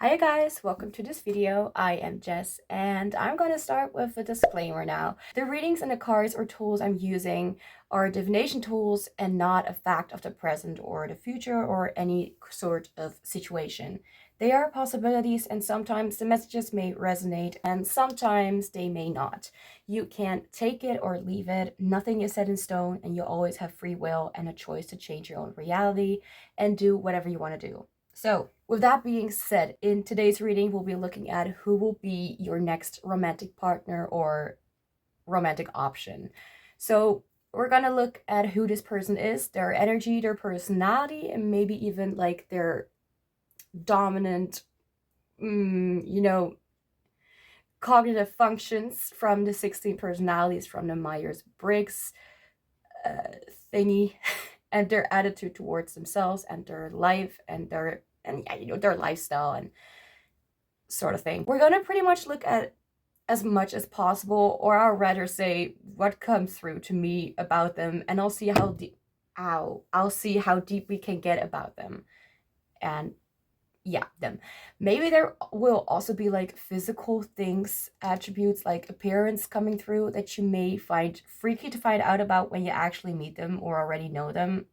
Hi guys, welcome to this video. I am Jess and I'm going to start with a disclaimer now. The readings and the cards or tools I'm using are divination tools and not a fact of the present or the future or any sort of situation. They are possibilities and sometimes the messages may resonate and sometimes they may not. You can't take it or leave it. Nothing is set in stone and you always have free will and a choice to change your own reality and do whatever you want to do. So, with that being said, in today's reading, we'll be looking at who will be your next romantic partner or romantic option. So, we're gonna look at who this person is, their energy, their personality, and maybe even like their dominant, cognitive functions from the 16 personalities from the Myers-Briggs thingy. And their attitude towards themselves and their life and their lifestyle and sort of thing. We're gonna pretty much look at as much as possible, or I'll rather say what comes through to me about them, and I'll see how deep we can get about them. And yeah, them. Maybe there will also be like physical things, attributes like appearance coming through that you may find freaky to find out about when you actually meet them or already know them.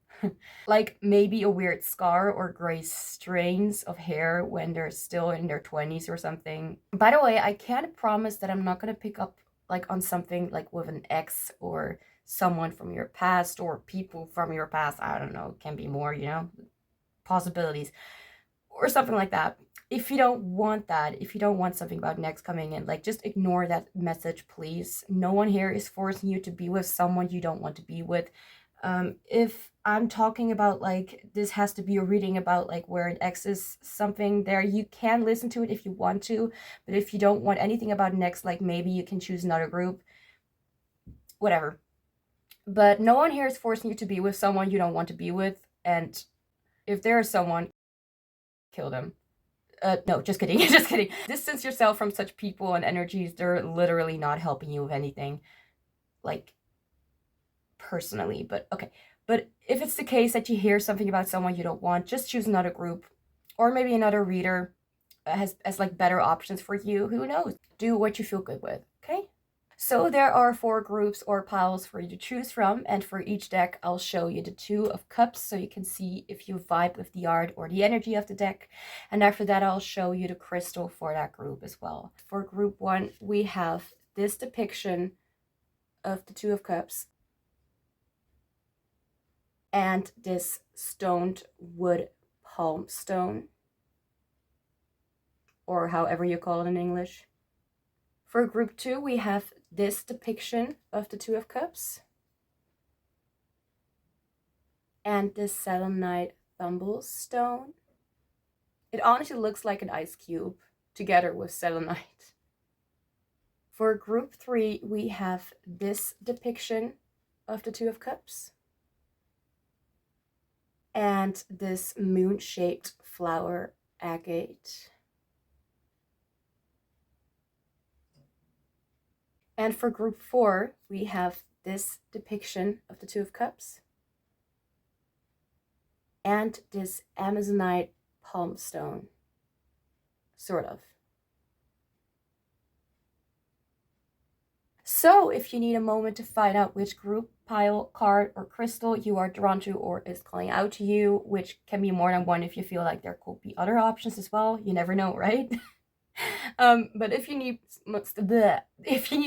Like maybe a weird scar or gray strands of hair when they're still in their 20s or something. By the way, I can't promise that I'm not gonna pick up like on something like with an ex or someone from your past or people from your past. I don't know, can be more, possibilities or something like that. If you don't want that, if you don't want something about next coming in, like just ignore that message, please. No one here is forcing you to be with someone you don't want to be with. If I'm talking about like this has to be a reading about like where an ex is something there, you can listen to it if you want to, but if you don't want anything about next, like maybe you can choose another group, whatever. But no one here is forcing you to be with someone you don't want to be with, and if there is someone, kill them. No, just kidding. Just kidding. Distance yourself from such people and energies. They're literally not helping you with anything, like personally. But okay. But if it's the case that you hear something about someone you don't want, just choose another group or maybe another reader has like better options for you. Who knows? Do what you feel good with. Okay. So there are 4 groups or piles for you to choose from, and for each deck I'll show you the 2 of cups so you can see if you vibe with the art or the energy of the deck, and after that I'll show you the crystal for that group as well. For group 1 we have this depiction of the 2 of cups and this stoned wood palm stone, or however you call it in English. For group 2 we have this depiction of the 2 of cups and this selenite thimble stone. It honestly looks like an ice cube together with selenite. For group 3 we have this depiction of the 2 of cups and this moon-shaped flower agate. And for group 4, we have this depiction of the 2 of cups and this Amazonite palm stone, sort of. So if you need a moment to find out which group, pile, card, or crystal you are drawn to or is calling out to you, which can be more than one if you feel like there could be other options as well, you never know, right? But if you need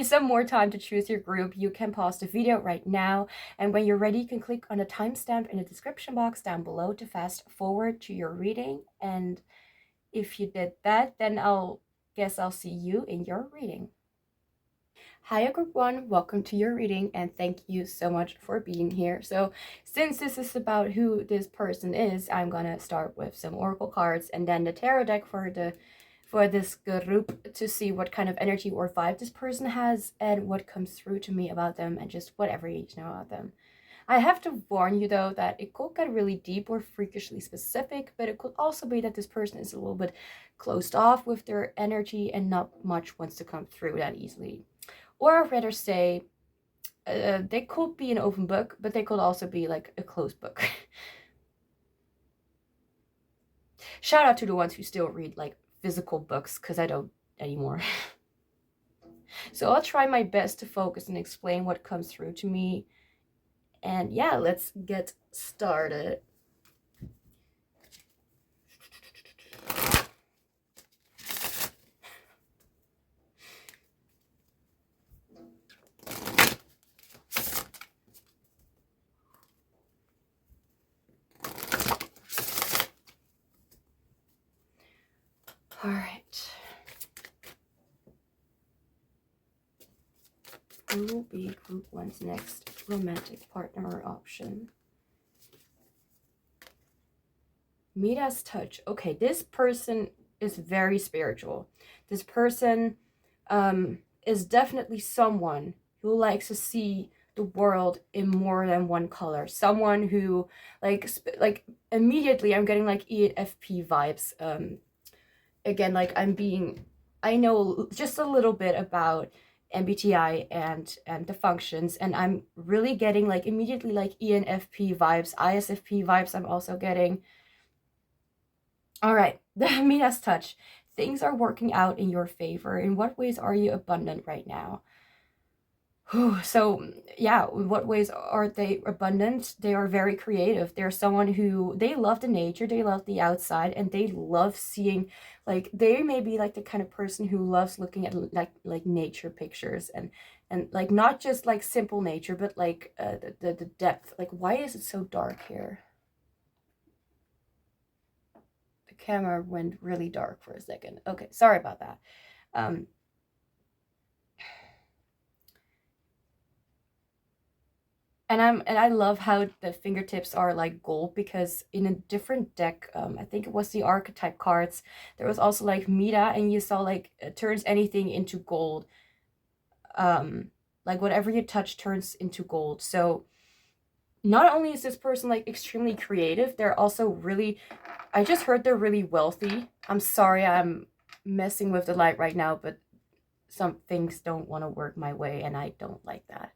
some more time to choose your group, you can pause the video right now, and when you're ready you can click on the timestamp in the description box down below to fast forward to your reading. And if you did that, then I'll see you in your reading. Hiya group 1, welcome to your reading and thank you so much for being here. So since this is about who this person is, I'm gonna start with some oracle cards and then the tarot deck for this group to see what kind of energy or vibe this person has and what comes through to me about them and just whatever you need to know about them. I have to warn you though that it could get really deep or freakishly specific, but it could also be that this person is a little bit closed off with their energy and not much wants to come through that easily. Or I'd rather say they could be an open book, but they could also be like a closed book. Shout out to the ones who still read like physical books because I don't anymore. So I'll try my best to focus and explain what comes through to me. And yeah, let's get started. All right. Who will be group one's next romantic partner or option? Midas touch. Okay, this person is very spiritual. This person is definitely someone who likes to see the world in more than one color. Someone who like immediately I'm getting like ENFP vibes. Again, like I know just a little bit about MBTI and the functions, and I'm really getting like immediately like ENFP vibes, ISFP vibes. I'm also getting. All right, the Midas touch. Things are working out in your favor. In what ways are you abundant right now? So yeah, in what ways are they abundant? They are very creative. They're someone who they love the nature, they love the outside, and they love seeing, like they may be like the kind of person who loves looking at like nature pictures and like not just like simple nature, but like the depth. Like why is it so dark here? The camera went really dark for a second. Okay, sorry about that. And I love how the fingertips are like gold, because in a different deck, I think it was the archetype cards, there was also like Mita, and you saw like it turns anything into gold. Like whatever you touch turns into gold. So not only is this person like extremely creative, they're also really, I just heard they're really wealthy. I'm sorry I'm messing with the light right now, but some things don't want to work my way, and I don't like that.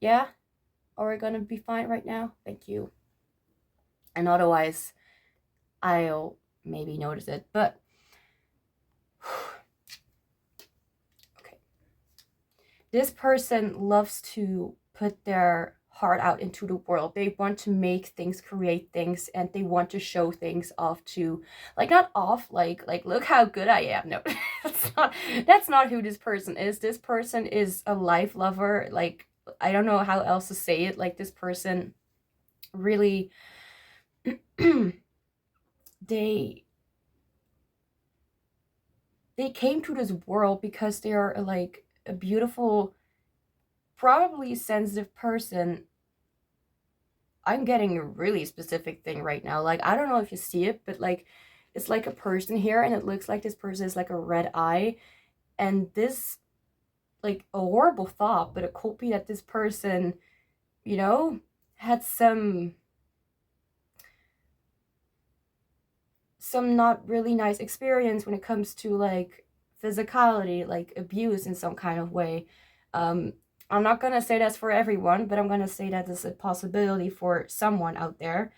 Yeah? Are we gonna be fine right now? Thank you. And otherwise, I'll maybe notice it. But okay. This person loves to put their heart out into the world. They want to make things, create things, and they want to show things off to, like not off, like look how good I am. No, that's not who this person is. This person is a life lover. Like I don't know how else to say it. Like this person really they came to this world because they are like a beautiful, probably sensitive person. I'm getting a really specific thing right now. Like I don't know if you see it, but like it's like a person here, and it looks like this person is like a red eye, and this, like a horrible thought, but it could be that this person, you know, had some not really nice experience when it comes to like physicality, like abuse in some kind of way. I'm not gonna say that's for everyone, but I'm gonna say that there's a possibility for someone out there.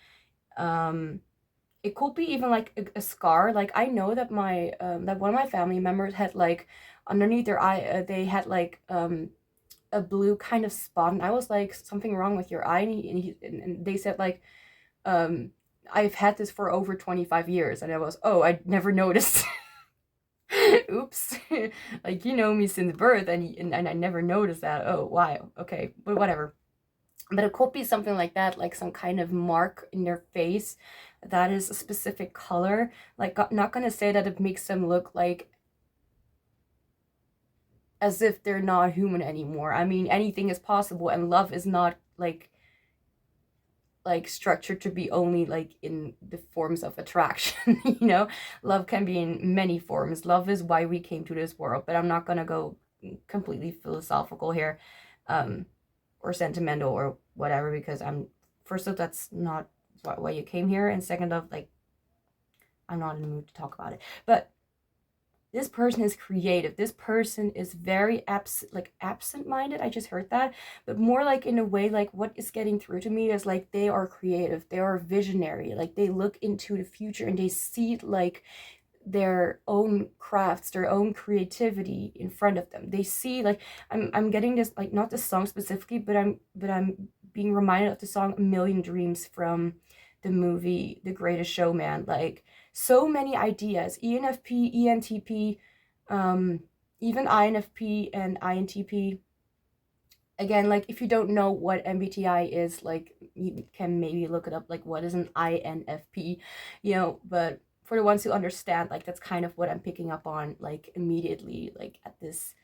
It could be even like a scar. Like I know that my that one of my family members had like underneath their eye, they had like a blue kind of spot, and I was like, something wrong with your eye, and they said like I've had this for over 25 years, and I was, oh, I never noticed. Oops. Like you know me since birth, and I never noticed that. Oh wow, okay, but whatever. But it could be something like that, like some kind of mark in their face that is a specific color. Like not gonna say that it makes them look like as if they're not human anymore. I mean, anything is possible, and love is not like structured to be only like in the forms of attraction. You know, love can be in many forms. Love is why we came to this world. But I'm not gonna go completely philosophical here, or sentimental or whatever, because I'm, first off, that's not why you came here, and second off, like I'm not in the mood to talk about it. But This person is creative. This person is very absent-minded. I just heard that, but more like in a way, like what is getting through to me is like they are creative. They are visionary. Like they look into the future and they see like their own crafts, their own creativity in front of them. They see like I'm getting this, like not the song specifically, but I'm being reminded of the song A Million Dreams from the movie The Greatest Showman. Like so many ideas, ENFP, ENTP, even INFP and INTP. Again, like if you don't know what MBTI is, like you can maybe look it up, like what is an INFP, you know, but for the ones who understand, like that's kind of what I'm picking up on, like immediately, like at this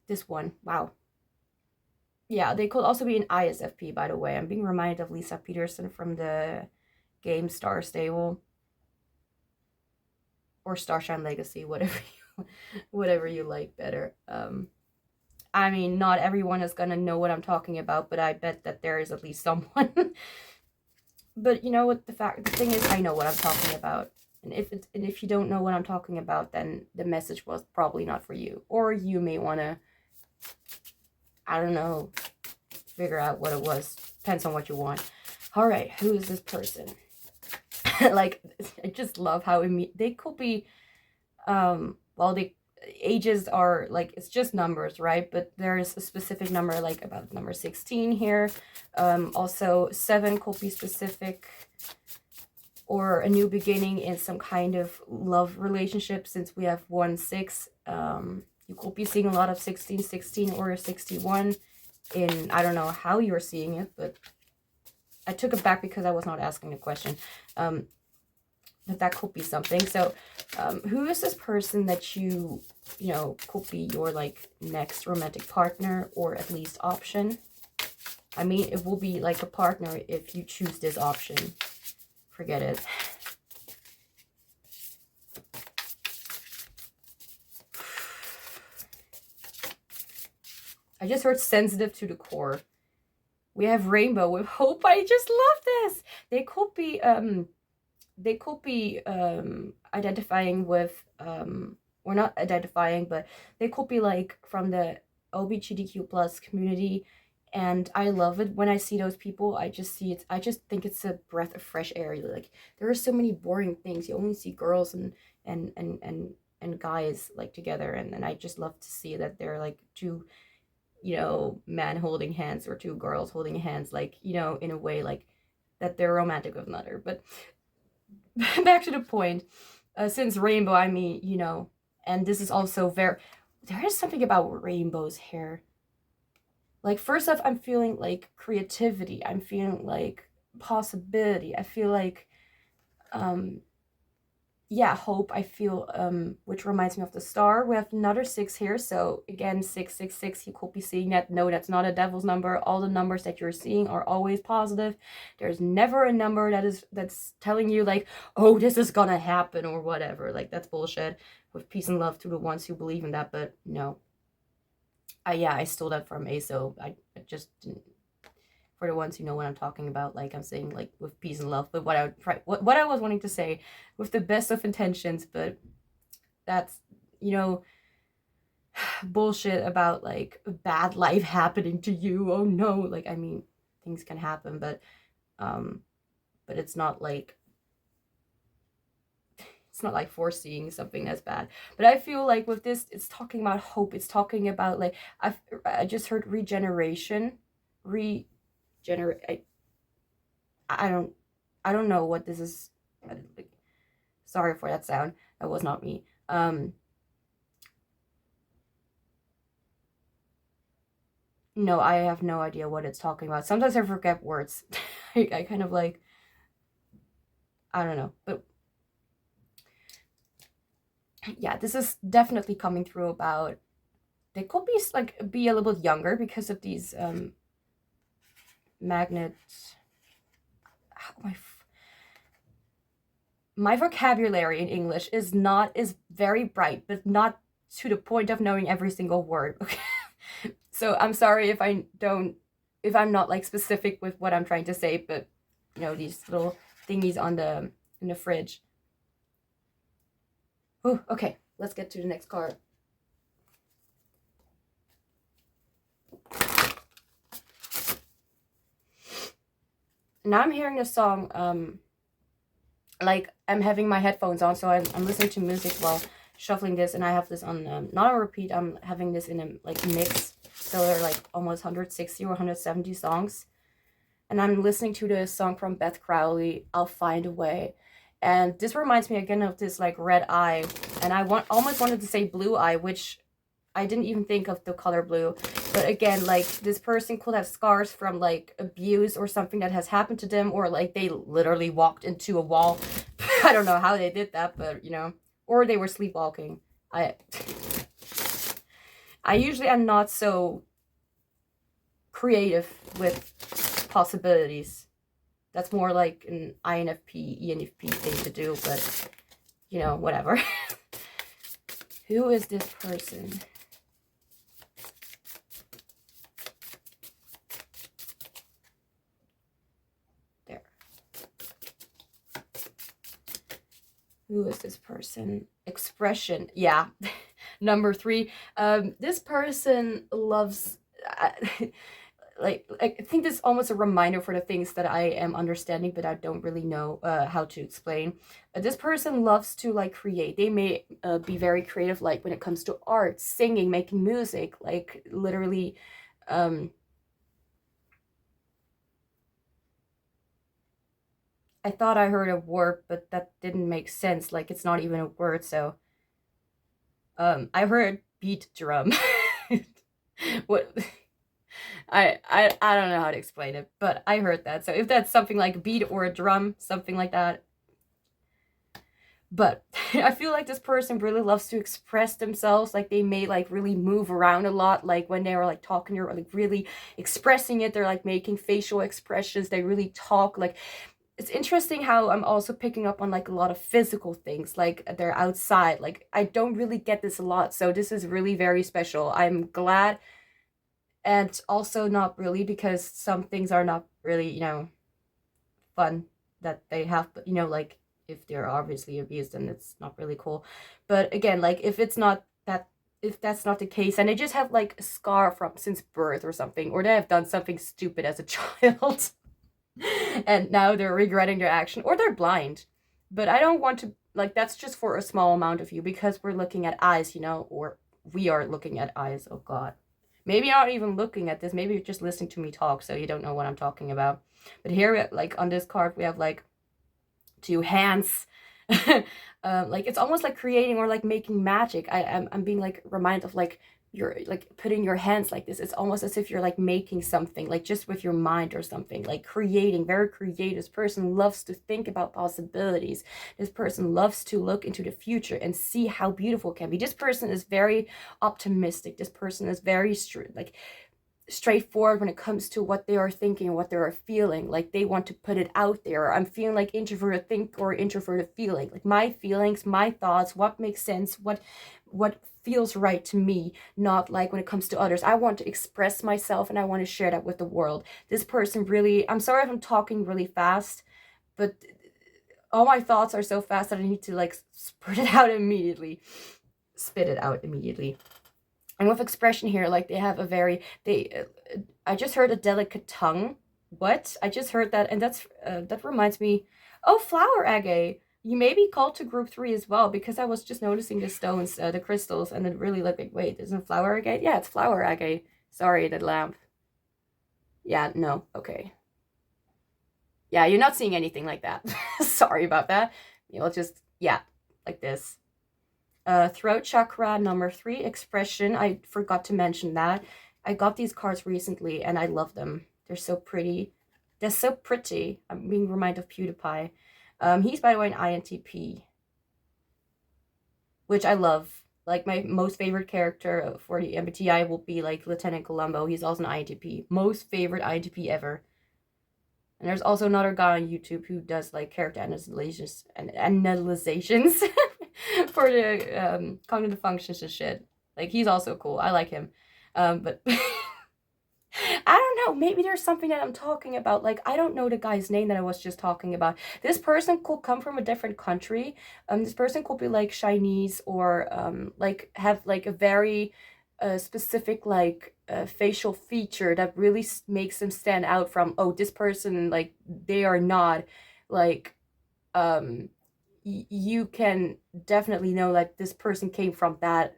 this one. Wow. Yeah, they could also be an ISFP, by the way. I'm being reminded of Lisa Peterson from the game Star Stable or Starshine Legacy, whatever you like better. I mean, not everyone is gonna know what I'm talking about, but I bet that there is at least someone. But you know what, the thing is, I know what I'm talking about. And if you don't know what I'm talking about, then the message was probably not for you. Or you may want to, I don't know, figure out what it was. Depends on what you want. All right, who is this person? Like, I just love how they could be, well, the ages are like, it's just numbers, right? But there's a specific number, like about number 16 here. Also 7 could be specific, or a new beginning in some kind of love relationship, since we have 1-6. You could be seeing a lot of 16 or 61 in, I don't know how you're seeing it, but I took it back because I was not asking the question. But that could be something. So who is this person that you know, could be your like next romantic partner, or at least option? I mean, it will be like a partner if you choose this option. Forget it. I just heard sensitive to the core. We have rainbow with hope. I just love this. They could be identifying with or not identifying, but they could be like from the LGBTQ plus community. And I love it when I see those people. I just think it's a breath of fresh air. Like, there are so many boring things. You only see girls and guys like together, and I just love to see that they're like two, you know, men holding hands, or two girls holding hands, like, you know, in a way like that they're romantic with another. But back to the point, since rainbow, I mean, you know, and this is also there is something about rainbow's hair. Like, first off, I'm feeling like creativity. I'm feeling like possibility. I feel like, yeah, hope. I feel, which reminds me of the star. We have another 6 here. So again, 666, you could be seeing that. No, that's not a devil's number. All the numbers that you're seeing are always positive. There's never a number that's telling you like, oh, this is gonna happen or whatever. Like, that's bullshit. With peace and love to the ones who believe in that, but no. Yeah, I stole that from ASO. I just didn't, for the ones who know what I'm talking about, like I'm saying, like with peace and love. But what I was wanting to say, with the best of intentions, but that's, you know, bullshit about like bad life happening to you. Oh no, like, I mean, things can happen, but it's not like foreseeing something that's bad. But I feel like with this, it's talking about hope. It's talking about like, I just heard regeneration, regenerate. I don't know what this is. Like, sorry for that sound. That was not me. No, I have no idea what it's talking about. Sometimes I forget words. I kind of like, I don't know, but yeah, this is definitely coming through about, they could be like be a little bit younger because of these magnets. My vocabulary in English is very bright, but not to the point of knowing every single word. Okay, so I'm sorry if I'm not like specific with what I'm trying to say, but you know, these little thingies in the fridge. Whew, okay, let's get to the next card. Now I'm hearing this song, like I'm having my headphones on, so I'm listening to music while shuffling this, and I have this on, not on repeat, I'm having this in a like mix, so there are like almost 160 or 170 songs, and I'm listening to this song from Beth Crowley, I'll Find a Way. And this reminds me again of this like red eye, and I almost wanted to say blue eye, which I didn't even think of the color blue. But again, like this person could have scars from like abuse or something that has happened to them, or like they literally walked into a wall. I don't know how they did that, but you know, or they were sleepwalking. I usually am not so creative with possibilities. That's more like an INFP, ENFP thing to do, but you know, whatever. Who is this person? There. Who is this person? Expression. Yeah. Number 3. This person loves... like I think this is almost a reminder for the things that I am understanding, but I don't really know how to explain. This person loves to like create. They may be very creative, like when it comes to art, singing, making music, like literally. I thought I heard a word, but that didn't make sense. Like it's not even a word. So I heard beat drum. What? I don't know how to explain it, but I heard that. So if that's something like a beat or a drum, something like that. But I feel like this person really loves to express themselves. Like they may like really move around a lot. Like when they are like talking or like really expressing it, they're like making facial expressions. They really talk. Like it's interesting how I'm also picking up on like a lot of physical things. Like they're outside. Like I don't really get this a lot. So this is really very special. I'm glad. And also not really, because some things are not really, you know, fun that they have, but you know, like if they're obviously abused, then it's not really cool. But again, like if it's not that, if that's not the case, and they just have like a scar from since birth or something, or they have done something stupid as a child and now they're regretting their action, or they're blind. But I don't want to, like, that's just for a small amount of you, because we're looking at eyes, you know, or we are looking at eyes. Oh God. Maybe you're not even looking at this. Maybe you're just listening to me talk, so you don't know what I'm talking about. But here, like on this card, we have like 2 hands. Like it's almost like creating or like making magic. I'm being like reminded of like you're like putting your hands like this. It's almost as if you're like making something, like just with your mind or something, like creating. Very creative. This person loves to think about possibilities. This person loves to look into the future and see how beautiful it can be. This person is very optimistic. This person is very straightforward when it comes to what they are thinking, what they are feeling. Like they want to put it out there. I'm feeling like introverted think or introverted feeling. Like my feelings, my thoughts, what makes sense, what feels right to me, not like when it comes to others. I want to express myself and I want to share that with the world. This person really, I'm sorry if I'm talking really fast, but all my thoughts are so fast that I need to like spit it out immediately. And with expression here, like they have a very, I just heard a delicate tongue. What? I just heard that, and that reminds me, oh, flower agate. You may be called to group 3 as well, because I was just noticing the stones, the crystals, and it really looked like, wait, isn't flower agate? Yeah, it's flower agate. Sorry, that lamp. Yeah, no, okay. Yeah, you're not seeing anything like that. Sorry about that. You'll just, yeah, like this. Throat chakra, number 3, expression. I forgot to mention that. I got these cards recently and I love them. They're so pretty. They're so pretty. I'm being reminded of PewDiePie. He's, by the way, an INTP, which I love. Like, my most favorite character for the MBTI will be, like, Lieutenant Columbo. He's also an INTP. Most favorite INTP ever. And there's also another guy on YouTube who does, like, character analyzations for the cognitive functions and shit. Like, he's also cool. I like him. But I don't don't know, maybe there's something that I'm talking about. Like, I don't know the guy's name that I was just talking about. This person could come from a different country. This person could be like Chinese, or like have like a very specific like facial feature that really makes them stand out from, oh, this person, like, they are not like you can definitely know like this person came from that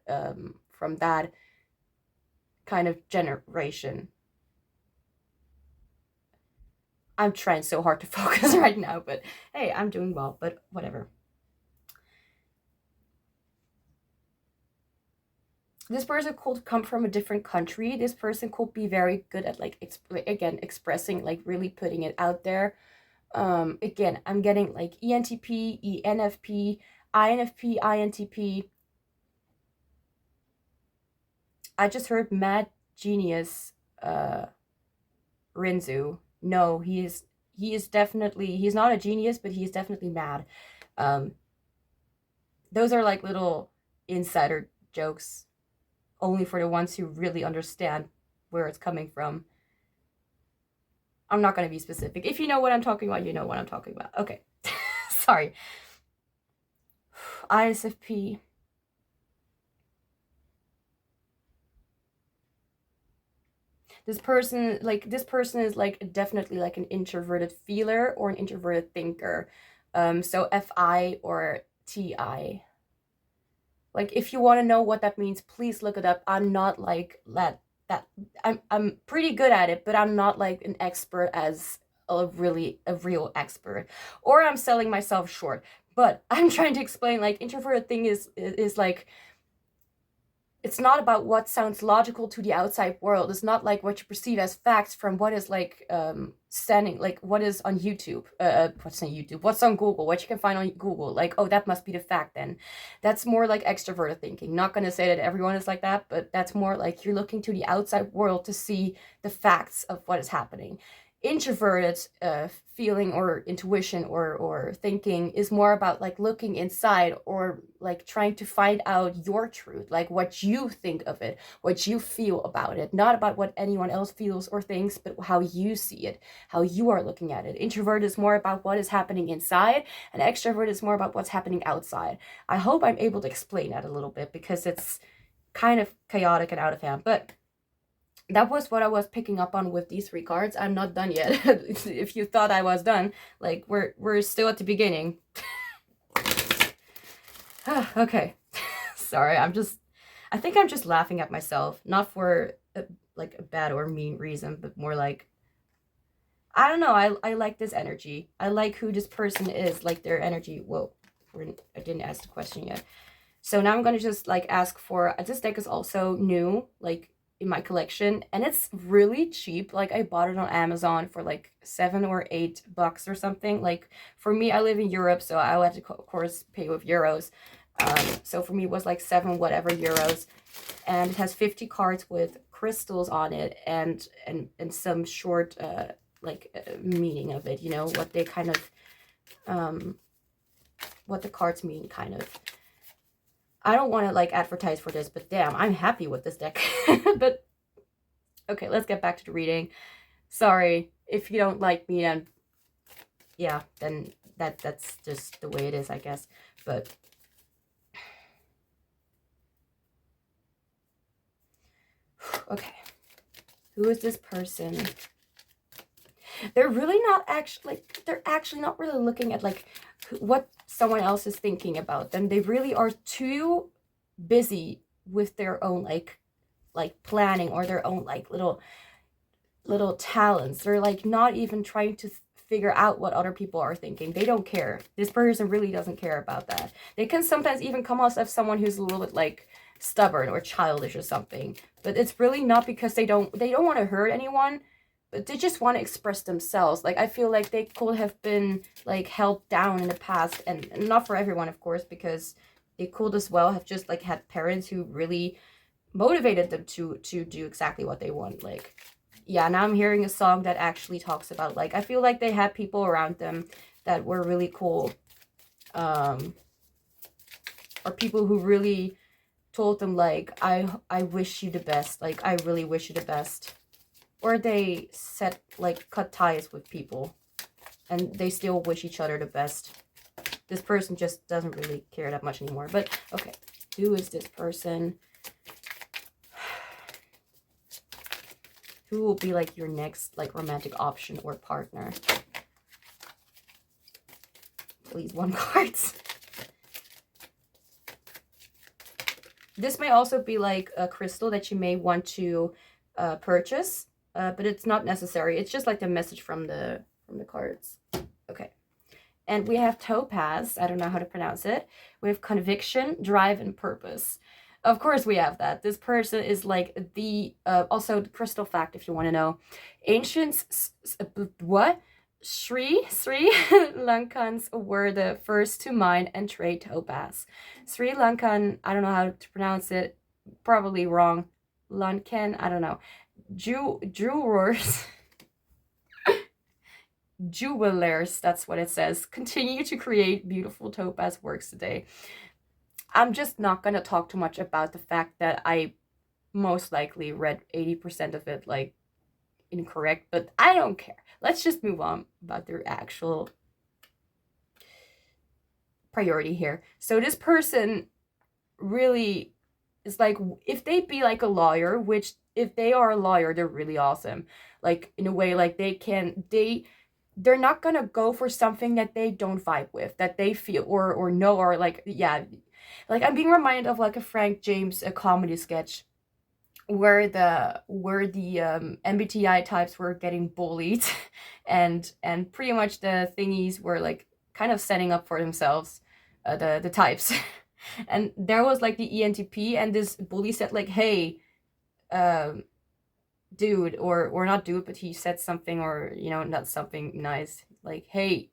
kind of generation. I'm trying so hard to focus right now, but hey, I'm doing well, but whatever. This person could come from a different country. This person could be very good at like again expressing, like really putting it out there. Again, I'm getting like ENTP, ENFP, INFP, INTP. I just heard mad genius Rinzu. No, he is definitely, he's not a genius, but he's definitely mad. Um, those are like little insider jokes, only for the ones who really understand where it's coming from. I'm not going to be specific. If you know what I'm talking about, you know what I'm talking about. Okay. Sorry. ISFP. This person is like definitely like an introverted feeler or an introverted thinker. So FI or TI. Like, if you want to know what that means, please look it up. I'm not like that I'm pretty good at it, but I'm not like an expert as a real expert. Or I'm selling myself short. But I'm trying to explain, like, introverted thing is like, it's not about what sounds logical to the outside world. It's not like what you perceive as facts from what is like standing, like what is on YouTube. What's on YouTube? What's on Google? What you can find on Google? Like, oh, that must be the fact then. That's more like extroverted thinking. Not gonna say that everyone is like that, but that's more like you're looking to the outside world to see the facts of what is happening. Introverted feeling or intuition or thinking is more about like looking inside, or like trying to find out your truth, like what you think of it, what you feel about it, not about what anyone else feels or thinks, but how you see it, how you are looking at it. Introvert is more about what is happening inside, and extrovert is more about what's happening outside. I hope I'm able to explain that a little bit, because it's kind of chaotic and out of hand, but that was what I was picking up on with these three cards. I'm not done yet. If you thought I was done, like, we're still at the beginning. Okay. Sorry, I think I'm just laughing at myself, not for like a bad or mean reason, but more like, I don't know, I like this energy. I like who this person is, like their energy. Whoa, I didn't ask the question yet. So now I'm gonna just like ask for, this deck is also new, like, in my collection, and it's really cheap. Like, I bought it on Amazon for like $7 or $8 or something. Like, for me, I live in Europe, so I had to of course pay with euros. So for me it was like 7 whatever euros, and it has 50 cards with crystals on it, and some short meaning of it, you know, what they kind of what the cards mean, kind of. I don't want to like advertise for this, but damn, I'm happy with this deck. But okay, let's get back to the reading. Sorry if you don't like me, and yeah, then that's just the way it is, I guess. But okay, who is this person? They're really not actually, like, they're actually not really looking at like what someone else is thinking about them. They really are too busy with their own like planning, or their own like little talents. They're like not even trying to figure out what other people are thinking. They don't care. This person really doesn't care about that. They can sometimes even come off as someone who's a little bit like stubborn or childish or something, but it's really not because they don't want to hurt anyone, but they just want to express themselves. Like, I feel like they could have been like held down in the past, and not for everyone, of course, because they could as well have just like had parents who really motivated them to do exactly what they want. Like, yeah, now I'm hearing a song that actually talks about, like, I feel like they had people around them that were really cool, or people who really told them like, I wish you the best, like, I really wish you the best. or they set, like, cut ties with people, and they still wish each other the best. This person just doesn't really care that much anymore. But, okay. Who is this person? Who will be, like, your next, like, romantic option or partner? Please, 1 card. This may also be, like, a crystal that you may want to purchase. But it's not necessary. It's just, like, the message from the cards. Okay. And we have topaz. I don't know how to pronounce it. We have conviction, drive, and purpose. Of course we have that. This person is like the, also the crystal fact if you want to know. Ancients, what? Sri Lankans were the first to mine and trade topaz. Sri Lankan, I don't know how to pronounce it. Probably wrong. Lankan, I don't know. Jewelers. Jewelers, that's what it says, continue to create beautiful topaz works today. I'm just not gonna talk too much about the fact that I most likely read 80% of it, like, incorrect, but I don't care. Let's just move on about their actual priority here. So this person really is like, if they be like a lawyer, which if they are a lawyer, they're really awesome. Like, in a way, like, they're not gonna go for something that they don't vibe with, that they feel or know, or like, yeah, like, I'm being reminded of, like, a Frank James a comedy sketch where the MBTI types were getting bullied, and pretty much the thingies were, like, kind of setting up for themselves, the types. And there was, like, the ENTP, and this bully said, like, hey, dude, or not dude, but he said something, or, you know, not something nice, like, hey,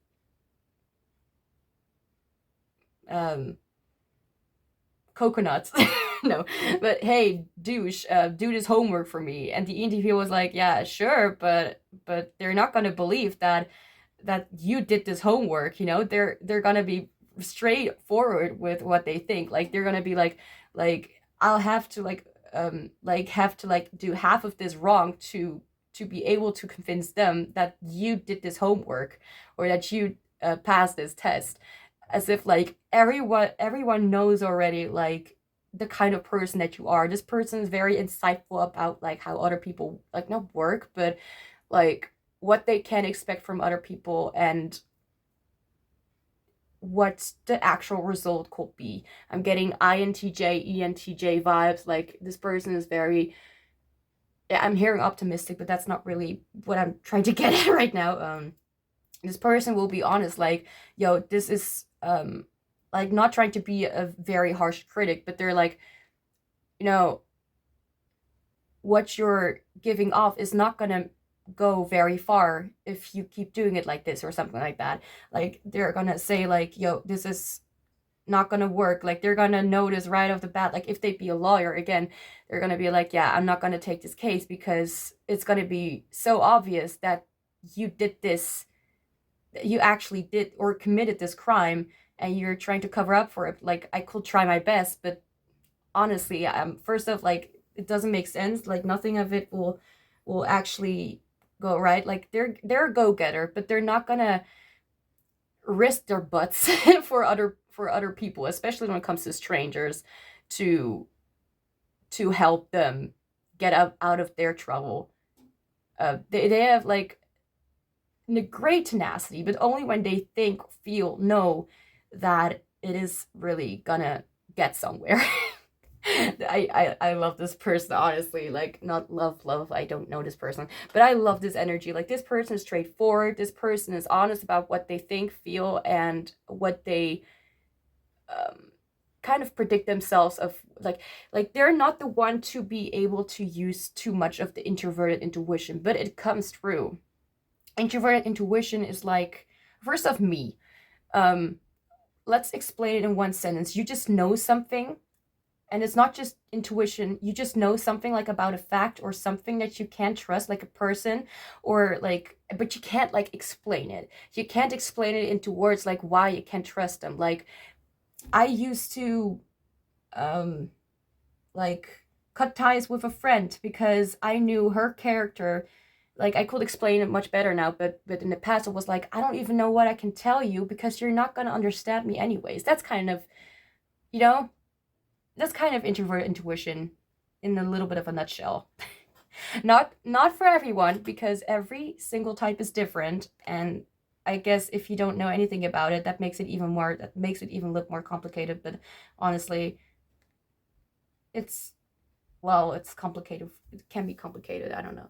coconuts. No, but hey, douche, do this homework for me. And the ENTP was like, yeah, sure, but they're not gonna believe that you did this homework, you know. They're gonna be straightforward with what they think. Like, they're gonna be like, I'll have to, like, do half of this wrong to be able to convince them that you did this homework, or that you passed this test. As if, like, everyone knows already, like, the kind of person that you are. This person is very insightful about, like, how other people, like, not work, but, like, what they can expect from other people, and what the actual result could be. I'm getting INTJ, ENTJ vibes. Like, this person is very, yeah, I'm hearing optimistic, but that's not really what I'm trying to get at right now. This person will be honest, like, yo, this is, like, not trying to be a very harsh critic, but they're like, you know, what you're giving off is not gonna go very far if you keep doing it like this, or something like that. Like, they're gonna say, like, yo, this is not gonna work. Like, they're gonna notice right off the bat. Like, if they be a lawyer, again, they're gonna be like, yeah, I'm not gonna take this case because it's gonna be so obvious that you did this, you actually did or committed this crime, and you're trying to cover up for it. Like, I could try my best, but honestly, first off, like, it doesn't make sense. Like, nothing of it will actually go right. Like, they're a go-getter, but they're not gonna risk their butts for other people, especially when it comes to strangers, to help them get out of their trouble. They have, like, a great tenacity, but only when they think, feel, know that it is really gonna get somewhere. I love this person, honestly. Like, not love, I don't know this person, but I love this energy. Like, this person is straightforward. This person is honest about what they think, feel, and what they kind of predict themselves of. Like, they're not the one to be able to use too much of the introverted intuition, but it comes through. Introverted intuition is like, first off, me. Let's explain it in one sentence. You just know something, and it's not just intuition. You just know something, like, about a fact or something that you can't trust, like a person, or, like, but you can't, like, explain it. You can't explain it into words, like, why you can't trust them. Like, I used to, like, cut ties with a friend because I knew her character. Like, I could explain it much better now, but in the past it was like, I don't even know what I can tell you because you're not gonna understand me anyways. That's kind of, you know, that's kind of introvert intuition in a little bit of a nutshell. Not for everyone, because every single type is different, and I guess if you don't know anything about it, that makes it even look more complicated. But honestly, it's complicated. It can be complicated. I don't know.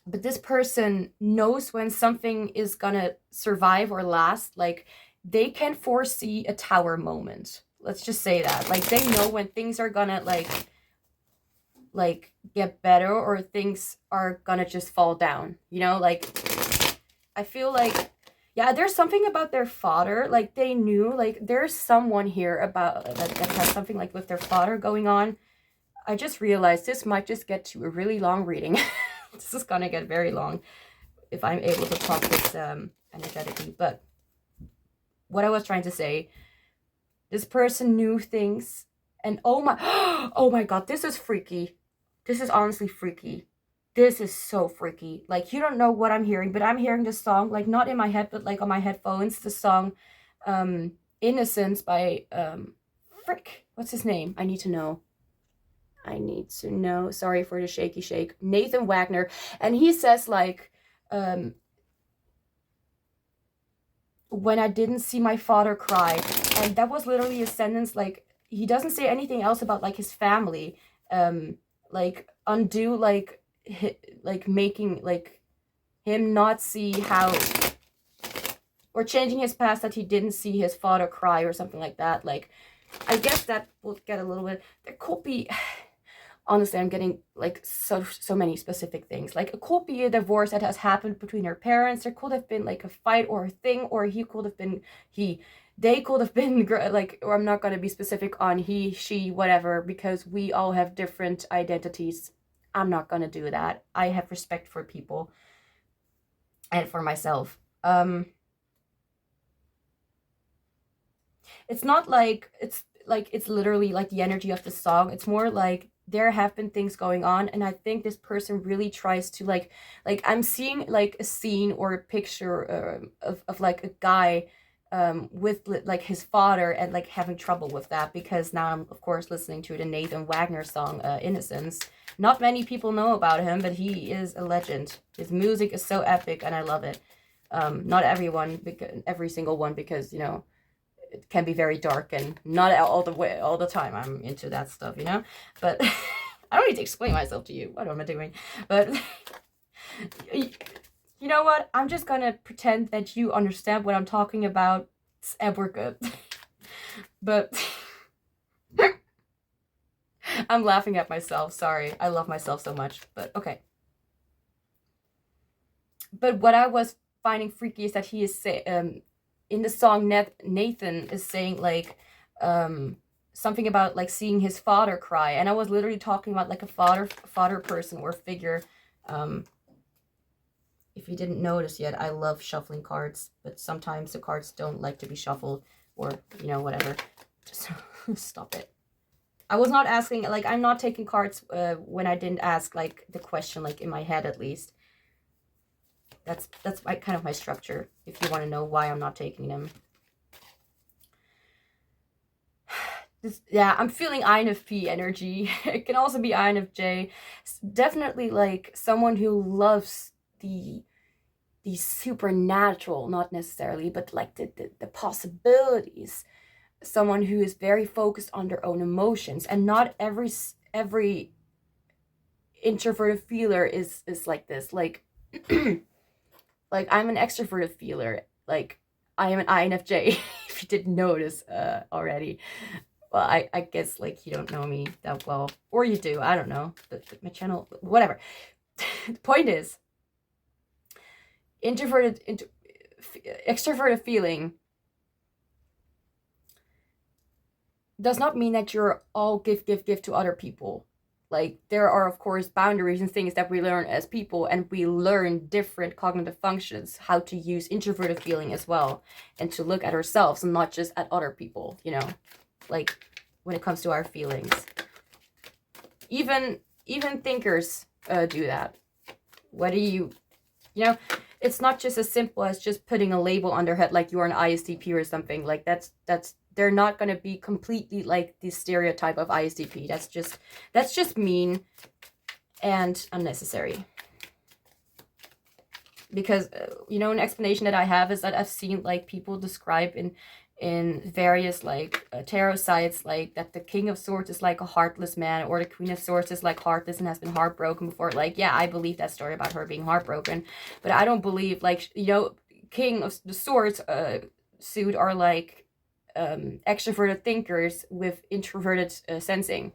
But this person knows when something is gonna survive or last. Like, they can foresee a tower moment. Let's just say that. Like, they know when things are gonna like get better, or things are gonna just fall down, you know? Like, I feel like, yeah, there's something about their father. Like, they knew, like, there's someone here about that has something like with their father going on. I just realized this might just get to a really long reading. This is gonna get very long if I'm able to talk this energetically. But what I was trying to say, this person knew things, and oh my god, this is freaky. This is honestly freaky. This is so freaky. Like, you don't know what I'm hearing, but I'm hearing this song, like, not in my head, but like on my headphones. The song Innocence by frick, what's his name? I need to know. Sorry for the shaky shake. Nathan Wagner. And he says, like, when I didn't see my father cry. And that was literally a sentence. Like, he doesn't say anything else about, like, his family. Like, undo, like making, like, him not see how, or changing his past, that he didn't see his father cry or something like that. Like, I guess that will get a little bit, there could be, honestly, I'm getting, like, so many specific things. Like, it could be a divorce that has happened between her parents. There could have been, like, a fight or a thing, or they could have been, like, or I'm not going to be specific on he, she, whatever, because we all have different identities. I'm not going to do that. I have respect for people and for myself. It's not like, it's literally like the energy of the song. It's more like there have been things going on, and I think this person really tries to, like I'm seeing, like, a scene or a picture of like a guy with, like, his father, and, like, having trouble with that, because now I'm, of course, listening to the Nathan Wagner song Innocence. Not many people know about him, but he is a legend. His music is so epic, and I love it. Not every single one, because, you know, it can be very dark, and not all the time I'm into that stuff, you know? But I don't need to explain myself to you. What am I doing? But you know what? I'm just gonna pretend that you understand what I'm talking about, and we're good. But I'm laughing at myself. Sorry. I love myself so much. But okay. But what I was finding freaky is that he is in the song, Nathan is saying, like, something about, like, seeing his father cry, and I was literally talking about, like, a father person or figure. If you didn't notice yet, I love shuffling cards, but sometimes the cards don't like to be shuffled, or, you know, whatever. Just stop it. I was not asking, like, I'm not taking cards when I didn't ask, like, the question, like, in my head, at least. That's kind of my structure, if you want to know why I'm not taking them. Yeah, I'm feeling INFP energy. It can also be INFJ. Definitely, like, someone who loves the supernatural, not necessarily, but, like, the possibilities. Someone who is very focused on their own emotions, and not every introverted feeler is like this. Like, like, I'm an extroverted feeler. Like, I am an INFJ, if you didn't notice already. Well, I guess, like, you don't know me that well. Or you do, I don't know. But my channel, whatever. The point is, extroverted feeling does not mean that you're all give to other people. Like, there are, of course, boundaries and things that we learn as people, and we learn different cognitive functions, how to use introverted feeling as well, and to look at ourselves and not just at other people, you know, like, when it comes to our feelings. Even thinkers do that. What do you know, it's not just as simple as just putting a label on their head like you're an ISTP or something. Like that's they're not going to be completely like the stereotype of ISTP. That's just mean and unnecessary. Because an explanation that I have is that I've seen like people describe in various like tarot sites like that the King of Swords is like a heartless man, or the Queen of Swords is like heartless and has been heartbroken before. Like, yeah, I believe that story about her being heartbroken, but I don't believe like King of the Swords suit are like extroverted thinkers with introverted sensing.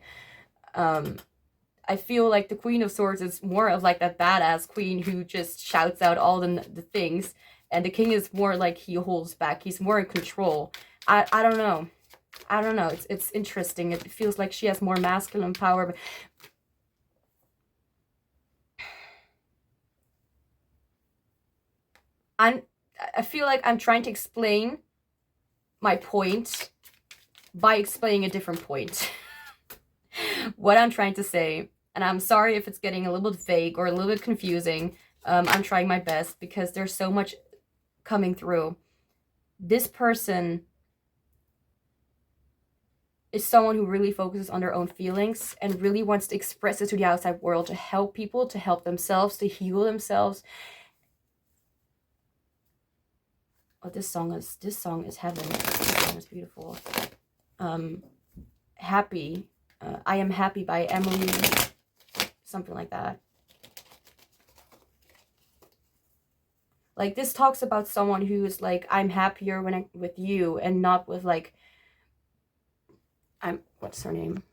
I feel like the Queen of Swords is more of like that badass queen who just shouts out all the things. And the king is more like he holds back. He's more in control. I don't know. I don't know. It's interesting. It feels like she has more masculine power. But I feel like I'm trying to explain my point by explaining a different point. What I'm trying to say, and I'm sorry if it's getting a little bit vague or a little bit confusing. I'm trying my best because there's so much coming through. This person is someone who really focuses on their own feelings and really wants to express it to the outside world, to help people, to help themselves, to heal themselves. Oh, this song is heaven. This song is beautiful. Happy. I Am Happy by Emily. Something like that. Like, this talks about someone who is like, I'm happier when I'm with you, and not with like, what's her name?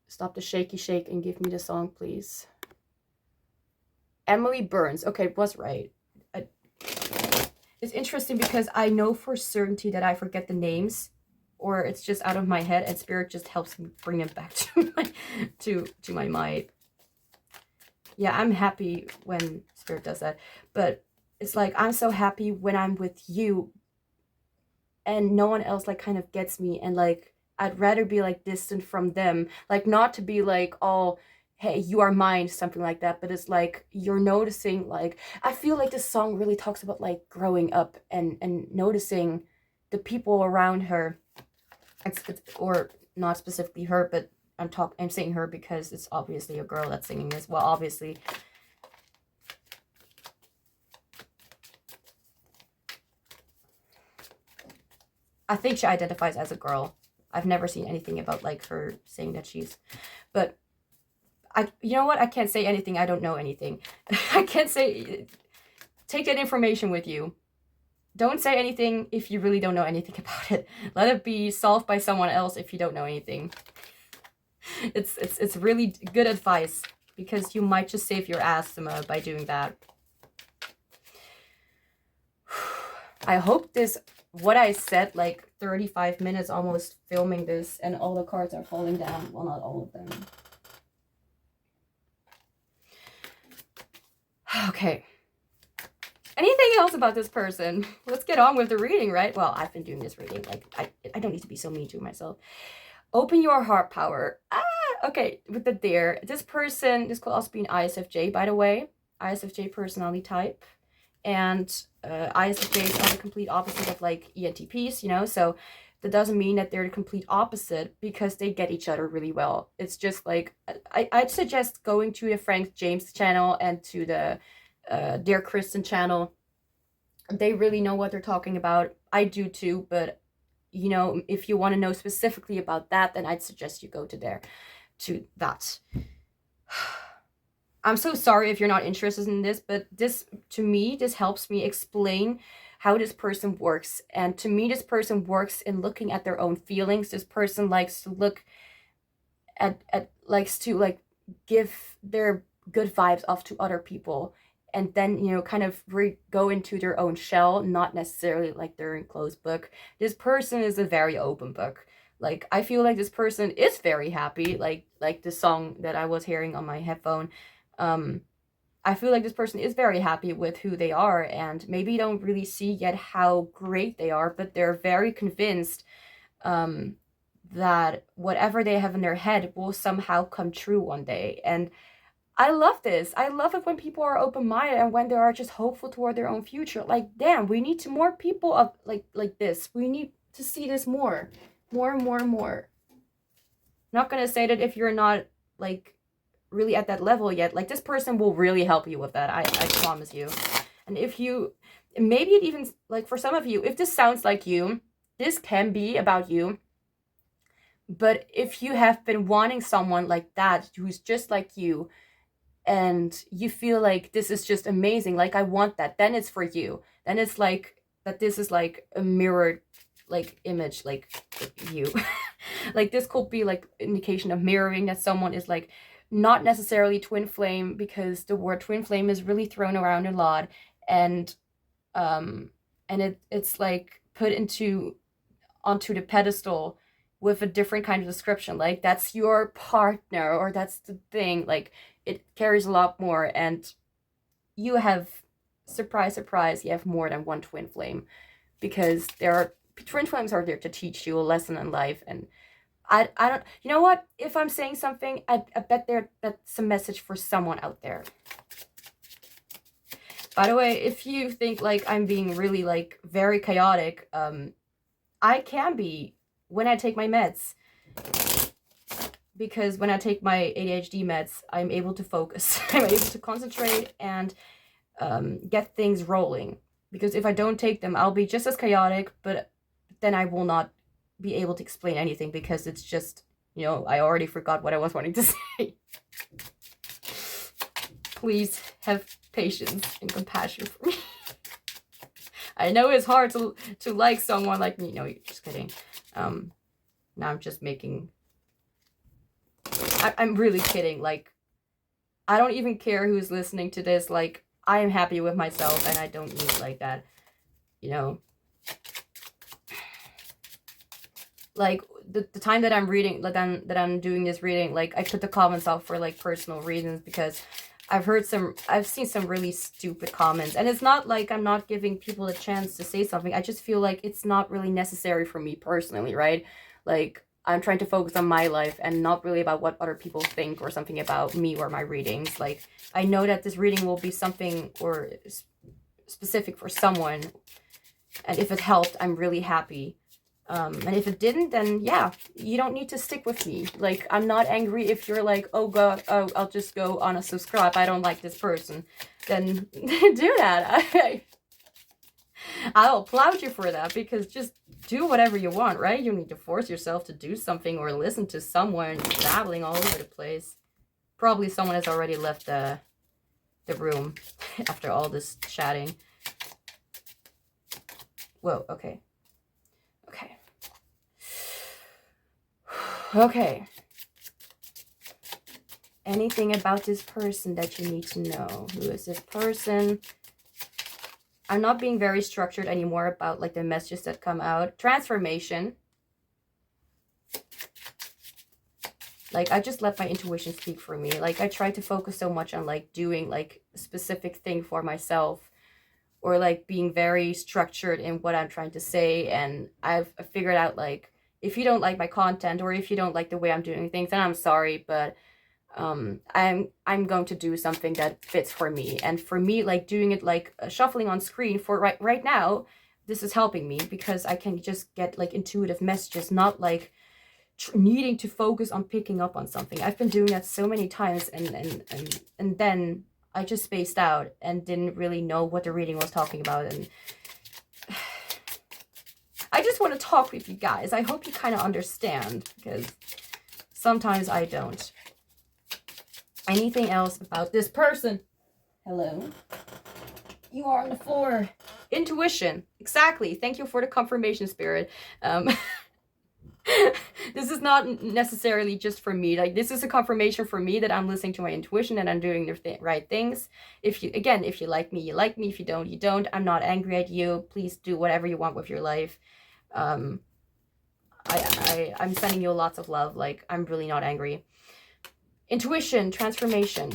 Stop the shaky shake and give me the song, please. Emily Burns. Okay, was right. It's interesting because I know for certainty that I forget the names, or it's just out of my head, and Spirit just helps me bring them back to my mind. Yeah, I'm happy when Spirit does that, but it's like, I'm so happy when I'm with you, and no one else like kind of gets me, and like I'd rather be like distant from them, like not to be like, oh, hey, you are mine, something like that, but it's like you're noticing. Like, I feel like this song really talks about like growing up and noticing the people around her. It's or not specifically her, but I'm saying her because it's obviously a girl that's singing this. Well, obviously. I think she identifies as a girl. I've never seen anything about like her saying that she's, but you know what? I can't say anything. I don't know anything. I can't say, take that information with you. Don't say anything if you really don't know anything about it. Let it be solved by someone else if you don't know anything. It's really good advice, because you might just save your asthma by doing that. I hope this, what I said, like 35 minutes almost filming this, and all the cards are falling down. Well, not all of them. Okay. Anything else about this person? Let's get on with the reading, right? Well, I've been doing this reading. Like, I don't need to be so mean to myself. Open your heart power. Okay, with the Deer. This person, this could also be an ISFJ, by the way. ISFJ personality type. And ISFJs are the complete opposite of like ENTPs, so that doesn't mean that they're the complete opposite, because they get each other really well. It's just like, I'd suggest going to the Frank James channel and to the Dear Kristen channel. They really know what they're talking about. I do too, but if you want to know specifically about that, then I'd suggest you go to that. I'm so sorry if you're not interested in this, but this, to me, this helps me explain how this person works. And to me, this person works in looking at their own feelings. This person likes to look likes to like give their good vibes off to other people, and then kind of go into their own shell, not necessarily like they're in closed book. This person is a very open book. Like, I feel like this person is very happy, like the song that I was hearing on my headphone. I feel like this person is very happy with who they are, and maybe don't really see yet how great they are, but they're very convinced that whatever they have in their head will somehow come true one day. And I love this. I love it when people are open-minded and when they are just hopeful toward their own future. Like, damn, we need to more people of like this. We need to see this more and more and more. Not gonna say that if you're not like really at that level yet, like this person will really help you with that. I promise you. And if you, maybe it even, like for some of you, if this sounds like you, this can be about you. But if you have been wanting someone like that, who's just like you, and you feel like this is just amazing, like I want that, then it's for you. Then it's like that this is like a mirrored like image, like you. Like this could be like indication of mirroring, that someone is like not necessarily twin flame, because the word twin flame is really thrown around a lot, and it's like put onto the pedestal with a different kind of description, like that's your partner or that's the thing. Like it carries a lot more, and you have, surprise surprise, you have more than one twin flame, because twin flames are there to teach you a lesson in life. And I don't, you know what, if I'm saying something, I bet that's a message for someone out there. By the way, if you think like I'm being really like very chaotic, I can be when I take my meds, because when I take my ADHD meds, I'm able to focus. I'm able to concentrate and get things rolling. Because if I don't take them, I'll be just as chaotic, but then I will not be able to explain anything, because it's just, you know, I already forgot what I was wanting to say. Please have patience and compassion for me. I know it's hard to like someone like me. No, just kidding. Now I'm just making... I'm really kidding. Like, I don't even care who's listening to this. Like, I am happy with myself, and I don't need like that, you know. Like the time that I'm reading, like that I'm doing this reading, like I put the comments off for like personal reasons, because I've seen some really stupid comments, and it's not like I'm not giving people a chance to say something. I just feel like it's not really necessary for me personally, right? Like I'm trying to focus on my life and not really about what other people think or something about me or my readings. Like I know that this reading will be something or specific for someone, and if it helped, I'm really happy. And if it didn't, then yeah, you don't need to stick with me. Like, I'm not angry if you're like, oh god, oh, I'll just go unsubscribe, I don't like this person. Then do that. I'll applaud you for that, because just do whatever you want, right? You don't need to force yourself to do something or listen to someone babbling all over the place. Probably someone has already left the room after all this chatting. Whoa, okay. Okay. Anything about this person that you need to know? Who is this person? I'm not being very structured anymore about like the messages that come out. Transformation. Like I just let my intuition speak for me. Like I try to focus so much on like doing like a specific thing for myself, or like being very structured in what I'm trying to say. And I've figured out like, if you don't like my content, or if you don't like the way I'm doing things, then I'm sorry, but I'm going to do something that fits for me. And for me, like doing it like shuffling on screen for right now, this is helping me, because I can just get like intuitive messages, not like needing to focus on picking up on something. I've been doing that so many times, and then I just spaced out and didn't really know what the reading was talking about. And I just want to talk with you guys. I hope you kind of understand, because sometimes I don't. Anything else about this person? Hello? You are on the floor. Intuition. Exactly. Thank you for the confirmation, Spirit. This is not necessarily just for me. Like, this is a confirmation for me that I'm listening to my intuition and I'm doing the right things. If you like me, you like me. If you don't, you don't. I'm not angry at you. Please do whatever you want with your life. I'm sending you lots of love. Like, I'm really not angry. Intuition, transformation.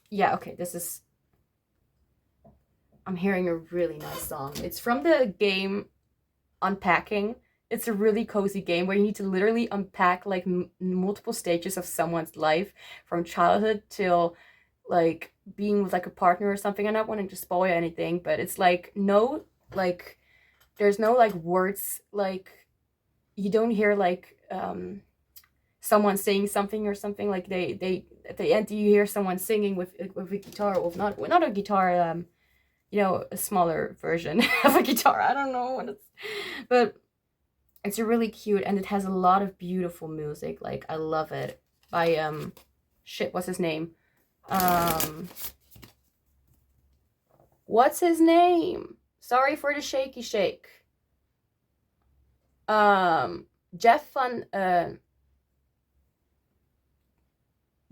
Yeah, okay, this is... I'm hearing a really nice song. It's from the game Unpacking. it's a really cozy game where you need to literally unpack like multiple stages of someone's life from childhood till like being with like a partner or something. I'm not wanting to spoil anything, but it's like no, like there's no like words, like you don't hear like someone saying something or something. Like they at the end you hear someone singing with a guitar, or not a guitar, you know, a smaller version of a guitar. I don't know what it's, but it's really cute, and it has a lot of beautiful music. Like I love it. By shit, what's his name? What's his name? Sorry for the shaky shake. Jeff Van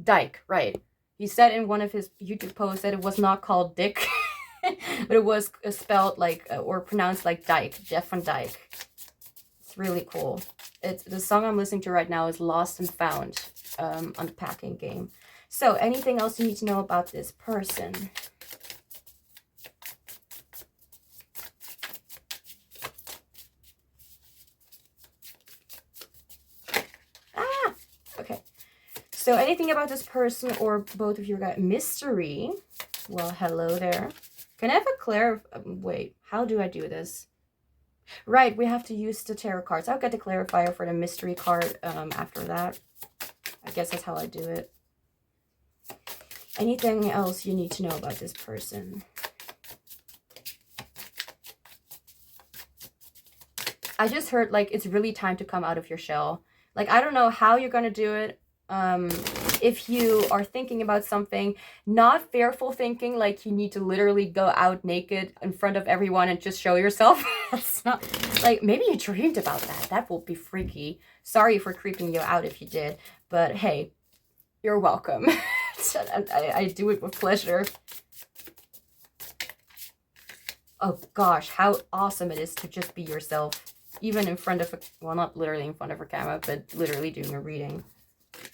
Dyke, right? He said in one of his YouTube posts that it was not called Dick, but it was spelled like or pronounced like Dyke. Jeff Van Dyke. It's really cool. It's the song I'm listening to right now is Lost and Found, on the packing game. So anything else you need to know about this person? Okay. So anything about this person or both of you got mystery? Well, hello there. Can I have a wait, how do I do this? Right, we have to use the tarot cards. I'll get the clarifier for the mystery card after that. I guess that's how I do it. Anything else you need to know about this person? I just heard like it's really time to come out of your shell. Like I don't know how you're gonna do it. If you are thinking about something, not fearful thinking, like you need to literally go out naked in front of everyone and just show yourself. That's not, like, maybe you dreamed about that. That will be freaky. Sorry for creeping you out if you did, but hey, you're welcome. I do it with pleasure. Oh gosh, how awesome it is to just be yourself. Even in front of a, well, not literally in front of a camera, but literally doing a reading.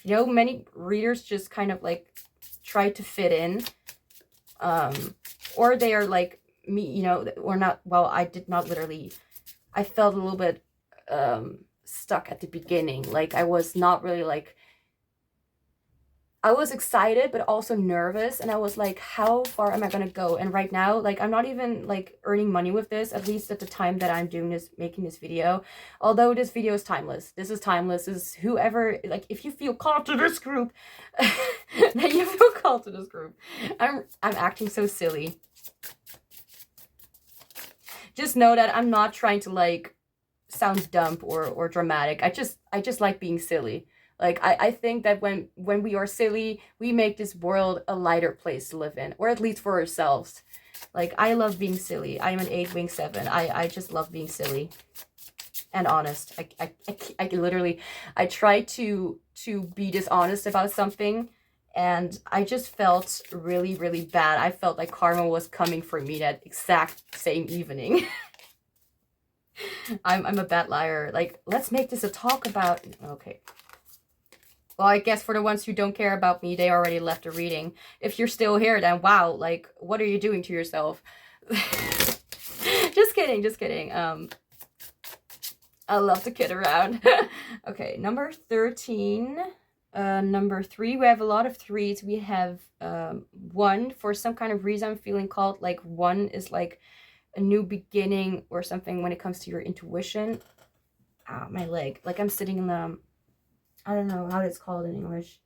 You know, many readers just kind of like try to fit in, or they are like me, you know, or not. Well, I did not literally, I felt a little bit stuck at the beginning. Like I was not really like, I was excited, but also nervous. And I was like, how far am I going to go? And right now, like, I'm not even like earning money with this, at least at the time that I'm doing this, making this video. Although this video is timeless. This is timeless. This is whoever, like, if you feel called to this group, that you feel called to this group. I'm acting so silly. Just know that I'm not trying to like sound dumb or dramatic. I just like being silly. Like, I think that when we are silly, we make this world a lighter place to live in, or at least for ourselves. Like, I love being silly. I'm an 8 wing 7. I just love being silly and honest. I literally, I try to be dishonest about something, and I just felt really, really bad. I felt like karma was coming for me that exact same evening. I'm a bad liar. Like, let's make this a talk about, okay. Well, I guess for the ones who don't care about me, they already left a reading. If you're still here, then wow, like, what are you doing to yourself? Just kidding, just kidding. I love to kid around. Okay, number 13. Number 3, we have a lot of 3s. We have 1, for some kind of reason I'm feeling called, like 1 is like a new beginning or something when it comes to your intuition. Ah, my leg. Like I'm sitting in the, I don't know how it's called in English.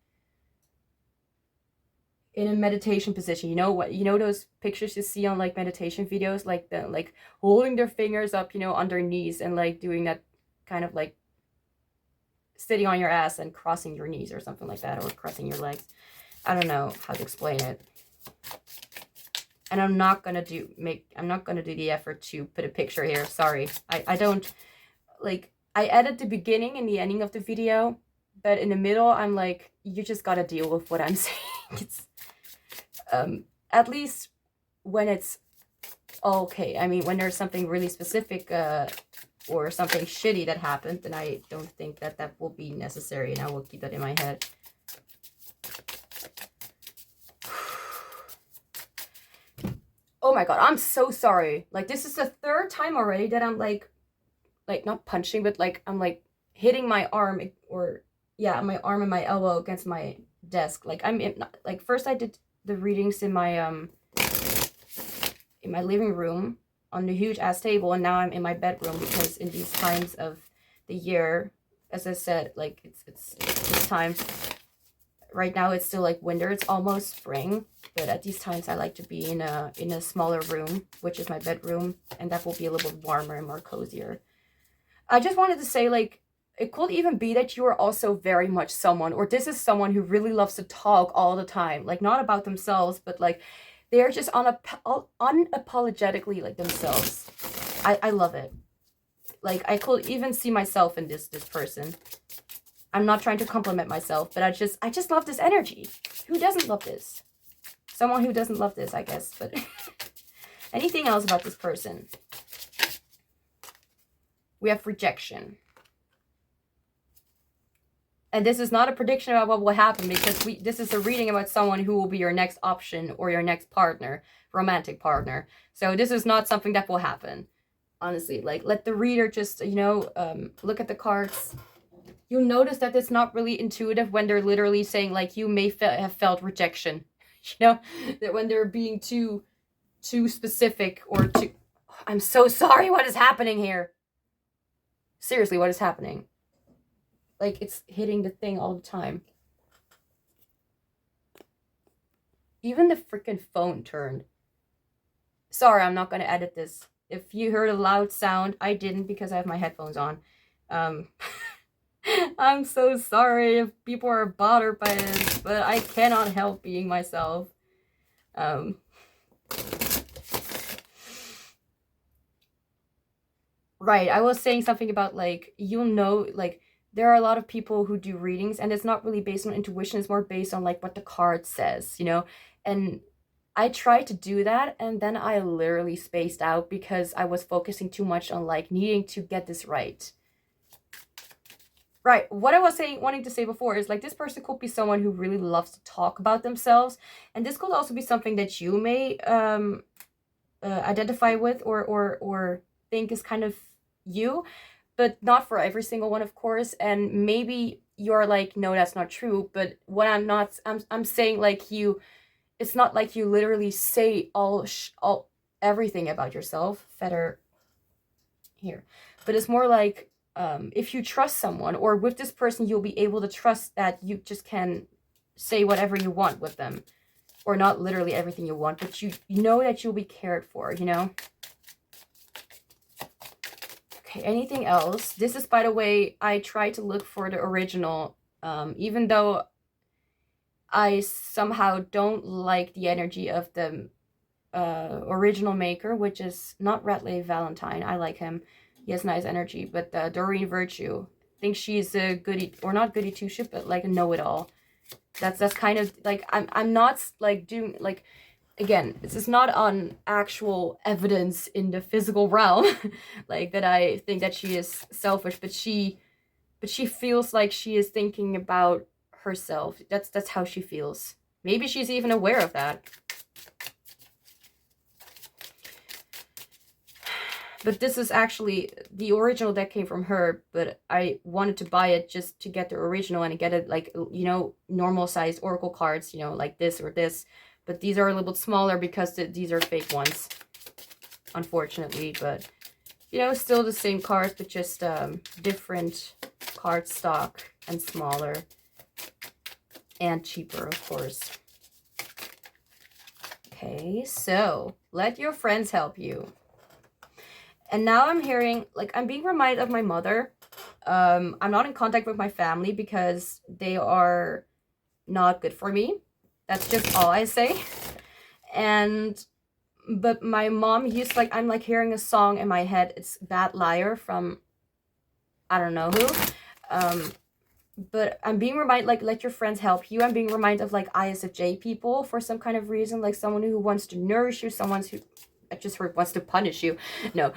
In a meditation position. You know what? You know those pictures you see on like meditation videos, like the like holding their fingers up, you know, on their knees and like doing that kind of like sitting on your ass and crossing your knees or something like that, or crossing your legs. I don't know how to explain it. And I'm not gonna do the effort to put a picture here. Sorry. I don't like, I edit the beginning and the ending of the video. But in the middle, I'm like, you just gotta deal with what I'm saying. It's, at least when it's okay. I mean, when there's something really specific or something shitty that happened, then I don't think that that will be necessary, and I will keep that in my head. Oh my god, I'm so sorry. Like, this is the 3rd time already that I'm like like not punching, but like I'm like hitting my arm, or yeah, my arm and my elbow against my desk. Like I'm in, like first I did the readings in my living room on the huge ass table, and now I'm in my bedroom because in these times of the year, as I said, like it's time. Right now it's still like winter, it's almost spring, but at these times I like to be in a smaller room, which is my bedroom, and that will be a little bit warmer and more cozier. I just wanted to say, like, it could even be that you are also very much someone, or this is someone who really loves to talk all the time, like not about themselves, but like they're just unapologetically like themselves. I love it. Like I could even see myself in this person. I'm not trying to compliment myself, but I just love this energy. Who doesn't love this? Someone who doesn't love this, I guess. But anything else about this person? We have rejection. And this is not a prediction about what will happen, because this is a reading about someone who will be your next option or your next partner, romantic partner. So this is not something that will happen. Honestly, like let the reader just, look at the cards. You'll notice that it's not really intuitive when they're literally saying like you may have felt rejection. That when they're being too specific or too... I'm so sorry, what is happening here? Seriously, what is happening? Like it's hitting the thing all the time. Even the freaking phone turned. Sorry, I'm not going to edit this. If you heard a loud sound, I didn't because I have my headphones on. I'm so sorry if people are bothered by this, but I cannot help being myself. Right, I was saying something about like, like there are a lot of people who do readings and it's not really based on intuition, it's more based on like what the card says, and I tried to do that and then I literally spaced out because I was focusing too much on like needing to get this right. Right, what I was wanting to say before is like this person could be someone who really loves to talk about themselves, and this could also be something that you may identify with or think is kind of you, but not for every single one, of course. And maybe you're like, no, that's not true. But what I'm saying, like it's not like you literally say all everything about yourself. Feather here, but it's more like if you trust someone, or with this person, you'll be able to trust that you just can say whatever you want with them, or not literally everything you want, but you know that you'll be cared for, Okay, anything else? This is, by the way, I tried to look for the original, even though I somehow don't like the energy of the original maker, which is not Radley Valentine. I like him. He has nice energy, but Doreen Virtue, I think she's a goody, or not goody two-shoes, but like a know-it-all. That's kind of like, I'm not like doing like, again, this is not on actual evidence in the physical realm, like that I think that she is selfish, but she feels like she is thinking about herself. That's how she feels. Maybe she's even aware of that. But this is actually the original that came from her, but I wanted to buy it just to get the original and get it like, normal sized oracle cards, like this or this. But these are a little bit smaller because these are fake ones, unfortunately. But, still the same cards, but just different card stock and smaller and cheaper, of course. Okay, so let your friends help you. And now I'm hearing, like, I'm being reminded of my mother. I'm not in contact with my family because they are not good for me. That's just all I say. But my mom used, like, I'm like hearing a song in my head. It's Bad Liar from, I don't know who. But I'm being reminded, like, let your friends help you. I'm being reminded of, like, ISFJ people for some kind of reason. Like, someone who wants to nourish you, someone who... I just heard wants to punish you. No.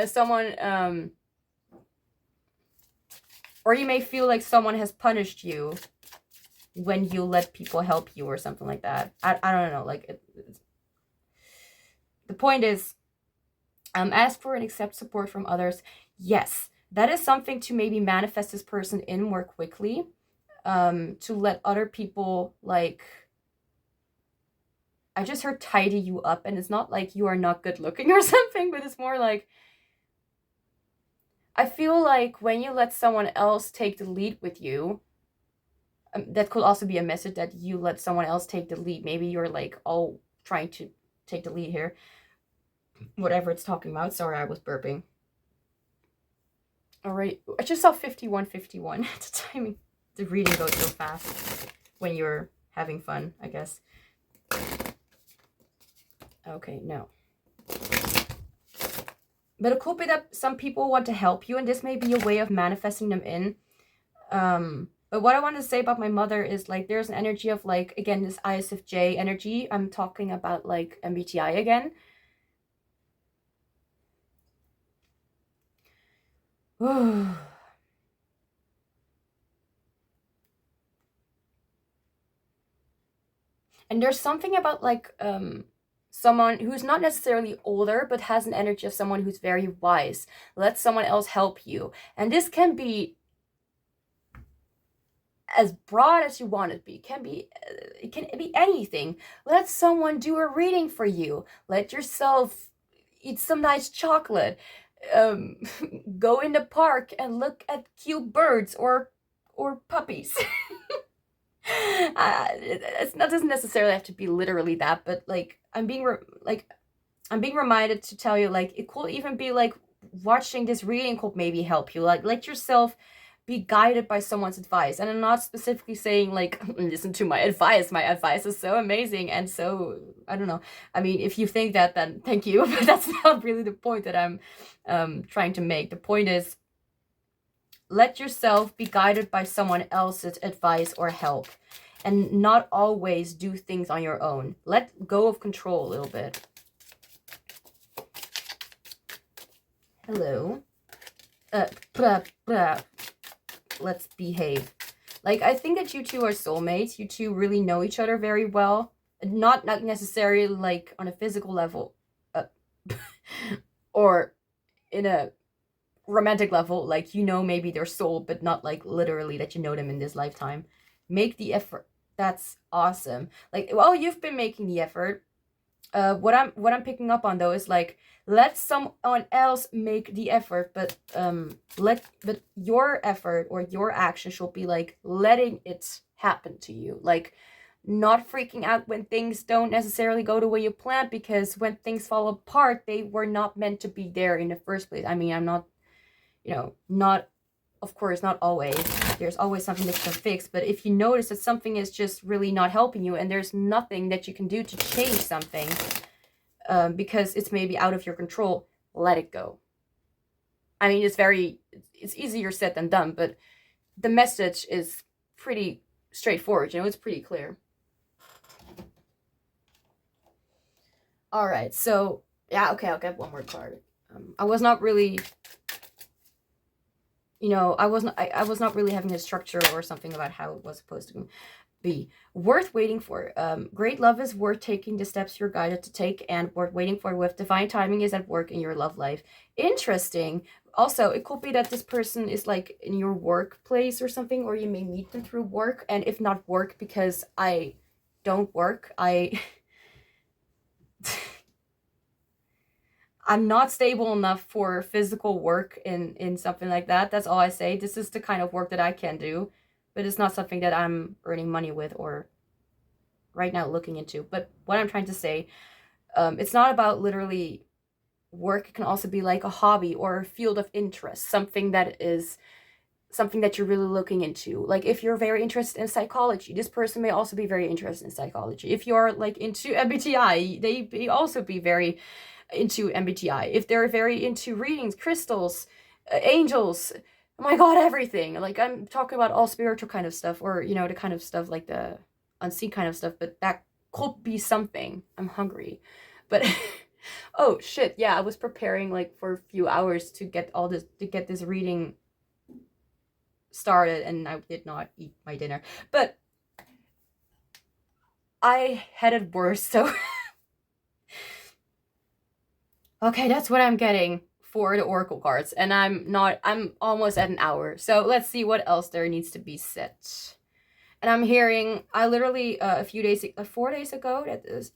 Someone, or you may feel like someone has punished you when you let people help you or something like that. I don't know. Like, the point is, ask for and accept support from others. Yes, that is something to maybe manifest this person in more quickly, to let other people, like, I just heard tidy you up, and it's not like you are not good looking or something, but it's more like, I feel like when you let someone else take the lead with you, that could also be a message that you let someone else take the lead. Maybe you're like all trying to take the lead here. Whatever it's talking about. Sorry, I was burping. All right, I just saw 51:51. The timing, the reading goes so fast when you're having fun, I guess. Okay, no. But it could be that some people want to help you, and this may be a way of manifesting them in. But what I want to say about my mother is, like, there's an energy of, like, again, this ISFJ energy. I'm talking about, like, MBTI again. And there's something about, like, someone who's not necessarily older, but has an energy of someone who's very wise. Let someone else help you. And this can be as broad as you want it to be. It can be anything. Let someone do a reading for you. Let yourself eat some nice chocolate. Go in the park and look at cute birds or puppies. It doesn't necessarily have to be literally that, but, like, I'm being reminded to tell you, like, it could even be like watching this reading could maybe help you. Like, let yourself be guided by someone's advice. And I'm not specifically saying, like, listen to my advice. My advice is so amazing and so, I don't know. I mean, if you think that, then thank you. But that's not really the point that I'm trying to make. The point is, let yourself be guided by someone else's advice or help, and not always do things on your own. Let go of control a little bit. Hello. Let's behave. Like, I think that you two are soulmates. You two really know each other very well. Not necessarily, like, on a physical level. Or in a romantic level. Like, you know maybe their soul, but not, like, literally that you know them in this lifetime. Make the effort. That's awesome. Like, well, you've been making the effort. What I'm picking up on, though, is, like, let someone else make the effort, but your effort or your action should be, like, letting it happen to you. Like, not freaking out when things don't necessarily go the way you planned, because when things fall apart, they were not meant to be there in the first place. I mean, I'm not, not, of course, not always. There's always something that you can fix. But if you notice that something is just really not helping you, and there's nothing that you can do to change something, because it's maybe out of your control, let it go. I mean, it's easier said than done, but the message is pretty straightforward. It's pretty clear. All right, so yeah, okay, I'll get one more card. I was not really, I was not really having a structure or something about how it was supposed to be. Worth waiting for. Great love is worth taking the steps you're guided to take, and worth waiting for with divine timing is at work in your love life. Interesting. Also, it could be that this person is, like, in your workplace or something, or you may meet them through work. And if not work, because I don't work, I'm not stable enough for physical work in something like that. That's all I say. This is the kind of work that I can do, but it's not something that I'm earning money with or right now looking into. But what I'm trying to say, it's not about literally work. It can also be like a hobby or a field of interest, something that you're really looking into. Like, if you're very interested in psychology, this person may also be very interested in psychology. If you're, like, into MBTI, they may also be very into MBTI. If they're very into readings, crystals, angels, oh my god, everything. Like, I'm talking about all spiritual kind of stuff, or, the kind of stuff, like the unseen kind of stuff, but that could be something. I'm hungry. But oh shit, yeah, I was preparing, like, for a few hours to get this reading started, and I did not eat my dinner. But I had it worse, so okay, that's what I'm getting for the oracle cards, and I'm almost at an hour. So let's see what else there needs to be said. And I'm hearing, I literally a few days, 4 days ago, that is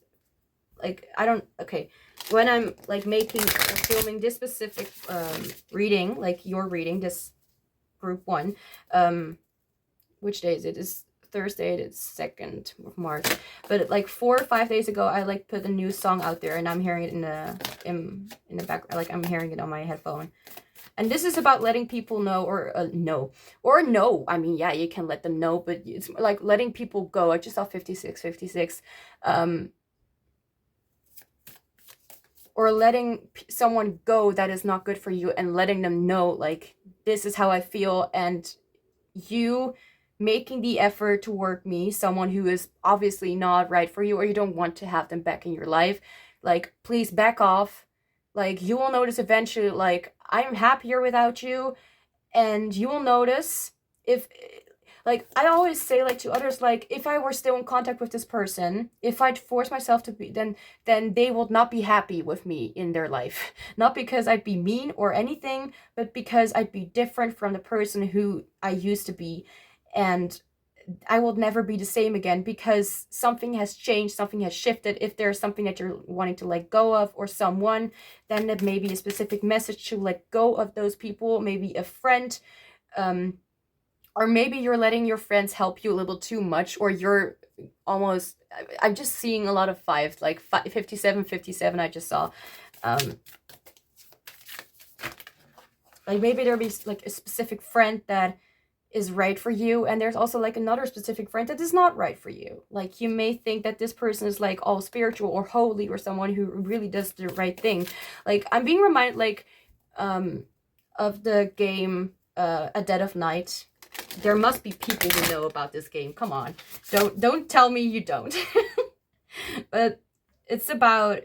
like, I don't, okay, when I'm like making or filming this specific reading, like your reading, this group 1, which day is it? It's Thursday, it's 2nd of March. But like 4 or 5 days ago, I like put a new song out there, and I'm hearing it in the back, like I'm hearing it on my headphone. And this is about letting people know, or no. I mean, yeah, you can let them know, but it's like letting people go. I just saw 56. Or letting someone go that is not good for you, and letting them know, like, this is how I feel, and you making the effort toward me, someone who is obviously not right for you, or you don't want to have them back in your life, like, please back off. Like, you will notice eventually, like, I'm happier without you, and you will notice if, like, I always say, like, to others, like, if I were still in contact with this person, if I'd force myself to be, then they will not be happy with me in their life. Not because I'd be mean or anything, but because I'd be different from the person who I used to be. And I will never be the same again, because something has changed, something has shifted. If there's something that you're wanting to let go of, or someone, then it may be a specific message to let go of those people, maybe a friend, or maybe you're letting your friends help you a little too much, or you're almost, I'm just seeing a lot of 5, like 57, I just saw. Like, maybe there'll be like a specific friend that is right for you, and there's also like another specific friend that is not right for you. Like, you may think that this person is like all spiritual or holy, or someone who really does the right thing. Like, I'm being reminded, like, of the game A Dead of Night. There must be people who know about this game. Come on, don't tell me you don't. But it's about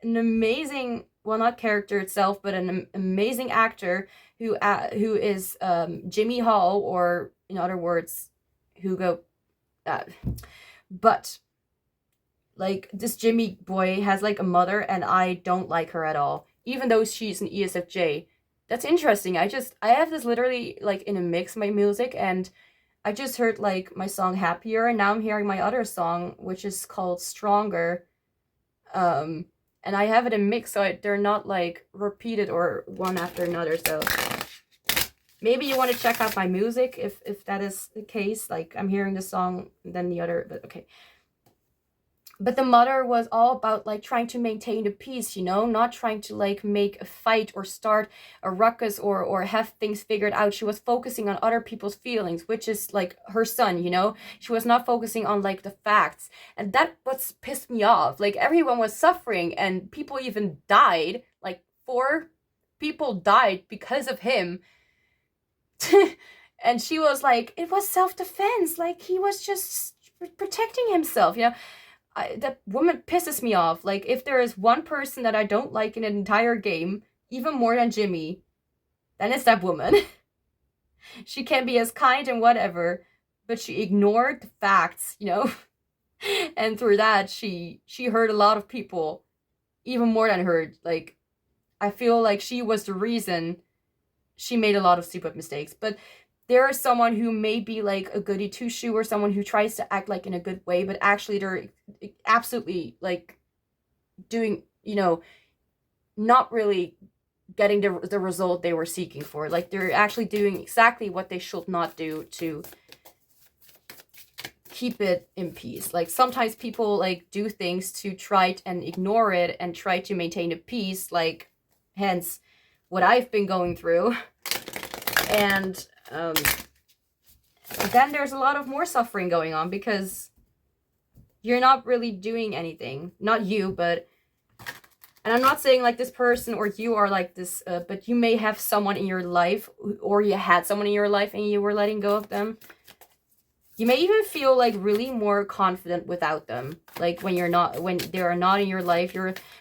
an amazing, well, not character itself, but an amazing actor who is Jimmy Hall, or in other words, Hugo. But like, this Jimmy boy has like a mother, and I don't like her at all, even though she's an ESFJ. That's interesting. I have this literally like in a mix, my music, and I just heard like my song Happier, and now I'm hearing my other song, which is called Stronger. And I have it in mix, so they're not like repeated or one after another. So maybe you want to check out my music if that is the case. Like, I'm hearing the song, then the other, but okay. But the mother was all about like trying to maintain the peace, you know, not trying to like make a fight or start a ruckus or have things figured out. She was focusing on other people's feelings, which is like her son, you know. She was not focusing on like the facts. And that what's pissed me off. Like, everyone was suffering, and people even died. Like, 4 people died because of him. And she was like, it was self-defense. Like, he was just protecting himself, you know. That woman pisses me off. Like, if there is one person that I don't like in an entire game, even more than Jimmy, then it's that woman. She can be as kind and whatever, but she ignored the facts, you know. And through that, she hurt a lot of people, even more than hurt. Like, I feel like she was the reason she made a lot of stupid mistakes. But there is someone who may be like a goody two-shoe, or someone who tries to act like in a good way, but actually they're absolutely like doing, you know, not really getting the result they were seeking for. Like, they're actually doing exactly what they should not do to keep it in peace. Like, sometimes people like do things to try and ignore it and try to maintain a peace, like, hence what I've been going through. And then there's a lot of more suffering going on, because you're not really doing anything. Not you, but, and I'm not saying like this person or you are like this, but you may have someone in your life, or you had someone in your life and you were letting go of them. You may even feel like really more confident without them. Like, when they are not in your life,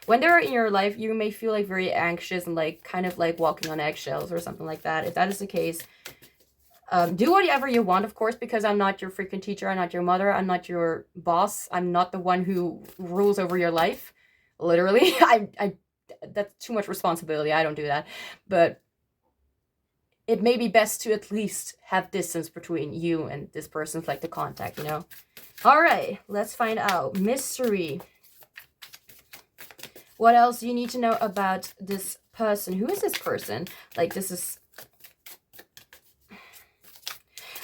when they're in your life, you may feel like very anxious and like kind of like walking on eggshells or something like that. If that is the case, do whatever you want, of course, because I'm not your freaking teacher. I'm not your mother. I'm not your boss. I'm not the one who rules over your life. Literally, that's too much responsibility. I don't do that. But it may be best to at least have distance between you and this person, like the contact, you know? All right, let's find out. Mystery. What else do you need to know about this person? Who is this person? Like, this is...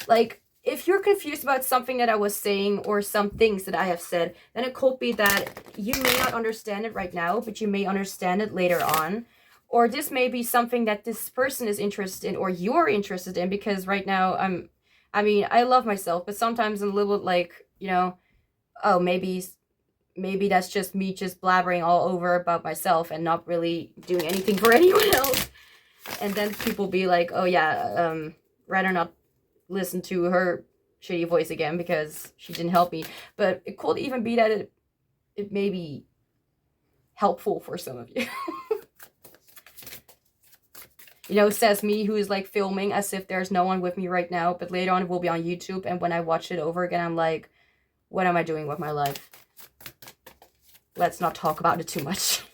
Like, if you're confused about something that I was saying or some things that I have said, then it could be that you may not understand it right now, but you may understand it later on. Or this may be something that this person is interested in or you're interested in, because right now I mean, I love myself, but sometimes I'm a little bit like, you know, oh, maybe that's just me just blabbering all over about myself and not really doing anything for anyone else. And then people be like, oh yeah, rather not listen to her shitty voice again because she didn't help me. But it could even be that it may be helpful for some of you. You know, says me, who is like filming as if there's no one with me right now, but later on it will be on YouTube, and when I watch it over again, I'm like, what am I doing with my life? Let's not talk about it too much.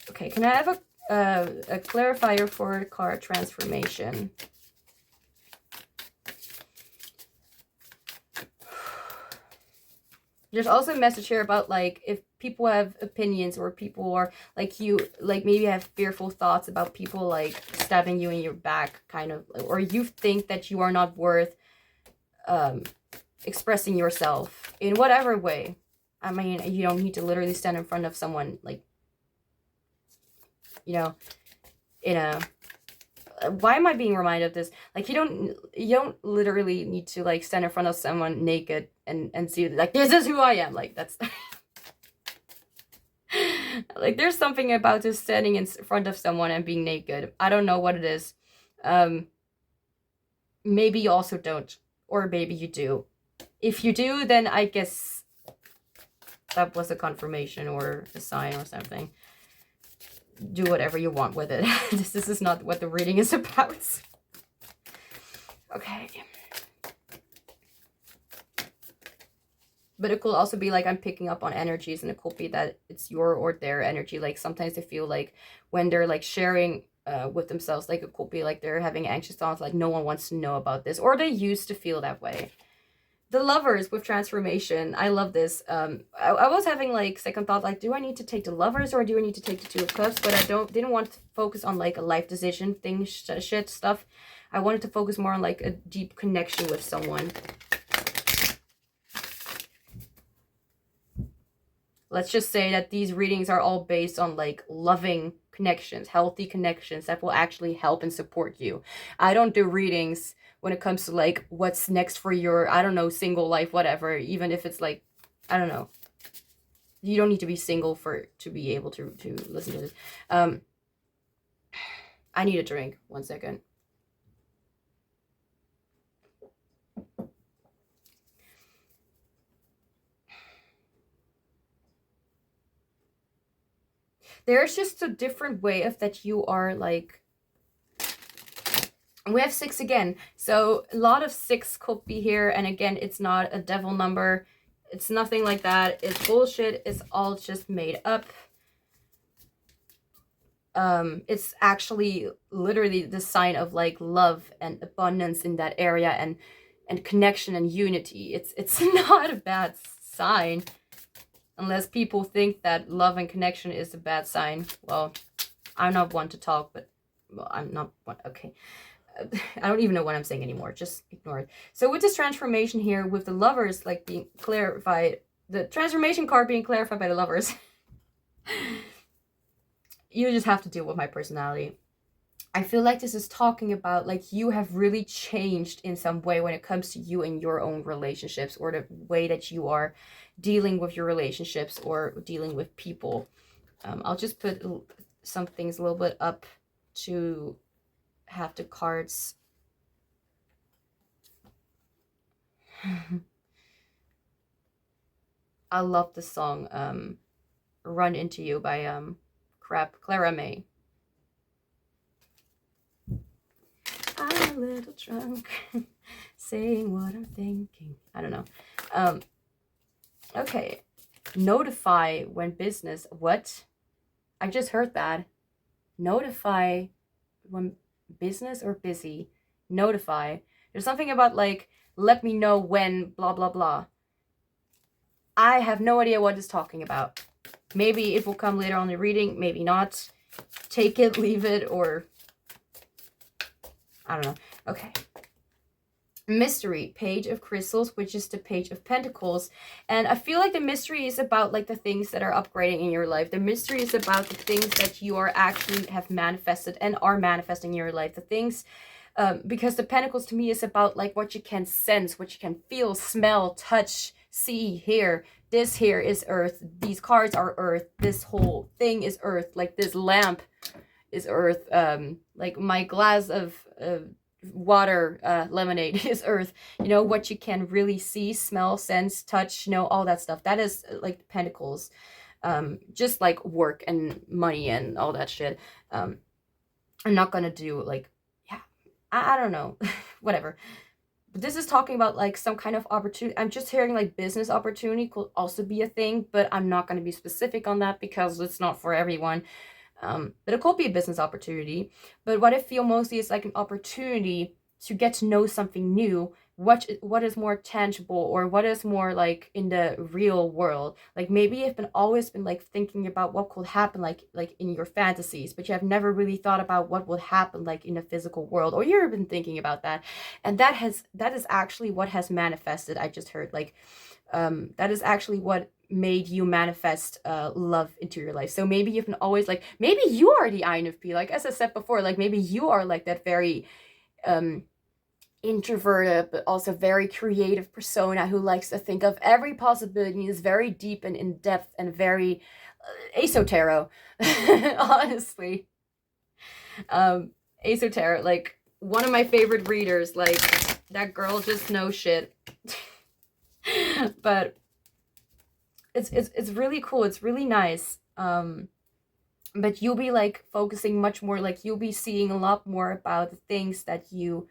Okay, can I have a clarifier for card transformation? There's also a message here about, like, if people have opinions or people are, like, you, like, maybe have fearful thoughts about people, like, stabbing you in your back, kind of, or you think that you are not worth expressing yourself in whatever way. I mean, you don't need to literally stand in front of someone, like, you know, in a... Why am I being reminded of this? Like, you don't literally need to, like, stand in front of someone naked and see, like, this is who I am. Like, that's... Like, there's something about just standing in front of someone and being naked. I don't know what it is. Maybe you also don't. Or maybe you do. If you do, then I guess that was a confirmation or a sign or something. Do whatever you want with it. This is not what the reading is about. Okay. But it could also be like I'm picking up on energies, and it could be that it's your or their energy. Like, sometimes they feel like when they're, like, sharing with themselves, like, it could be like they're having anxious thoughts, like no one wants to know about this, or they used to feel that way. The Lovers with transformation. I love this. I was having, like, second thought, like, do I need to take the Lovers or do I need to take the Two of Cups? But I didn't want to focus on, like, a life decision thing, shit stuff. I wanted to focus more on, like, a deep connection with someone. Let's just say that these readings are all based on, like, loving connections, healthy connections that will actually help and support you. I don't do readings when it comes to, like, what's next for your, I don't know, single life, whatever. Even if it's, like, I don't know. You don't need to be single to be able to listen to this. I need a drink. 1 second. There's just a different way of that you are, like... We have 6 again. So a lot of 6 could be here. And again, it's not a devil number. It's nothing like that. It's bullshit. It's all just made up. It's actually literally the sign of, like, love and abundance in that area, and connection and unity. It's not a bad sign. Unless people think that love and connection is a bad sign. Well, I'm not one to talk, but... Well, I'm not one... Okay. I don't even know what I'm saying anymore. Just ignore it. So with this transformation here, with the Lovers, like, being clarified... The transformation card being clarified by the Lovers. You just have to deal with my personality. I feel like this is talking about, like, you have really changed in some way when it comes to you and your own relationships, or the way that you are dealing with your relationships or dealing with people. I'll just put some things a little bit up to have the cards. I love the song Run Into You by Clara May. I'm a little drunk, saying what I'm thinking. I don't know. Okay. Notify when business. What? I just heard that. Notify when business or busy. Notify. There's something about like, let me know when, blah, blah, blah. I have no idea what it's talking about. Maybe it will come later on in the reading, maybe not. Take it, leave it, or I don't know. Okay. Mystery, Page of Crystals, which is the Page of Pentacles. And I feel like the mystery is about like the things that are upgrading in your life. The mystery is about the things that you are actually have manifested and are manifesting in your life. The things, because the Pentacles to me is about like what you can sense, what you can feel, smell, touch, see, hear. This here is earth. These cards are earth. This whole thing is earth. Like this lamp is earth. Like my glass of water, lemonade is earth. You know, what you can really see, smell, sense, touch, you know, all that stuff. That is like Pentacles. Just like work and money and all that shit. I'm not gonna do like, yeah, I don't know, whatever. But this is talking about like some kind of opportunity. I'm just hearing like business opportunity could also be a thing, but I'm not going to be specific on that because it's not for everyone. But it could be a business opportunity. But what I feel mostly is like an opportunity to get to know something new. What is more tangible, or what is more like in the real world. Like maybe you've always been like thinking about what could happen like in your fantasies, but you have never really thought about what would happen like in the physical world, or you've been thinking about that. And that is actually what has manifested. I just heard like that is actually what made you manifest love into your life. So maybe you've been always like, maybe you are the INFP, like as I said before, like maybe you are like that very introverted but also very creative persona who likes to think of every possibility and is very deep and in depth and very esoteric. Honestly, esoteric, like one of my favorite readers. Like that girl just knows shit. But it's really cool. It's really nice. But you'll be like focusing much more, like you'll be seeing a lot more about the things that you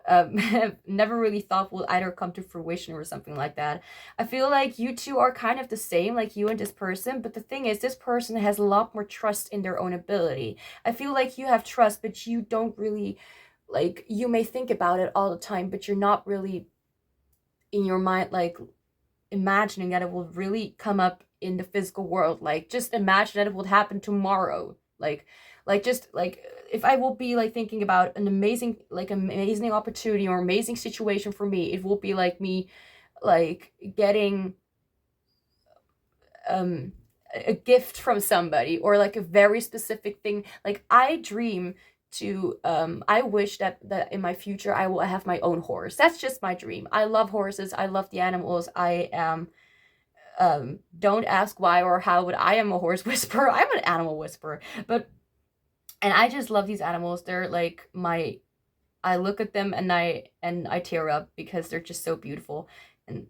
have never really thought will either come to fruition or something like that. I feel like you two are kind of the same, like you and this person, but the thing is, this person has a lot more trust in their own ability. I feel like you have trust, but you don't really, like, you may think about it all the time, but you're not really in your mind like imagining that it will really come up in the physical world. Like just imagine that it would happen tomorrow. Like just like if I will be like thinking about an amazing opportunity or amazing situation for me, it will be like me like getting a gift from somebody, or like a very specific thing. Like I dream to I wish that in my future I will have my own horse. That's just my dream. I love horses, I love the animals. I am don't ask why or how, but I am a horse whisperer. I'm an animal whisperer. But and I just love these animals. They're like I look at them and I tear up because they're just so beautiful, and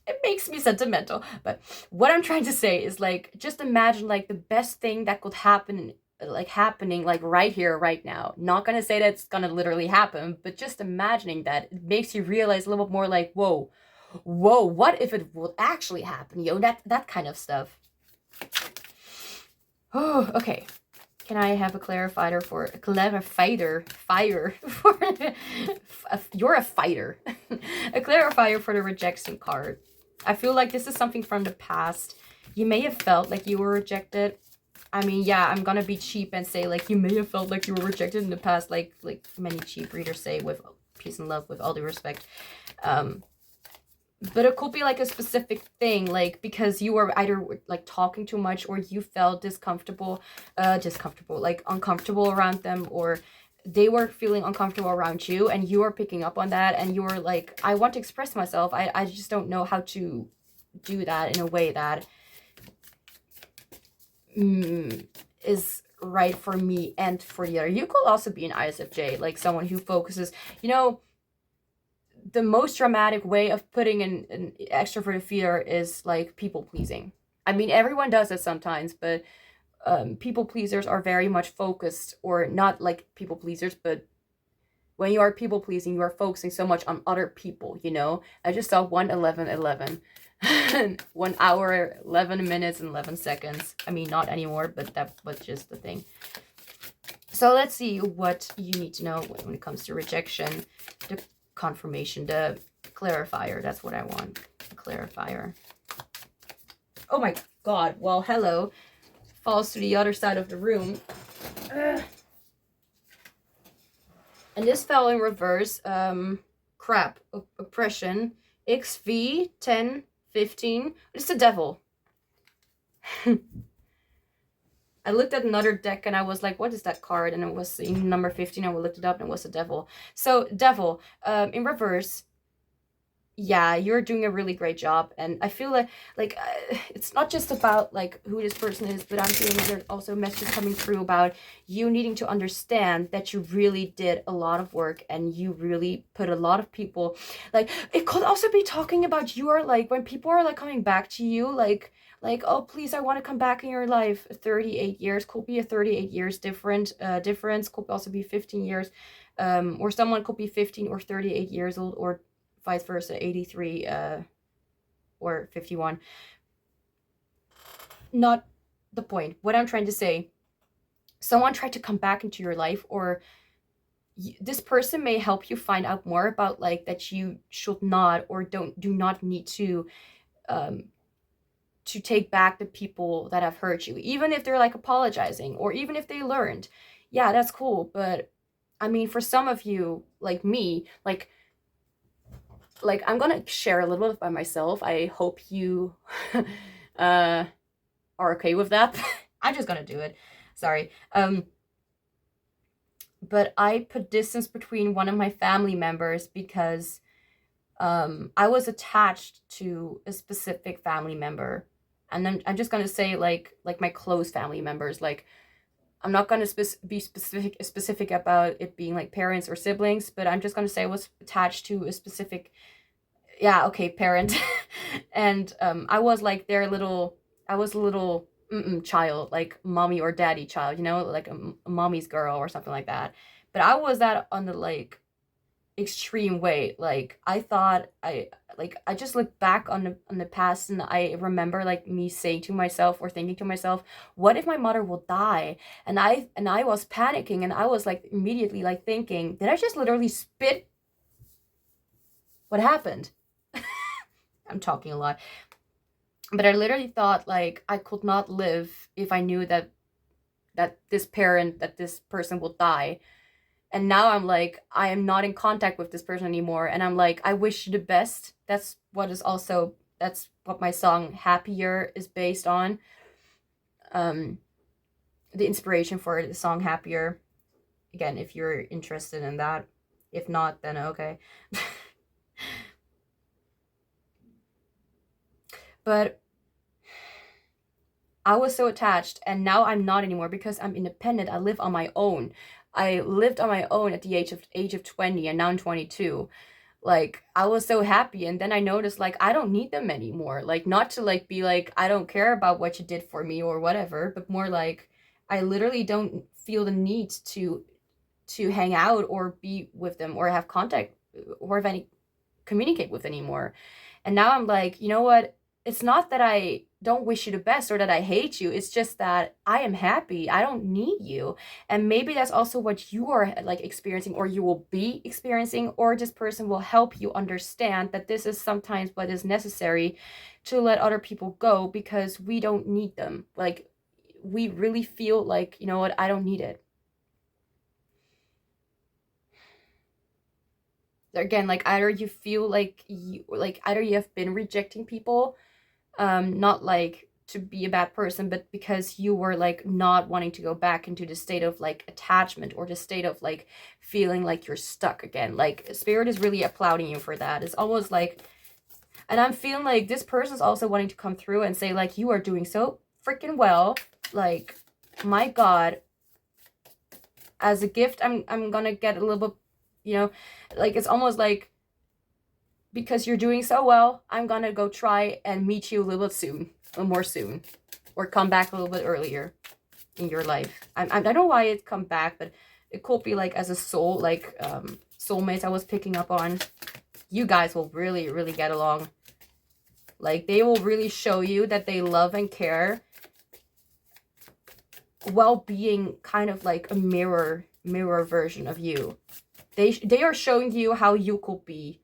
it makes me sentimental. But what I'm trying to say is like, just imagine like the best thing that could happen, like happening like right here, right now. Not gonna say that it's gonna literally happen, but just imagining that, it makes you realize a little bit more like, whoa, what if it will actually happen? You know, that kind of stuff. Oh, okay. Can I have a clarifier for a clarifier? Fire for you're a fighter. A clarifier for the rejection card. I feel like this is something from the past. You may have felt like you were rejected. I mean, yeah, I'm gonna be cheap and say like you may have felt like you were rejected in the past, like many cheap readers say, with peace and love, with all due respect. But it could be like a specific thing, like because you were either like talking too much, or you felt discomfortable, like uncomfortable around them, or they were feeling uncomfortable around you, and you were picking up on that, and you were like, I want to express myself. I just don't know how to do that in a way that is right for me and for the other. You could also be an ISFJ, like someone who focuses, you know, the most dramatic way of putting an extroverted fear is like people pleasing. I mean, everyone does it sometimes, but people pleasers are very much focused, or not like people pleasers, but when you are people pleasing, you are focusing so much on other people, you know? I just saw 11111. 1 hour, 11 minutes, and 11 seconds. I mean, not anymore, but that was just the thing. So let's see what you need to know when it comes to rejection, the confirmation, the clarifier. That's what I want, the clarifier. Oh my god. Well, hello. Falls to the other side of the room. And this fell in reverse. Crap. Oppression. XV 10 15. It's the devil. I looked at another deck and I was like, what is that card? And it was in number 15. And we looked it up and it was the devil. So devil, in reverse. Yeah, you're doing a really great job. And I feel like it's not just about like who this person is, but I'm feeling like there's also messages coming through about you needing to understand that you really did a lot of work and you really put a lot of people, like it could also be talking about you are like when people are like coming back to you, like oh please I want to come back in your life. 38 years could be a 38 years difference, could also be 15 years, or someone could be 15 or 38 years old, or vice versa, 83 or 51. Not the point. What I'm trying to say, someone tried to come back into your life, or this person may help you find out more about like that you should not or do not need to take back the people that have hurt you, even if they're like apologizing or even if they learned. Yeah, that's cool. But I mean, for some of you like me, like I'm gonna share a little bit by myself. I hope you are okay with that. I'm just gonna do it. Sorry. But I put distance between one of my family members because I was attached to a specific family member. And then I'm just gonna say like my close family members. Like I'm not gonna be specific about it being like parents or siblings, but I'm just gonna say I was attached to a specific, yeah, okay, parent. And I was like their little, I was a little child, like mommy or daddy child, you know, like a mommy's girl or something like that. But I was that on the like extreme way. Like I thought I just look back on the past and I remember like me saying to myself or thinking to myself, what if my mother will die? And I was panicking and I was like immediately like thinking, did I just literally spit? What happened? I'm talking a lot. But I literally thought like I could not live if I knew that this person will die. And now I'm like, I am not in contact with this person anymore. And I'm like, I wish you the best. That's what my song Happier is based on. The inspiration for the song Happier. Again, if you're interested in that. If not, then okay. But I was so attached, and now I'm not anymore because I'm independent. I live on my own. I lived on my own at the age of 20, and now I'm 22. Like I was so happy, and then I noticed like I don't need them anymore. Like not to like be like I don't care about what you did for me or whatever, but more like I literally don't feel the need to hang out or be with them or have contact or have any communicate with anymore. And now I'm like, you know what? It's not that I don't wish you the best or that I hate you. It's just that I am happy. I don't need you. And maybe that's also what you are like experiencing or you will be experiencing, or this person will help you understand that this is sometimes what is necessary to let other people go because we don't need them. Like we really feel like, you know what? I don't need it. Again, like either you feel like either you have been rejecting people, not like to be a bad person, but because you were like not wanting to go back into the state of like attachment or the state of like feeling like you're stuck again. Like spirit is really applauding you for that. It's almost like, and I'm feeling like this person's also wanting to come through and say like, you are doing so freaking well. Like, my God, as a gift, I'm gonna get a little bit, you know, like it's almost like, because you're doing so well, I'm gonna go try and meet you a little bit soon, or more soon, or come back a little bit earlier in your life. I don't know why it come back, but it could be like as a soul, like soulmates I was picking up on. You guys will really, really get along. Like, they will really show you that they love and care while being kind of like a mirror version of you. They are showing you how you could be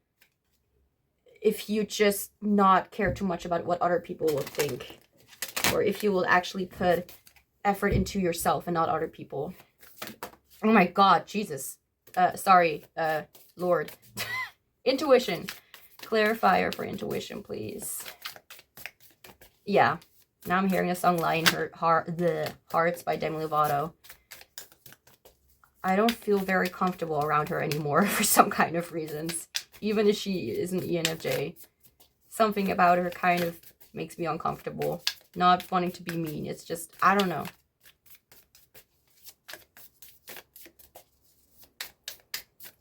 if you just not care too much about what other people will think, or if you will actually put effort into yourself and not other people. Oh my god, Jesus. Lord. Intuition. Clarifier for intuition, please. Yeah. Now I'm hearing a song The Hearts by Demi Lovato. I don't feel very comfortable around her anymore for some kind of reasons. Even if she is an ENFJ. Something about her kind of makes me uncomfortable. Not wanting to be mean. It's just, I don't know.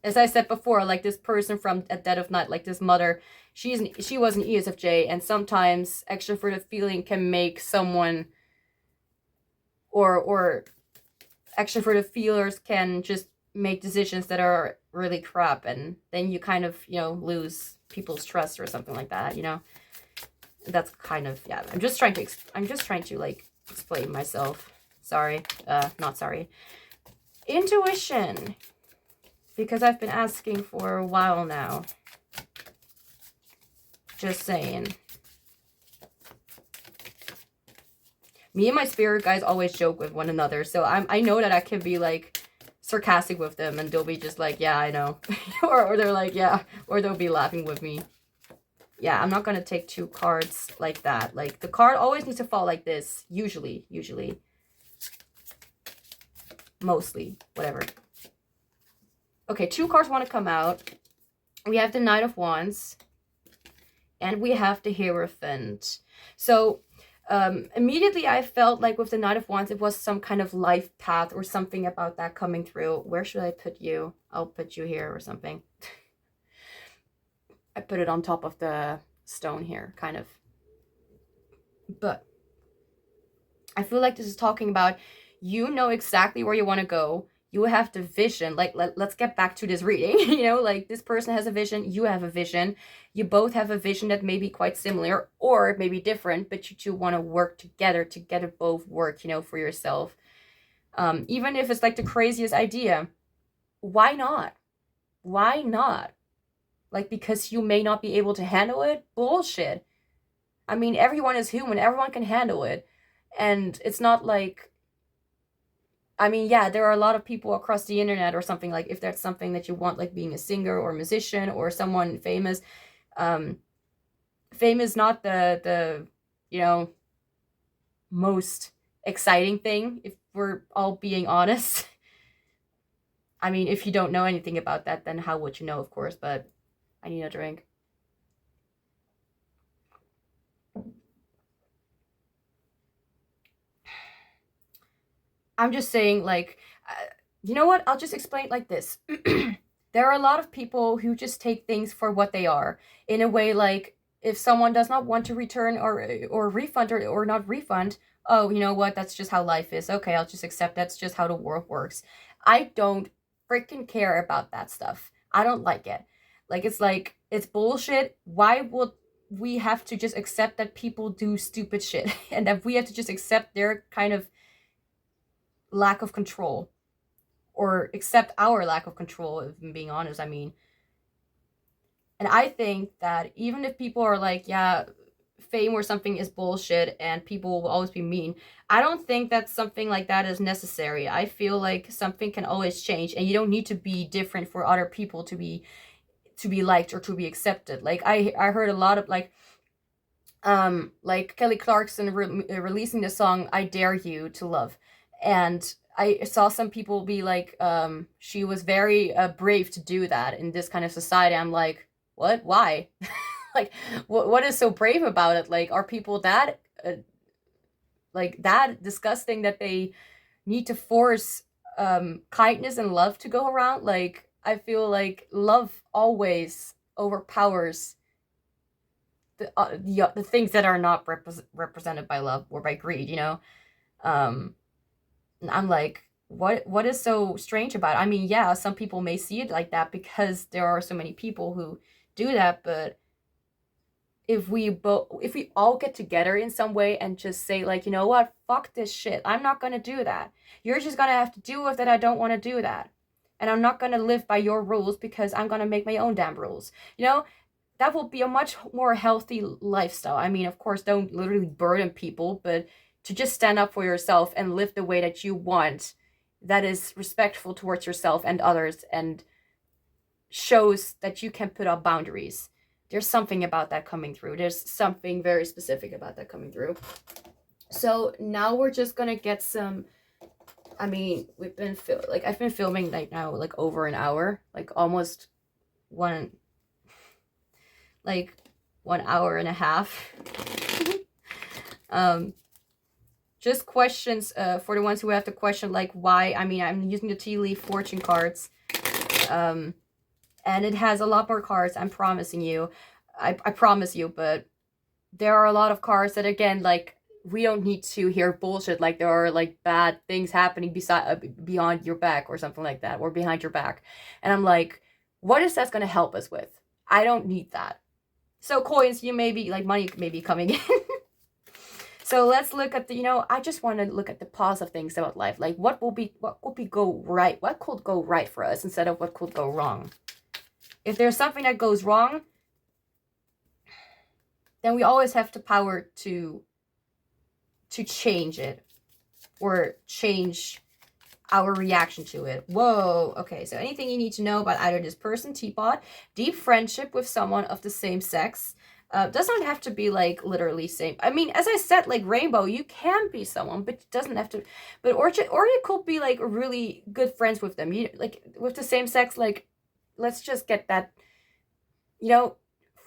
As I said before, like this person from At Dead of Night, like this mother, she was an ESFJ, and sometimes extroverted feeling can make someone, or extroverted feelers can just make decisions that are really crap, and then you kind of, you know, lose people's trust or something like that, you know. That's kind of, yeah. I'm just trying to like explain myself. Sorry, not sorry. Intuition. Because I've been asking for a while now. Just saying. Me and my spirit guys always joke with one another. So I know that I can be like sarcastic with them. And they'll be just like, yeah, I know. or they're like, yeah. Or they'll be laughing with me. Yeah, I'm not going to take 2 cards like that. Like, the card always needs to fall like this. Usually. Mostly. Whatever. Okay, 2 cards want to come out. We have the Knight of Wands. And we have the Hierophant. So, immediately I felt like with the Knight of Wands, it was some kind of life path or something about that coming through. Where should I put you? I'll put you here or something. I put it on top of the stone here, kind of. But I feel like this is talking about, you know exactly where you want to go. You have the vision. Like, let's get back to this reading. You know, like, this person has a vision. You have a vision. You both have a vision that may be quite similar or it may be different, but you two want to work together to get it both work, you know, for yourself. Even if it's like the craziest idea. Why not? Why not? Like, because you may not be able to handle it? Bullshit. I mean, everyone is human. Everyone can handle it. And it's not like, I mean, yeah, there are a lot of people across the internet or something, like, if that's something that you want, like being a singer or a musician or someone famous. Fame is not the you know, most exciting thing, if we're all being honest. I mean, if you don't know anything about that, then how would you know, of course, but I need a drink. I'm just saying, like, you know what? I'll just explain it like this. There are a lot of people who just take things for what they are. In a way, like, if someone does not want to return or refund or not refund, oh, you know what? That's just how life is. Okay, I'll just accept that's just how the world works. I don't freaking care about that stuff. I don't like it. Like, it's bullshit. Why would we have to just accept that people do stupid shit? And that we have to just accept their kind of lack of control, or accept our lack of control, if I'm being honest. I mean, and I think that even if people are like, yeah, fame or something is bullshit and people will always be mean, I don't think that something like that is necessary. I feel like something can always change, and you don't need to be different for other people to be liked or to be accepted. Like, I heard a lot of like Kelly Clarkson releasing the song I Dare You to Love. And I saw some people be like, she was very brave to do that in this kind of society. I'm like, what? Why? Like, what is so brave about it? Like, are people that, like, that disgusting that they need to force kindness and love to go around? Like, I feel like love always overpowers the things that are not represented by love or by greed, you know? I'm like, what is so strange about it? I mean, yeah, some people may see it like that because there are so many people who do that, but if we all get together in some way and just say like, you know what, fuck this shit, I'm not gonna do that, you're just gonna have to deal with it, I don't want to do that, and I'm not gonna live by your rules because I'm gonna make my own damn rules, you know, that will be a much more healthy lifestyle. I mean, of course, don't literally burden people, but to just stand up for yourself and live the way that you want, that is respectful towards yourself and others, and shows that you can put up boundaries. There's something about that coming through. There's something very specific about that coming through. So now we're just gonna get some, I mean, I've been filming like now like over an hour, like almost one hour and a half. Just questions for the ones who have to question like why. I mean, I'm using the tea leaf fortune cards. And it has a lot more cards, I'm promising you. I promise you, but there are a lot of cards that, again, like, we don't need to hear bullshit, like there are, like, bad things happening beyond your back or something like that, or behind your back. And I'm like, what is that going to help us with? I don't need that. So coins, you may be, like, money may be coming in. So let's look at the, you know, I just want to look at the positive things about life. Like, what could go right? What could go right for us instead of what could go wrong? If there's something that goes wrong, then we always have the power to change it, or change our reaction to it. Whoa, okay, so anything you need to know about either this person, teapot, deep friendship with someone of the same sex. Does not have to be like literally same. I mean, as I said, like rainbow, you can be someone, but it doesn't have to. But or you could be like really good friends with them. You like with the same sex, like. Let's just get that, you know,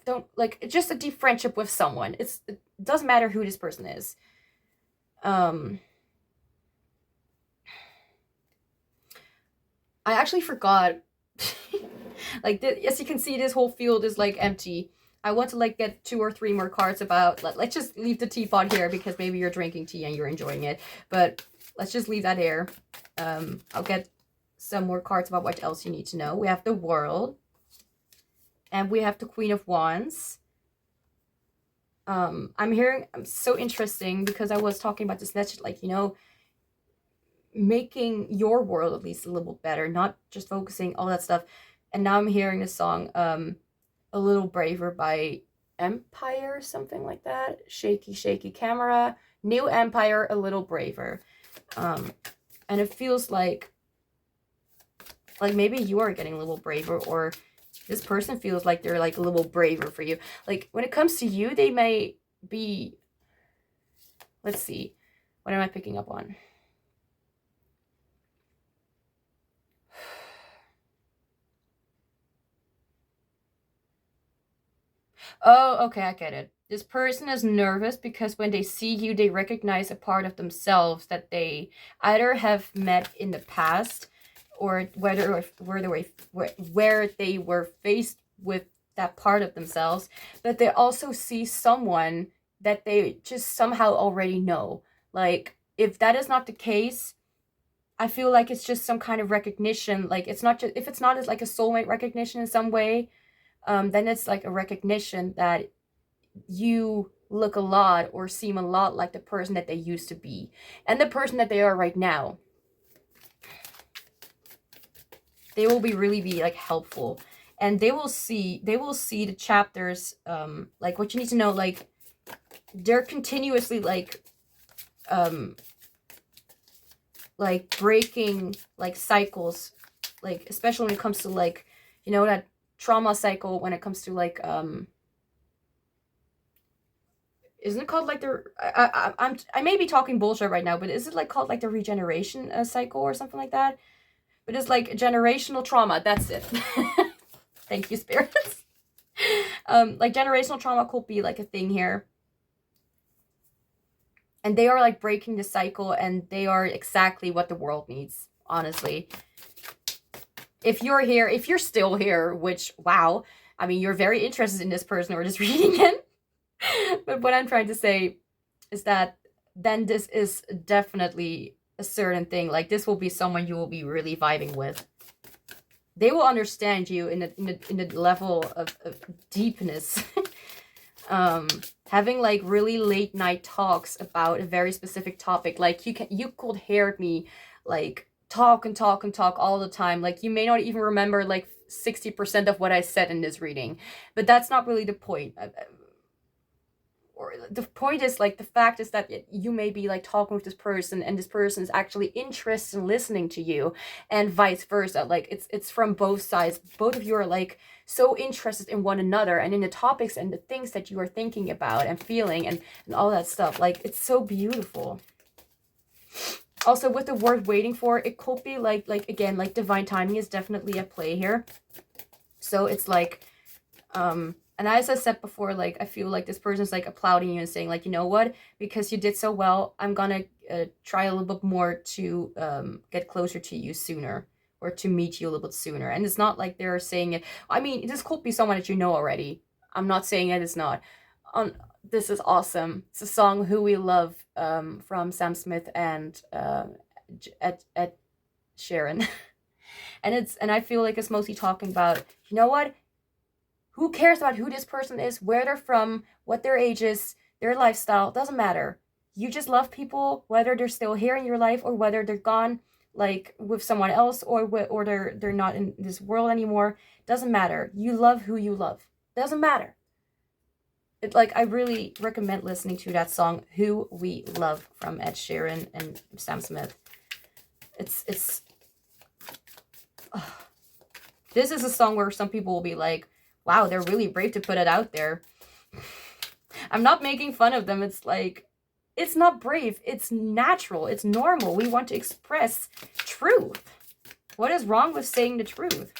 don't, like, just a deep friendship with someone. It doesn't matter who this person is. I actually forgot. Like, as you can see, this whole field is, like, empty. I want to, like, get 2 or 3 more cards about, let's just leave the teapot here because maybe you're drinking tea and you're enjoying it. But let's just leave that here. I'll get some more cards about what else you need to know. We have the World, and we have the Queen of Wands. I'm so interesting because I was talking about this message, like, you know, making your world at least a little bit better, not just focusing all that stuff. And now I'm hearing the song A Little Braver by Empire, something like that. Shaky shaky camera, New Empire, A Little Braver. And it feels like maybe you are getting a little braver, or this person feels like they're like a little braver for you. Like when it comes to you, they may be, let's see, what am I picking up on? Oh, okay, I get it. This person is nervous because when they see you, they recognize a part of themselves that they either have met in the past, or where they were faced with that part of themselves, but they also see someone that they just somehow already know. Like, if that is not the case, I feel like it's just some kind of recognition. Like, it's not just, if it's not as like a soulmate recognition in some way, then it's like a recognition that you look a lot or seem a lot like the person that they used to be and the person that they are right now. They will really be like helpful, and they will see the chapters, like what you need to know, like they're continuously like breaking like cycles, like especially when it comes to like, you know, that trauma cycle, when it comes to like isn't it called like the I may be talking bullshit right now, but is it like called like the regeneration cycle or something like that? But it's like generational trauma. That's it. Thank you, spirits. Like generational trauma could be like a thing here. And they are like breaking the cycle, and they are exactly what the world needs, honestly. If you're here, if you're still here, which, wow, I mean, you're very interested in this person or just reading it. But what I'm trying to say is that then this is definitely a certain thing. Like, this will be someone you will be really vibing with. They will understand you in the level of deepness Having like really late night talks about a very specific topic. Like you could hear me like talk and talk and talk all the time. Like you may not even remember like 60% of what I said in this reading, but that's not really the point. Or the point is like the fact is that you may be like talking with this person and this person is actually interested in listening to you, and vice versa. Like it's from both sides. Both of you are like so interested in one another and in the topics and the things that you are thinking about and feeling and all that stuff. Like it's so beautiful. Also with the word waiting for, it could be like again, like divine timing is definitely at play here. So it's like and as I said before, like, I feel like this person's, like, applauding you and saying, like, you know what? Because you did so well, I'm gonna try a little bit more to get closer to you sooner. Or to meet you a little bit sooner. And it's not like they're saying it. I mean, this could be someone that you know already. I'm not saying it is not. This is awesome. It's a song Who We Love from Sam Smith and Ed Sheeran. And I feel like it's mostly talking about, you know what? Who cares about who this person is, where they're from, what their age is, their lifestyle? Doesn't matter. You just love people, whether they're still here in your life or whether they're gone, like with someone else, or they're not in this world anymore. Doesn't matter. You love who you love. Doesn't matter. It, like, I really recommend listening to that song "Who We Love" from Ed Sheeran and Sam Smith. It's. This is a song where some people will be like, wow, they're really brave to put it out there. I'm not making fun of them. It's like, it's not brave. It's natural. It's normal. We want to express truth. What is wrong with saying the truth?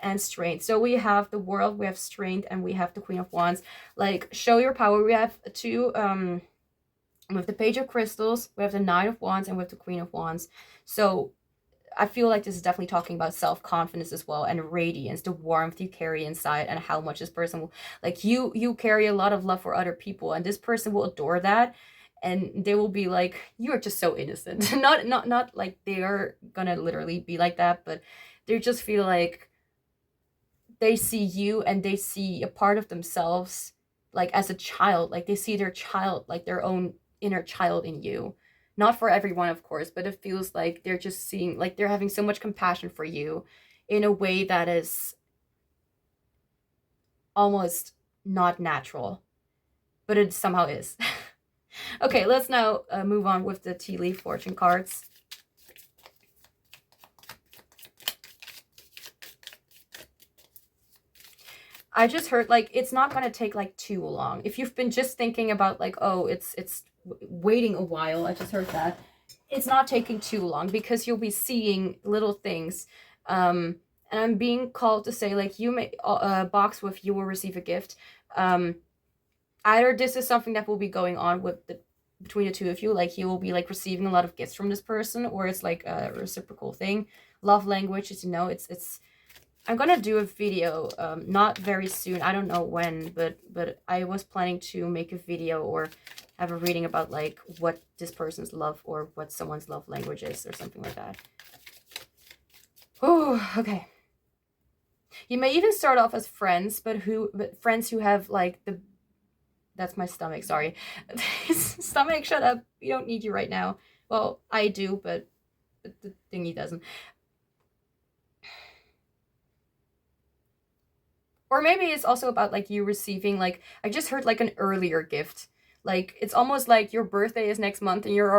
And strength. So we have the World, we have strength, and we have the Queen of Wands. Like, show your power. We have two, with the Page of Crystals, we have the Nine of Wands, and with the Queen of Wands. So I feel like this is definitely talking about self-confidence as well, and radiance, the warmth you carry inside, and how much this person will, like, you carry a lot of love for other people, and this person will adore that, and they will be like, you're just so innocent. not like they are gonna literally be like that, but they just feel like they see you and they see a part of themselves, like as a child, like they see their child, like their own inner child in you. Not for everyone, of course, but it feels like they're just seeing, like they're having so much compassion for you in a way that is almost not natural, but it somehow is. Okay, let's now move on with the tea leaf fortune cards. I just heard, like, it's not going to take, like, too long. If you've been just thinking about, like, oh, it's waiting a while, I just heard that. It's not taking too long because you'll be seeing little things. And I'm being called to say, like, you may, box with you will receive a gift. Either this is something that will be going on with between the two of you, like you will be like receiving a lot of gifts from this person, or it's like a reciprocal thing. Love language, as you know, it's I'm gonna do a video, not very soon, I don't know when, but I was planning to make a video or have a reading about like what this person's love or what someone's love language is or something like that. Oh, okay. You may even start off as friends, but friends who have like the, that's my stomach, sorry. Stomach, shut up. We don't need you right now. Well, I do, but the thingy doesn't. Or maybe it's also about like you receiving, like, I just heard like an earlier gift. Like it's almost like your birthday is next month and you're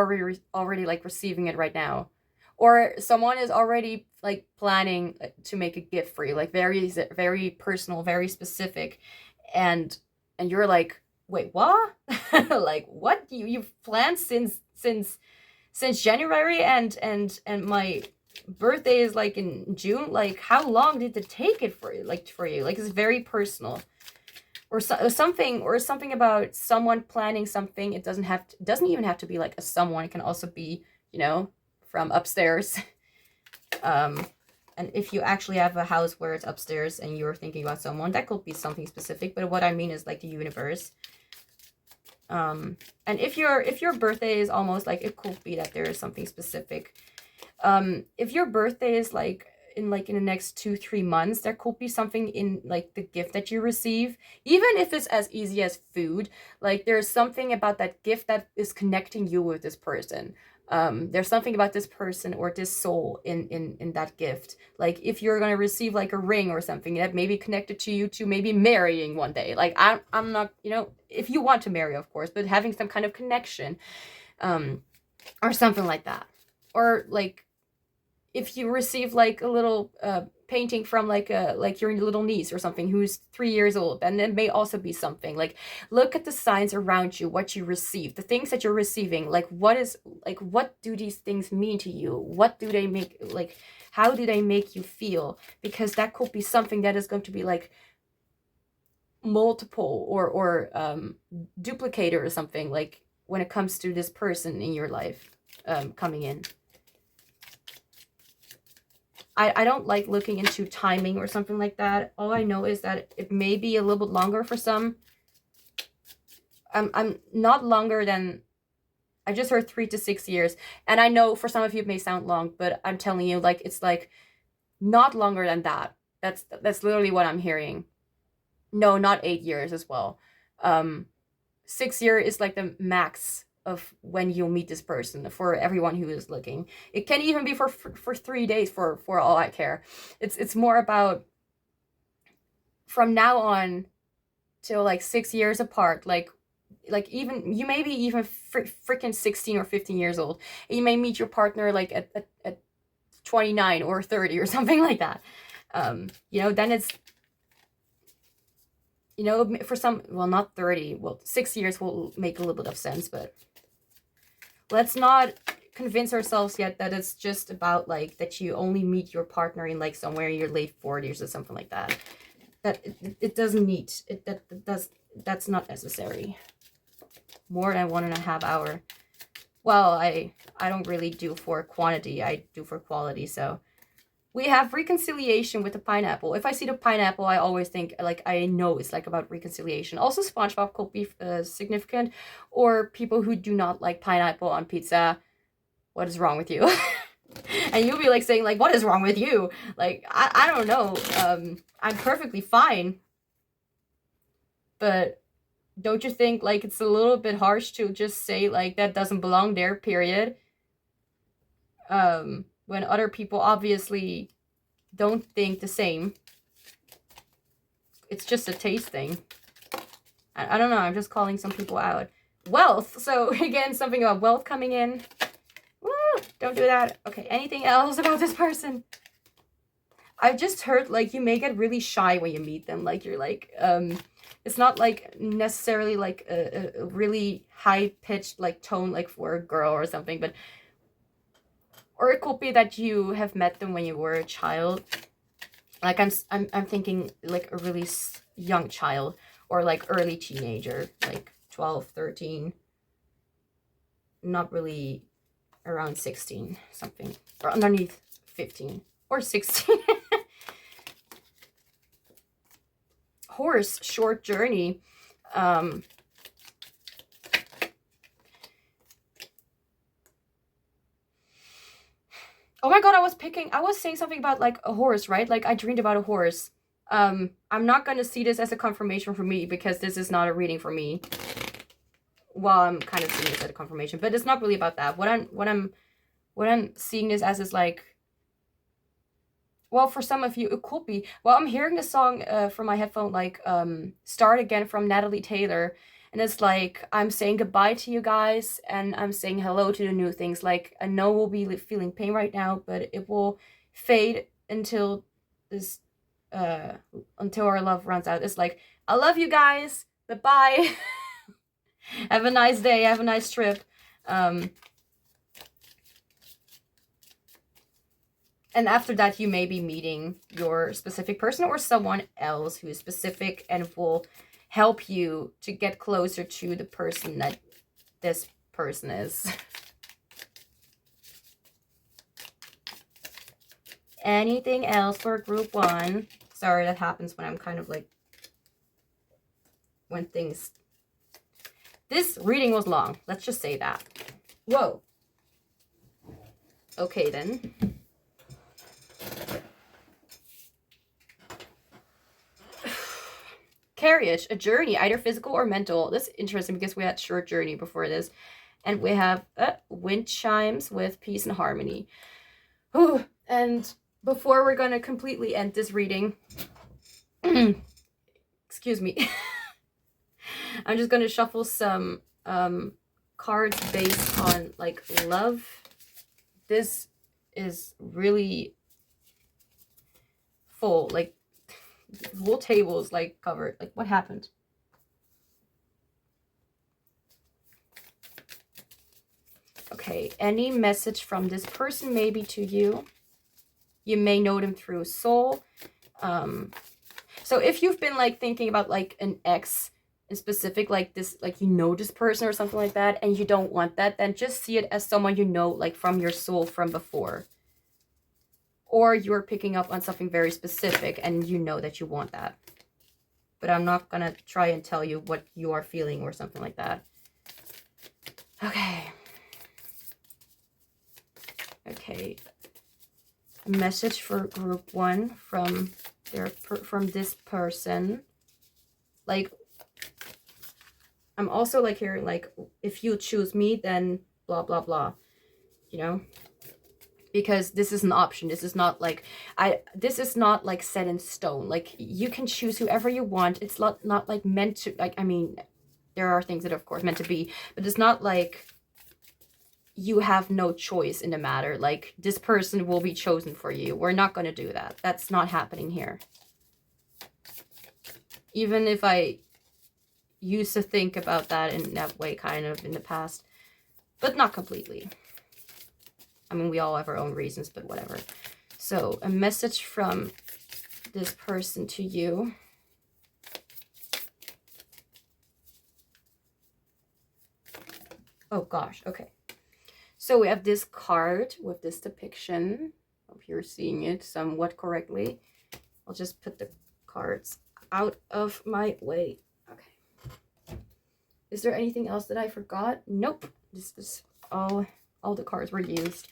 already like receiving it right now. Or someone is already like planning to make a gift for you, like very personal, very specific, and you're like, wait, what? Like what? You've planned since January, and my birthday is like in June. Like how long did it take it for you? Like it's very personal. Or something about someone planning something. It doesn't even have to be like a someone. It can also be, you know, from upstairs. And if you actually have a house where it's upstairs and you're thinking about someone, that could be something specific. But what I mean is like the universe. And if your birthday is almost like, it could be that there is something specific. If your birthday is like in like in the next 2-3 months. There could be something in like the gift that you receive, even if it's as easy as food. Like there's something about that gift that is connecting you with this person. There's something about this person or this soul in that gift. Like if you're gonna receive like a ring or something that may be connected to you to maybe marrying one day. Like I'm not, you know, if you want to marry, of course, but having some kind of connection, or something like that. Or like if you receive like a little painting from like your little niece or something who's 3 years old, and it may also be something like, look at the signs around you, what you receive, the things that you're receiving, like what do these things mean to you, what do they make, like how do they make you feel, because that could be something that is going to be like multiple or duplicator or something, like when it comes to this person in your life coming in. I don't like looking into timing or something like that. All I know is that it may be a little bit longer for some. I'm not longer than, I just heard 3 to 6 years. And I know for some of you it may sound long, but I'm telling you, like, it's like not longer than that. That's literally what I'm hearing. No, not 8 years as well. 6 years is like the max of when you'll meet this person for everyone who is looking. It can even be for 3 days for all I care. It's more about from now on till like 6 years apart, like even you may be even freaking 16 or 15 years old, and you may meet your partner like at 29 or 30 or something like that. You know, then it's, you know, for some, well, not 30, well, 6 years will make a little bit of sense, but let's not convince ourselves yet that it's just about like that you only meet your partner in like somewhere in your late 40s or something like that. That it doesn't need it. That's not necessary. More than 1.5 hours. Well, I don't really do for quantity. I do for quality. So we have reconciliation with the pineapple. If I see the pineapple, I always think, like, I know it's like about reconciliation. Also, SpongeBob could be significant, or people who do not like pineapple on pizza. What is wrong with you? And you'll be like saying, like, what is wrong with you? Like, I don't know. I'm perfectly fine. But don't you think, like, it's a little bit harsh to just say, like, that doesn't belong there, period? When other people obviously don't think the same. It's just a taste thing. I don't know, I'm just calling some people out. Wealth! So, again, something about wealth coming in. Woo! Don't do that. Okay, anything else about this person? I've just heard, like, you may get really shy when you meet them. Like, you're like, it's not, like, necessarily, like, a really high-pitched, like, tone, like, for a girl or something, but or it could be that you have met them when you were a child. Like I'm thinking like a really young child, or like early teenager, like 12, 13. Not really around 16 something, or underneath 15 or 16. Horse, short journey. Oh my god, I was saying something about like a horse, right? Like I dreamed about a horse. I'm not gonna see this as a confirmation for me, because this is not a reading for me. Well, I'm kind of seeing this as a confirmation, but it's not really about that. What I'm seeing this as is like, well, for some of you it could be. Well, I'm hearing the song from my headphone, like Start Again from Natalie Taylor. And it's like, I'm saying goodbye to you guys, and I'm saying hello to the new things. Like, I know we'll be feeling pain right now, but it will fade until this, until our love runs out. It's like, I love you guys. Bye-bye. Have a nice day. Have a nice trip. And after that, you may be meeting your specific person or someone else who is specific and will help you to get closer to the person that this person is. Anything else for group 1? Sorry, that happens when I'm kind of like, when things... This reading was long. Let's just say that. Whoa. Okay, then. carriage, a journey, either physical or mental. This is interesting because we had short journey before this. And we have wind chimes with peace and harmony. Ooh, and before we're going to completely end this reading, excuse me, I'm just going to shuffle some cards based on like love. This is really full, like the whole table is like covered. Like, what happened? Okay, any message from this person maybe to you? You may know them through soul. So if you've been like thinking about like an ex in specific, like this, like you know this person or something like that, and you don't want that, then just see it as someone you know, like from your soul from before. Or you're picking up on something very specific and you know that you want that. But I'm not gonna try and tell you what you are feeling or something like that. Okay. Okay. A message for group 1 from this person. Like, I'm also like hearing like, if you choose me, then blah blah blah, you know, because this is an option. This is not like this is not like set in stone. Like, you can choose whoever you want. It's not like meant to, like, I mean, there are things that are of course meant to be, but it's not like you have no choice in the matter. Like, this person will be chosen for you. We're not going to do that. That's not happening here. Even if I used to think about that in that way kind of in the past, but not completely. I mean, we all have our own reasons, but whatever. So, a message from this person to you. Oh gosh, okay. So we have this card with this depiction. I hope you're seeing it somewhat correctly. I'll just put the cards out of my way. Okay. Is there anything else that I forgot? Nope. This is all the cards were used.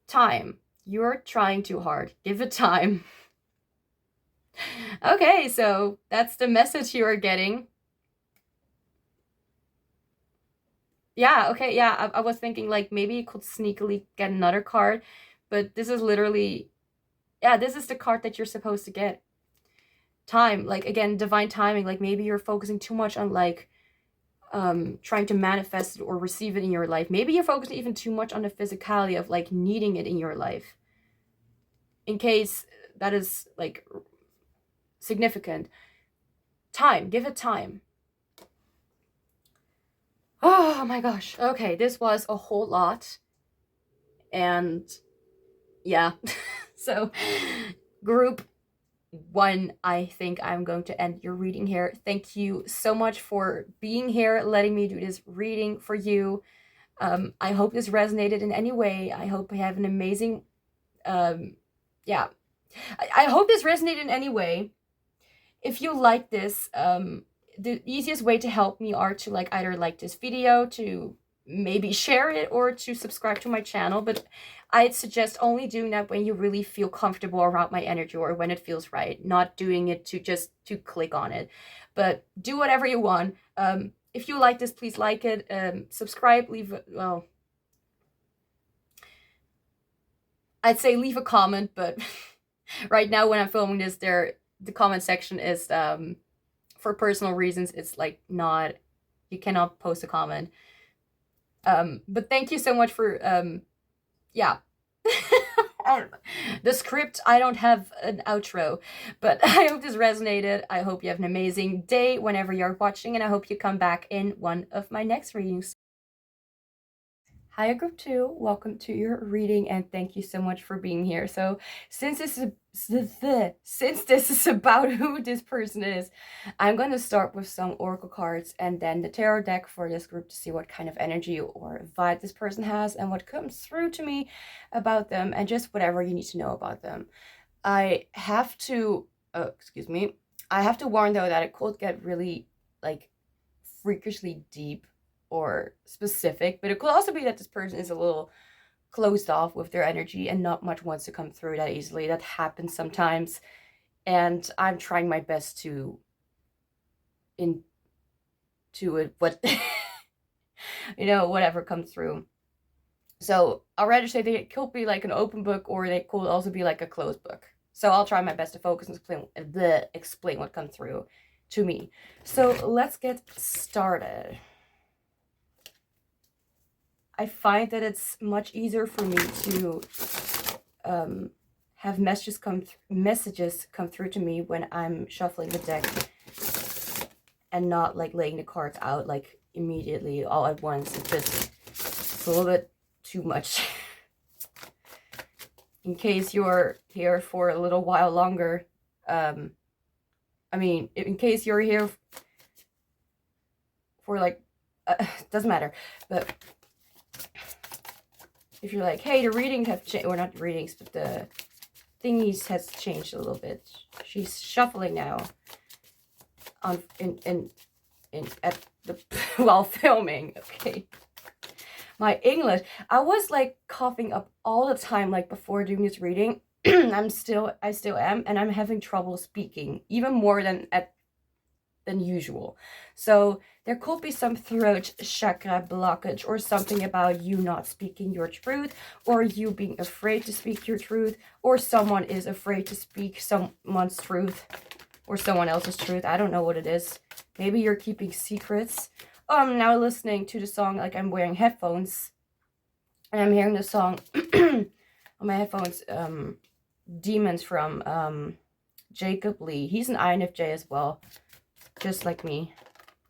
Time. You're trying too hard. Give it time. Okay, so that's the message you are getting. Yeah, okay, yeah, I was thinking like maybe you could sneakily get another card, but this is literally, yeah, this is the card that you're supposed to get. Time, like, again, divine timing. Like, maybe you're focusing too much on like trying to manifest it or receive it in your life. Maybe you're focusing even too much on the physicality of like needing it in your life. In case that is like significant. Time, give it time. Oh my gosh. Okay, this was a whole lot. And yeah. So group 1, I think I'm going to end your reading here. Thank you so much for being here, letting me do this reading for you. I hope this resonated in any way. I hope you have an amazing, yeah. I hope this resonated in any way. If you like this, the easiest way to help me are to like either like this video, to maybe share it, or to subscribe to my channel. But I'd suggest only doing that when you really feel comfortable around my energy or when it feels right, not doing it to just to click on it. But do whatever you want. If you like this, please like it, subscribe, well, I'd say leave a comment, but right now when I'm filming this, the comment section is for personal reasons, it's like not, you cannot post a comment. But thank you so much for yeah. The script, I don't have an outro, but I hope this resonated. I hope you have an amazing day whenever you're watching, and I hope you come back in one of my next readings. Hiya group 2, welcome to your reading, and thank you so much for being here. So since this is about who this person is, I'm going to start with some oracle cards and then the tarot deck for this group to see what kind of energy or vibe this person has and what comes through to me about them, and just whatever you need to know about them. I have to I have to warn though that it could get really like freakishly deep or specific, but it could also be that this person is a little closed off with their energy and not much wants to come through that easily. That happens sometimes, and I'm trying my best to into it, what you know, whatever comes through. So I'll rather say they could be like an open book, or they could also be like a closed book. So I'll try my best to focus and explain what comes through to me. So let's get started. I find that it's much easier for me to have messages come through to me when I'm shuffling the deck, and not like laying the cards out like immediately all at once. It's a little bit too much. In case you're here for a little while longer, I mean, in case you're here for like, doesn't matter, but if you're like, hey, the readings have changed, or not the readings, but the thingies has changed a little bit. She's shuffling now on at the while filming. Okay, my English, I was like coughing up all the time like before doing this reading. I still am, and I'm having trouble speaking even more than usual. So there could be some throat chakra blockage, or something about you not speaking your truth, or you being afraid to speak your truth, or someone is afraid to speak someone's truth or someone else's truth. I don't know what it is. Maybe you're keeping secrets. I'm now listening to the song, like I'm wearing headphones, and I'm hearing the song on my headphones, Demons from Jacob Lee. He's an INFJ as well, just like me.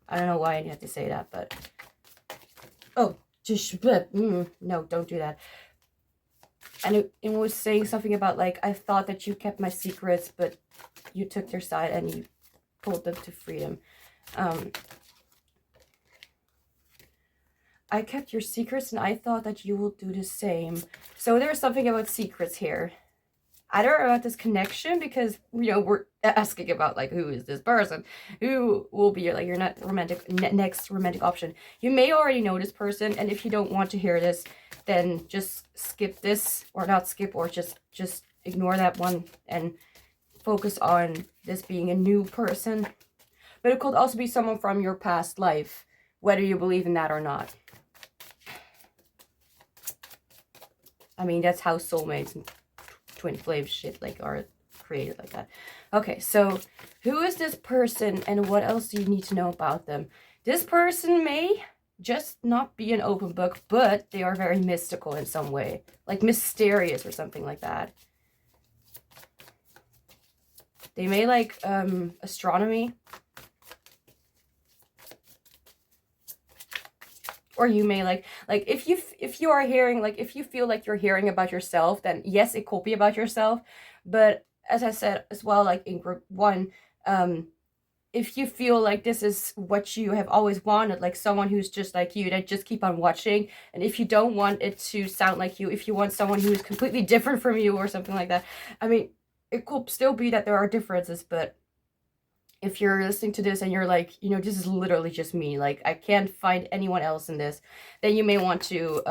I don't know why I had to say that, but oh, just no, don't do that. And it was saying something about like, I thought that you kept my secrets, but you took their side and you pulled them to freedom. I kept your secrets, and I thought that you will do the same. So there's something about secrets here. I don't know about this connection, because, you know, we're asking about, like, who is this person? Who will be, like, your next romantic option? You may already know this person, and if you don't want to hear this, then just skip this, or not skip, or just ignore that one and focus on this being a new person. But it could also be someone from your past life, whether you believe in that or not. I mean, that's how soulmates and twin flame shit like are created like that. Okay, so who is this person, and what else do you need to know about them? This person may just not be an open book, but they are very mystical in some way, like mysterious or something like that. They may like astronomy, or you may like if you are hearing, like, if you feel like you're hearing about yourself, then yes, it could be about yourself. But as I said as well, like in group 1, if you feel like this is what you have always wanted, like someone who's just like you, that just keep on watching, and if you don't want it to sound like you, if you want someone who is completely different from you or something like that, I mean, it could still be that there are differences, but if you're listening to this and you're like, you know, this is literally just me, like I can't find anyone else in this, then you may want to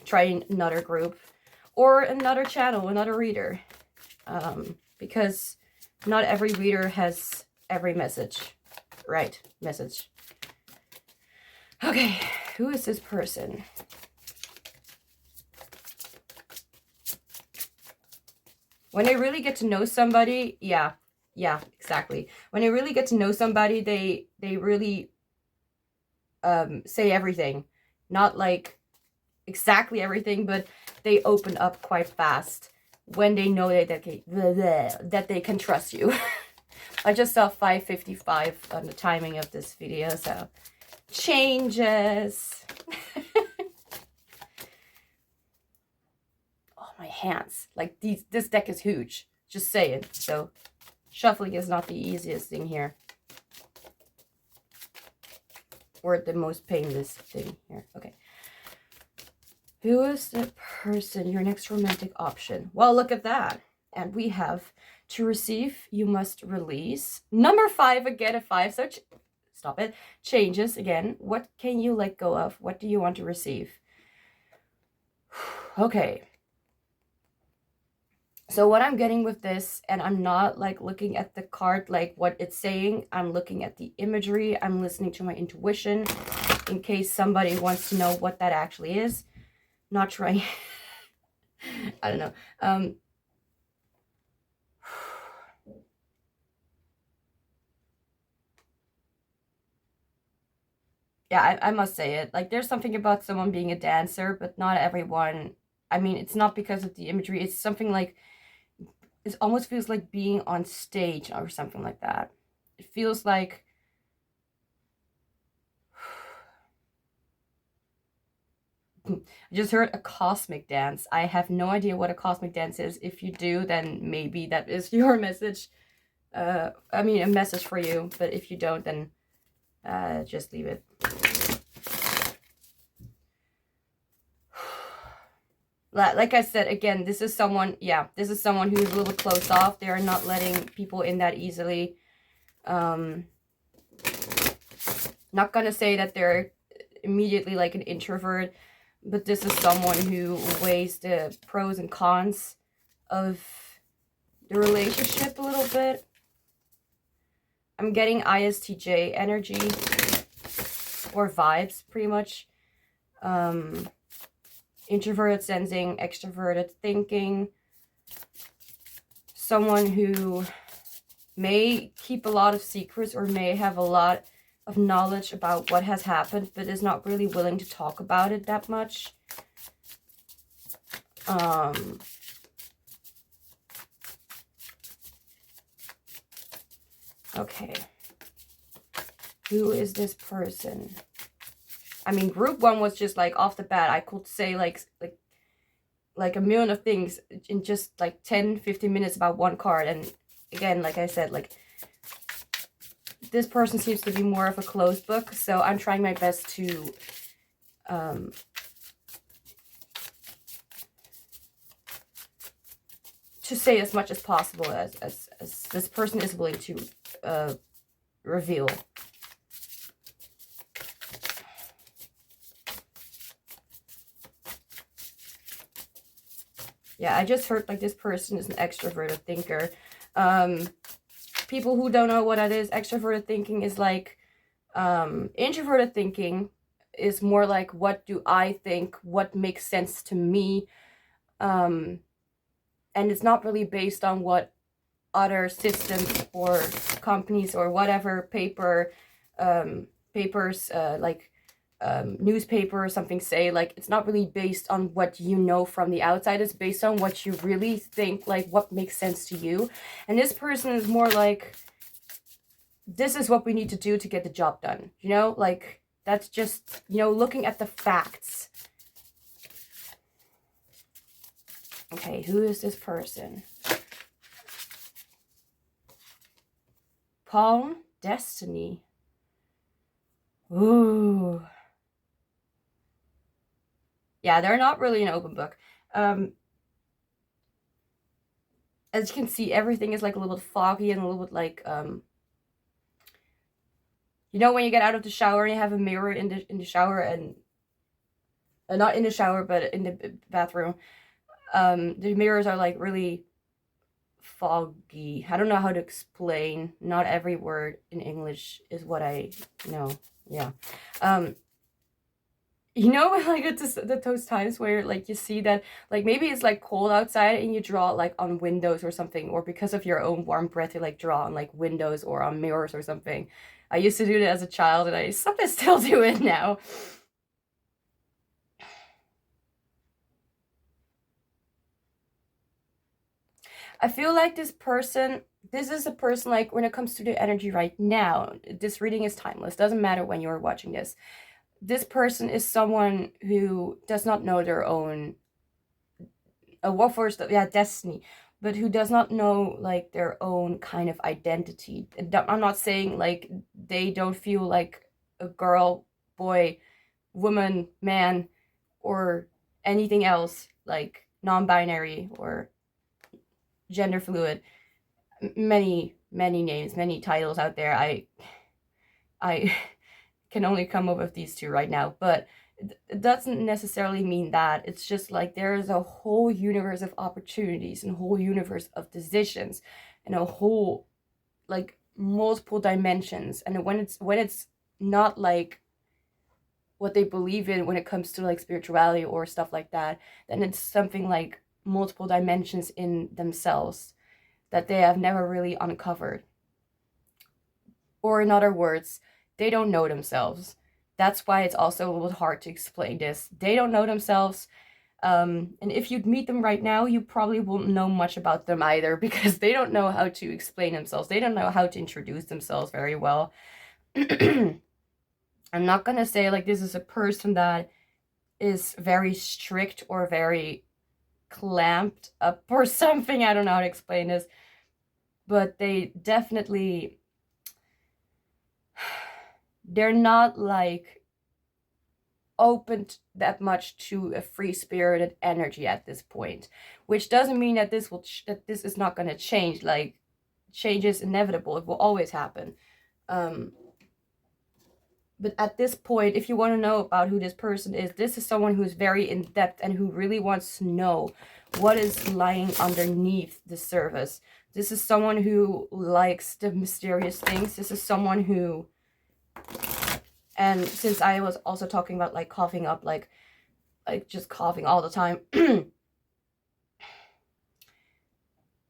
try another group or another channel, another reader, because not every reader has every message. Okay, who is this person? When they really get to know somebody, yeah, exactly. When they really get to know somebody, they really say everything. Not like exactly everything, but they open up quite fast when they know that they can trust you. I just saw 5:55 on the timing of this video, so changes. Oh, my hands. Like this deck is huge. Just saying. So shuffling is not the easiest thing here. Or the most painless thing here. Okay. Who is the person, your next romantic option? Well, look at that. And we have to receive, you must release. Number 5, again, a 5. So stop it. Changes again. What can you let go of? What do you want to receive? Okay. So what I'm getting with this, and I'm not like looking at the card like what it's saying, I'm looking at the imagery, I'm listening to my intuition in case somebody wants to know what that actually is. Not trying. I don't know. Yeah, I must say it. Like, there's something about someone being a dancer, but not everyone. I mean, it's not because of the imagery. It's something like, it almost feels like being on stage or something like that. It feels like, I just heard a cosmic dance. I have no idea what a cosmic dance is. If you do, then maybe that is your message. I mean, a message for you. But if you don't, then just leave it. Like I said, again, this is someone, yeah, this is someone who is a little closed off. They are not letting people in that easily. Not gonna say that they're immediately like an introvert, but this is someone who weighs the pros and cons of the relationship a little bit. I'm getting ISTJ energy or vibes, pretty much. Introverted sensing, extroverted thinking. Someone who may keep a lot of secrets or may have a lot of knowledge about what has happened, but is not really willing to talk about it that much. Okay. Who is this person? I mean, group one was just like off the bat. I could say like a million of things in just like 10-15 minutes about one card. And again, like I said, like this person seems to be more of a closed book. So I'm trying my best to say as much as possible as this person is willing to reveal. Yeah, I just heard like this person is an extroverted thinker. People who don't know what that is, extroverted thinking is like, introverted thinking is more like, what do I think? What makes sense to me? And it's not really based on what other systems or companies or whatever papers, newspaper or something say. Like, it's not really based on what you know from the outside. It's based on what you really think, like what makes sense to you. And this person is more like, this is what we need to do to get the job done, you know, like that's just, you know, looking at the facts. Okay, who is this person? Palm, Destiny. Ooh. Yeah, they're not really an open book. As you can see, everything is like a little bit foggy and a little bit like, you know, when you get out of the shower and you have a mirror in the shower, and not in the shower, but in the bathroom. The mirrors are like really foggy. I don't know how to explain. Not every word in English is what I know. Yeah. You know, like it's those times where like you see that like maybe it's like cold outside and you draw like on windows or something, or because of your own warm breath you like draw on like windows or on mirrors or something. I used to do that as a child and I sometimes still do it now. I feel like this is a person, like when it comes to the energy right now, this reading is timeless. Doesn't matter when you're watching this. This person is someone who does not know their own, destiny, but who does not know like their own kind of identity. I'm not saying like they don't feel like a girl, boy, woman, man, or anything else, like non-binary or gender fluid. Many names, many titles out there. I can only come up with these two right now, but it doesn't necessarily mean that. It's just like there is a whole universe of opportunities and a whole universe of decisions and a whole like multiple dimensions. And when it's not like what they believe in when it comes to like spirituality or stuff like that, then it's something like multiple dimensions in themselves that they have never really uncovered. Or in other words, they don't know themselves. That's why it's also a little hard to explain this. They don't know themselves. And if you'd meet them right now, you probably won't know much about them either, because they don't know how to explain themselves. They don't know how to introduce themselves very well. I'm not gonna say like this is a person that is very strict or very clamped up or something. I don't know how to explain this. But they definitely, they're not like open that much to a free-spirited energy at this point, which doesn't mean that this is not going to change. Like, change is inevitable. It will always happen. But at this point, if you want to know about who this person is, this is someone who's very in-depth and who really wants to know what is lying underneath the surface. This is someone who likes the mysterious things. This is someone who, and since I was also talking about like coughing up, like just coughing all the time,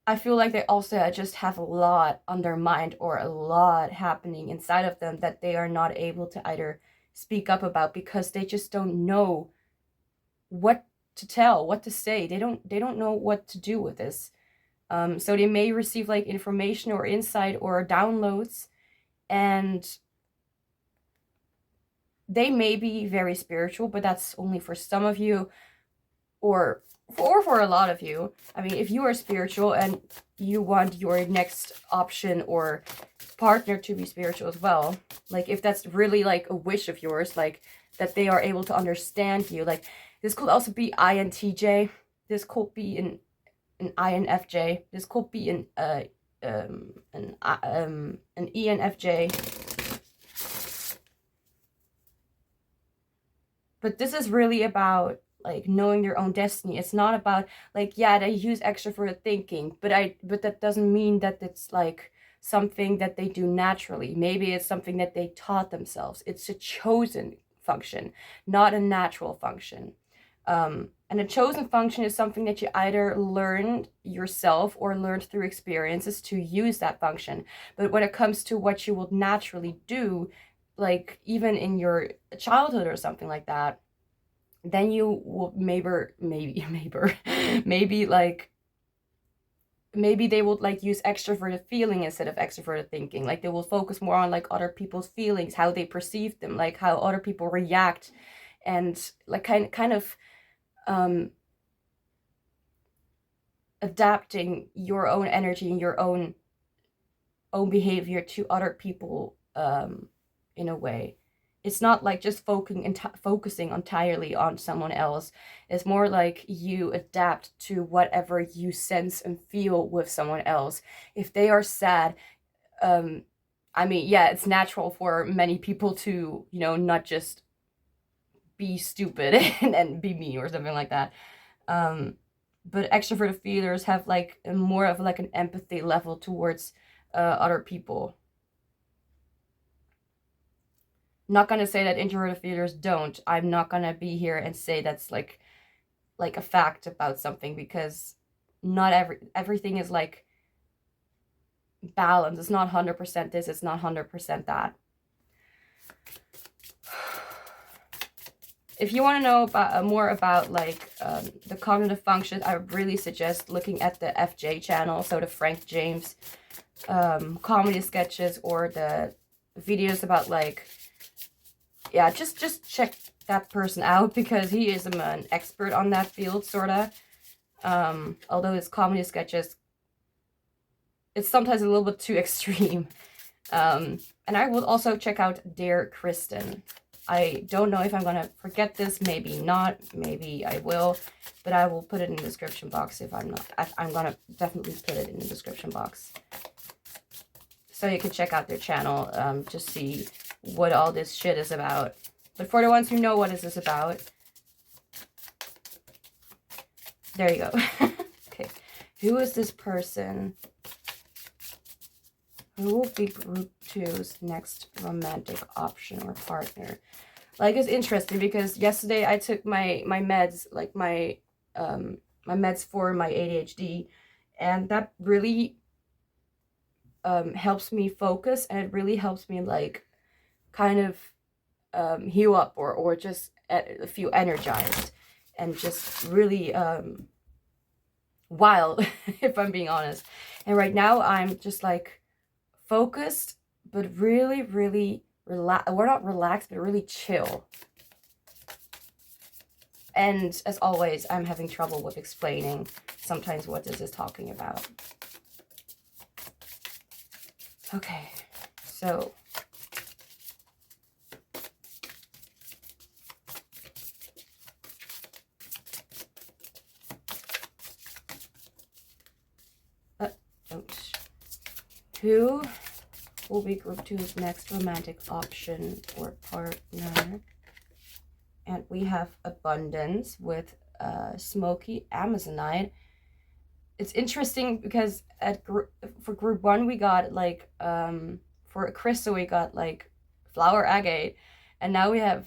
I feel like they also just have a lot on their mind or a lot happening inside of them that they are not able to either speak up about because they just don't know what to tell, what to say. They don't know what to do with this. So they may receive like information or insight or downloads, and they may be very spiritual, but that's only for some of you, or for a lot of you. I mean, if you are spiritual and you want your next option or partner to be spiritual as well, like if that's really like a wish of yours, like that they are able to understand you, like this could also be INTJ, this could be an INFJ, this could be an ENFJ. But this is really about like knowing your own destiny. It's not about like, yeah, they use extroverted thinking, but that doesn't mean that it's like something that they do naturally. Maybe it's something that they taught themselves. It's a chosen function, not a natural function. And a chosen function is something that you either learned yourself or learned through experiences to use that function. But when it comes to what you would naturally do, like even in your childhood or something like that, then you will maybe they would like use extroverted feeling instead of extroverted thinking. Like they will focus more on like other people's feelings, how they perceive them, like how other people react, and like kind of adapting your own energy and your own behavior to other people in a way. It's not like just focusing entirely on someone else. It's more like you adapt to whatever you sense and feel with someone else. If they are sad, I mean, yeah, it's natural for many people to, you know, not just be stupid and be mean or something like that. But extroverted feelers have like more of like an empathy level towards other people. Not gonna say that introverted feelers don't. I'm not gonna be here and say that's like a fact about something, because not everything is like balanced. It's not 100% this, it's not 100% that. If you want to know about more about like the cognitive functions, I really suggest looking at the FJ channel, so the Frank James comedy sketches, or the videos about like, yeah, just check that person out, because he is an expert on that field, sorta. Although his comedy sketches, it's sometimes a little bit too extreme. And I will also check out Dear Kristen. I don't know if I'm gonna forget this, maybe not, maybe I will, but I will put it in the description box if I'm not. I'm gonna definitely put it in the description box, so you can check out their channel, just see what all this shit is about. But for the ones who know what this is about, there you go. Okay, who is this person? Who will be group 2's next romantic option or partner? Like, it's interesting because yesterday I took my meds, like my meds for my ADHD, and that really helps me focus, and it really helps me like kind of heal up or just feel energized and just really wild, if I'm being honest. And right now I'm just like focused, but really, really we're not relaxed, but really chill. And as always, I'm having trouble with explaining sometimes what this is talking about. Okay, so who will be group 2's next romantic option or partner? And we have abundance with smoky amazonite. It's interesting because for group 1 we got like for crystal we got like flower agate, and now we have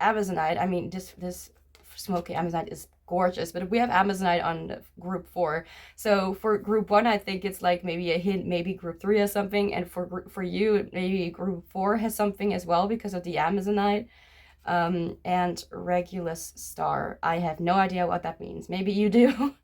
amazonite. I mean, this smoky amazonite is gorgeous, but we have amazonite on group 4. So for group 1 I think it's like maybe a hint, maybe group 3 has something, and for you maybe group 4 has something as well because of the amazonite. And Regulus star, I have no idea what that means. Maybe you do.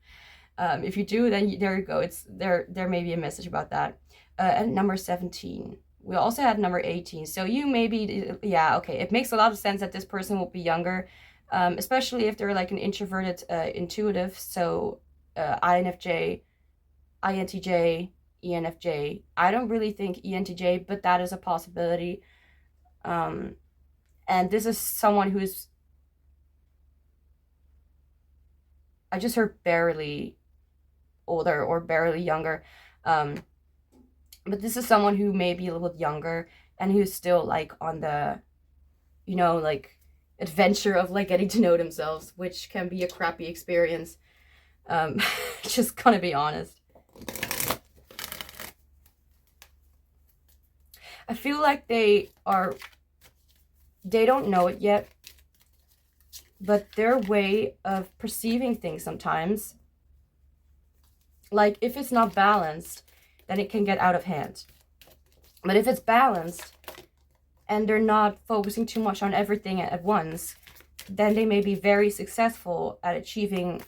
If you do, then there you go. It's there may be a message about that. And number 17, we also had number 18, so you maybe, yeah, okay, it makes a lot of sense that this person will be younger, especially if they're like an introverted intuitive. So INFJ, INTJ, ENFJ. I don't really think ENTJ, but that is a possibility. And this is someone who's, I just heard barely older or barely younger. But this is someone who may be a little bit younger and who's still like on the, you know, like adventure of like getting to know themselves, which can be a crappy experience. Just gonna be honest. I feel like they don't know it yet, but their way of perceiving things sometimes, like if it's not balanced, then it can get out of hand. But if it's balanced and they're not focusing too much on everything at once, then they may be very successful at achieving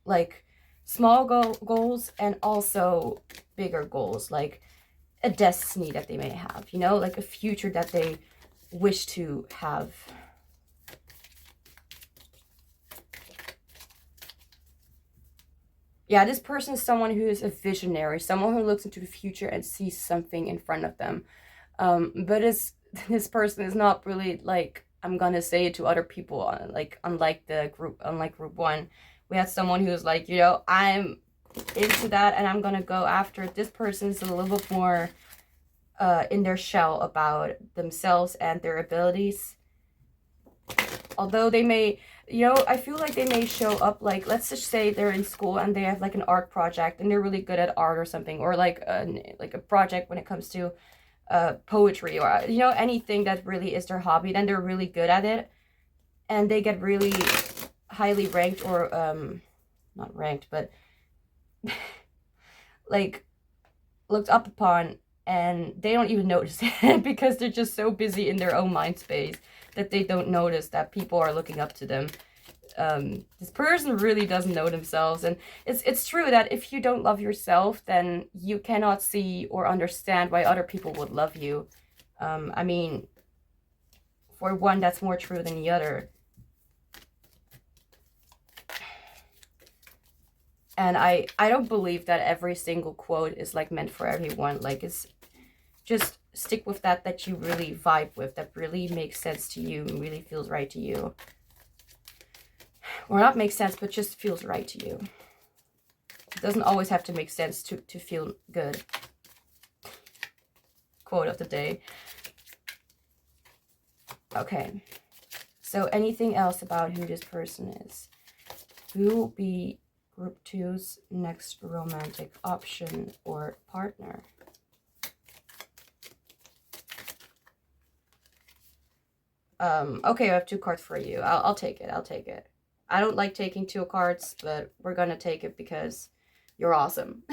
like small goals and also bigger goals, like a destiny that they may have, you know, like a future that they wish to have. Yeah, this person is someone who is a visionary, someone who looks into the future and sees something in front of them. But this person is not really like, I'm gonna say it to other people, like unlike group 1, we had someone who was like, you know, I'm into that and I'm gonna go after it. This person's a little bit more in their shell about themselves and their abilities. Although they may, you know, I feel like they may show up, like, let's just say they're in school and they have like an art project and they're really good at art or something, or like a project when it comes to poetry or, you know, anything that really is their hobby, then they're really good at it and they get really highly ranked, or not ranked, but like looked up upon, and they don't even notice it because they're just so busy in their own mind space that they don't notice that people are looking up to them. This person really doesn't know themselves, and it's true that if you don't love yourself, then you cannot see or understand why other people would love you. I mean, for one, that's more true than the other. And I don't believe that every single quote is like meant for everyone. Like, it's just stick with that you really vibe with, that really makes sense to you and really feels right to you. Or not make sense, but just feels right to you. It doesn't always have to make sense to feel good. Quote of the day. Okay. So anything else about who this person is? Who will be group 2's next romantic option or partner? Okay, I have 2 cards for you. I'll take it. I'll take it. I don't like taking 2 cards, but we're gonna take it because you're awesome.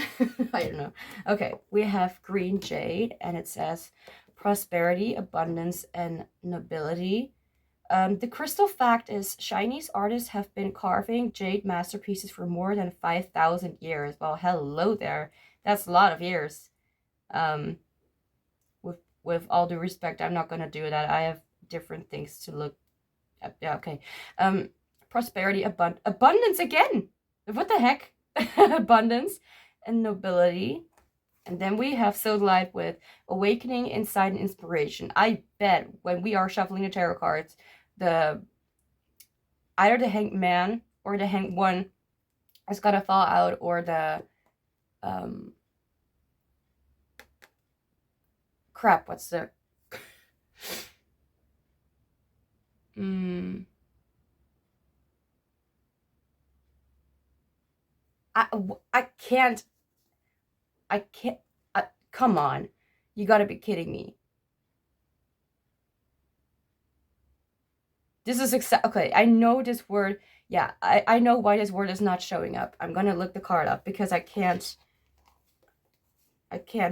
I don't know. Okay, we have green jade, and it says prosperity, abundance, and nobility. The crystal fact is Chinese artists have been carving jade masterpieces for more than 5,000 years. Well, hello there. That's a lot of years. Um, with all due respect, I'm not gonna do that. I have different things to look at. Yeah, okay. Prosperity, abundance again. What the heck? Abundance and nobility. And then we have Sodalite with awakening, insight, and inspiration. I bet when we are shuffling the tarot cards, either the hanged man or the hanged one is gonna fall out, or the crap. What's the I can't. Come on. You gotta be kidding me. This is okay. I know this word. Yeah, I know why this word is not showing up. I'm gonna look the card up because I can't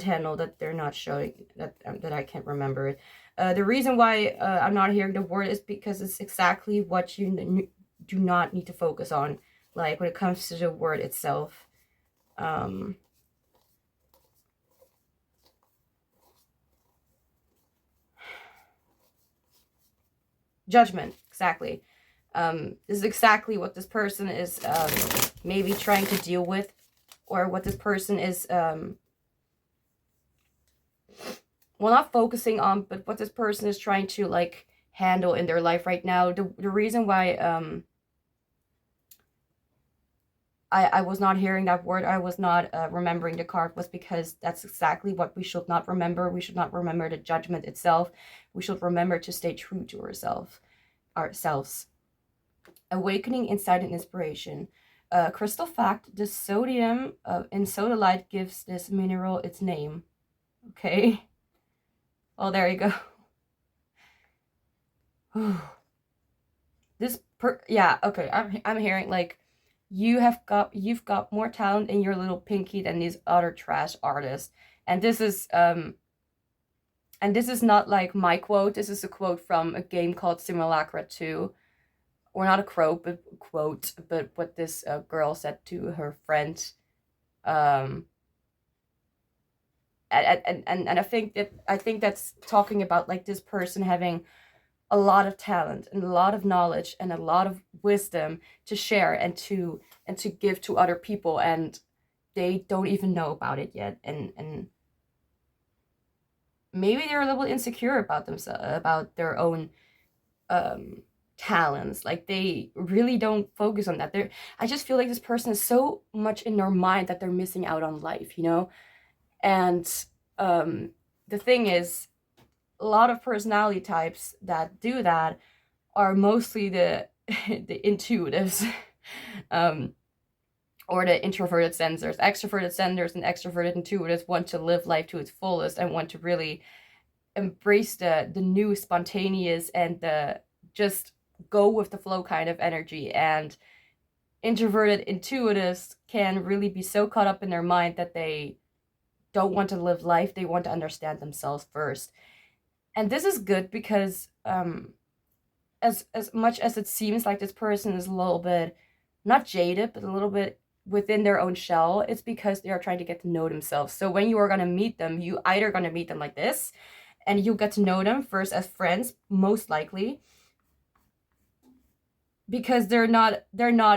handle that they're not showing that I can't remember it. The reason why I'm not hearing the word is because it's exactly what you do not need to focus on, like when it comes to the word itself. Judgment, exactly. This is exactly what this person is maybe trying to deal with, or what this person is well, not focusing on, but what this person is trying to like handle in their life right now. The reason why I was not hearing that word, I was not remembering the card, was because that's exactly what we should not remember. We should not remember the judgment itself. We should remember to stay true to ourselves. Awakening, insight, and inspiration. Crystal fact, the sodium in sodalite gives this mineral its name. Okay. Well, there you go. Yeah, okay. I'm hearing like you've got more talent in your little pinky than these other trash artists. And this is not like my quote. This is a quote from a game called Simulacra 2. Or not a quote, but what this girl said to her friend. And I think that's talking about like this person having a lot of talent and a lot of knowledge and a lot of wisdom to share and to give to other people, and they don't even know about it yet, and maybe they're a little insecure about themselves, about their own talents. Like they really don't focus on that. I just feel like this person is so much in their mind that they're missing out on life, you know. And the thing is, a lot of personality types that do that are mostly the the intuitives, or the introverted sensors. Extroverted sensors and extroverted intuitives want to live life to its fullest and want to really embrace the new spontaneous and the just go with the flow kind of energy. And introverted intuitives can really be so caught up in their mind that they don't want to live life. They want to understand themselves first. And this is good because as much as it seems like this person is a little bit not jaded, but a little bit within their own shell, it's because they are trying to get to know themselves. So when you are going to meet them, you either going to meet them like this, and you get to know them first as friends, most likely, because they're not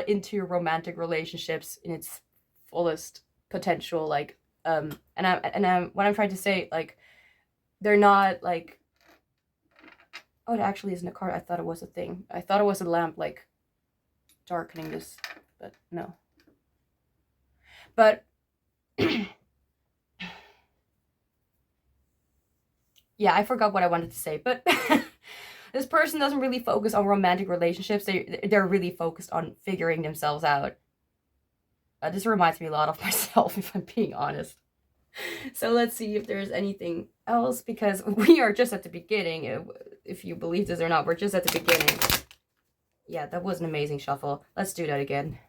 into romantic relationships in its fullest potential. Like and I'm what I'm trying to say, like they're not like, oh, it actually isn't a card. I thought it was a thing. I thought it was a lamp, like darkening this, but no. But yeah, I forgot what I wanted to say, but This person doesn't really focus on romantic relationships. They're really focused on figuring themselves out. This reminds me a lot of myself, if I'm being honest. So let's see if there's anything else, because we are just at the beginning. If you believe this or not, we're just at the beginning. Yeah, that was an amazing shuffle. Let's do that again.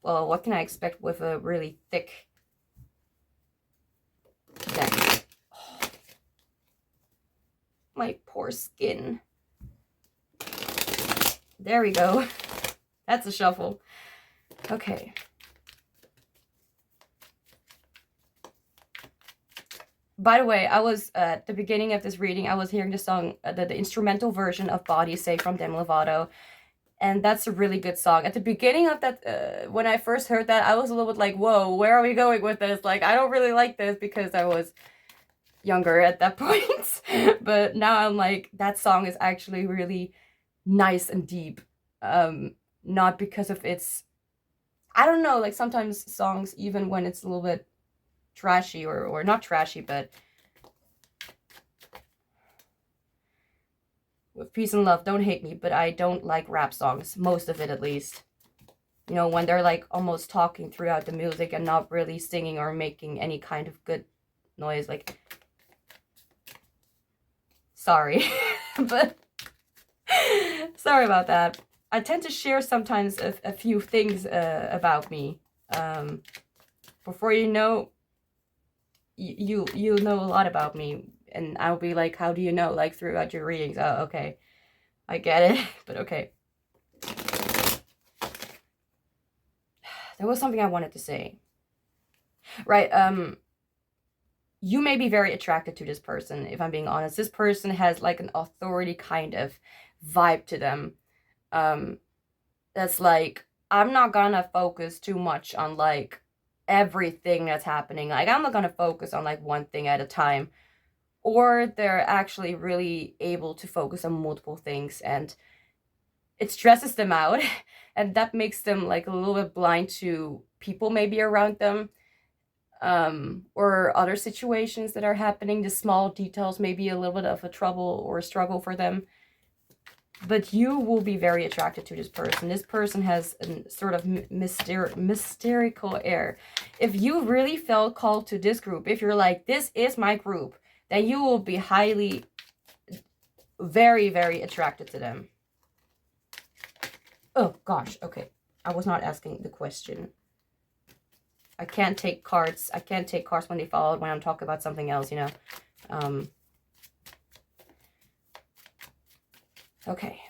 Well, what can I expect with a really thick deck? Oh, my poor skin. There we go. That's a shuffle. Okay. By the way, I was at the beginning of this reading, I was hearing the song, the instrumental version of Body Say from Demi Lovato. And that's a really good song. At the beginning of that, when I first heard that, I was a little bit like, whoa, where are we going with this? Like, I don't really like this, because I was younger at that point. But now I'm like, that song is actually really nice and deep. Not because of its, I don't know, like sometimes songs, even when it's a little bit trashy, or not trashy, but with peace and love, don't hate me, but I don't like rap songs, most of it at least. You know, when they're like almost talking throughout the music and not really singing or making any kind of good noise, like, sorry. But sorry about that. I tend to share sometimes a few things about me. Before you know, you know a lot about me, and I'll be like, how do you know? Like, throughout your readings. Oh, okay, I get it. But okay, there was something I wanted to say. Right, you may be very attracted to this person, if I'm being honest. This person has like an authority kind of vibe to them. That's like, I'm not gonna focus too much on like everything that's happening. Like, I'm not gonna focus on like one thing at a time. Or they're actually really able to focus on multiple things, and it stresses them out. And that makes them like a little bit blind to people maybe around them, or other situations that are happening. The small details may be a little bit of a trouble or a struggle for them. But you will be very attracted to this person. This person has a sort of mystical air. If you really felt called to this group, if you're like, this is my group, then you will be highly, very, very attracted to them. Oh, gosh. Okay. I was not asking the question. I can't take cards. I can't take cards when they fall out when I'm talking about something else, you know. Okay.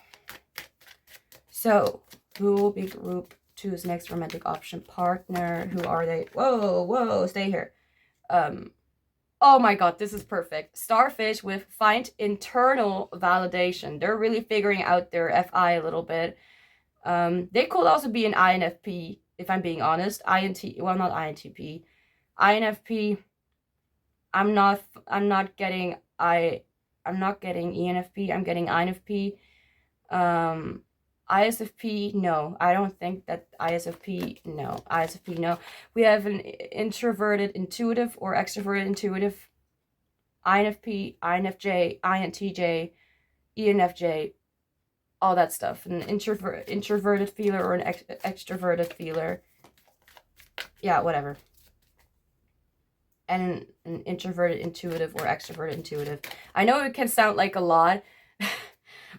So, who will be group two's next romantic option partner? Who are they? Whoa, whoa, stay here. Oh my god, this is perfect. Starfish with find internal validation. They're really figuring out their FI a little bit. They could also be an INFP, if I'm being honest. Well, not INTP. INFP. I'm not getting ENFP. I'm getting INFP. ISFP, no. I don't think that ISFP, no. ISFP, no. We have an introverted intuitive or extroverted intuitive. INFP, INFJ, INTJ, ENFJ, all that stuff. An introverted feeler or an extroverted feeler. Yeah, whatever. And an introverted intuitive or extroverted intuitive. I know it can sound like a lot,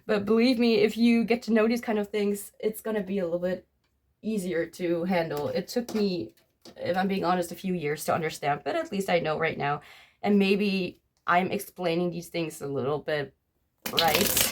but believe me, if you get to know these kind of things, it's going to be a little bit easier to handle. It took me, if I'm being honest, a few years to understand, but at least I know right now. And maybe I'm explaining these things a little bit right.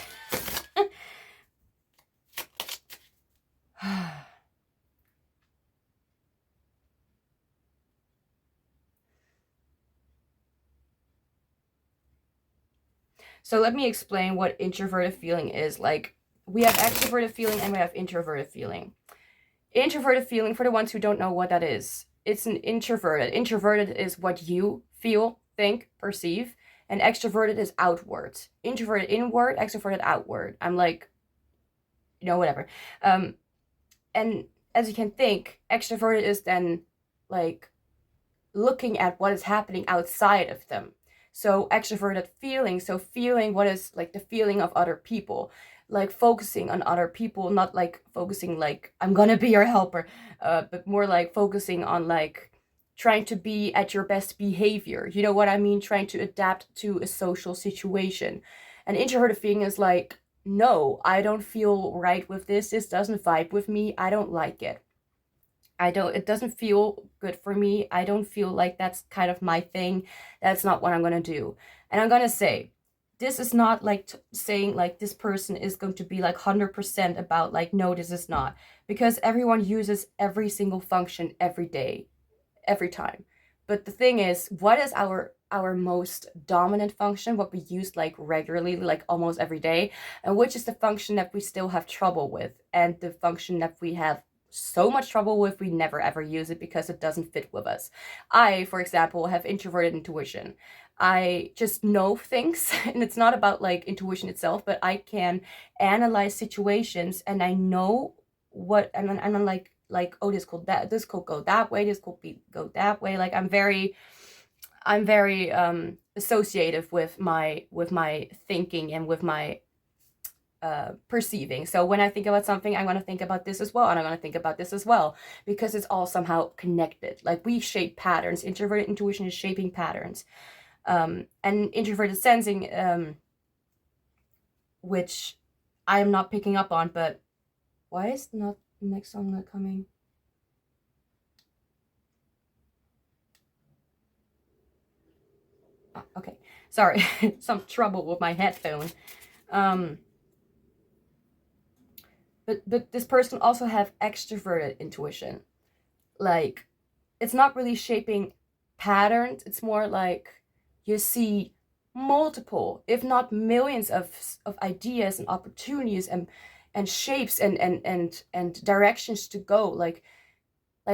So let me explain what introverted feeling is. Like, we have extroverted feeling and we have introverted feeling. Introverted feeling, for the ones who don't know what that is, it's an introverted. Introverted is what you feel, think, perceive, and extroverted is outward. Introverted inward, extroverted outward. I'm like, you know, whatever. And as you can think, extroverted is then like looking at what is happening outside of them. So extroverted feeling, so feeling what is like the feeling of other people, like focusing on other people, not like focusing like I'm gonna be your helper, but more like focusing on like trying to be at your best behavior. You know what I mean? Trying to adapt to a social situation. An introverted feeling is like, no, I don't feel right with this. This doesn't vibe with me. I don't like it. It doesn't feel good for me. I don't feel like that's kind of my thing. That's not what I'm going to do. And I'm going to say, this is not like saying like this person is going to be like 100% about like, no, this is not. Because everyone uses every single function every day, every time. But the thing is, what is our most dominant function, what we use like regularly, like almost every day, and which is the function that we still have trouble with, and the function that we have so much trouble with, we never ever use it because it doesn't fit with us. I, for example, have introverted intuition. I just know things, and it's not about like intuition itself, but I can analyze situations, and I know what, and I'm like, oh, this could go that way, this could be go that way. Like I'm very associative with my thinking and with my perceiving. So when I think about something, I'm going to think about this as well, and I'm going to think about this as well, because it's all somehow connected. Like we shape patterns. Introverted intuition is shaping patterns, and introverted sensing, which I am not picking up on. But why is not the next song not coming? Oh, okay, sorry, some trouble with my headphone. But this person also have extroverted intuition. Like, it's not really shaping patterns. It's more like you see multiple, if not millions of ideas and opportunities and shapes and directions to go. Like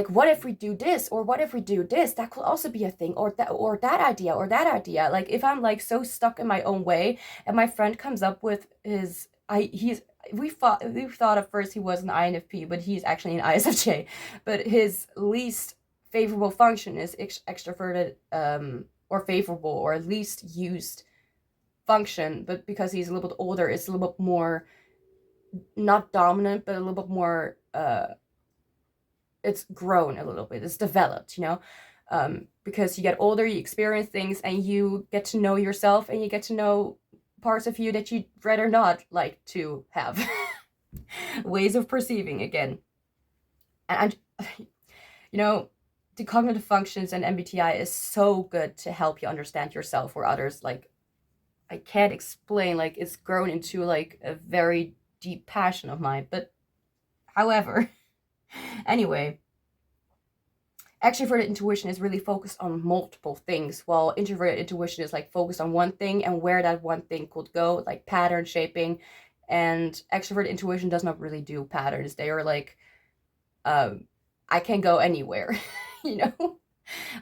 what if we do this, or what if we do this? That could also be a thing, or that idea, or that idea. Like if I'm like so stuck in my own way, and my friend comes up with his, we thought at first he was an INFP, but he's actually an ISFJ. But his least favorable function is extroverted, or favorable, or least used function. But because he's a little bit older, it's a little bit more not dominant, but a little bit more it's grown a little bit, it's developed, because you get older, you experience things, and you get to know yourself, and you get to know parts of you that you'd rather not like to have. Ways of perceiving again. And the cognitive functions and MBTI is so good to help you understand yourself or others. Like, I can't explain, like it's grown into like a very deep passion of mine. But however, anyway, extroverted intuition is really focused on multiple things, while introverted intuition is like focused on one thing and where that one thing could go, like pattern shaping. And extroverted intuition does not really do patterns. They are like, I can go anywhere,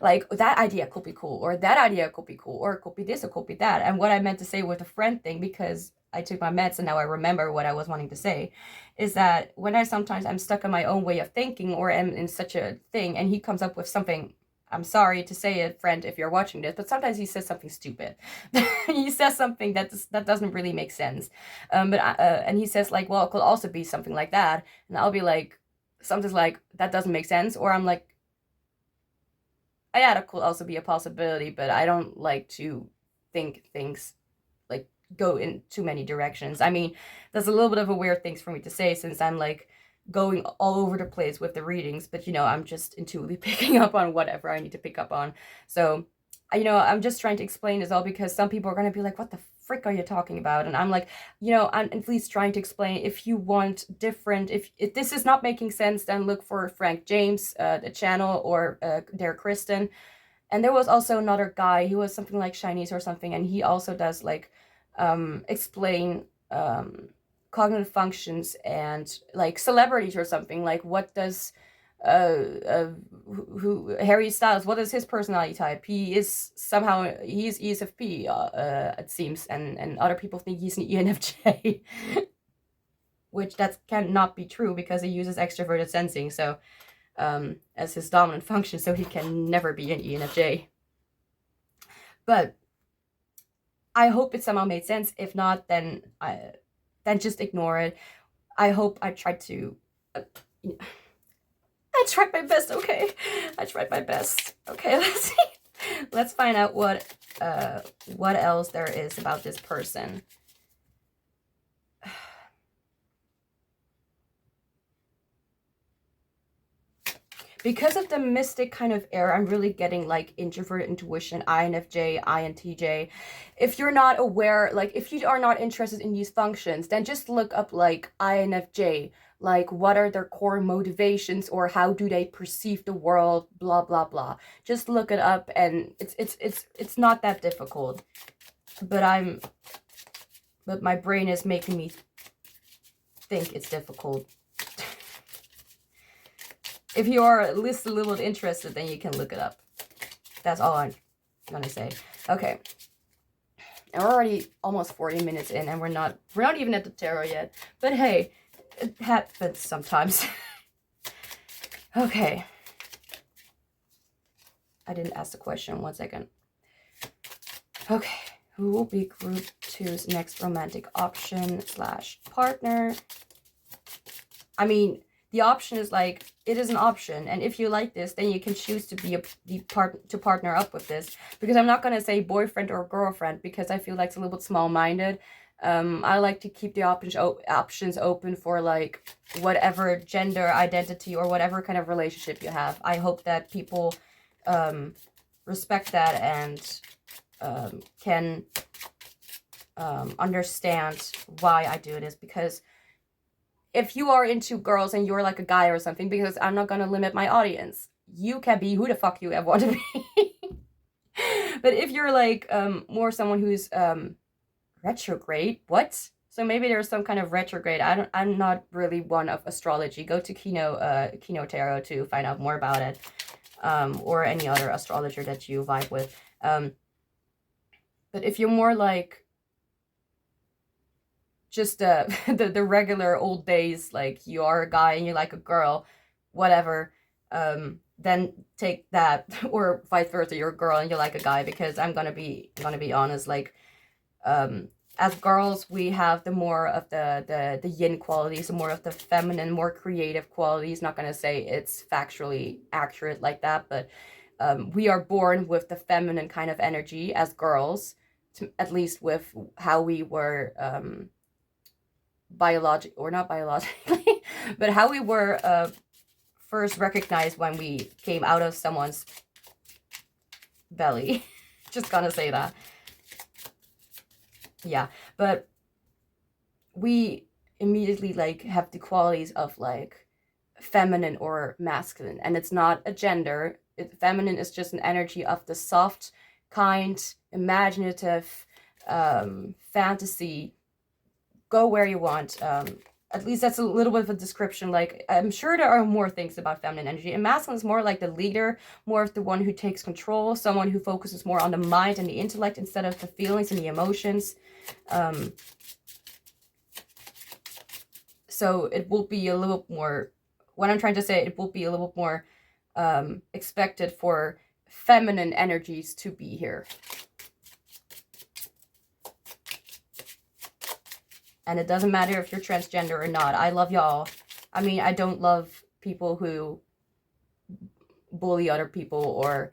like that idea could be cool, or that idea could be cool, or it could be this, or it could be that. And what I meant to say with the friend thing, because I took my meds and now I remember what I was wanting to say, is that when I'm stuck in my own way of thinking, or am in such a thing, and he comes up with something, I'm sorry to say it, friend, if you're watching this, but sometimes he says something stupid. He says something that doesn't really make sense. And he says like, well, it could also be something like that. And I'll be like, something's like, that doesn't make sense. Or I'm like, oh, yeah, that could also be a possibility, but I don't like to think things like go in too many directions. I mean, that's a little bit of a weird thing for me to say, since I'm like going all over the place with the readings, but I'm just intuitively picking up on whatever I need to pick up on. So I'm just trying to explain this all because some people are going to be like, what the frick are you talking about? And I'm like, I'm at least trying to explain. If you want different, if this is not making sense, then look for Frank James, the channel, or Derek Kristen. And there was also another guy, he was something like Chinese or something, and he also does like explain cognitive functions and like celebrities or something. Like, what does who Harry Styles, what is his personality type? He's ESFP, it seems, and other people think he's an ENFJ, which that cannot be true because he uses extroverted sensing, so as his dominant function, so he can never be an ENFJ. But I hope it somehow made sense. If not, then just ignore it. I hope I tried to. I tried my best. Okay, I tried my best. Okay, let's see. Let's find out what else there is about this person. Because of the mystic kind of air, I'm really getting like introverted intuition, INFJ, INTJ. If you're not aware, like if you are not interested in these functions, then just look up like INFJ, like what are their core motivations or how do they perceive the world, blah blah blah. Just look it up, and it's not that difficult. But my brain is making me think it's difficult. If you are at least a little interested, then you can look it up. That's all I'm gonna say. Okay. And we're already almost 40 minutes in, and we're not even at the tarot yet. But hey, it happens sometimes. Okay. I didn't ask the question. 1 second. Okay. Who will be group 2's next romantic option / partner? I mean, the option is like, it is an option, and if you like this, then you can choose to partner up with this. Because I'm not gonna say boyfriend or girlfriend, because I feel like it's a little bit small-minded. I like to keep the options open for like whatever gender identity or whatever kind of relationship you have. I hope that people respect that and can understand why I do this. Because if you are into girls and you're like a guy or something, because I'm not gonna limit my audience, you can be who the fuck you ever want to be. But if you're like more someone who's retrograde, what? So maybe there's some kind of retrograde. I'm not really one of astrology. Go to Kino Tarot to find out more about it, or any other astrologer that you vibe with. But if you're more like just the regular old days, like you are a guy and you like a girl, whatever, then take that. Or vice versa, you're a girl and you like a guy. Because I'm gonna be honest, like as girls, we have the more of the yin qualities, the more of the feminine, more creative qualities. Not gonna say it's factually accurate like that, but we are born with the feminine kind of energy as girls, at least with how we were not biologically, but how we were first recognized when we came out of someone's belly. Just gonna say that. Yeah, but we immediately like have the qualities of like feminine or masculine, and it's not a gender. Feminine is just an energy of the soft, kind, imaginative, fantasy. Go where you want. At least that's a little bit of a description. Like, I'm sure there are more things about feminine energy. And masculine is more like the leader, more of the one who takes control, someone who focuses more on the mind and the intellect instead of the feelings and the emotions. So it will be a little more, what I'm trying to say, it will be a little bit more expected for feminine energies to be here. And it doesn't matter if you're transgender or not. I love y'all. I mean, I don't love people who bully other people or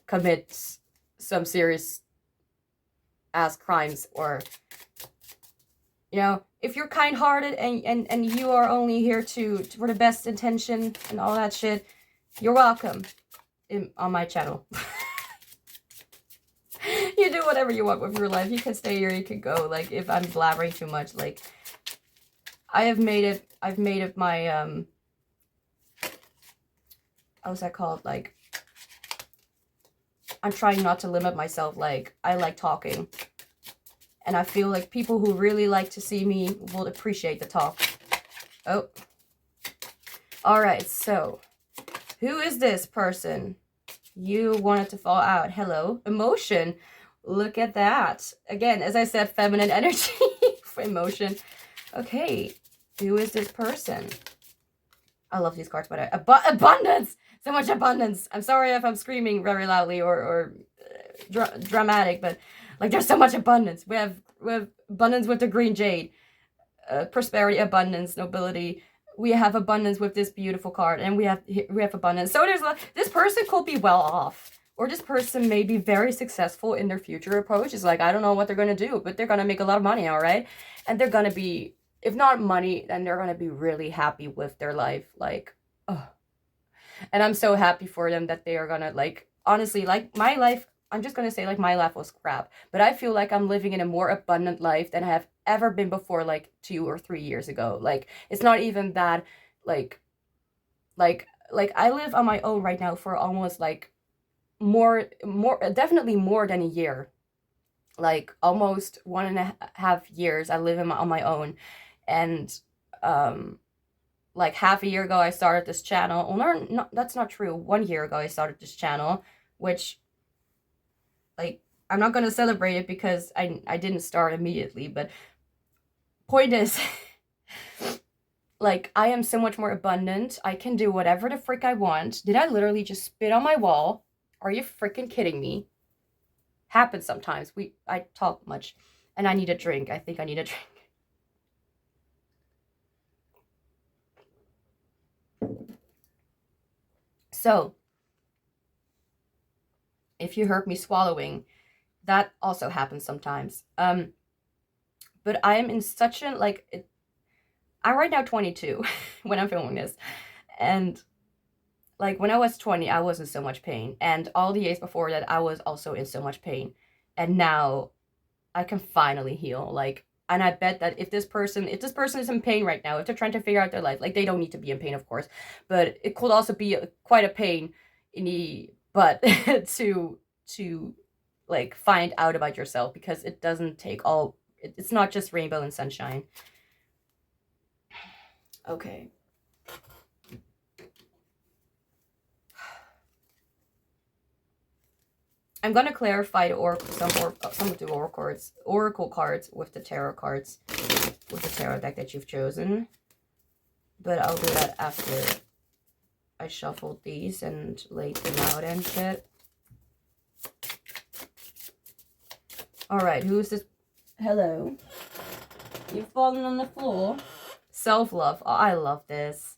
commit some serious ass crimes. Or, you know, if you're kind-hearted and you are only here for the best intention and all that shit, you're welcome on my channel. You do whatever you want with your life. You can stay here, you can go. Like, if I'm blabbering too much, like, I've made it my, how's that called? Like, I'm trying not to limit myself. Like, I like talking. And I feel like people who really like to see me will appreciate the talk. Oh. Alright, so, who is this person? You wanted to fall out. Hello. Emotion. Look at that. Again, as I said, feminine energy for emotion. Okay. Who is this person? I love these cards, but abundance! So much abundance! I'm sorry if I'm screaming very loudly or dramatic, but Like there's so much abundance. We have abundance with the green jade, prosperity, abundance, nobility. We have abundance with this beautiful card, and we have abundance. So there's this person could be well off, or this person may be very successful in their future approach. It's like, I don't know what they're gonna do, but they're gonna make a lot of money, all right? And they're gonna be, if not money, then they're gonna be really happy with their life. Like, oh. And I'm so happy for them that they are gonna, like, honestly, like my life, I'm just gonna say, like, my life was crap, but I feel like I'm living in a more abundant life than I have ever been before, like 2 or 3 years ago. Like, it's not even that, like I live on my own right now for almost like definitely more than a year, like almost 1.5 years. I live on my own, and like half a year ago I started this channel. Well, no, that's not true. 1 year ago I started this channel, which, like, I'm not gonna celebrate it because I didn't start immediately, but point is, like, I am so much more abundant. I can do whatever the frick I want. Did I literally just spit on my wall? Are you freaking kidding me? Happens sometimes. I talk much, and I need a drink. I think I need a drink. So, if you heard me swallowing, that also happens sometimes. But I am in such a, like, I'm right now 22 when I'm filming this, and like when I was 20, I was in so much pain, and all the years before that, I was also in so much pain, and now I can finally heal. Like, and I bet that if this person is in pain right now, if they're trying to figure out their life, like, they don't need to be in pain, of course, but it could also be quite a pain in the butt to like find out about yourself, because it doesn't take all. It's not just rainbow and sunshine. Okay. I'm gonna clarify some of the oracle cards with the tarot cards, with the tarot deck that you've chosen. But I'll do that after I shuffled these and laid them out and shit. Alright, who's this? Hello. You've fallen on the floor. Self-love. Oh, I love this.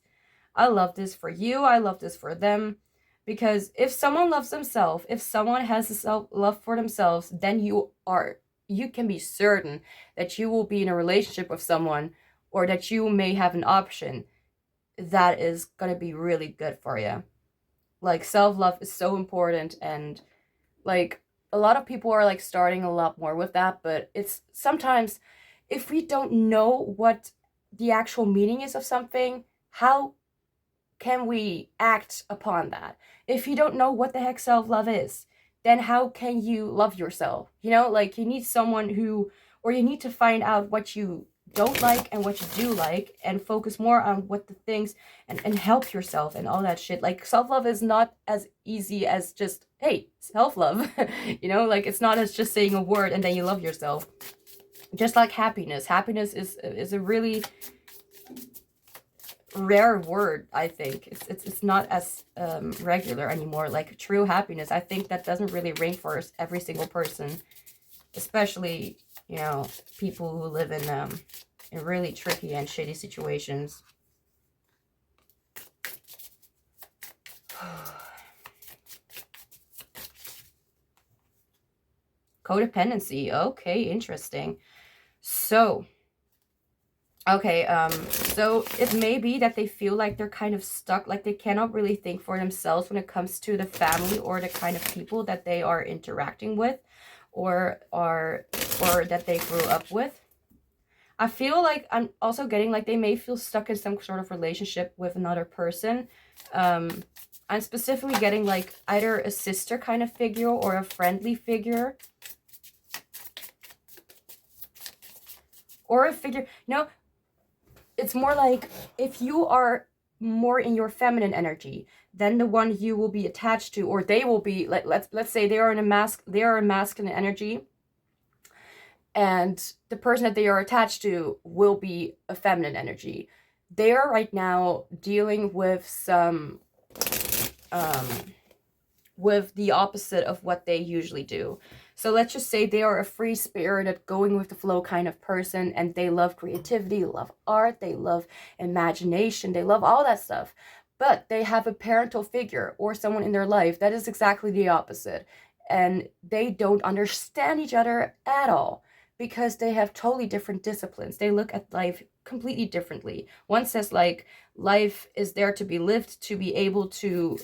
I love this for you. I love this for them. Because if someone loves themselves, if someone has a self-love for themselves, then you can be certain that you will be in a relationship with someone, or that you may have an option that is going to be really good for you. Like, self-love is so important, and like a lot of people are like starting a lot more with that, but it's sometimes, if we don't know what the actual meaning is of something, how can we act upon that? If you don't know what the heck self-love is, then how can you love yourself? You know, like, you need someone who, or you need to find out what you don't like and what you do like, and focus more on what the things, and help yourself and all that shit. Like, self-love is not as easy as just, hey, self-love. You know, like, it's not as just saying a word and then you love yourself. Just like happiness. Happiness is a really rare word, I think. It's not as regular anymore. Like, true happiness, I think that doesn't really ring for every single person, especially, you know, people who live in really tricky and shitty situations. Codependency. Okay, interesting. So, okay, so it may be that they feel like they're kind of stuck, like they cannot really think for themselves when it comes to the family or the kind of people that they are interacting with, or that they grew up with. I feel like I'm also getting like they may feel stuck in some sort of relationship with another person. I'm specifically getting like either a sister kind of figure or a friendly figure. Or a figure, you know, it's more like if you are more in your feminine energy, then the one you will be attached to, or they will be, like, let's say they are in a masculine energy, and the person that they are attached to will be a feminine energy. They are right now dealing with some with the opposite of what they usually do. So let's just say they are a free-spirited, going with the flow kind of person, and they love creativity, love art, they love imagination, they love all that stuff. But they have a parental figure or someone in their life that is exactly the opposite. And they don't understand each other at all because they have totally different disciplines. They look at life completely differently. One says, like, life is there to be lived, to be able to,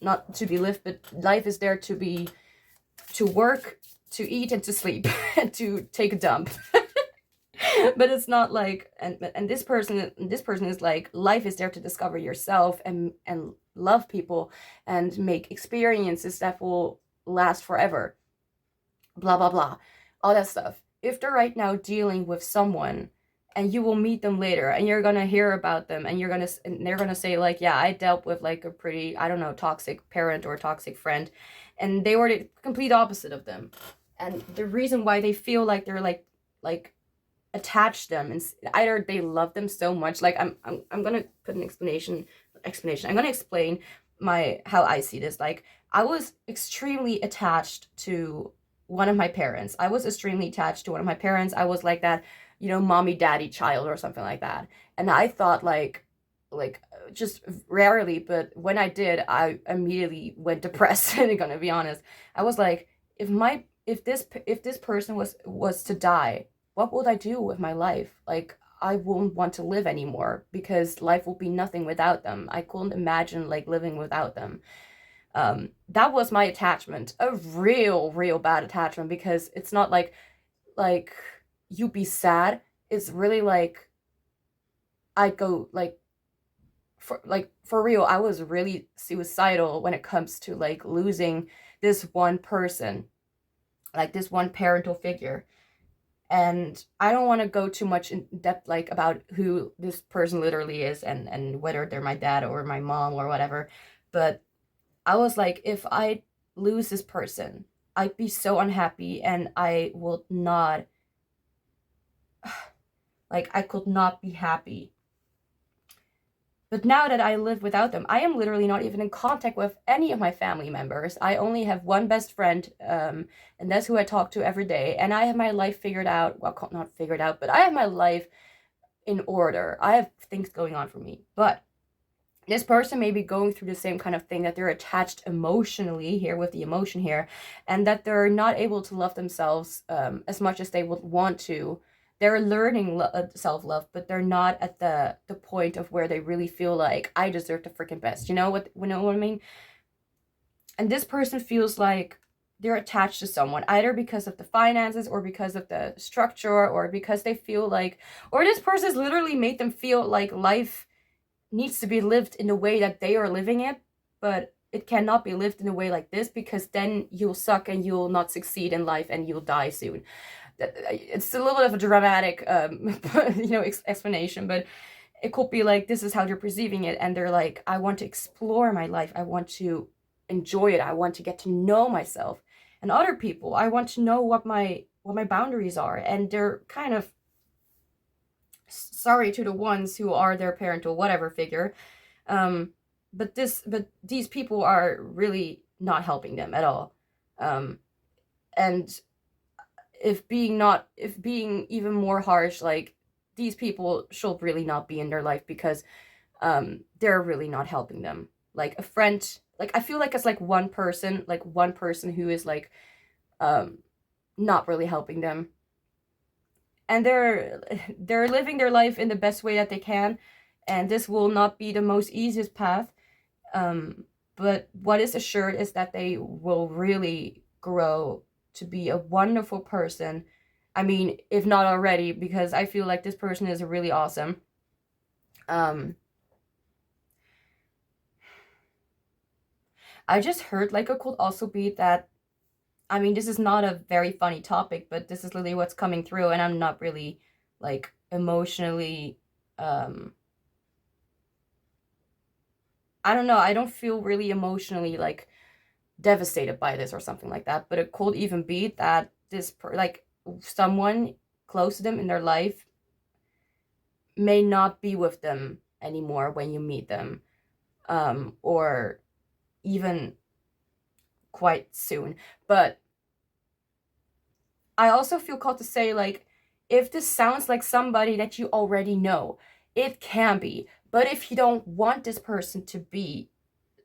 not to be lived, but life is there to work, to eat, and to sleep, and to take a dump. But it's not like, and this person is like, life is there to discover yourself and love people and make experiences that will last forever. Blah blah blah, all that stuff. If they're right now dealing with someone and you will meet them later and you're gonna hear about them and they're gonna say, like, yeah, I dealt with like a pretty, I don't know, toxic parent or toxic friend, and they were the complete opposite of them. And the reason why they feel like they're like attached them, and either they love them so much, like, I'm gonna put an explanation. I'm gonna explain my how I see this. Like, I was extremely attached to one of my parents. I was extremely attached to one of my parents. I was like that, mommy daddy child or something like that. And I thought, like just rarely, but when I did, I immediately went depressed. And I'm gonna be honest, I was like, if this person was to die, what would I do with my life? Like, I won't want to live anymore because life will be nothing without them. I couldn't imagine like living without them. That was my attachment, a real bad attachment, because it's not like you be sad. It's really like I'd go like for real. I was really suicidal when it comes to like losing this one person, like this one parental figure. And I don't want to go too much in depth like about who this person literally is and whether they're my dad or my mom or whatever, but I was like, if I lose this person, I'd be so unhappy and I will not, like, I could not be happy. But now that I live without them, I am literally not even in contact with any of my family members. I only have one best friend, and that's who I talk to every day. And I have my life figured out. Well, not figured out, but I have my life in order. I have things going on for me. But this person may be going through the same kind of thing, that they're attached emotionally here with the emotion here, and that they're not able to love themselves as much as they would want to. They're learning self-love, but they're not at the point of where they really feel like, I deserve the freaking best. You know what I mean? And this person feels like they're attached to someone, either because of the finances or because of the structure, or because they feel like, or this person's literally made them feel like life needs to be lived in the way that they are living it, but it cannot be lived in a way like this, because then you'll suck and you'll not succeed in life and you'll die soon. It's a little bit of a dramatic explanation, but it could be like, this is how they're perceiving it, and they're like, I want to explore my life, I want to enjoy it, I want to get to know myself. And other people, I want to know what my boundaries are, and they're kind of sorry to the ones who are their parent or whatever figure, but these people are really not helping them at all. And if being even more harsh, like, these people should really not be in their life, because they're really not helping them. Like a friend, like, I feel like it's like one person who is like not really helping them, and they're living their life in the best way that they can, and this will not be the most easiest path, but what is assured is that they will really grow to be a wonderful person. I mean, if not already, because I feel like this person is really awesome. I just heard, like, it could also be that, I mean, this is not a very funny topic, but this is literally what's coming through, and I'm not really, like, emotionally, I don't know, I don't feel really emotionally, like, devastated by this or something like that, but it could even be that like, someone close to them in their life may not be with them anymore when you meet them, or even quite soon. But I also feel called to say, like, if this sounds like somebody that you already know, it can be. But if you don't want this person to be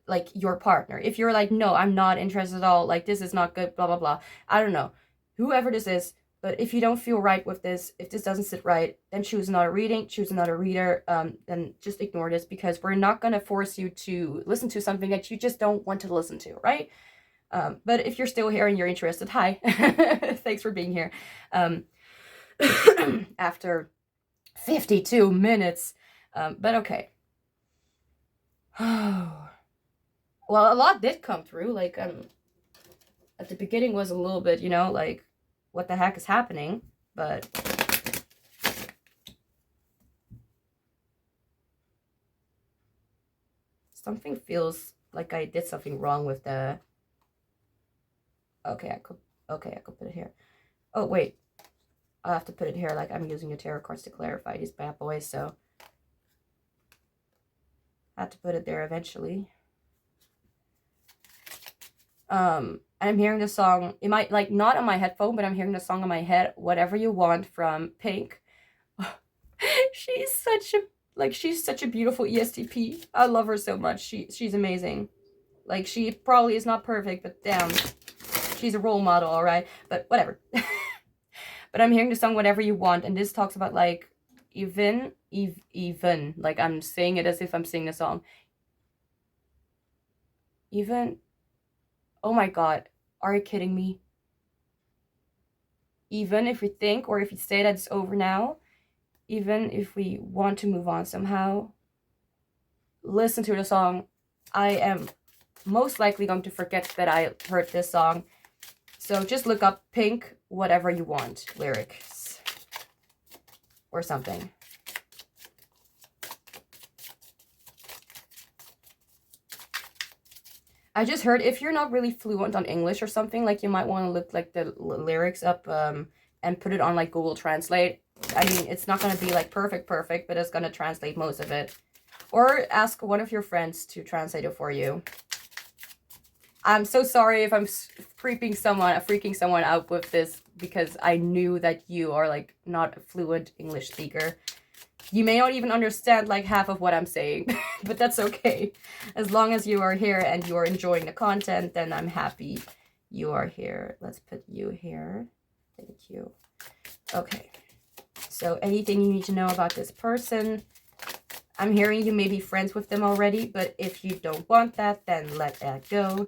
like your partner, if you're like, no, I'm not interested at all, like this is not good, blah blah blah, I don't know, whoever this is, but if you don't feel right with this, if this doesn't sit right, then choose another reading, choose another reader, then just ignore this, because we're not going to force you to listen to something that you just don't want to listen to, right? But if you're still here and you're interested, hi. Thanks for being here. After 52 minutes. But okay. Well, a lot did come through. Like, at the beginning was a little bit, you know, like, what the heck is happening? But something feels like I did something wrong with the... Okay, I could put it here. Oh, wait. I'll have to put it here, like I'm using the tarot cards to clarify these bad boys, so I had to put it there eventually. And I'm hearing the song, it might, like, not on my headphone, but I'm hearing the song in my head, Whatever You Want, from Pink. She's such a beautiful ESTP. I love her so much. She's amazing. Like, she probably is not perfect, but damn, she's a role model, all right? But whatever. But I'm hearing the song Whatever You Want, and this talks about, like, even, like, I'm saying it as if I'm singing a song. Even, oh my god, are you kidding me? Even if we think, or if you say that it's over now, even if we want to move on somehow, listen to the song. I am most likely going to forget that I heard this song. So just look up Pink, Whatever You Want lyrics or something. I just heard, if you're not really fluent on English or something, like, you might want to look like the lyrics up and put it on like Google Translate. I mean, it's not going to be like perfect, but it's going to translate most of it. Or ask one of your friends to translate it for you. I'm so sorry if I'm freaking someone out with this, because I knew that you are, like, not a fluent English speaker. You may not even understand, like, half of what I'm saying, but that's okay. As long as you are here and you are enjoying the content, then I'm happy you are here. Let's put you here. Thank you. Okay. So anything you need to know about this person. I'm hearing you may be friends with them already, but if you don't want that, then let that go.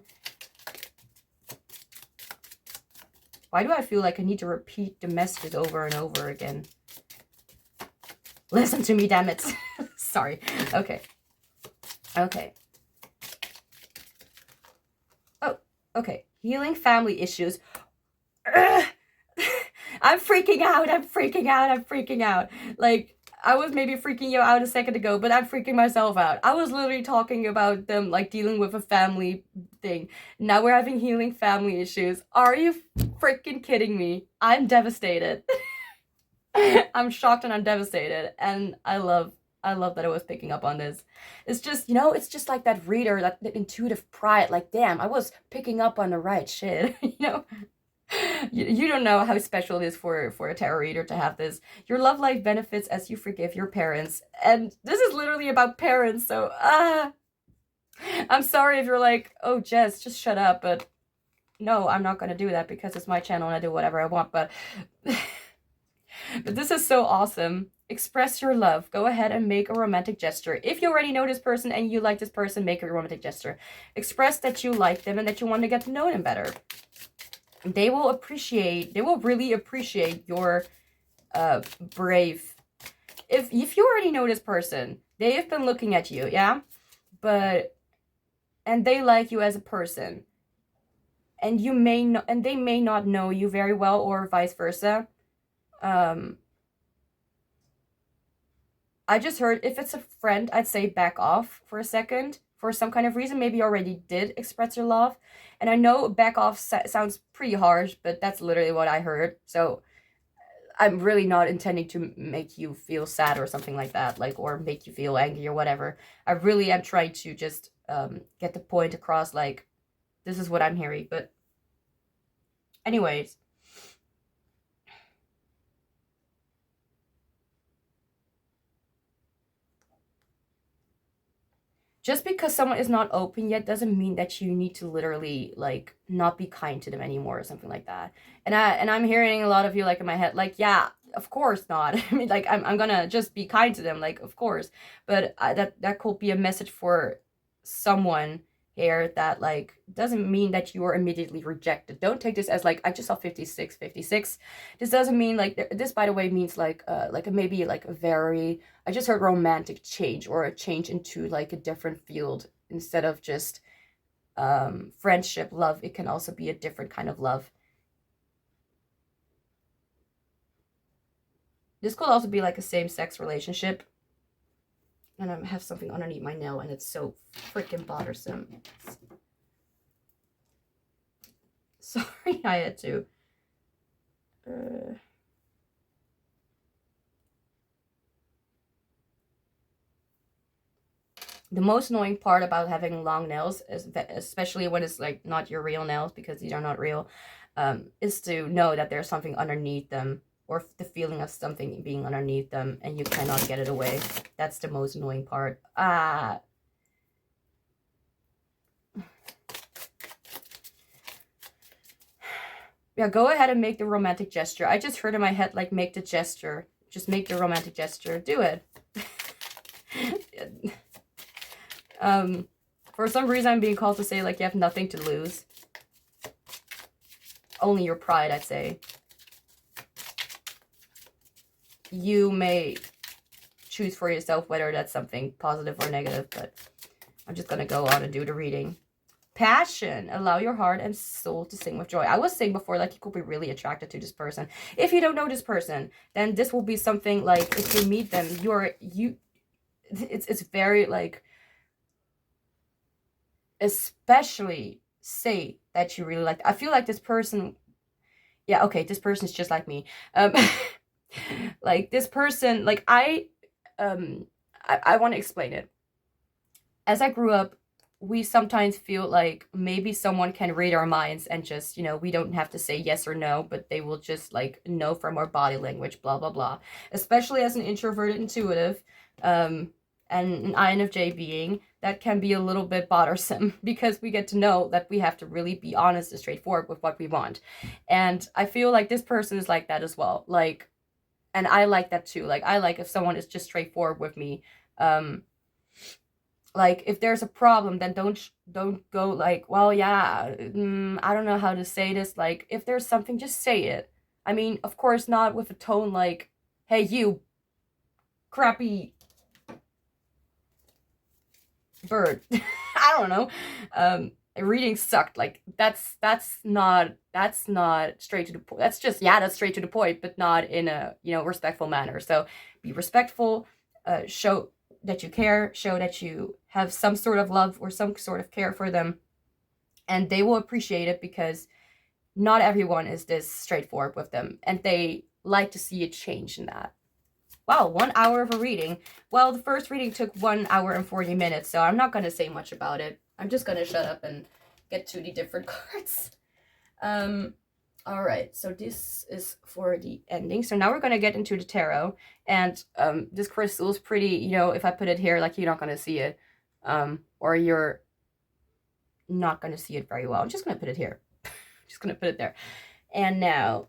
Why do I feel like I need to repeat the messages over and over again? Listen to me, damn it. Sorry. Okay. Okay. Oh, okay. Healing family issues. I'm freaking out. Like, I was maybe freaking you out a second ago, but I'm freaking myself out. I was literally talking about them, like, dealing with a family thing. Now we're having healing family issues. Are you freaking kidding me? I'm devastated. I'm shocked and I'm devastated. And I love that I was picking up on this. It's just, you know, it's just like that reader, that intuitive pride. Like, damn, I was picking up on the right shit, you know? You don't know how special it is for a tarot reader to have this. Your love life benefits as you forgive your parents. And this is literally about parents, so I'm sorry if you're like, oh, Jess, just shut up. But no, I'm not going to do that, because it's my channel and I do whatever I want. But but this is so awesome. Express your love. Go ahead and make a romantic gesture. If you already know this person and you like this person, make a romantic gesture. Express that you like them and that you want to get to know them better. They will really appreciate your brave. If you already know this person, they have been looking at you, yeah? And they like you as a person. And they may not know you very well, or vice versa. I just heard, if it's a friend, I'd say back off for a second. For some kind of reason, maybe you already did express your love. And I know back off sounds pretty harsh, but that's literally what I heard. So I'm really not intending to make you feel sad or something like that, like, or make you feel angry or whatever. I really am trying to just get the point across, like, this is what I'm hearing. But anyways, just because someone is not open yet doesn't mean that you need to literally like not be kind to them anymore or something like that. And I'm hearing a lot of you like in my head like, yeah, of course not. I mean, like I'm gonna just be kind to them, like of course. But that could be a message for someone here that like doesn't mean that you are immediately rejected. Don't take this as like I just saw 56. This doesn't mean like this, by the way, means like maybe like a very, I just heard romantic change or a change into like a different field instead of just friendship, love. It can also be a different kind of love. This could also be like a same-sex relationship. And I have something underneath my nail and it's so freaking bothersome. Sorry, I had to. The most annoying part about having long nails, is that, especially when it's like not your real nails because these are not real, is to know that there's something underneath them, or the feeling of something being underneath them and you cannot get it away. That's the most annoying part. Yeah, go ahead and make the romantic gesture. I just heard in my head, like, make the gesture. Just make the romantic gesture. Do it. For some reason, I'm being called to say, like, you have nothing to lose. Only your pride, I'd say. You may choose for yourself whether that's something positive or negative, but I'm just gonna go on and do the reading. Passion. Allow your heart and soul to sing with joy. I was saying before, like, you could be really attracted to this person. If you don't know this person, then this will be something like, if you meet them, it's very like, especially say that you really like. I feel like this person, yeah, okay, this person is just like me. Like this person, like I want to explain it. As I grew up, we sometimes feel like maybe someone can read our minds and just, you know, we don't have to say yes or no, but they will just like know from our body language, blah, blah, blah. Especially as an introverted intuitive, and an INFJ being, that can be a little bit bothersome because we get to know that we have to really be honest and straightforward with what we want. And I feel like this person is like that as well. Like, and I like that too. Like, I like if someone is just straightforward with me. Like, if there's a problem, then don't go like, well, yeah, I don't know how to say this. Like, if there's something, just say it. I mean, of course, not with a tone like, hey, you crappy bird. I don't know. Reading sucked. Like, that's not straight to the point. That's just, yeah, that's straight to the point, but not in a, you know, respectful manner. So be respectful, show that you care, show that you have some sort of love or some sort of care for them, and they will appreciate it because not everyone is this straightforward with them, and they like to see a change in that. Wow, 1 hour of a reading. Well, the first reading took 1 hour and 40 minutes, so I'm not going to say much about it. I'm just going to shut up and get to the different cards. All right, so this is for the ending. So now we're going to get into the tarot. And this crystal is pretty, you know, if I put it here, like, you're not going to see it. Or you're not going to see it very well. I'm just going to put it here. Just going to put it there. And now,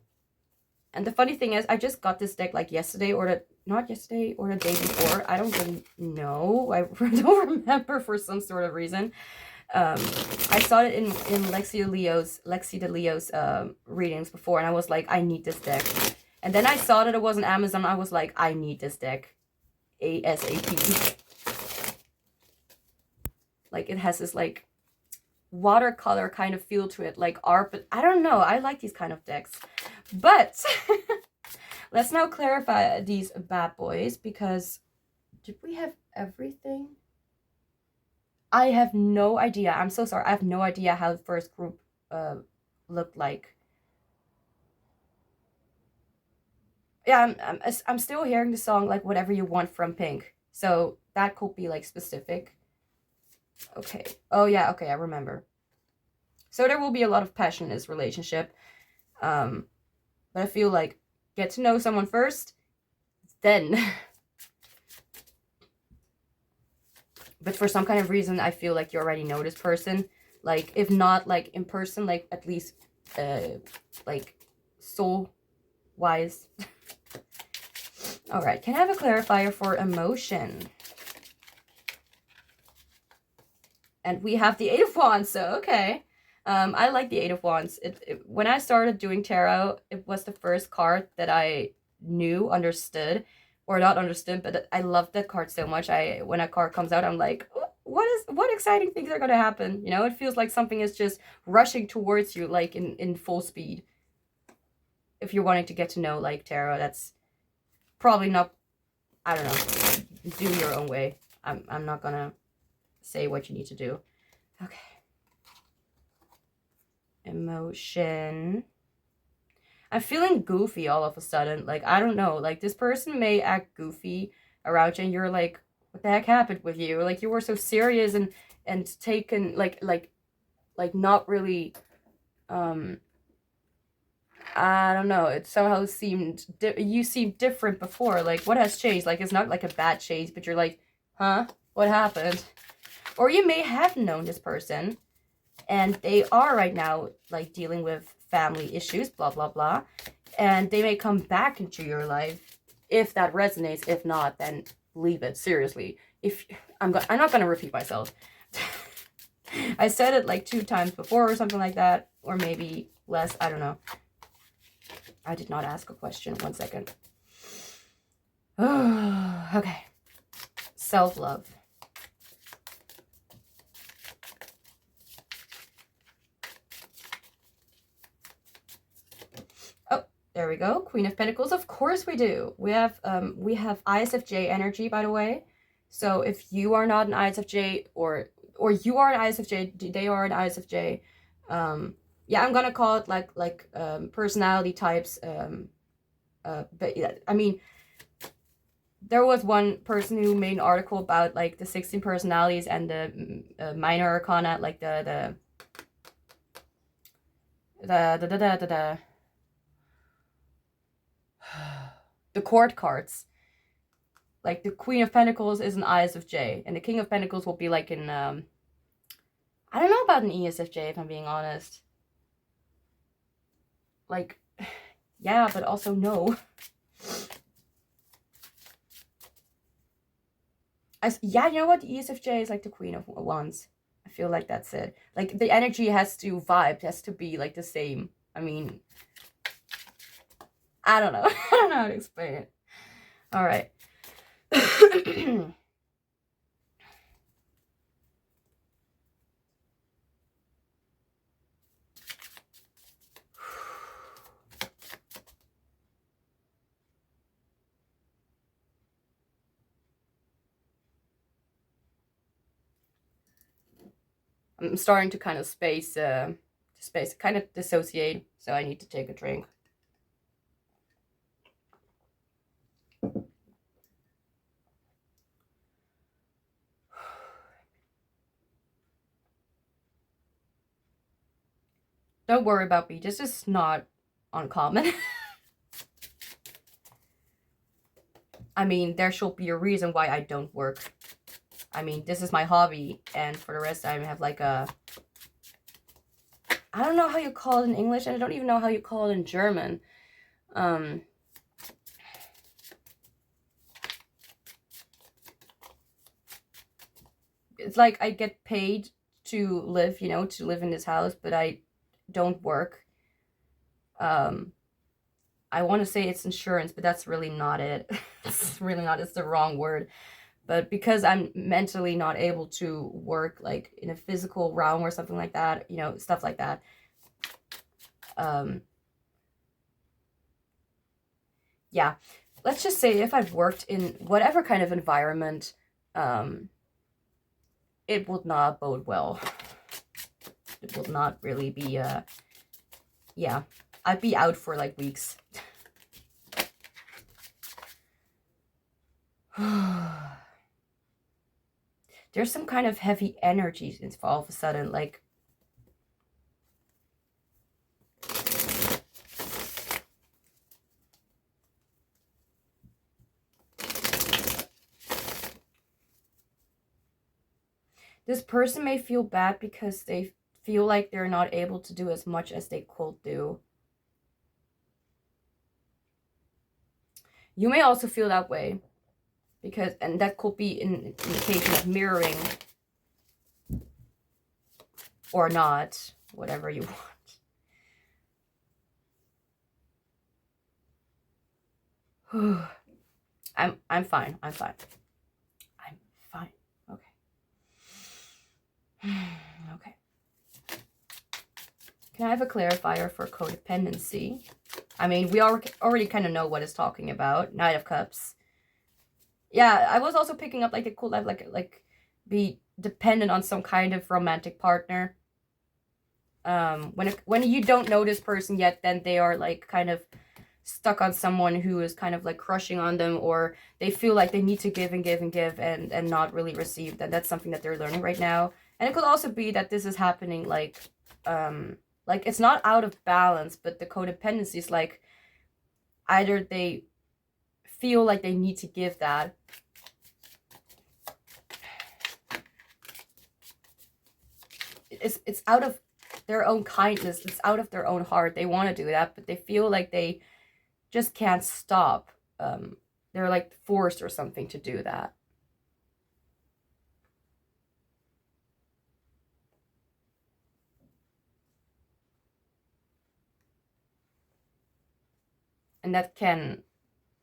and the funny thing is, I just got this deck like yesterday, or not yesterday, or the day before. I don't really know. I don't remember for some sort of reason. I saw it in Lexi de Leo's readings before, and I was like, I need this deck. And then I saw that it was on Amazon. I was like, I need this deck ASAP. Like, it has this like watercolor kind of feel to it, like art, but I don't know. I like these kind of decks. But let's now clarify these bad boys, because did we have everything? I have no idea. I'm so sorry. I have no idea how the first group looked like. Yeah, I'm still hearing the song like Whatever You Want from Pink. So that could be like specific. Okay. Oh yeah, okay, I remember. So there will be a lot of passion in this relationship. But I feel like get to know someone first, then But for some kind of reason, I feel like you already know this person. Like, if not, like, in person, like, at least, like, soul-wise. Alright, can I have a clarifier for emotion? And we have the Eight of Wands, so okay. I like the Eight of Wands. When I started doing tarot, it was the first card that I knew, understood, or not understood, but I loved that card so much. When a card comes out, I'm like, what exciting things are gonna happen? You know, it feels like something is just rushing towards you, like in full speed. If you're wanting to get to know like tarot, that's probably not, I don't know, do your own way. I'm not gonna say what you need to do. Okay. Emotion. I'm feeling goofy all of a sudden. Like, I don't know. Like, this person may act goofy around you and you're like, what the heck happened with you? Like, you were so serious and taken, like not really, I don't know. It somehow seemed, you seemed different before. Like, what has changed? Like, it's not like a bad change, but you're like, huh? What happened? Or you may have known this person and they are right now, like, dealing with family issues, blah, blah, blah. And they may come back into your life if that resonates. If not, then leave it, seriously. I'm not going to repeat myself. I said it like 2 times before or something like that, or maybe less, I don't know. I did not ask a question. 1 second. Okay. Self-love. Oh, there we go. Queen of Pentacles. Of course we do. We have ISFJ energy, by the way. So if you are not an ISFJ or you are an ISFJ, they are an ISFJ. Yeah, I'm gonna call it like personality types. But yeah, I mean, there was one person who made an article about like the 16 personalities and the minor arcana, like the court cards. Like the Queen of Pentacles is an ISFJ, and the King of Pentacles will be like in I don't know about an ESFJ, if I'm being honest. Like, yeah, but also no. Yeah, you know what? The ESFJ is like the Queen of Wands. I feel like that's it. Like, the energy has to vibe, has to be like the same. I mean, I don't know. I don't know how to explain it. All right. I'm starting to kind of kind of dissociate, so I need to take a drink. Don't worry about me. This is not uncommon. I mean, there should be a reason why I don't work. I mean, this is my hobby, and for the rest, I have like a... I don't know how you call it in English, and I don't even know how you call it in German. It's like I get paid to live, you know, to live in this house, but I don't work. I want to say it's insurance, but that's really not it. It's really not. It's the wrong word. But because I'm mentally not able to work like in a physical realm or something like that, you know, stuff like that. Yeah, let's just say if I've worked in whatever kind of environment, it would not bode well. It will not really be, yeah, I'd be out for like weeks. There's some kind of heavy energy all of a sudden, like... This person may feel bad because they feel like they're not able to do as much as they could do. You may also feel that way because, and that could be an indication of mirroring or not, whatever you want. I'm fine. I'm fine. I'm fine. Okay. Okay. Can I have a clarifier for codependency? I mean, we already kind of know what it's talking about. Knight of Cups. Yeah, I was also picking up like it could have like be dependent on some kind of romantic partner. When you don't know this person yet, then they are like kind of stuck on someone who is kind of like crushing on them, or they feel like they need to give and give and give and not really receive. That's something that they're learning right now. And it could also be that this is happening like it's not out of balance, but the codependency is like either they feel like they need to give that, it's out of their own kindness, it's out of their own heart. They want to do that, but they feel like they just can't stop. They're like forced or something to do that. And that can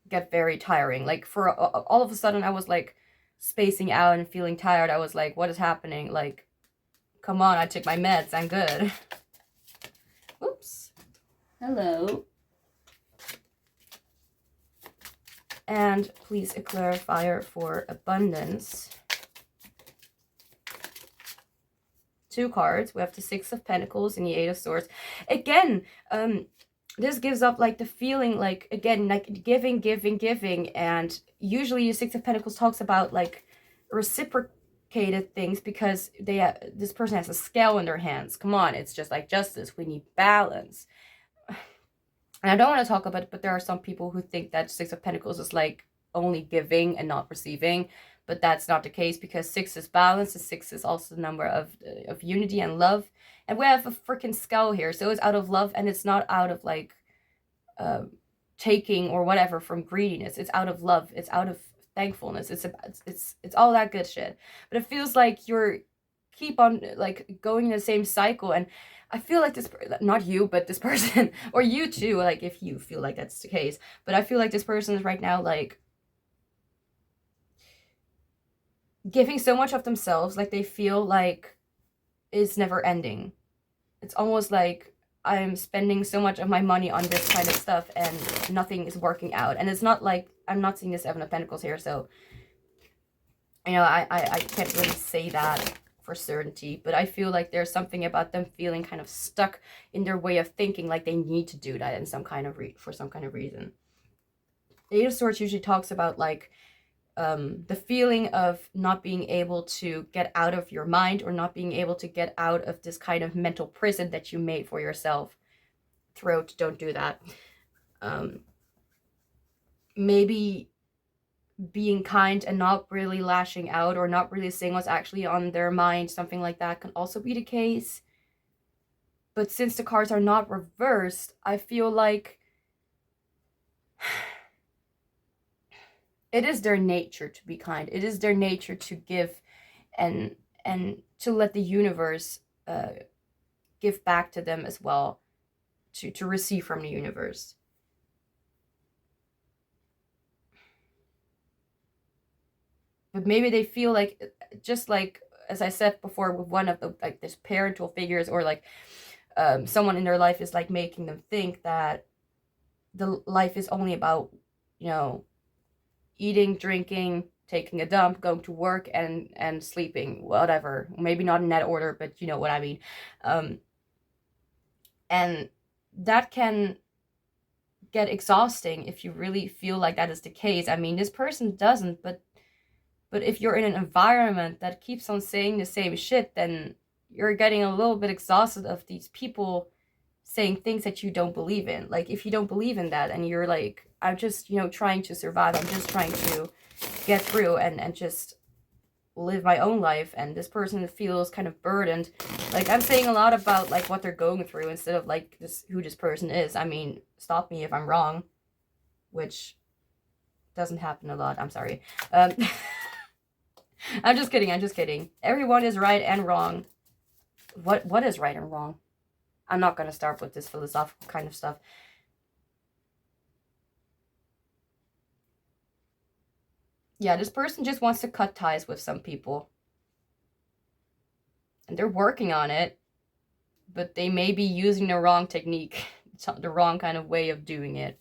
get very tiring. Like for all of a sudden I was like spacing out and feeling tired. I was like, what is happening? Like, come on, I took my meds, I'm good. Oops. Hello. And please a clarifier for abundance. 2 cards. We have the 6 of Pentacles and the 8 of Swords. Again, this gives up like the feeling like, again, like giving. And usually the 6 of Pentacles talks about like reciprocated things because this person has a scale in their hands. Come on, it's just like justice. We need balance. And I don't want to talk about it, but there are some people who think that 6 of Pentacles is like only giving and not receiving. But that's not the case, because 6 is balance. The 6 is also the number of unity and love. And we have a freaking skull here. So it's out of love, and it's not out of like taking or whatever from greediness. It's out of love. It's out of thankfulness. It's all that good shit. But it feels like you're keep on like going in the same cycle. And I feel like this, not you, but this person, or you too, like if you feel like that's the case. But I feel like this person is right now like giving so much of themselves, like they feel like it's never ending. It's almost like I'm spending so much of my money on this kind of stuff and nothing is working out. And it's not like, I'm not seeing the 7 of Pentacles here, so, you know, I can't really say that for certainty, but I feel like there's something about them feeling kind of stuck in their way of thinking, like they need to do that in some kind of for some kind of reason. The 8 of Swords usually talks about like the feeling of not being able to get out of your mind, or not being able to get out of this kind of mental prison that you made for yourself. Throat, don't do that. Maybe being kind and not really lashing out, or not really saying what's actually on their mind, something like that can also be the case. But since the cards are not reversed, I feel like it is their nature to be kind. It is their nature to give and to let the universe give back to them as well, to receive from the universe. But maybe they feel like, just like, as I said before, with one of the, like, this parental figures, or like someone in their life is like making them think that the life is only about, you know, eating, drinking, taking a dump, going to work, and sleeping, whatever. Maybe not in that order, but you know what I mean. And that can get exhausting if you really feel like that is the case. I mean, this person doesn't, but if you're in an environment that keeps on saying the same shit, then you're getting a little bit exhausted of these people saying things that you don't believe in. Like, if you don't believe in that, and you're like, I'm just, you know, trying to survive, I'm just trying to get through and just live my own life, and this person feels kind of burdened. Like, I'm saying a lot about like what they're going through instead of like who this person is. I mean, stop me if I'm wrong, which doesn't happen a lot. I'm sorry. I'm just kidding. I'm just kidding. Everyone is right and wrong. What is right and wrong? I'm not gonna start with this philosophical kind of stuff. Yeah, this person just wants to cut ties with some people. And they're working on it, but they may be using the wrong technique, the wrong kind of way of doing it.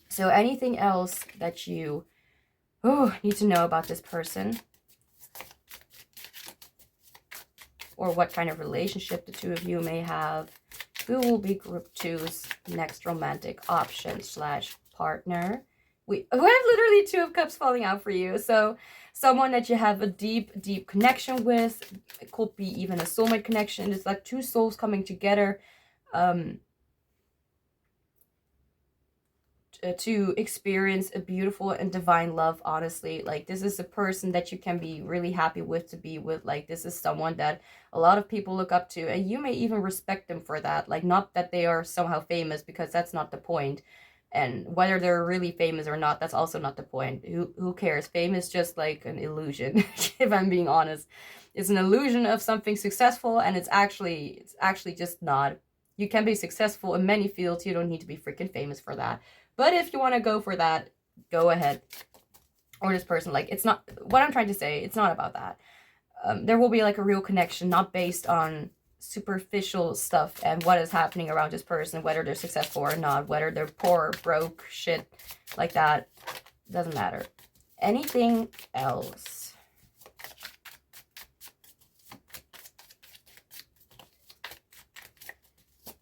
So anything else that you need to know about this person? Or what kind of relationship the two of you may have? Who will be group 2's next romantic option / partner? We have literally 2 of Cups falling out for you. So someone that you have a deep connection with. It could be even a soulmate connection. It's like 2 souls coming together to experience a beautiful and divine love, honestly. Like, this is a person that you can be really happy with to be with. Like, this is someone that a lot of people look up to, and you may even respect them for that. Like, not that they are somehow famous, because that's not the point. And whether they're really famous or not, that's also not the point. Who cares? Fame is just like an illusion, if I'm being honest. It's an illusion of something successful, and it's actually just not. You can be successful in many fields. You don't need to be freaking famous for that. But if you want to go for that, go ahead. Or this person, like, it's not, what I'm trying to say, it's not about that. There will be like a real connection, not based on superficial stuff and what is happening around this person, whether they're successful or not, whether they're poor, broke, shit like that. Doesn't matter. Anything else?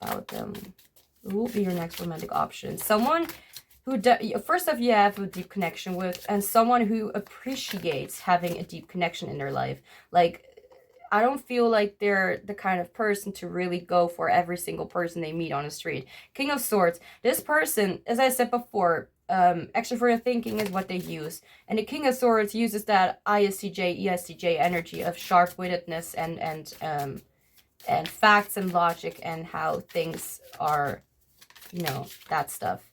About them. Who will be your next romantic option? Someone who, first off, you have a deep connection with, and someone who appreciates having a deep connection in their life. Like, I don't feel like they're the kind of person to really go for every single person they meet on the street. King of Swords. This person, as I said before, extroverted thinking is what they use. And the King of Swords uses that ISTJ, ESTJ energy of sharp-wittedness and facts and logic and how things are, you know, that stuff.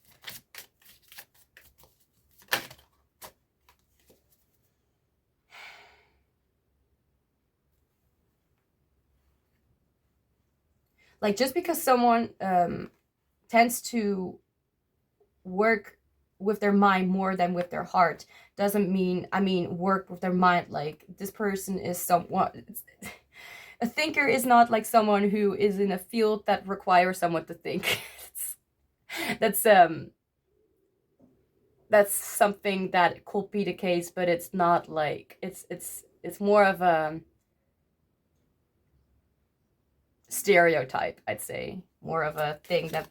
Like, just because someone tends to work with their mind more than with their heart doesn't mean, I mean, work with their mind. Like, this person is someone, a thinker is not like someone who is in a field that requires someone to think. That's something that could be the case, but it's not like, it's more of a stereotype, I'd say. More of a thing that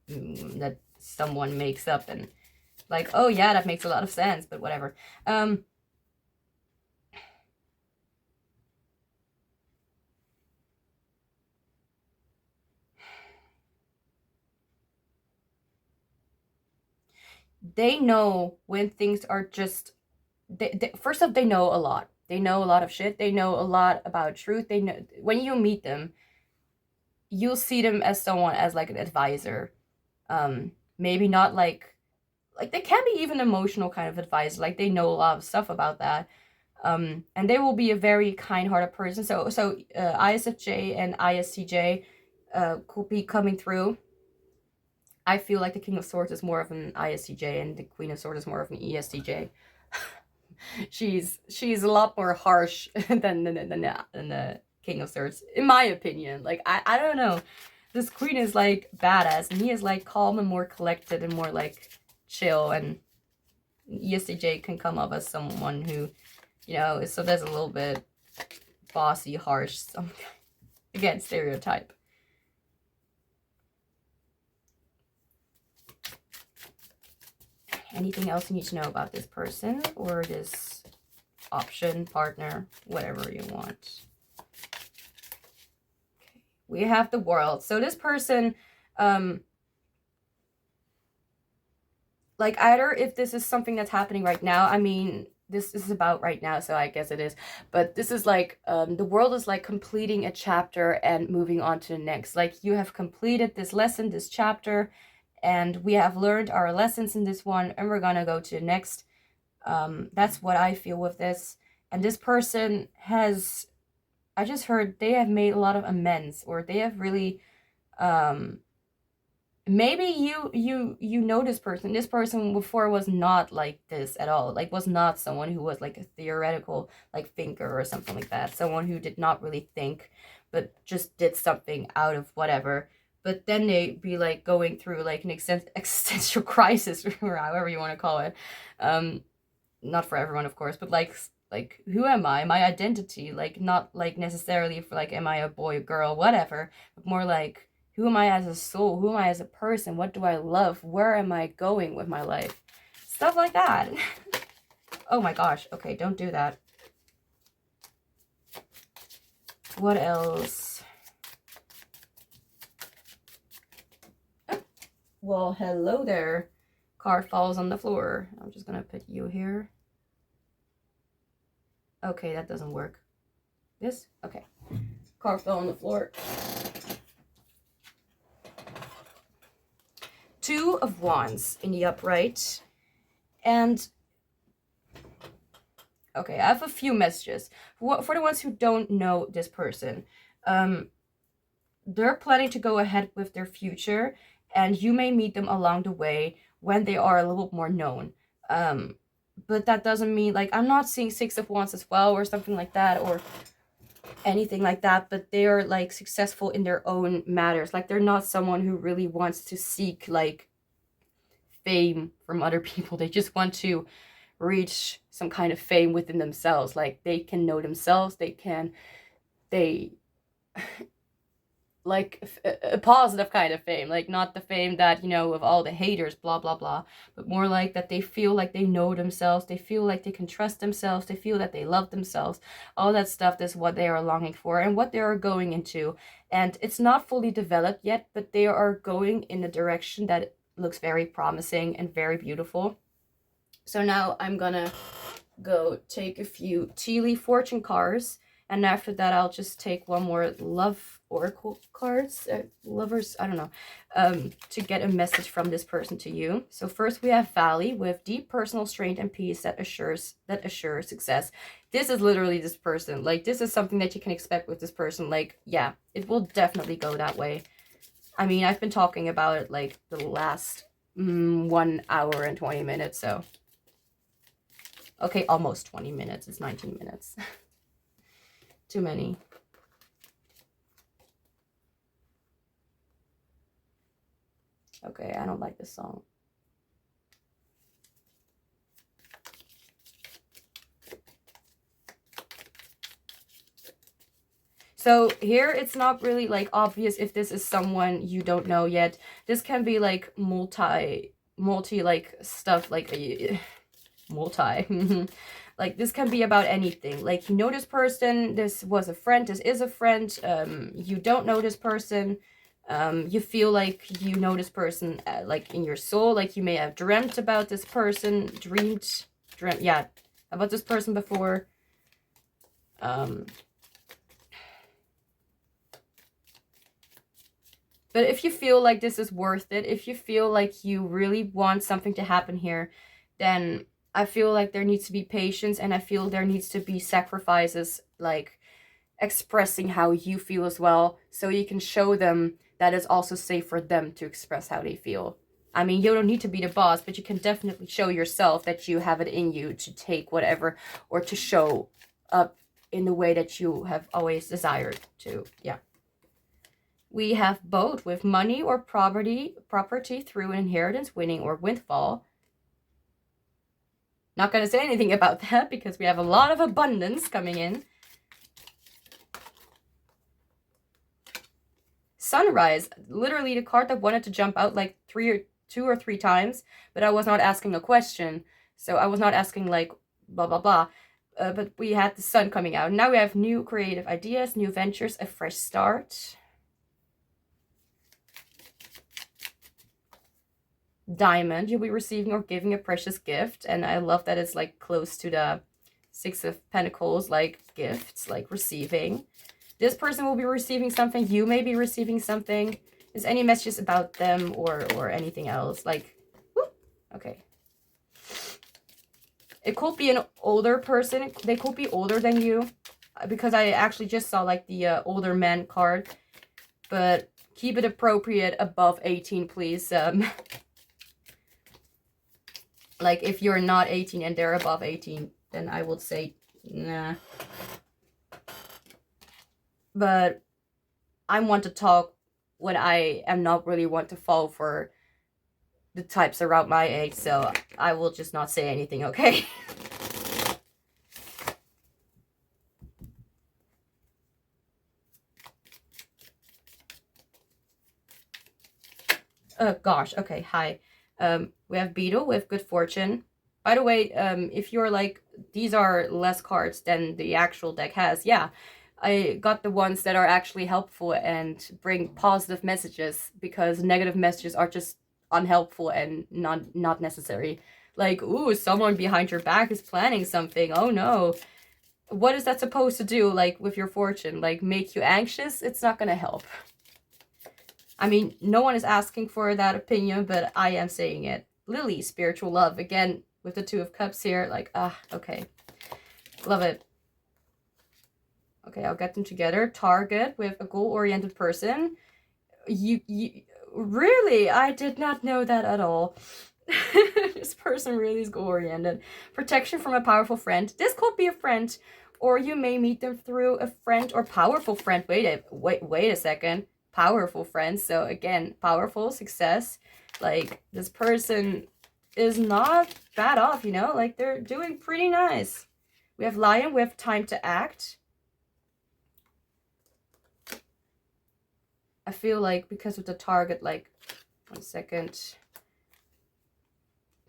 that someone makes up and like, oh yeah, that makes a lot of sense, but whatever. They know when things are just, first off, they know a lot. They know a lot of shit. They know a lot about truth. They know, when you meet them, you'll see them as someone, as like an advisor. Maybe not like they can be even emotional kind of advisor. Like, they know a lot of stuff about that. And they will be a very kind-hearted person. So ISFJ and ISTJ could be coming through. I feel like the King of Swords is more of an ISTJ and the Queen of Swords is more of an ESTJ. she's a lot more harsh than the King of Swords, in my opinion. Like, I don't know. This Queen is like badass, and he is like calm and more collected and more like chill. And ESTJ can come up as someone who, you know, so there's a little bit bossy, harsh, again, stereotype. Anything else you need to know about this person or this option, partner, whatever you want? Okay. We have the World. So this person, like, either if this is something that's happening right now, I mean, this is about right now, so I guess it is. But this is like, the world is like completing a chapter and moving on to the next. Like, you have completed this lesson, this chapter, and we have learned our lessons in this one, and we're gonna go to the next. That's what I feel with this. And this person has, I just heard they have made a lot of amends, or they have really, maybe you know this person. This person before was not like this at all. Like, was not someone who was like a theoretical like thinker or something like that. Someone who did not really think, but just did something out of whatever. But then they be like going through like an existential crisis, or however you want to call it. Not for everyone, of course, but like who am I? My identity, like not like necessarily for like, am I a boy, a girl, whatever, but more like, who am I as a soul? Who am I as a person? What do I love? Where am I going with my life? Stuff like that. Oh my gosh. Okay, don't do that. What else? Oh, well, hello there. Card falls on the floor. I'm just gonna put you here. Okay, that doesn't work. This? Okay. Card fell on the floor. Two of Wands in the upright. And okay, I have a few messages. For the ones who don't know this person, they're planning to go ahead with their future, and you may meet them along the way when they are a little more known. But that doesn't mean, like, I'm not seeing Six of Wands as well, or something like that, or anything like that, but they are like successful in their own matters. Like, they're not someone who really wants to seek like fame from other people. They just want to reach some kind of fame within themselves. Like, they can know themselves, they like a positive kind of fame, like not the fame that, you know, of all the haters, blah blah blah, but more like that they feel like they know themselves, they feel like they can trust themselves, they feel that they love themselves. All that stuff is what they are longing for and what they are going into. And it's not fully developed yet, but they are going in a direction that looks very promising and very beautiful. So now I'm gonna go take a few tea leaf fortune cards, and after that I'll just take one more love oracle cards, lovers, I don't know, to get a message from this person to you. So first we have Valley with deep personal strength and peace that assures success. This is literally this person. Like, this is something that you can expect with this person. Like, yeah, it will definitely go that way. I mean, I've been talking about it like the last 1 hour and 20 minutes, so okay, almost 20 minutes. It's 19 minutes. Too many. Okay, I don't like this song. So here it's not really like obvious if this is someone you don't know yet. This can be like multi like stuff, like multi. Like, this can be about anything. Like, you know this person, this was a friend, this is a friend, you don't know this person, you feel like you know this person like in your soul, like you may have dreamt about this person, dreamt, yeah, about this person before. But if you feel like this is worth it, if you feel like you really want something to happen here, then I feel like there needs to be patience, and I feel there needs to be sacrifices, like expressing how you feel as well, so you can show them that it's also safe for them to express how they feel. I mean, you don't need to be the boss, but you can definitely show yourself that you have it in you to take whatever, or to show up in the way that you have always desired to. Yeah. We have both with money or property through an inheritance, winning, or windfall. Not going to say anything about that because we have a lot of abundance coming in. Sunrise, literally the card that wanted to jump out like two or three times, but I was not asking a question. So I was not asking like blah, blah, blah. But we had the sun coming out. Now we have new creative ideas, new ventures, a fresh start. Diamond, you'll be receiving or giving a precious gift. And I love that it's like close to the Six of Pentacles, like gifts, like receiving. This person will be receiving something. You may be receiving something. Is any messages about them or anything else? Like, whoop, okay. It could be an older person. They could be older than you. Because I actually just saw like the older man card. But keep it appropriate above 18, please. Like if you're not 18 and they're above 18, then I would say nah. But I want to talk when I am not really want to fall for the types around my age, so I will just not say anything, okay? Oh gosh, okay, hi. We have Beetle with good fortune. By the way, if you're like, these are less cards than the actual deck has, yeah. I got the ones that are actually helpful and bring positive messages, because negative messages are just unhelpful and not necessary. Like, ooh, someone behind your back is planning something. Oh no. What is that supposed to do, like, with your fortune? Like, make you anxious? It's not gonna help. I mean, no one is asking for that opinion, but I am saying it. Lily, spiritual love. Again, with the Two of Cups here. Like, okay. Love it. Okay, I'll get them together. Target with a goal-oriented person. You really? I did not know that at all. This person really is goal-oriented. Protection from a powerful friend. This could be a friend, or you may meet them through a friend or powerful friend. Wait a second. Powerful friends. So again, powerful, success. Like, this person is not bad off, you know? Like, they're doing pretty nice. We have Lion with time to act. I feel like because of the target, like, 1 second.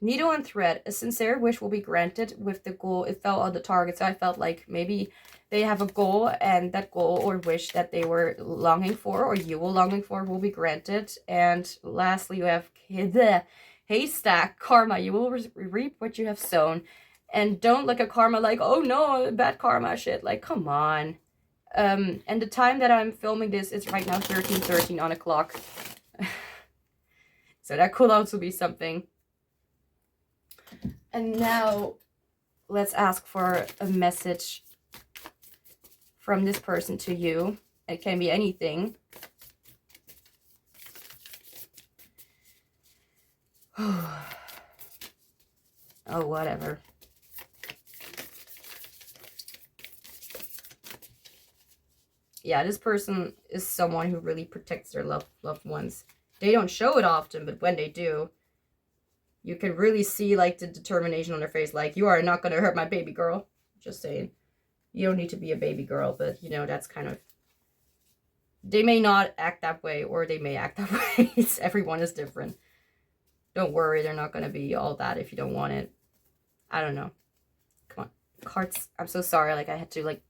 Needle and thread. A sincere wish will be granted with the goal. It fell on the target, so I felt like maybe they have a goal, and that goal or wish that they were longing for, or you were longing for, will be granted. And lastly, you have the haystack karma. You will reap what you have sown. And don't look at karma like, oh no, bad karma shit. Like, come on. And the time that I'm filming this is right now 13:13 on a clock. So that could also be something. And now let's ask for a message from this person to you. It can be anything. Oh, whatever. Yeah, this person is someone who really protects their loved ones. They don't show it often, but when they do, you can really see, like, the determination on their face. Like, you are not going to hurt my baby girl. Just saying. You don't need to be a baby girl, but, you know, that's kind of... They may not act that way, or they may act that way. Everyone is different. Don't worry, they're not going to be all that if you don't want it. I don't know. Come on. Cards. I'm so sorry. Like, I had to, like,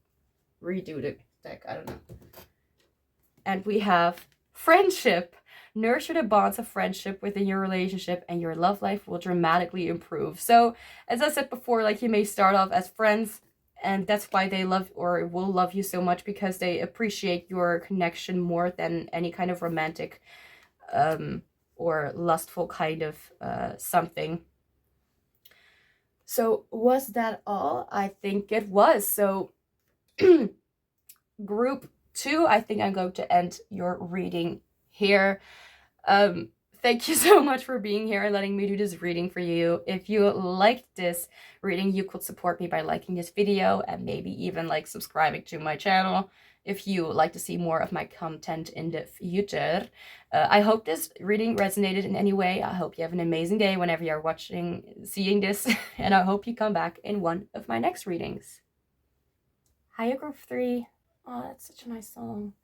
redo the deck. I don't know. And we have friendship. Nurture the bonds of friendship within your relationship, and your love life will dramatically improve. So, as I said before, like, you may start off as friends, and that's why they love or will love you so much, because they appreciate your connection more than any kind of romantic or lustful kind of something. So, was that all? I think it was. So, group 2, I think I'm going to end your reading here. Thank you so much for being here and letting me do this reading for you. If you liked this reading, you could support me by liking this video and maybe even, like, subscribing to my channel if you like to see more of my content in the future. I hope this reading resonated in any way. I hope you have an amazing day whenever you're seeing this, and I hope you come back in one of my next readings. Hiya, group 3. Oh, that's such a nice song.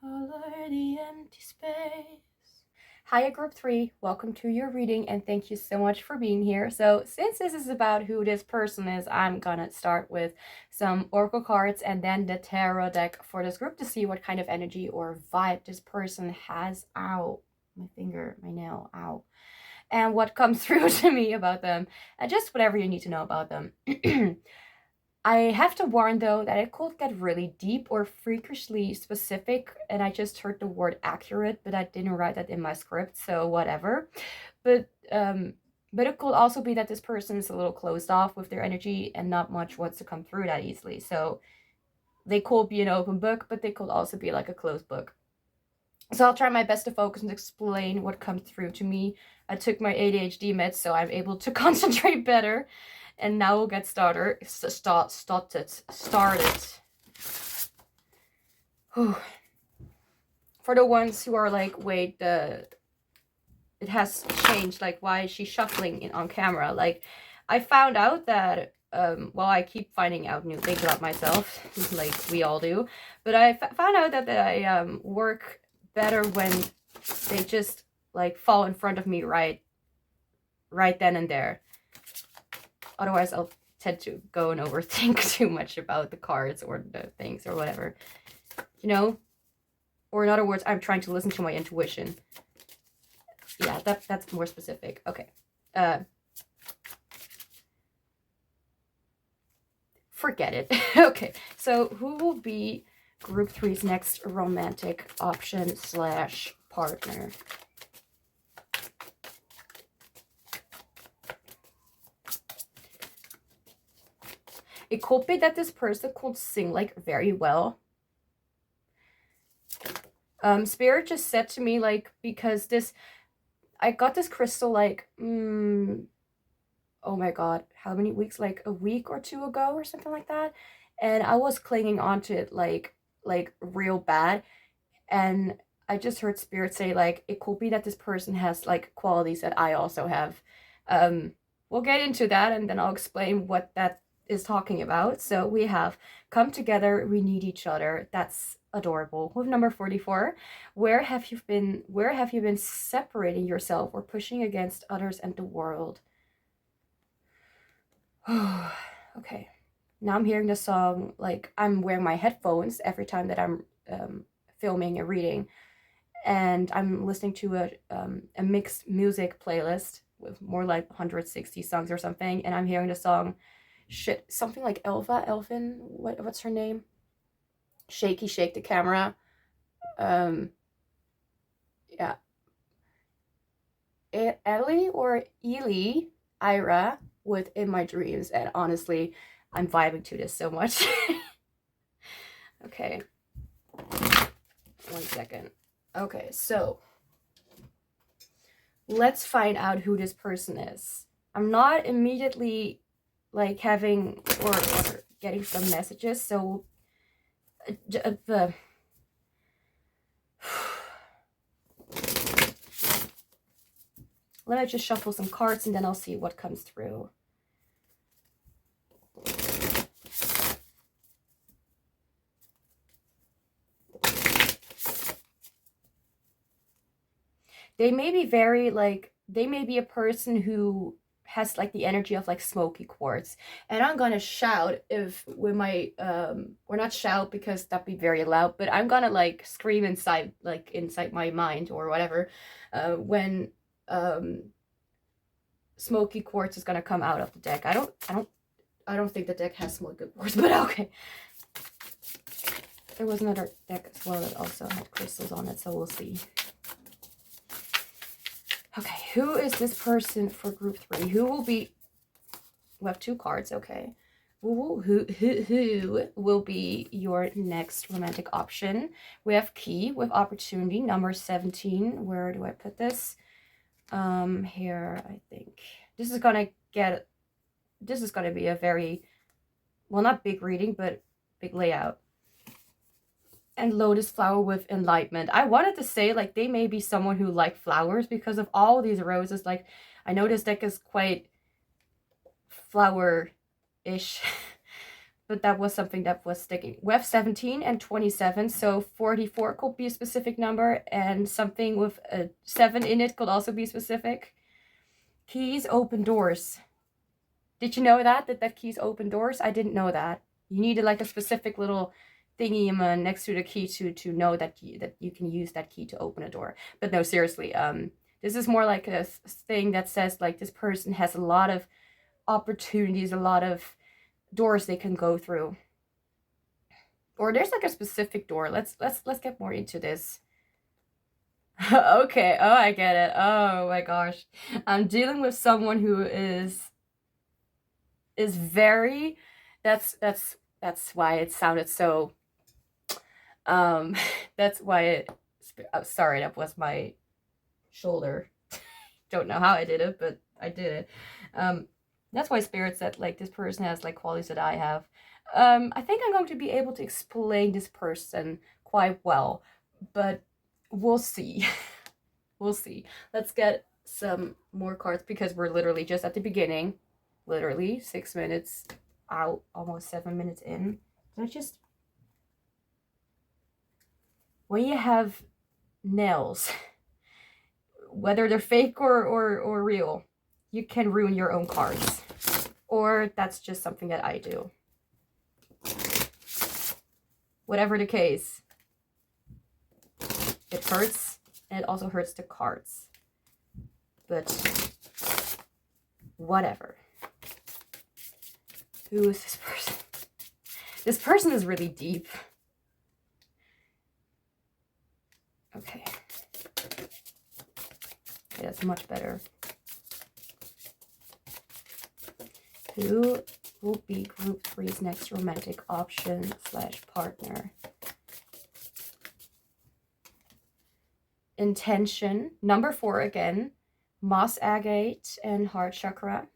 Color the empty space. Hiya Group 3, welcome to your reading and thank you so much for being here. So since this is about who this person is, I'm gonna start with some oracle cards and then the tarot deck for this group to see what kind of energy or vibe this person has. Ow, my finger, my nail, ow. And what comes through to me about them, and just whatever you need to know about them. I have to warn though that it could get really deep or freakishly specific, and I just heard the word accurate, but I didn't write that in my script, so whatever. But it could also be that this person is a little closed off with their energy and not much wants to come through that easily. So they could be an open book, but they could also be like a closed book. So I'll try my best to focus and explain what comes through to me. I took my ADHD meds, so I'm able to concentrate better. And now we'll get started. For the ones who are like, wait, it has changed. Like, why is she shuffling on camera? Like, I found out that, well, I keep finding out new things about myself, like we all do. But I found out that I work better when they just like fall in front of me right then and there. Otherwise, I'll tend to go and overthink too much about the cards or the things or whatever, you know? Or in other words, I'm trying to listen to my intuition. Yeah, that's more specific. Okay. Forget it. Okay, so who will be Group 3's next romantic option / partner? It could be that this person could sing like very well. Spirit just said to me, like, because I got this crystal like, oh my god, how many weeks? Like a week or two ago or something like that. And I was clinging onto it like real bad. And I just heard Spirit say, like, it could be that this person has like qualities that I also have. We'll get into that and then I'll explain what that is talking about. So we have come together, we need each other. That's adorable. With number 44, where have you been separating yourself or pushing against others and the world? Okay, now I'm hearing the song, like I'm wearing my headphones every time that I'm filming a reading, and I'm listening to a mixed music playlist with more like 160 songs or something, and I'm hearing the song something like Elvin, what's her name? Shaky Shake the Camera. Yeah. Ellie or Ely, Ira with In My Dreams, and honestly, I'm vibing to this so much. Okay. 1 second. Okay, so let's find out who this person is. I'm not immediately like having or getting some messages, so let me just shuffle some cards and then I'll see what comes through. They may be they may be a person who has like the energy of like smoky quartz, and I'm gonna shout with my or not shout because that'd be very loud, but I'm gonna like scream inside my mind or whatever when smoky quartz is gonna come out of the deck. I don't think the deck has smoky quartz, but okay. There was another deck as well that also had crystals on it, so we'll see. Okay, who is this person for Group 3? Who will be... We have 2 cards, okay. Who will be your next romantic option? We have Key with Opportunity, number 17. Where do I put this? Here, I think. This is gonna be a very... Well, not big reading, but big layout. And Lotus Flower with Enlightenment. I wanted to say, like, they may be someone who like flowers because of all these roses. Like, I know this deck is quite flower-ish. but that was something that was sticking. We have 17 and 27, so 44 could be a specific number, and something with a 7 in it could also be specific. Keys open doors. Did you know that keys open doors? I didn't know that. You needed like a specific little thingy next to the key to know that you can use that key to open a door. But no, seriously, this is more like a thing that says like this person has a lot of opportunities, a lot of doors they can go through. Or there's like a specific door. Let's get more into this. Okay, oh, I get it. Oh my gosh. I'm dealing with someone who is very, that's why it sounded so that's why it, oh, sorry, that was my shoulder. Don't know how I did it, but I did it. That's why Spirit said like this person has like qualities that I have. I think I'm going to be able to explain this person quite well, but we'll see. We'll see. Let's get some more cards because we're literally just at the beginning. Literally 6 minutes out, almost 7 minutes in. When you have nails, whether they're fake or real, you can ruin your own cards. Or that's just something that I do. Whatever the case, it hurts, and it also hurts the cards. But whatever. Who is this person? This person is really deep. Okay. That's much better. Who will be group 3's next romantic option / partner? Intention. Number 4 again. Moss agate and heart chakra.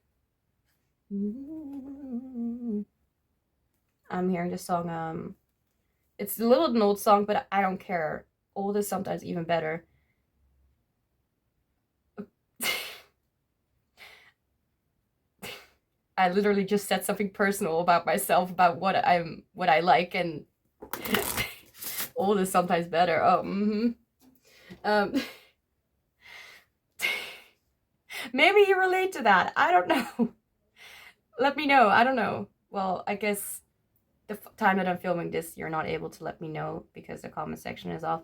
I'm hearing this song. It's a little an old song, but I don't care. Old is sometimes even better. I literally just said something personal about myself, about what I like, and old is sometimes better. Oh, maybe you relate to that. I don't know. Let me know. I don't know. Well, I guess the time that I'm filming this, you're not able to let me know because the comment section is off.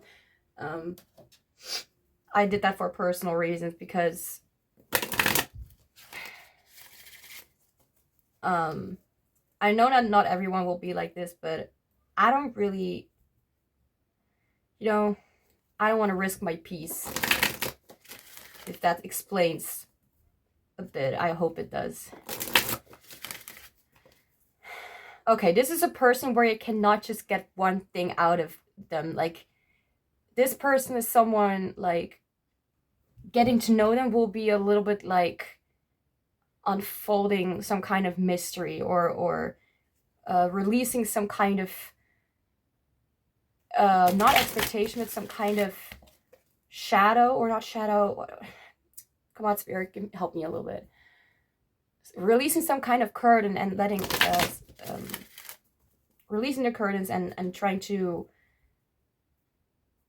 I did that for personal reasons because I know that not everyone will be like this, but I don't really, I don't want to risk my peace. If that explains a bit, I hope it does. Okay, this is a person where you cannot just get one thing out of them. Like, this person is someone, like, getting to know them will be a little bit like unfolding some kind of mystery or releasing some kind of not expectation, but some kind of shadow, or not shadow. Come on, Spirit, help me a little bit. Releasing some kind of curtain and letting releasing the curtains and trying to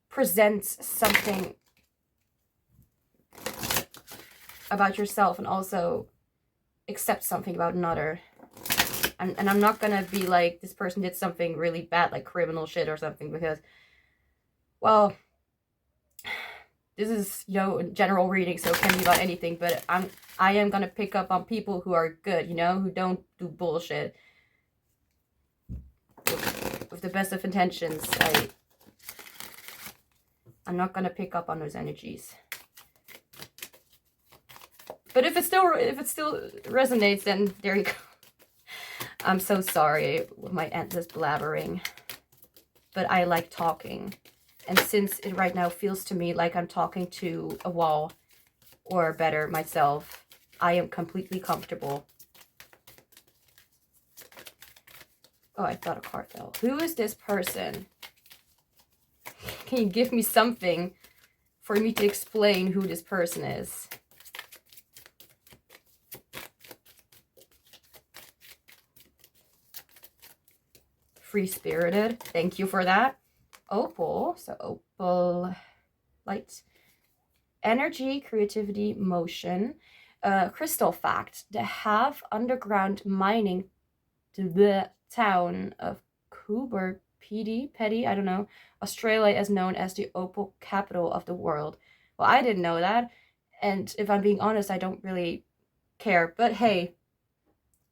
present something about yourself and also accept something about another. And I'm not gonna be like, this person did something really bad, like criminal shit or something, because, well, this is, general reading, so it can be about anything, but I am gonna pick up on people who are good, who don't do bullshit. With the best of intentions, I'm not gonna pick up on those energies. But if it still resonates, then there you go. I'm so sorry with my endless blabbering, but I like talking. And since it right now feels to me like I'm talking to a wall, or better, myself, I am completely comfortable. Oh, I thought a card fell. Who is this person? Can you give me something for me to explain who this person is? free-spirited. Thank you for that. Opal, so opal light. Energy, creativity, motion. Crystal fact, they have underground mining to the town of Coober, Petty, I don't know. Australia is known as the opal capital of the world. Well, I didn't know that. And if I'm being honest, I don't really care. But hey,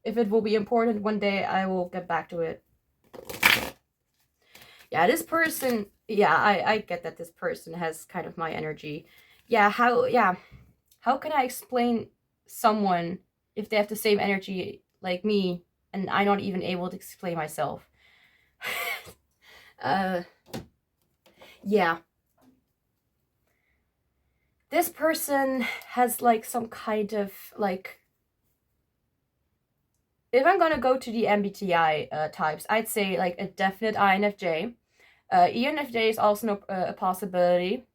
if it will be important one day, I will get back to it. Yeah, this person, yeah, I get that this person has kind of my energy. Yeah, how can I explain someone if they have the same energy like me and I'm not even able to explain myself? Yeah. This person has like some kind of like, if I'm gonna go to the MBTI types, I'd say like a definite INFJ. ENFJ is also a possibility.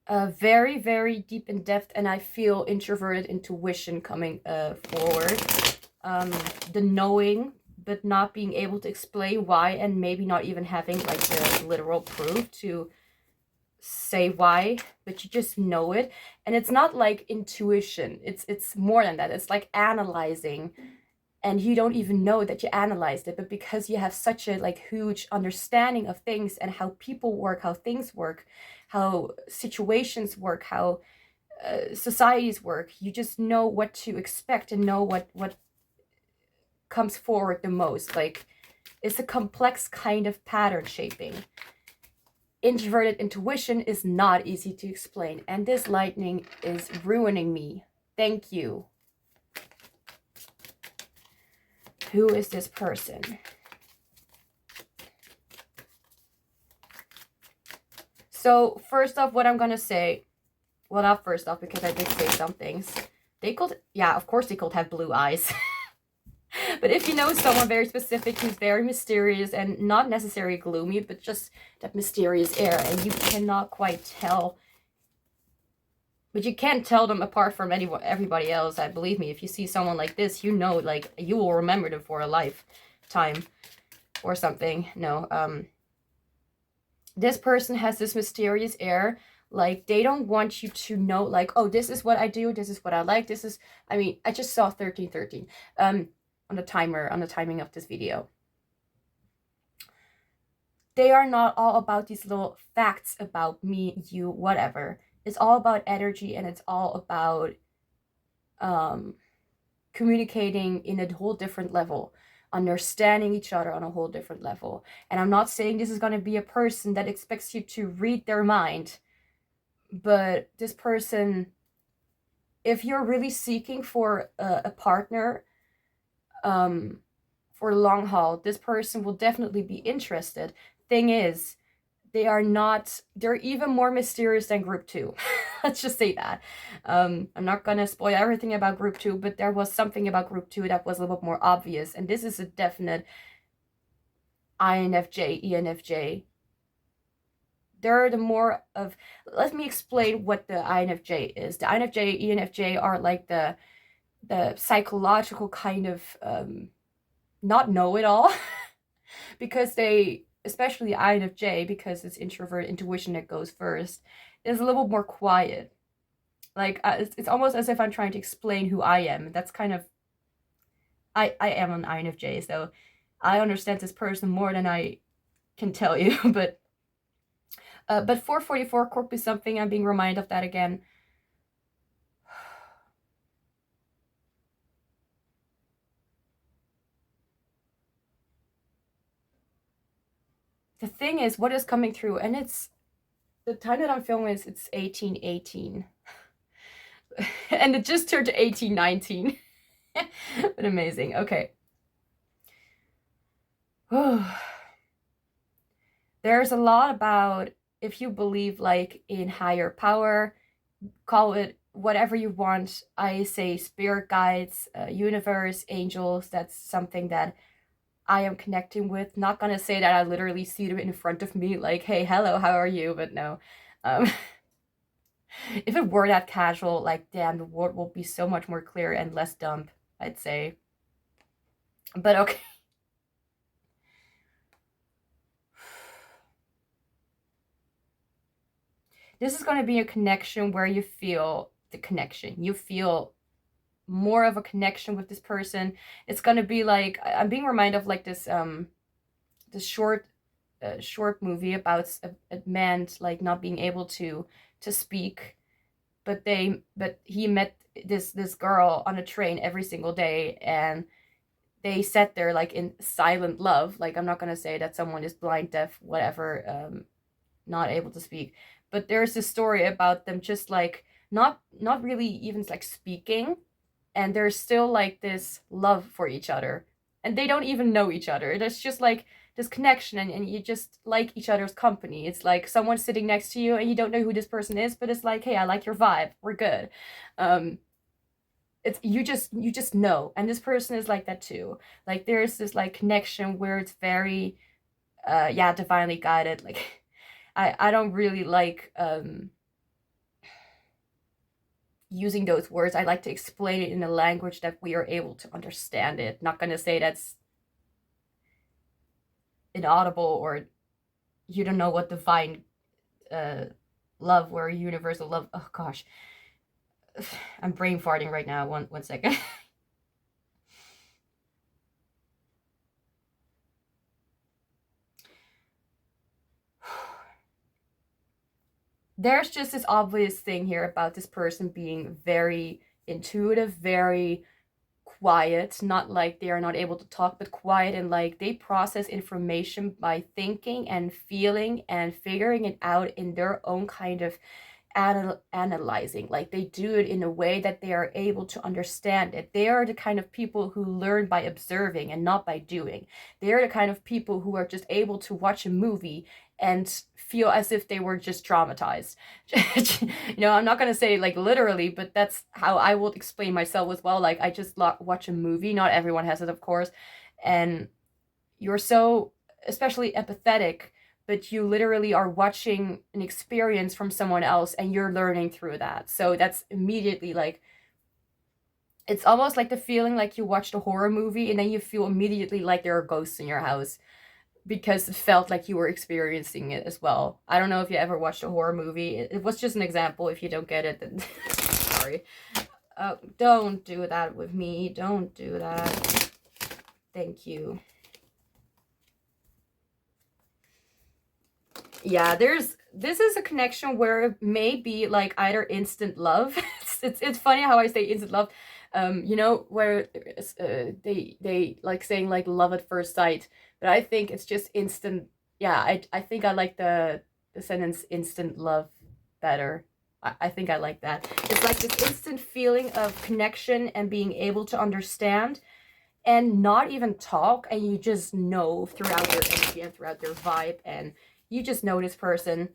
Very, very deep in depth, and I feel introverted intuition coming forward. The knowing, but not being able to explain why, and maybe not even having like the literal proof to say why, but you just know it. And it's not like intuition, it's more than that. It's like analyzing, and you don't even know that you analyzed it, but because you have such a like huge understanding of things and how people work, how things work, how situations work, how societies work, you just know what to expect and know what comes forward the most. Like, it's a complex kind of pattern shaping. Introverted intuition is not easy to explain, and this lightning is ruining me. Thank you. Who is this person? So first off, what I'm gonna say, well, not first off, because I did say some things. They could, yeah, of course they could have blue eyes. But if you know someone very specific who's very mysterious and not necessarily gloomy, but just that mysterious air, and you cannot quite tell, but you can't tell them apart from everybody else. I believe me, if you see someone like this, you know, like, you will remember them for a lifetime or something. No, this person has this mysterious air. Like, they don't want you to know, like, oh, this is what I do, this is what I like, this is, I mean, I just saw 1313 on the timing of this video. They are not all about these little facts about me, you, whatever. It's all about energy, and it's all about communicating in a whole different level, understanding each other on a whole different level. And I'm not saying this is going to be a person that expects you to read their mind, but this person, if you're really seeking for a partner for long haul, this person will definitely be interested. Thing is, they're even more mysterious than group 2. Let's just say that. I'm not gonna spoil everything about group 2, but there was something about group 2 that was a little bit more obvious, and this is a definite INFJ, ENFJ. They're the more of, let me explain what the INFJ is. The INFJ, ENFJ are like the psychological kind of not know-it-all, because they, especially INFJ, because it's introvert intuition that goes first, is a little more quiet. Like, it's almost as if I'm trying to explain who I am. That's kind of, I am an INFJ, so I understand this person more than I can tell you. But 444 could be something. I'm being reminded of that again. The thing is, what is coming through, and it's, the time that I'm filming is, it's 1818. And it just turned to 1819. But amazing. Okay. There's a lot about, if you believe like in higher power, call it whatever you want. I say spirit guides, universe, angels. That's something that I am connecting with. Not gonna say that I literally see them in front of me, like, hey, hello, how are you? But no. If it were that casual, like, damn, the world will be so much more clear and less dumb, I'd say. But okay. This is going to be a connection where you feel the connection. You feel more of a connection with this person. It's going to be like, I'm being reminded of like this short movie about a man like not being able to speak, but he met this girl on a train every single day, and they sat there like in silent love. Like, I'm not gonna say that someone is blind, deaf, whatever, not able to speak, but there's this story about them just like not really even like speaking, and there's still like this love for each other, and they don't even know each other. There's just like this connection, and you just like each other's company. It's like someone sitting next to you and you don't know who this person is, but it's like, hey, I like your vibe, we're good. It's you just know, and this person is like that too. Like, there's this like connection where it's very yeah, divinely guided. Like, I don't really like using those words. I like to explain it in a language that we are able to understand it. Not gonna say that's inaudible, or you don't know what divine uh love or universal love. Oh gosh, I'm brain farting right now. One second. There's just this obvious thing here about this person being very intuitive, very quiet, not like they are not able to talk, but quiet, and like they process information by thinking and feeling and figuring it out in their own kind of analyzing. Like, they do it in a way that they are able to understand it. They are the kind of people who learn by observing and not by doing. They are the kind of people who are just able to watch a movie and feel as if they were just traumatized. I'm not going to say like literally, but that's how I would explain myself as well. Like, I just watch a movie. Not everyone has it, of course. And you're so, especially empathetic, but you literally are watching an experience from someone else and you're learning through that. So that's immediately like, it's almost like the feeling like you watched a horror movie and then you feel immediately like there are ghosts in your house, because it felt like you were experiencing it as well. I don't know if you ever watched a horror movie. It was just an example. If you don't get it, then sorry. Don't do that with me. Don't do that. Thank you. Yeah, this is a connection where it may be like either instant love. It's funny how I say instant love. Where they like saying like love at first sight, but I think it's just instant. Yeah, I think I like the sentence instant love better. I think I like that. It's like this instant feeling of connection and being able to understand and not even talk, and you just know throughout their energy and throughout their vibe, and you just know this person.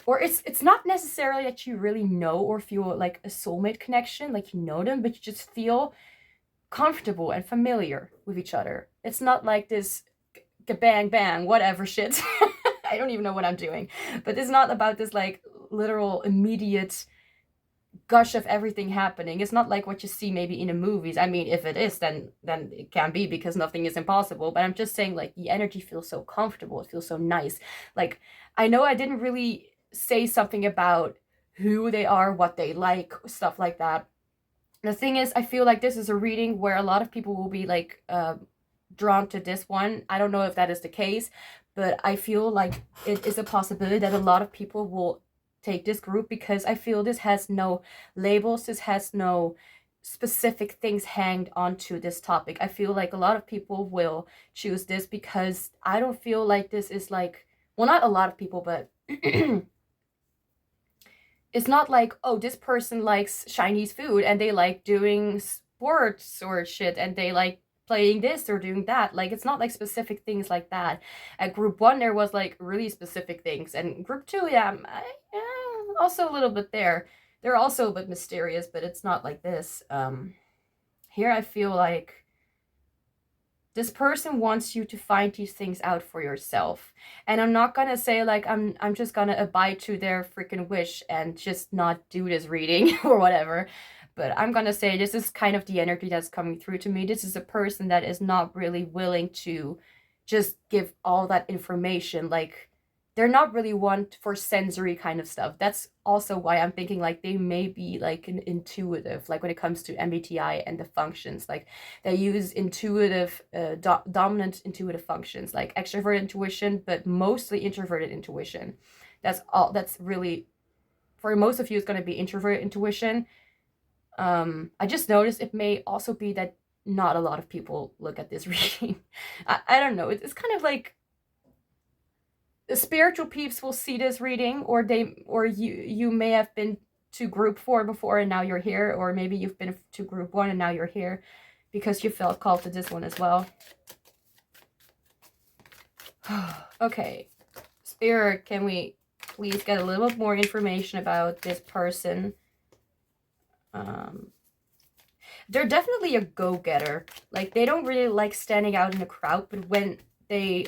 Or it's not necessarily that you really know or feel like a soulmate connection, like you know them, but you just feel comfortable and familiar with each other. It's not like this bang bang whatever shit. I don't even know what I'm doing, but it's not about this like literal immediate gush of everything happening. It's not like what you see maybe in the movies. I mean, if it is, then it can be, because nothing is impossible. But I'm just saying, like, the energy feels so comfortable. It feels so nice. Like, I know I didn't really say something about who they are, what they like, stuff like that. The thing is, I feel like this is a reading where a lot of people will be like drawn to this one. I don't know if that is the case, but I feel like it is a possibility that a lot of people will take this group, because I feel this has no labels, this has no specific things hanged onto this topic. I feel like a lot of people will choose this because I don't feel like this is like, well, not a lot of people, but it's not like, oh, this person likes Chinese food and they like doing sports or shit and they like playing this or doing that. Like, it's not like specific things like that. At group 1 there was like really specific things, and group 2, yeah, also a little bit there. They're also a bit mysterious, but it's not like this. Here I feel like this person wants you to find these things out for yourself. And I'm not gonna say like I'm just gonna abide to their freaking wish and just not do this reading or whatever. But I'm gonna say this is kind of the energy that's coming through to me. This is a person that is not really willing to just give all that information. Like, they're not really one for sensory kind of stuff. That's also why I'm thinking like they may be like an intuitive, like when it comes to MBTI and the functions, like they use intuitive, dominant intuitive functions, like extroverted intuition, but mostly introverted intuition. That's all. That's really, for most of you, it's going to be introverted intuition. I just noticed it may also be that not a lot of people look at this reading. I don't know. It's kind of like the spiritual peeps will see this reading, or you may have been to group 4 before and now you're here, or maybe you've been to group 1 and now you're here because you felt called to this one as well. Okay, Spirit, can we please get a little bit more information about this person? They're definitely a go-getter. Like, they don't really like standing out in a crowd, but when they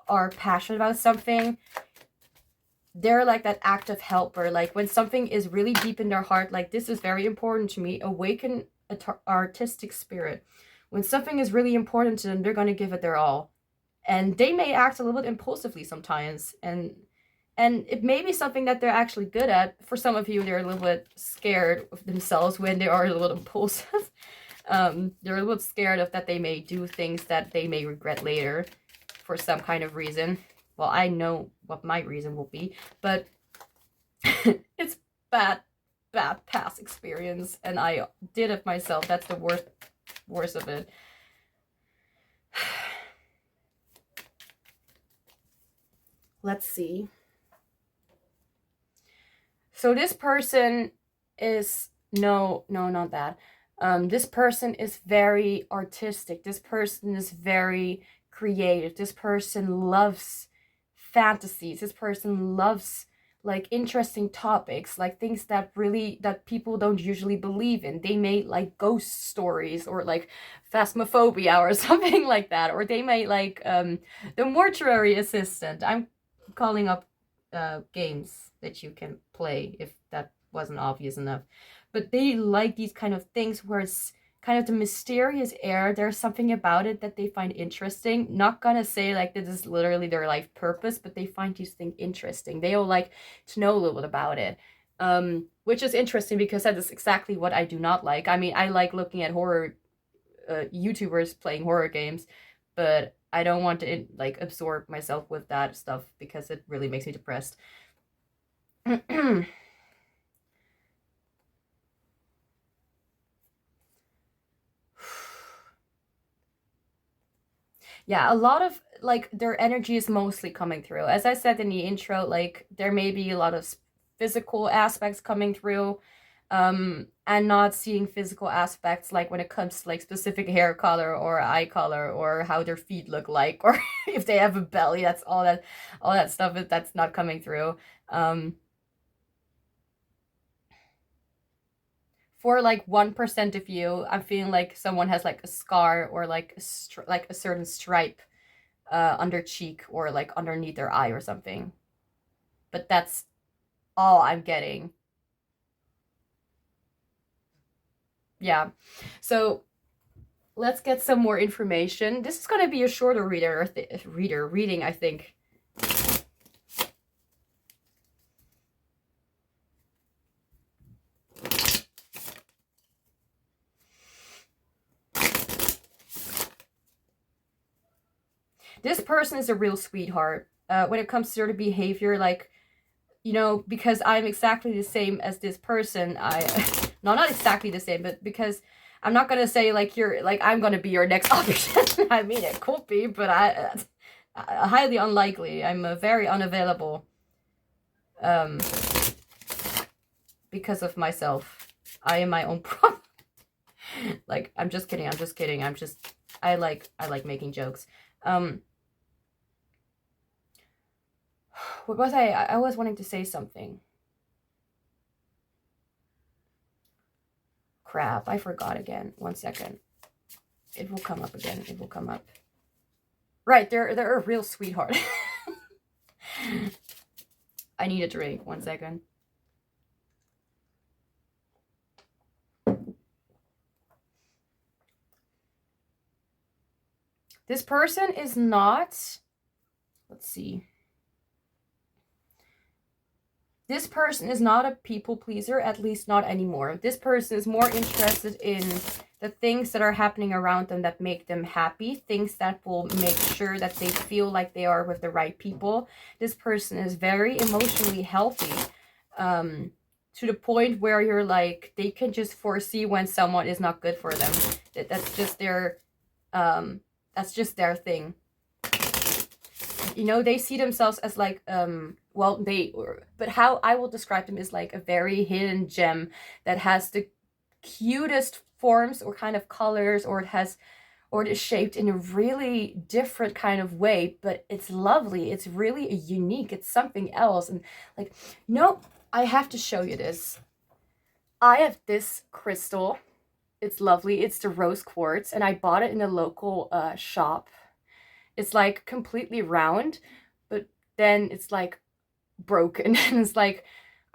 are passionate about something, they're like that active helper. Like, when something is really deep in their heart, like, this is very important to me, awaken an artistic spirit. When something is really important to them, they're going to give it their all. And they may act a little bit impulsively sometimes, and it may be something that they're actually good at. For some of you, they're a little bit scared of themselves when they are a little impulsive. They're a little bit scared of that they may do things that they may regret later for some kind of reason. Well, I know what my reason will be, but it's bad past experience, and I did it myself. That's the worst of it. Let's see. So this person is, no, not that. This person is very artistic. This person is very creative. This person loves fantasies. This person loves like interesting topics, like things that people don't usually believe in. They may like ghost stories or like phasmophobia or something like that. Or they may like the mortuary assistant. I'm calling up games that you can play if that wasn't obvious enough. But they like these kind of things where it's kind of the mysterious air. There's something about it that they find interesting. Not gonna say like this is literally their life purpose, but they find these things interesting. They all like to know a little bit about it. Which is interesting because that is exactly what I do not like. I mean, I like looking at horror YouTubers playing horror games, but I don't want to like absorb myself with that stuff because it really makes me depressed. Yeah, a lot of like their energy is mostly coming through. As I said in the intro, like there may be a lot of physical aspects coming through, and not seeing physical aspects like when it comes to like specific hair color or eye color or how their feet look like or if they have a belly. That's all that stuff that's not coming through. For like 1% of you, I'm feeling like someone has like a scar or like like a certain stripe under cheek or like underneath their eye or something. But that's all I'm getting. Yeah. So let's get some more information. This is going to be a shorter reading, I think. This person is a real sweetheart. When it comes to sort of behavior, like, you know, because I'm exactly the same as this person, no, not exactly the same, but because I'm not gonna say like you're like I'm gonna be your next option. I mean, it could be, but highly unlikely. I'm very unavailable, because of myself. I am my own problem. Like, I'm just kidding. I like making jokes. What was I was wanting to say something. Crap, I forgot again. 1 second. It will come up again. It will come up. Right, they're a real sweetheart. I need a drink. 1 second. This person is not, let's see. this person is not a people pleaser, at least not anymore. This person is more interested in the things that are happening around them that make them happy, things that will make sure that they feel like they are with the right people. This person is very emotionally healthy, to the point where you're like, they can just foresee when someone is not good for them. That's just their thing. You know, they see themselves as like, but how I will describe them is like a very hidden gem that has the cutest forms or kind of colors, or it is shaped in a really different kind of way, but it's lovely. It's really unique. It's something else. And like, no, I have to show you this. I have this crystal. It's lovely. It's the rose quartz, and I bought it in a local shop. It's like completely round, but then it's like broken. And it's like,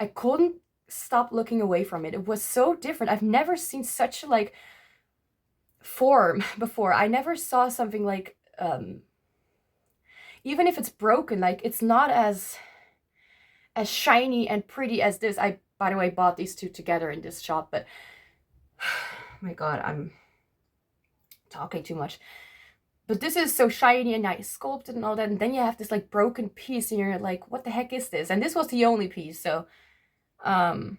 I couldn't stop looking away from it. It was so different. I've never seen such a like form before. I never saw something like, even if it's broken, like it's not as shiny and pretty as this. I, by the way, bought these two together in this shop, but oh my god, I'm talking too much. But this is so shiny and nice sculpted and all that, and then you have this like broken piece and you're like, what the heck is this? And this was the only piece, so and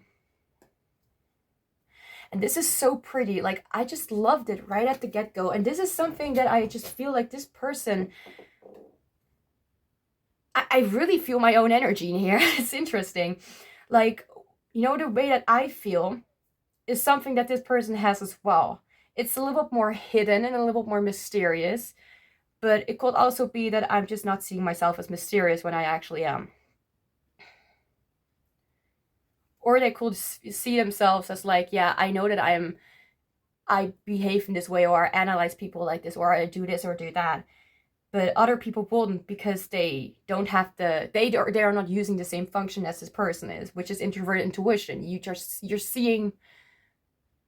this is so pretty. Like, I just loved it right at the get-go. And this is something that I just feel like this person, I really feel my own energy in here. It's interesting. Like, you know, the way that I feel is something that this person has as well. It's a little bit more hidden and a little bit more mysterious, but it could also be that I'm just not seeing myself as mysterious when I actually am. Or they could see themselves as like, yeah, I know that I behave in this way, or I analyze people like this, or I do this or do that. But other people wouldn't, because they don't have they are not using the same function as this person is, which is introverted intuition. You're seeing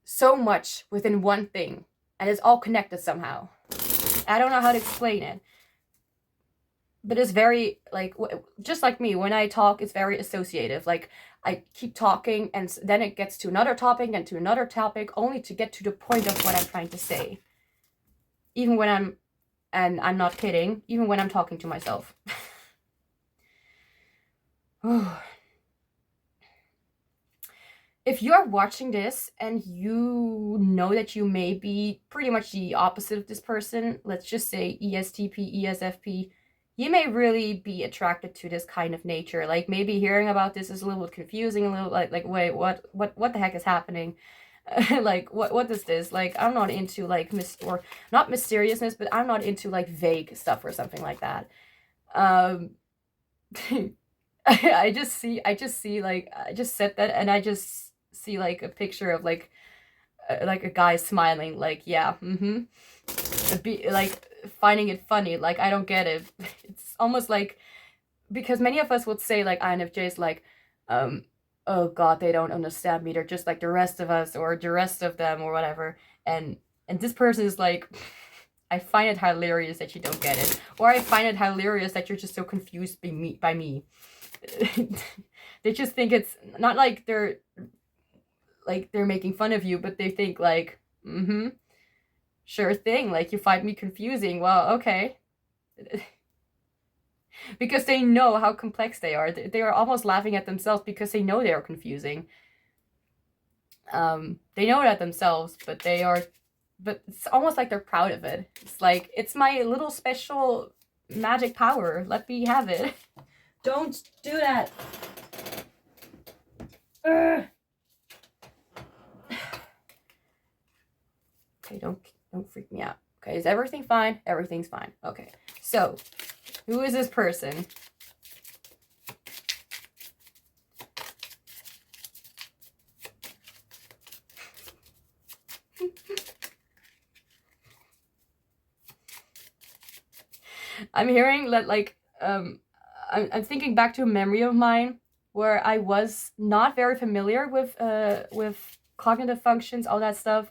so much within one thing, and it's all connected somehow. I don't know how to explain it, but it's very like, just like me, when I talk, it's very associative. Like, I keep talking, and then it gets to another topic and to another topic, only to get to the point of what I'm trying to say. Even when I'm not kidding, even when I'm talking to myself. If you're watching this and you know that you may be pretty much the opposite of this person, let's just say ESTP, ESFP, you may really be attracted to this kind of nature. Like, maybe hearing about this is a little bit confusing, a little like wait, what the heck is happening? Like, what is this? Like, I'm not into like or not mysteriousness, but I'm not into like vague stuff or something like that. I just see like, I just said that, and I just see like a picture of like a guy smiling, like, yeah, like finding it funny. Like, I don't get it. It's almost like, because many of us would say like INFJs, like, oh god, they don't understand me, they're just like the rest of us, or the rest of them, or whatever. And this person is like, I find it hilarious that you don't get it, or I find it hilarious that you're just so confused by me. They just think it's not like they're making fun of you, but they think like, sure thing, like, you find me confusing, well, okay. Because they know how complex they are. They are almost laughing at themselves because they know they are confusing. They know that themselves, but it's almost like they're proud of it. It's like, it's my little special magic power, let me have it. Don't do that. Okay, don't freak me out. Okay, is everything fine? Everything's fine. Okay, so who is this person? I'm hearing that, like, I'm thinking back to a memory of mine where I was not very familiar with cognitive functions, all that stuff.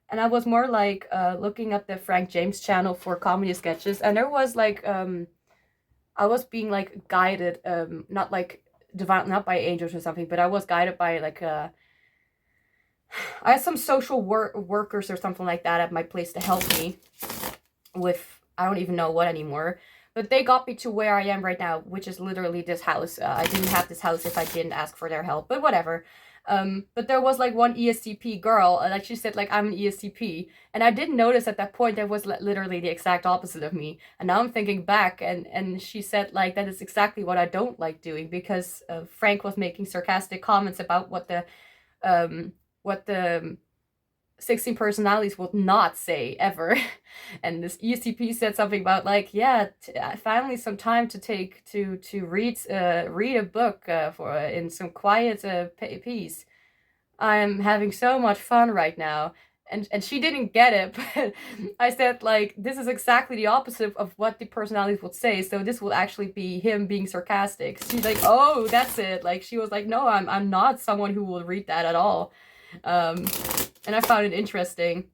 And I was more like looking at the Frank James channel for comedy sketches, and there was like I was being like guided, not like divine, not by angels or something, but I was guided by like I had some social workers or something like that at my place to help me with, I don't even know what anymore. But they got me to where I am right now, which is literally this house. I didn't have this house if I didn't ask for their help, but whatever. But there was like one ESTP girl, like she said, like, I'm an ESTP. And I didn't notice at that point that was literally the exact opposite of me. And now I'm thinking back, and she said, like, that is exactly what I don't like doing, because Frank was making sarcastic comments about what the 16 personalities would not say ever. And this ESTP said something about, like, yeah, finally some time to take to read a book for in some quiet peace. I'm having so much fun right now. And she didn't get it, but I said, like, this is exactly the opposite of what the personalities would say, so this will actually be him being sarcastic. She's like, oh, that's it. Like, she was like, no, I'm not someone who will read that at all. And I found it interesting.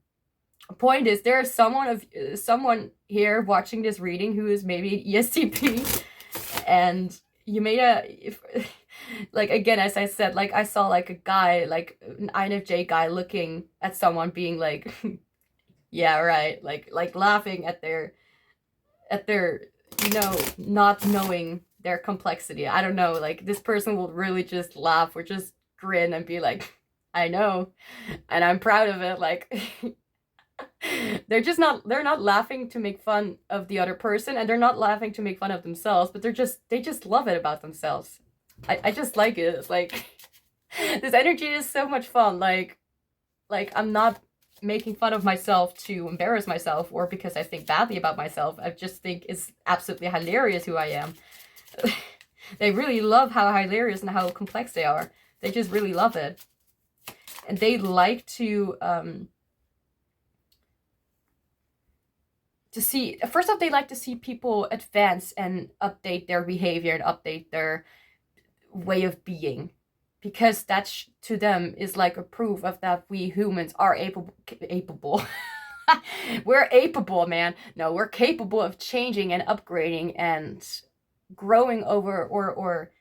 Point is, there is someone here watching this reading who is maybe an ESTP, and you made like, again, as I said, like, I saw like a guy, like an INFJ guy, looking at someone being like, yeah, right, like laughing at their not knowing their complexity. I don't know, like, this person will really just laugh or just grin and be like, I know, and I'm proud of it. Like, they're not laughing to make fun of the other person, and they're not laughing to make fun of themselves, but they just love it about themselves. I just like it. It's like, this energy is so much fun. Like I'm not making fun of myself to embarrass myself or because I think badly about myself. I just think it's absolutely hilarious who I am. They really love how hilarious and how complex they are. They just really love it. And they like to see, first off, they like to see people advance and update their behavior and update their way of being, because that to them is like a proof of that we humans are capable. We're capable, man. No, we're capable of changing and upgrading and growing over or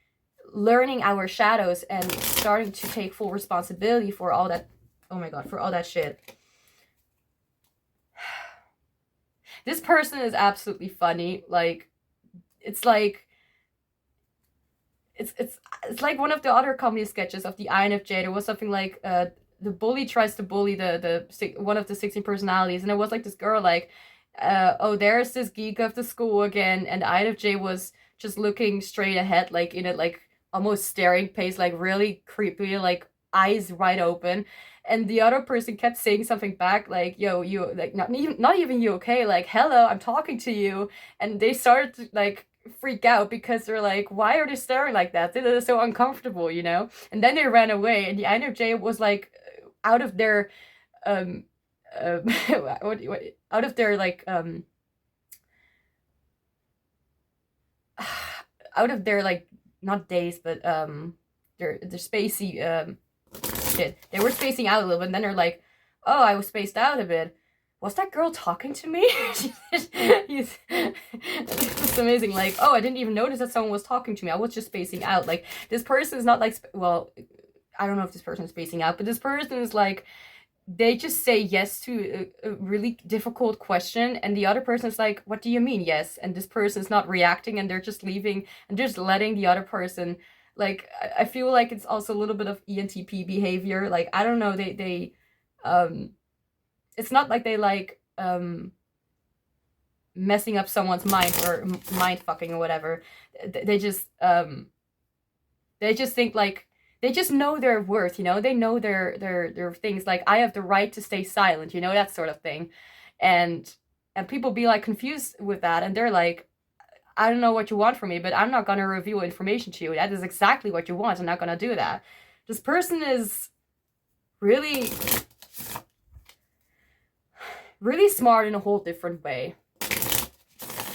learning our shadows and starting to take full responsibility for all that. Oh my god, for all that shit. This person is absolutely funny. Like, it's like it's like one of the other comedy sketches of the INFJ. There was something like the bully tries to bully the one of the 16 personalities, and it was like this girl, like, oh, there's this geek of the school again, and the INFJ was just looking straight ahead, like in a like almost staring pace, like really creepy, like eyes wide open. And the other person kept saying something back, like, yo, you, like, not even you, okay, like, hello, I'm talking to you. And they started to like freak out because they're like, why are they staring like that? They're so uncomfortable, you know? And then they ran away, and the INFJ was like out of their out of their like out of their like, not days, but they're spacey shit. They were spacing out a little bit, and then they're like, oh, I was spaced out a bit. Was that girl talking to me? It's amazing. Like, oh, I didn't even notice that someone was talking to me. I was just spacing out. Like, this person is not like, well, I don't know if this person is spacing out, but this person is like, they just say yes to a really difficult question, and the other person is like, what do you mean yes? And this person is not reacting, and they're just leaving and just letting the other person, like, I feel like it's also a little bit of ENTP behavior. Like, I don't know, they it's not like they like messing up someone's mind or mind fucking or whatever. They just think like, they just know their worth, you know? They know their things, like, I have the right to stay silent, you know, that sort of thing. And people be like confused with that, and they're like, I don't know what you want from me, but I'm not gonna reveal information to you. That is exactly what you want. I'm not gonna do that. This person is really, really smart in a whole different way.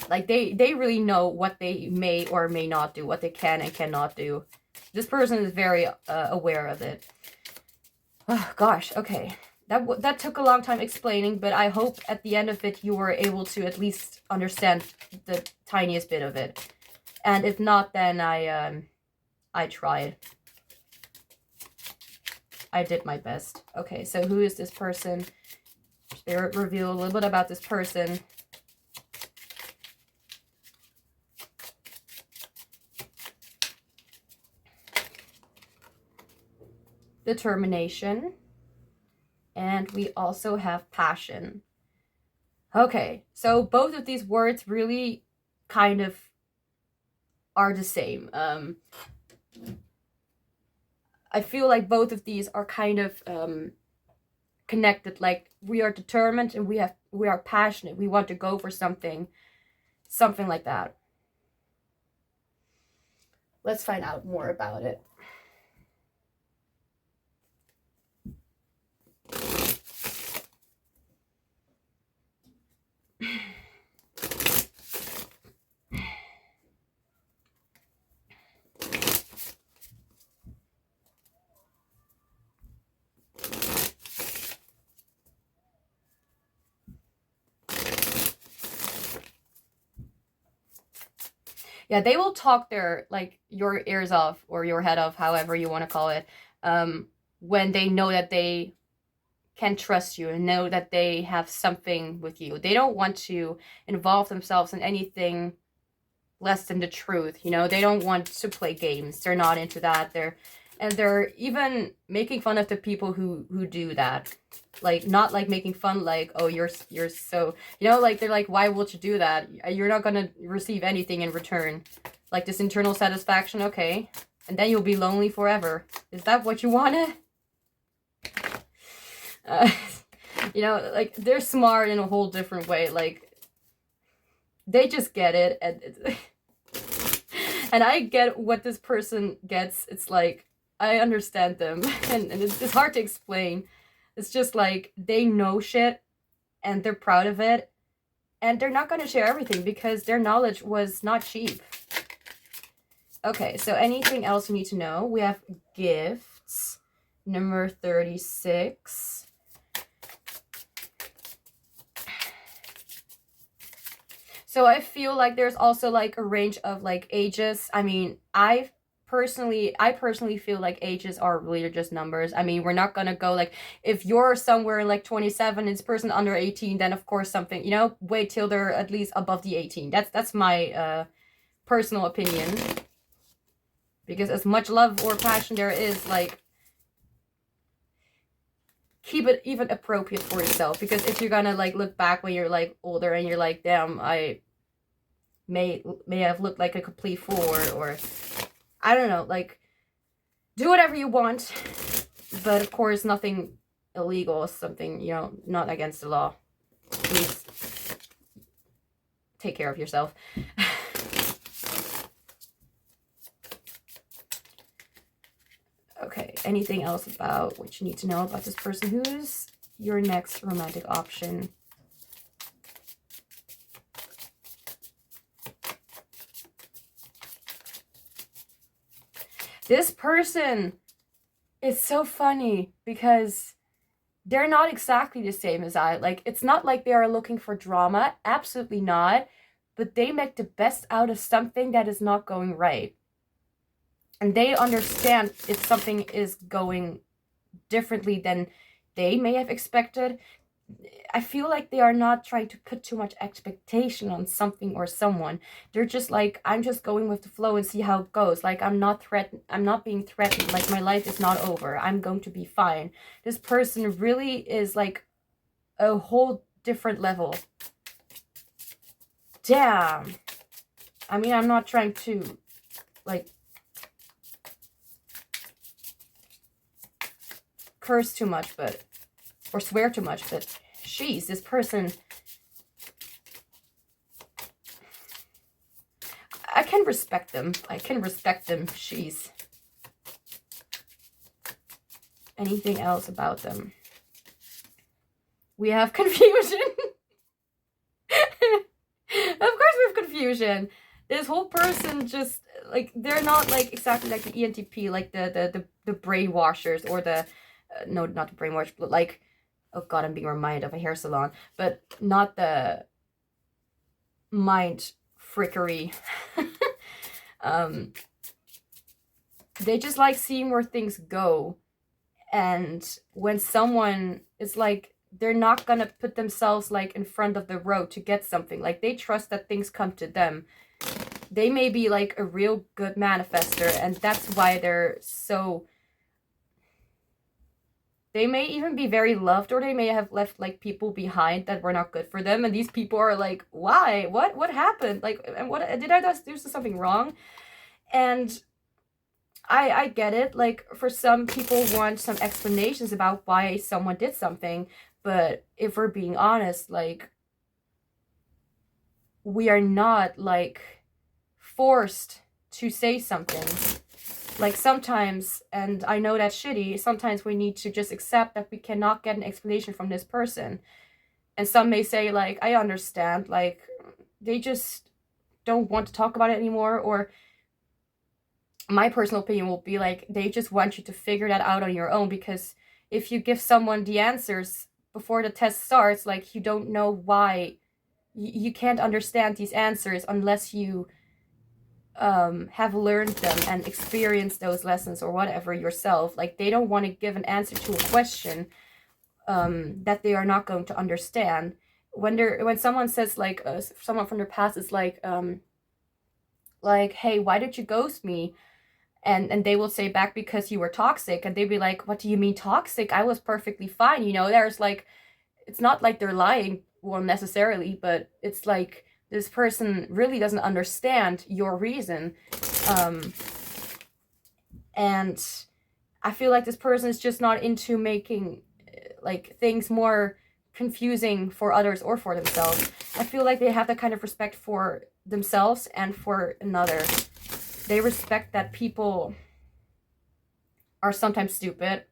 Like, they really know what they may or may not do, what they can and cannot do. This person is very aware of it. Oh, gosh, okay. That took a long time explaining, but I hope at the end of it you were able to at least understand the tiniest bit of it. And if not, then I I tried. I did my best. Okay, so who is this person? Spirit, reveal a little bit about this person. Determination. And we also have passion. Okay, so both of these words really kind of are the same. I feel like both of these are kind of connected. Like, we are determined and we are passionate. We want to go for something like that. Let's find out more about it. Yeah, they will talk your ears off or your head off, however you want to call it, when they know that they can trust you and know that they have something with you. They don't want to involve themselves in anything less than the truth, you know? They don't want to play games. They're not into that. They're even making fun of the people who do that. Like, not like making fun, like, oh, you're so, you know, like, they're like, why would you do that? You're not gonna receive anything in return. Like, this internal satisfaction, okay. And then you'll be lonely forever. Is that what you wanted? You know, like, they're smart in a whole different way. Like, they just get it. And I get what this person gets. It's like, I understand them. And it's hard to explain. It's just like, they know shit and they're proud of it. And they're not going to share everything because their knowledge was not cheap. Okay, so anything else you need to know? We have gifts, number 36. So I feel like there's also like a range of like ages. I mean, I personally feel like ages are really just numbers. I mean, we're not gonna go like, if you're somewhere like 27 and this person under 18, then of course something, you know, wait till they're at least above the 18. That's my personal opinion. Because as much love or passion there is, like, keep it even appropriate for yourself. Because if you're gonna like look back when you're like older and you're like, damn, I may have looked like a complete fool, or I don't know, like, do whatever you want, but of course nothing illegal, something, you know, not against the law. Please take care of yourself. Okay, anything else about what you need to know about this person? Who's your next romantic option? This person is so funny because they're not exactly the same as I. Like, it's not like they are looking for drama. Absolutely not. But they make the best out of something that is not going right. And they understand if something is going differently than they may have expected. I feel like they are not trying to put too much expectation on something or someone. They're just like, I'm just going with the flow and see how it goes. Like, I'm not being threatened. Like, my life is not over. I'm going to be fine. This person really is like a whole different level. Damn. I mean, I'm not trying to, like, curse too much, or swear too much, but jeez, this person, I can respect them. Jeez. Anything else about them? We have confusion. Of course we have confusion. This whole person just, like, they're not like exactly like the ENTP, like the brainwashers, or the no, not the brainwash, but like, oh god, I'm being reminded of a hair salon, but not the mind frickery. they just like seeing where things go. And when someone is like, they're not gonna put themselves like in front of the road to get something. Like, they trust that things come to them. They may be like a real good manifester, and that's why they're so... They may even be very loved, or they may have left like people behind that were not good for them, and these people are like, why? What happened? Like, and what did I do something wrong? And I get it. Like, for some people want some explanations about why someone did something, but if we're being honest, like, we are not like forced to say something. Like, sometimes, and I know that's shitty, sometimes we need to just accept that we cannot get an explanation from this person. And some may say, like, I understand, like, they just don't want to talk about it anymore, or my personal opinion will be like, they just want you to figure that out on your own, because if you give someone the answers before the test starts, like, you don't know why. You can't understand these answers unless you have learned them and experienced those lessons or whatever yourself. Like, they don't want to give an answer to a question that they are not going to understand. When someone says, like, someone from their past is like, hey, why did you ghost me? And they will say back, because you were toxic. And they'd be like, what do you mean toxic? I was perfectly fine. You know, there's like, it's not like they're lying, well, necessarily, but it's like, this person really doesn't understand your reason. And I feel like this person is just not into making like things more confusing for others or for themselves. I feel like they have that kind of respect for themselves and for another. They respect that people are sometimes stupid.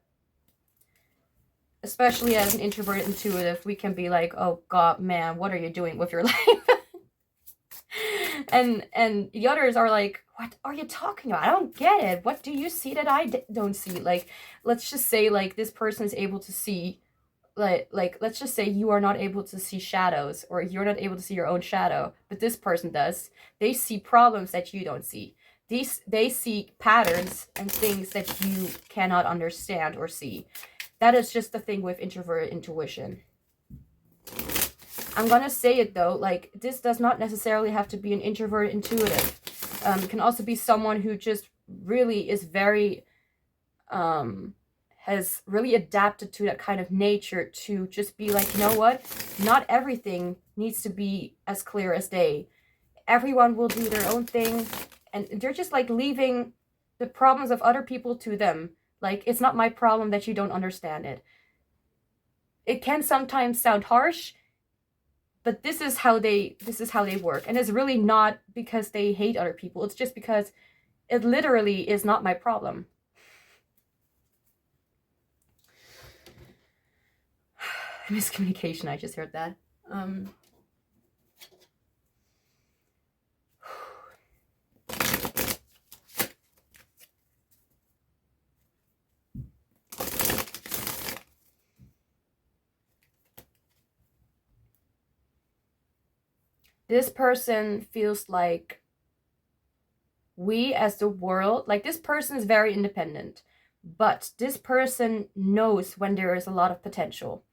Especially as an introvert intuitive, we can be like, oh god, man, what are you doing with your life? and the others are like, what are you talking about? I don't get it. What do you see that I don't see? Like, let's just say, like, this person is able to see, like let's just say you are not able to see shadows, or you're not able to see your own shadow, but this person does. They see problems that you don't see. They see patterns and things that you cannot understand or see. That is just the thing with introvert intuition. I'm gonna say it though, like, this does not necessarily have to be an introvert intuitive. It can also be someone who just really is very, has really adapted to that kind of nature to just be like, you know what? Not everything needs to be as clear as day. Everyone will do their own thing, and they're just like leaving the problems of other people to them. Like, it's not my problem that you don't understand it. It can sometimes sound harsh, but this is how they work. And it's really not because they hate other people. It's just because it literally is not my problem. Miscommunication, I just heard that. This person feels like we as the world, like, this person is very independent, but this person knows when there is a lot of potential.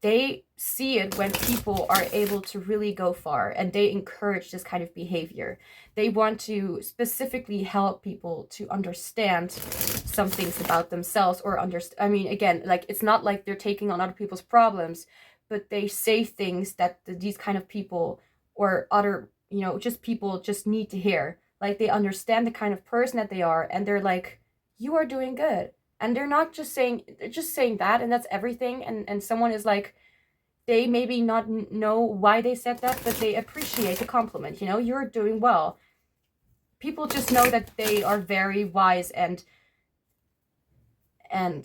They see it when people are able to really go far, and they encourage this kind of behavior. They want to specifically help people to understand some things about themselves, or I mean, again, like, it's not like they're taking on other people's problems, but they say things that these kind of people, or other, you know, just people just need to hear. Like, they understand the kind of person that they are, and they're like, you are doing good. And they're not just saying, they're just saying that, and that's everything. And someone is like, they maybe not know why they said that, but they appreciate the compliment. You know, you're doing well. People just know that they are very wise and know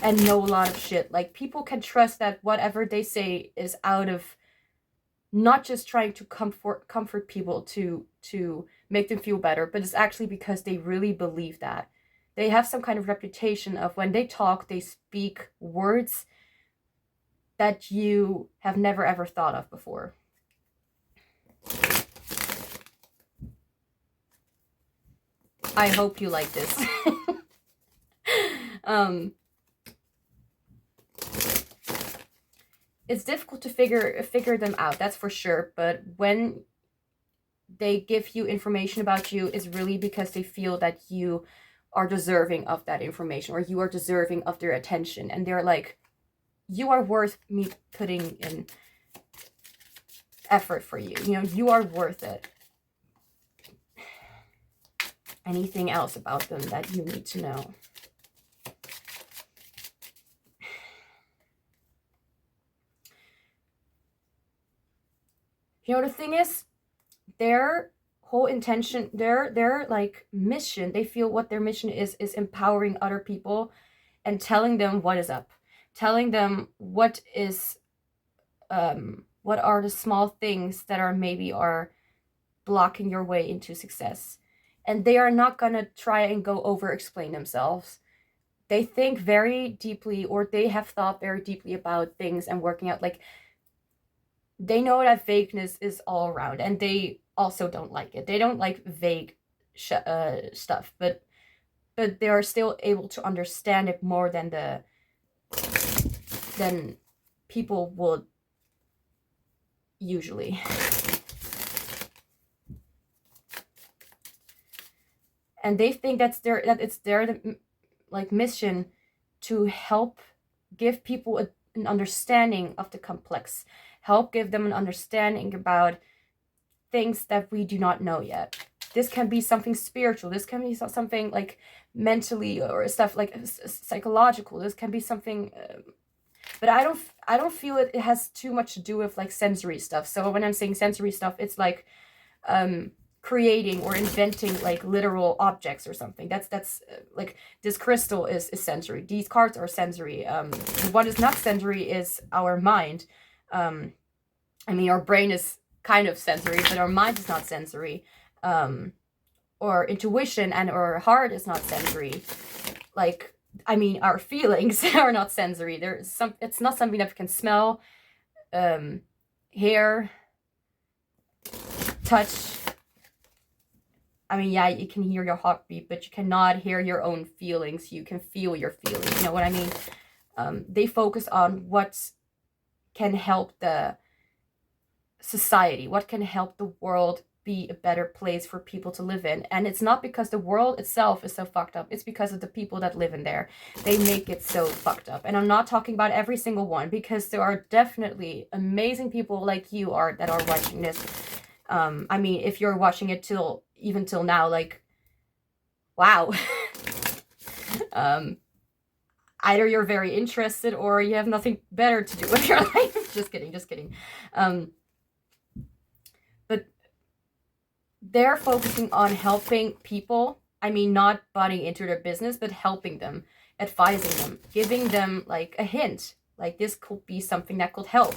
a lot of shit. Like, people can trust that whatever they say is out of not just trying to comfort people to make them feel better, but it's actually because they really believe that. They have some kind of reputation of, when they talk, they speak words that you have never ever thought of before. I hope you like this. It's difficult to figure them out, that's for sure, but when they give you information about you, it's really because they feel that you are deserving of that information, or you are deserving of their attention, and they're like, you are worth me putting in effort for you. You know, you are worth it. Anything else about them that you need to know? You know, the thing is, their whole intention, their like mission, they feel what their mission is empowering other people and telling them what is up, telling them what is what are the small things that are maybe are blocking your way into success. And they are not gonna try and go over explain themselves. They think very deeply, or they have thought very deeply about things and working out. Like, they know that vagueness is all around, and they also don't like it. They don't like vague stuff, but they are still able to understand it more than people would usually. And they think that it's their like mission to help give people an understanding of the complex, help give them an understanding about things that we do not know yet. This can be something spiritual, this can be something like mentally or stuff like psychological, this can be something but I don't feel it has too much to do with like sensory stuff. So when I'm saying sensory stuff, it's like creating or inventing like literal objects or something. That's like this crystal is sensory, these cards are sensory. What is not sensory is our mind. I mean, our brain is kind of sensory, but our mind is not sensory. Or intuition and our heart is not sensory. Like, I mean, our feelings are not sensory. It's not something that we can smell, hear, touch. I mean, yeah, you can hear your heartbeat, but you cannot hear your own feelings. You can feel your feelings. You know what I mean? They focus on what can help the society, what can help the world be a better place for people to live in. And it's not because the world itself is so fucked up. It's because of the people that live in there. They make it so fucked up. And I'm not talking about every single one, because there are definitely amazing people like you are that are watching this. I mean, if you're watching it even till now, like, wow. Either you're very interested or you have nothing better to do with your life. Just kidding. But they're focusing on helping people. I mean, not butting into their business, but helping them, advising them, giving them like a hint, like this could be something that could help.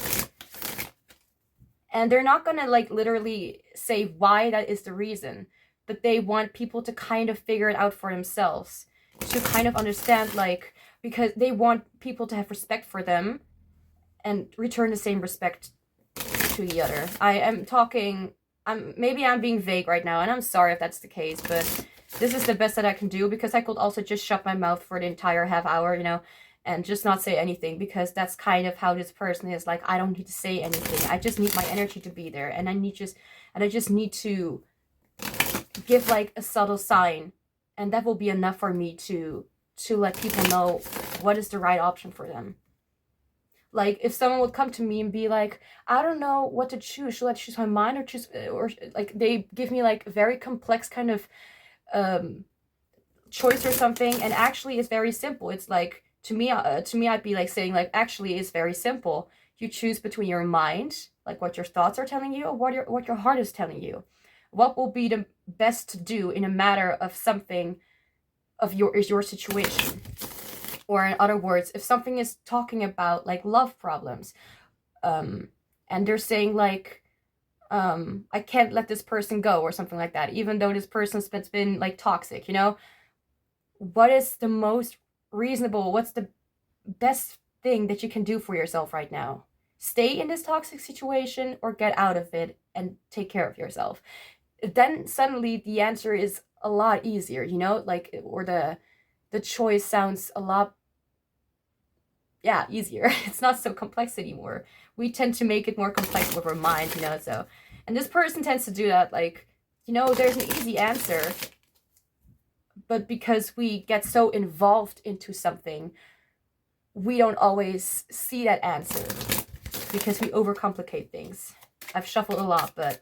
And they're not gonna like literally say why that is the reason, but they want people to kind of figure it out for themselves, to kind of understand, like, because they want people to have respect for them and return the same respect to the other. Maybe I'm being vague right now, and I'm sorry if that's the case, but this is the best that I can do, because I could also just shut my mouth for the entire half hour, you know, and just not say anything, because that's kind of how this person is. Like, I don't need to say anything. I just need my energy to be there, and I just need to give like a subtle sign, and that will be enough for me to let people know what is the right option for them. Like, if someone would come to me and be like, I don't know what to choose. Should I choose my mind or choose, or like they give me like a very complex kind of choice or something, and actually it's very simple. It's like, to me I'd be like saying, like, actually it's very simple. You choose between your mind, like what your thoughts are telling you, or what your heart is telling you. What will be the best to do in a matter of something of your situation? Or in other words, if something is talking about like love problems, and they're saying like, I can't let this person go or something like that, even though this person's been like toxic, you know, what is the most reasonable, what's the best thing that you can do for yourself right now? Stay in this toxic situation or get out of it and take care of yourself? Then suddenly the answer is a lot easier, you know, like, or the choice sounds a lot, yeah, easier. It's not so complex anymore. We tend to make it more complex with our mind, you know, so, and this person tends to do that, like, you know, there's an easy answer, but because we get so involved into something, we don't always see that answer because we overcomplicate things. I've shuffled a lot, but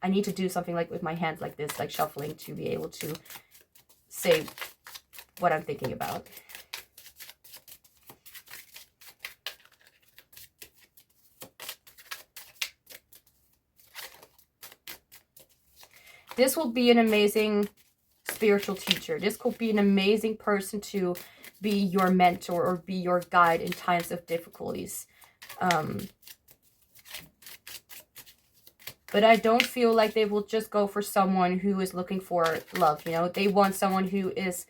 I need to do something like with my hands like this, like shuffling, to be able to say what I'm thinking about. This will be an amazing spiritual teacher. This could be an amazing person to be your mentor or be your guide in times of difficulties. But I don't feel like they will just go for someone who is looking for love, you know. They want someone who is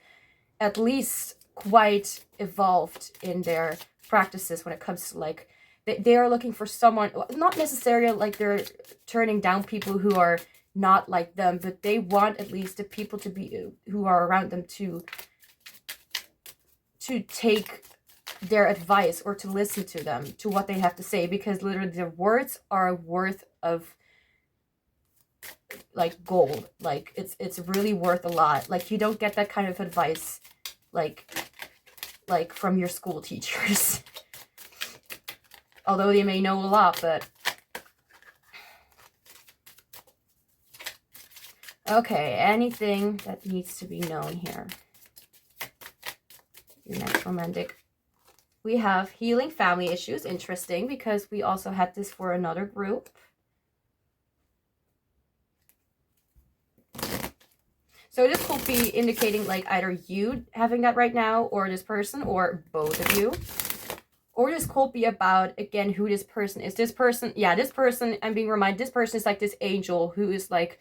at least quite evolved in their practices when it comes to, like, they are looking for someone, not necessarily like they're turning down people who are not like them, but they want at least the people to be, who are around them, to take their advice or to listen to them, to what they have to say, because literally their words are worth of, like, gold. Like, it's really worth a lot. Like, you don't get that kind of advice like from your school teachers. Although they may know a lot, but okay, anything that needs to be known here. Your next romantic. We have healing family issues. Interesting, because we also had this for another group. So this could be indicating, like, either you having that right now, or this person, or both of you. Or this could be about, again, who this person is. This person, yeah, this person, I'm being reminded, this person is like this angel who is, like,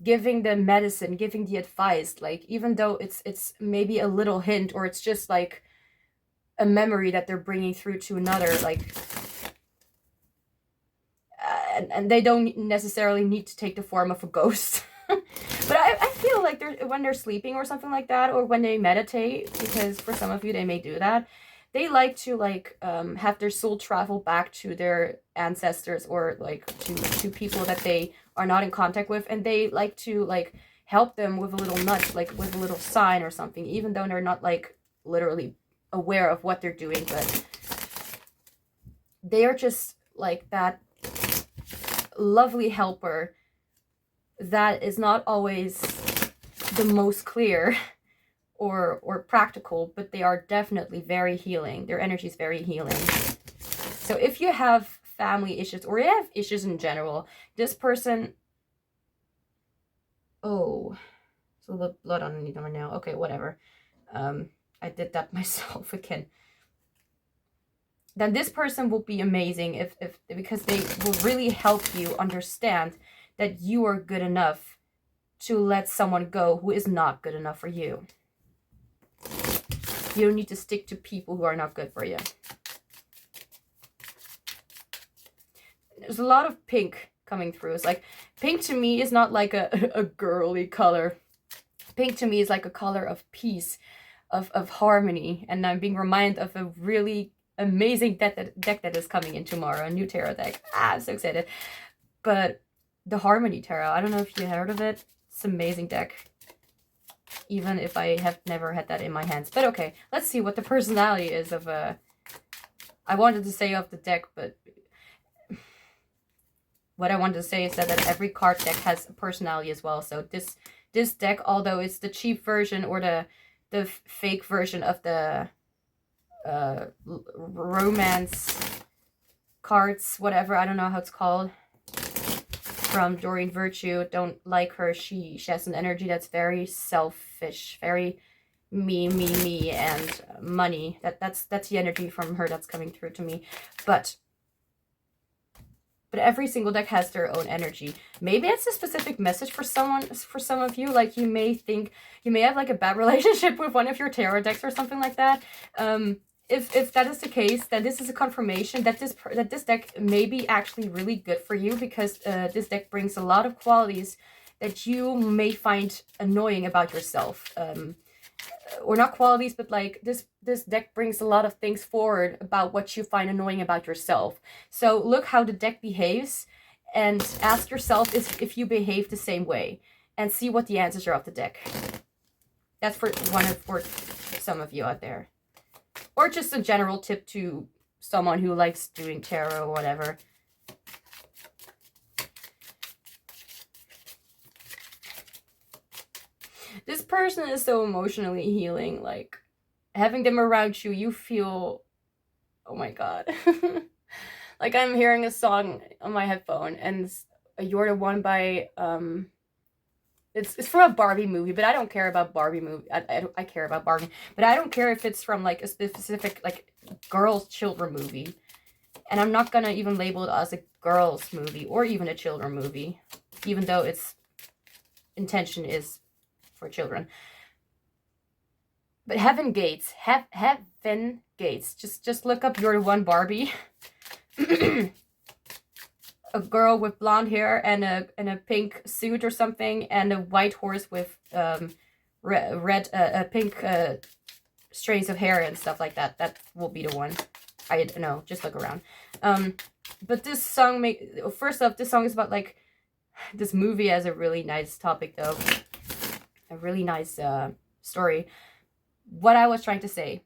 giving the medicine, giving the advice, like, even though it's maybe a little hint, or it's just like a memory that they're bringing through to another, like, and they don't necessarily need to take the form of a ghost. But I feel like when they're sleeping or something like that, or when they meditate, because for some of you they may do that, they like to, like, have their soul travel back to their ancestors, or like to people that they are not in contact with, and they like to, like, help them with a little nudge, like with a little sign or something, even though they're not, like, literally aware of what they're doing, but they are just like that lovely helper that is not always the most clear or practical, but they are definitely very healing. Their energy is very healing. So if you have family issues, or you have issues in general, this person, oh, so the blood underneath my nail. Okay, whatever. I did that myself again. Then this person will be amazing if because they will really help you understand that you are good enough to let someone go who is not good enough for you. You don't need to stick to people who are not good for you. There's a lot of pink coming through. It's like, pink to me is not like a girly color. Pink to me is like a color of peace, of harmony. And I'm being reminded of a really amazing deck that is coming in tomorrow, a new tarot deck. I'm so excited. But the Harmony Tarot, I don't know if you heard of it. It's an amazing deck, even if I have never had that in my hands. But okay, let's see what the personality is of I wanted to say of the deck, but what I wanted to say is that every card deck has a personality as well. So this deck, although it's the cheap version or the fake version of the romance cards, whatever, I don't know how it's called, from Doreen Virtue. Don't like her. She has an energy that's very selfish, very me, and money. That's the energy from her that's coming through to me. But every single deck has their own energy. Maybe it's a specific message for someone, for some of you. Like, you may think, you may have like a bad relationship with one of your tarot decks or something like that. If that is the case, then this is a confirmation that this deck may be actually really good for you, because this deck brings a lot of qualities that you may find annoying about yourself. Or not qualities, but like this deck brings a lot of things forward about what you find annoying about yourself. So look how the deck behaves and ask yourself if you behave the same way, and see what the answers are of the deck. That's for some of you out there. Or just a general tip to someone who likes doing tarot or whatever. This person is so emotionally healing. Like, having them around you, you feel, oh my god. Like, I'm hearing a song on my headphone, and You're the One by, it's from a Barbie movie, but I don't care about Barbie movie. I care about Barbie, but I don't care if it's from, like, a specific, like, girls' children movie. And I'm not gonna even label it as a girls' movie, or even a children movie, even though its intention is for children. But Heaven Gates, Heaven Gates. Just look up You're the One Barbie. A girl with blonde hair and a pink suit or something, and a white horse with pink strands of hair and stuff like that. That will be the one. I don't know. Just look around. But this song first off, this song is about, like, this movie has a really nice topic though. A really nice story. What I was trying to say,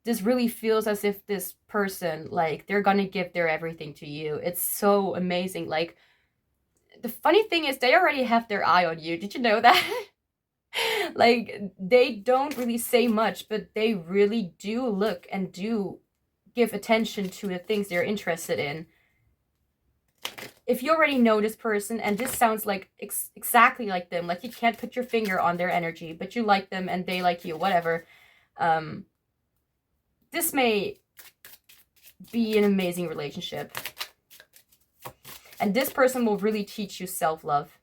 this really feels as if this person, like, they're gonna give their everything to you. It's so amazing. Like, the funny thing is they already have their eye on you. Did you know that? Like, they don't really say much, but they really do look and do give attention to the things they're interested in. If you already know this person, and this sounds like exactly like them, like you can't put your finger on their energy, but you like them and they like you, whatever. This may be an amazing relationship. And this person will really teach you self-love.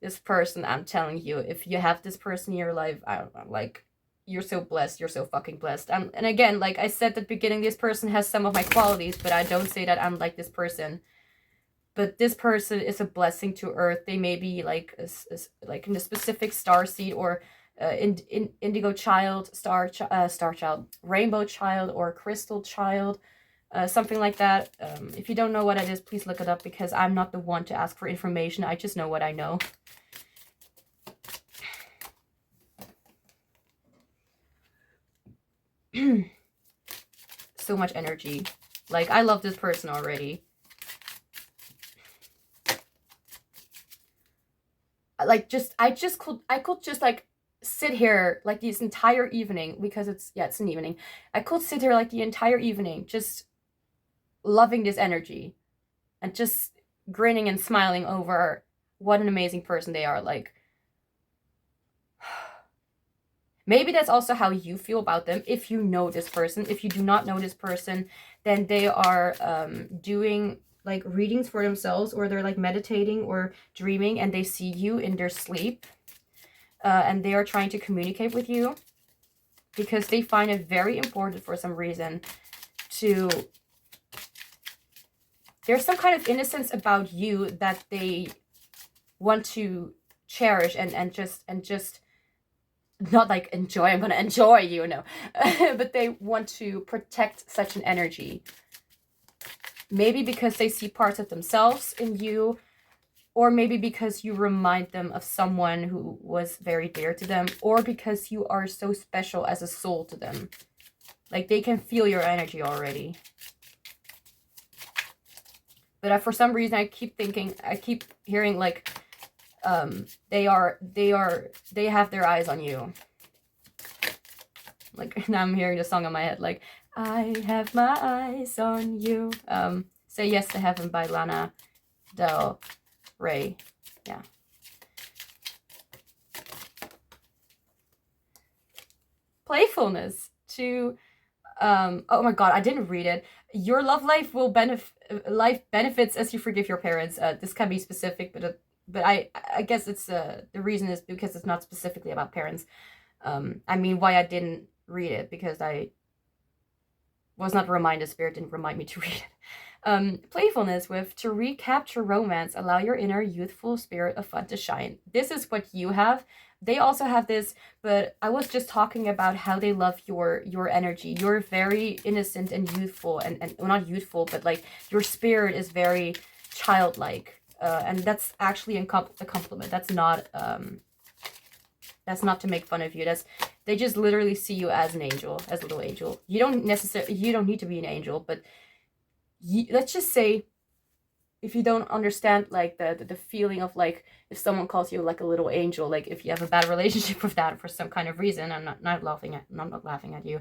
This person, I'm telling you, if you have this person in your life, I don't know, like, you're so blessed. You're so fucking blessed. And again, like I said at the beginning, this person has some of my qualities, but I don't say that I'm like this person. But this person is a blessing to Earth. They may be like like in a specific star seed, or indigo child, Starchild, rainbow child, or crystal child, something like that. If you don't know what it is, please look it up, because I'm not the one to ask for information. I just know what I know. So much energy. Like, I love this person already. Like, I could just like sit here like this entire evening, because it's an evening. I could sit here like the entire evening just loving this energy and just grinning and smiling over what an amazing person they are. Like, maybe that's also how you feel about them if you know this person. If you do not know this person, then they are doing like readings for themselves, or they're like meditating or dreaming, and they see you in their sleep, and they are trying to communicate with you, because they find it very important for some reason to... There's some kind of innocence about you that they want to cherish and just not like enjoy, I'm gonna enjoy you, no. But they want to protect such an energy. Maybe because they see parts of themselves in you, or maybe because you remind them of someone who was very dear to them, or because you are so special as a soul to them. Like, they can feel your energy already. But for some reason, I keep hearing like, they have their eyes on you. Like, now I'm hearing the song in my head, like, I have my eyes on you. Say Yes to Heaven by Lana Del Rey. Yeah. Playfulness to, oh my god, I didn't read it. Your love life will benefits as you forgive your parents. This can be specific, but I guess it's the reason is because it's not specifically about parents. I mean, why I didn't read it, because I was not reminded, Spirit didn't remind me to read Playfulness with to recapture romance, allow your inner youthful spirit of fun to shine. This is what you have. They also have this, but I was just talking about how they love your energy. You're very innocent and youthful, and well, not youthful, but like your spirit is very childlike, and that's actually a compliment. That's not to make fun of you. They just literally see you as an angel, as a little angel. You don't need to be an angel, but let's just say, if you don't understand like the feeling of like if someone calls you like a little angel, like if you have a bad relationship with that for some kind of reason, I'm not laughing at you.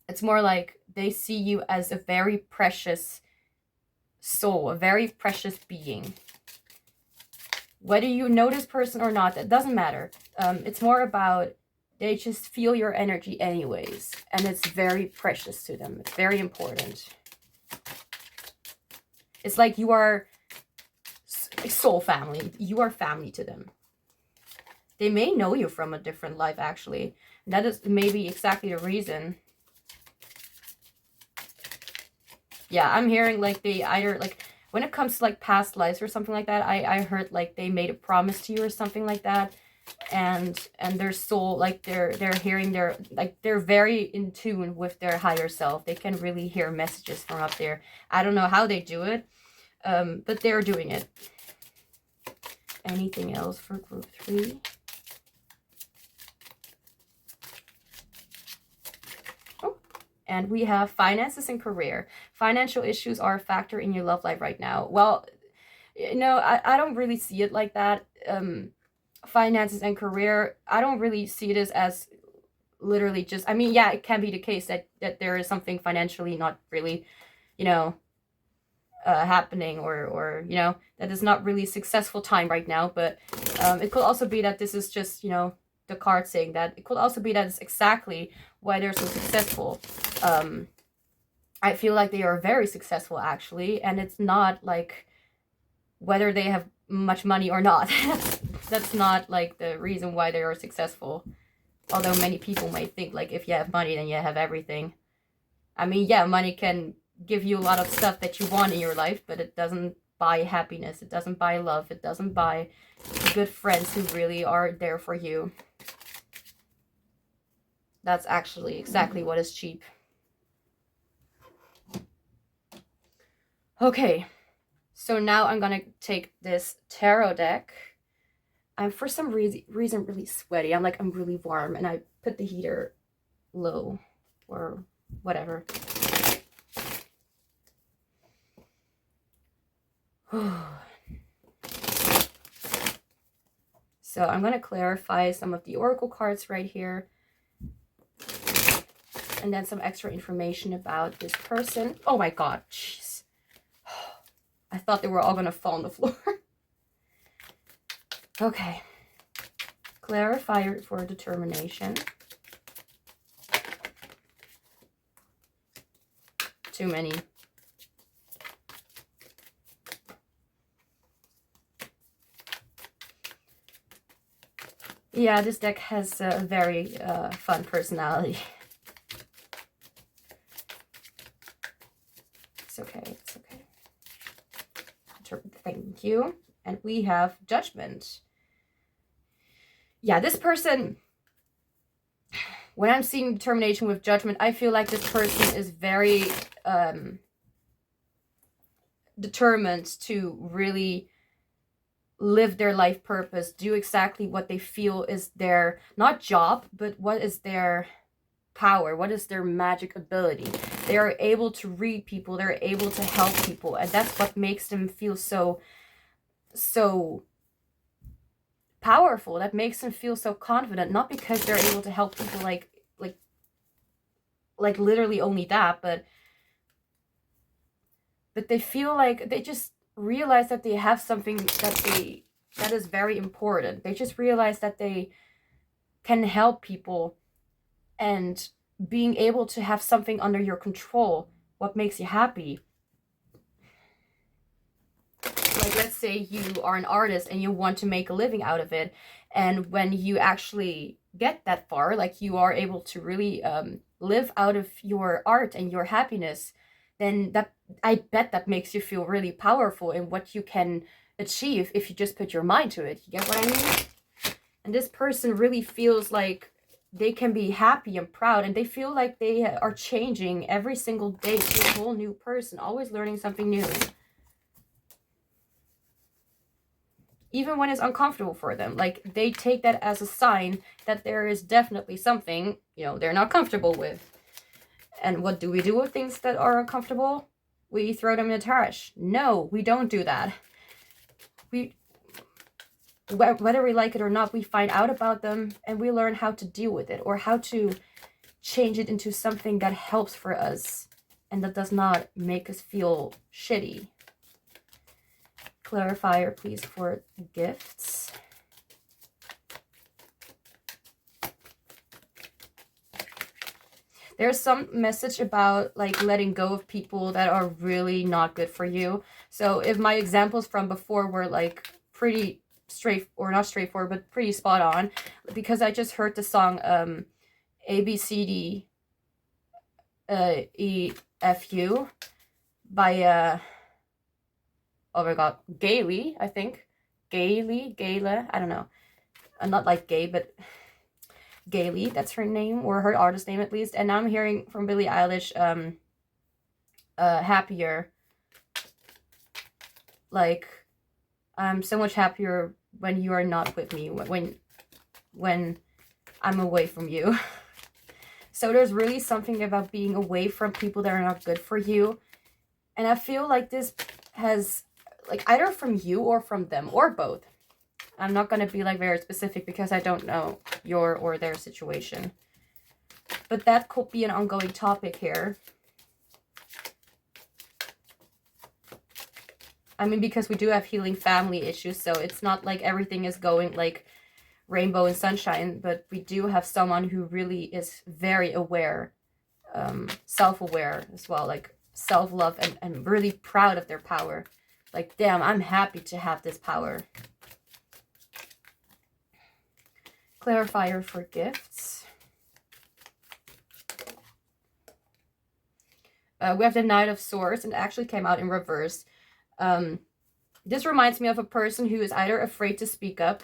It's more like they see you as a very precious soul, a very precious being. Whether you know this person or not, that doesn't matter. It's more about they just feel your energy anyways, and it's very precious to them. It's very important. It's like you are soul family. You are family to them. They may know you from a different life, actually. And that is maybe exactly the reason. Yeah, I'm hearing like they either like, when it comes to like past lives or something like that, I heard like they made a promise to you or something like that, and their soul, like they're hearing their, like they're very in tune with their higher self. They can really hear messages from up there. I don't know how they do it, but they're doing it. Anything else for group 3? And we have finances and career. Financial issues are a factor in your love life right now. Well, you know, I don't really see it like that. Finances and career, I don't really see it as literally just, I mean, yeah, it can be the case that there is something financially not really, you know, happening, or you know, that is not really a successful time right now. But it could also be that this is just, you know, the card saying that. It could also be that it's exactly why they're so successful. I feel like they are very successful, actually, and it's not like whether they have much money or not. That's not like the reason why they are successful. Although many people might think like if you have money, then you have everything. I mean, yeah, money can give you a lot of stuff that you want in your life, but it doesn't buy happiness. It doesn't buy love. It doesn't buy good friends who really are there for you. That's actually exactly what is cheap. Okay, so now I'm gonna take this tarot deck. I'm for some reason really sweaty. I'm really warm, and I put the heater low or whatever. So I'm gonna clarify some of the oracle cards right here, and then some extra information about this person. Oh my god, jeez. I thought they were all gonna fall on the floor. Okay. Clarifier for determination. Too many. Yeah, this deck has a very fun personality. It's okay, it's okay. Thank you. And we have Judgment. Yeah, this person, when I'm seeing determination with Judgment, I feel like this person is very determined to really live their life purpose, do exactly what they feel is their, not job, but what is their power, what is their magic ability. They are able to read people, they're able to help people, and that's what makes them feel so powerful. That makes them feel so confident, not because they're able to help people like literally only that, but they feel like they just realize that they have something that is very important. They just realize that they can help people, and being able to have something under your control, what makes you happy. Like, let's say you are an artist and you want to make a living out of it, and when you actually get that far, like you are able to really live out of your art and your happiness, then that, I bet that makes you feel really powerful in what you can achieve if you just put your mind to it. You get what I mean? And this person really feels like they can be happy and proud, and they feel like they are changing every single day to a whole new person, always learning something new. Even when it's uncomfortable for them, like they take that as a sign that there is definitely something, you know, they're not comfortable with. And what do we do with things that are uncomfortable? We throw them in the trash. No, we don't do that. Whether we like it or not, we find out about them and we learn how to deal with it, or how to change it into something that helps for us and that does not make us feel shitty. Clarifier, please, for gifts. There's some message about like letting go of people that are really not good for you. So if my examples from before were like pretty not straightforward, but pretty spot on, because I just heard the song A B C D E F U by oh my god, Gayle, I think. Gayle, I don't know. I'm not like gay, but Gayle, that's her name, or her artist name at least. And now I'm hearing from Billie Eilish, Happier. Like, I'm so much happier when you are not with me, when I'm away from you. So there's really something about being away from people that are not good for you. And I feel like this has, like, either from you or from them, or both. I'm not going to be like very specific because I don't know your or their situation. But that could be an ongoing topic here. I mean, because we do have healing family issues, so it's not like everything is going like rainbow and sunshine, but we do have someone who really is very aware, self-aware as well, like self-love, and really proud of their power. Like, damn, I'm happy to have this power. Clarifier for gifts. We have the Knight of Swords, and it actually came out in reverse. This reminds me of a person who is either afraid to speak up,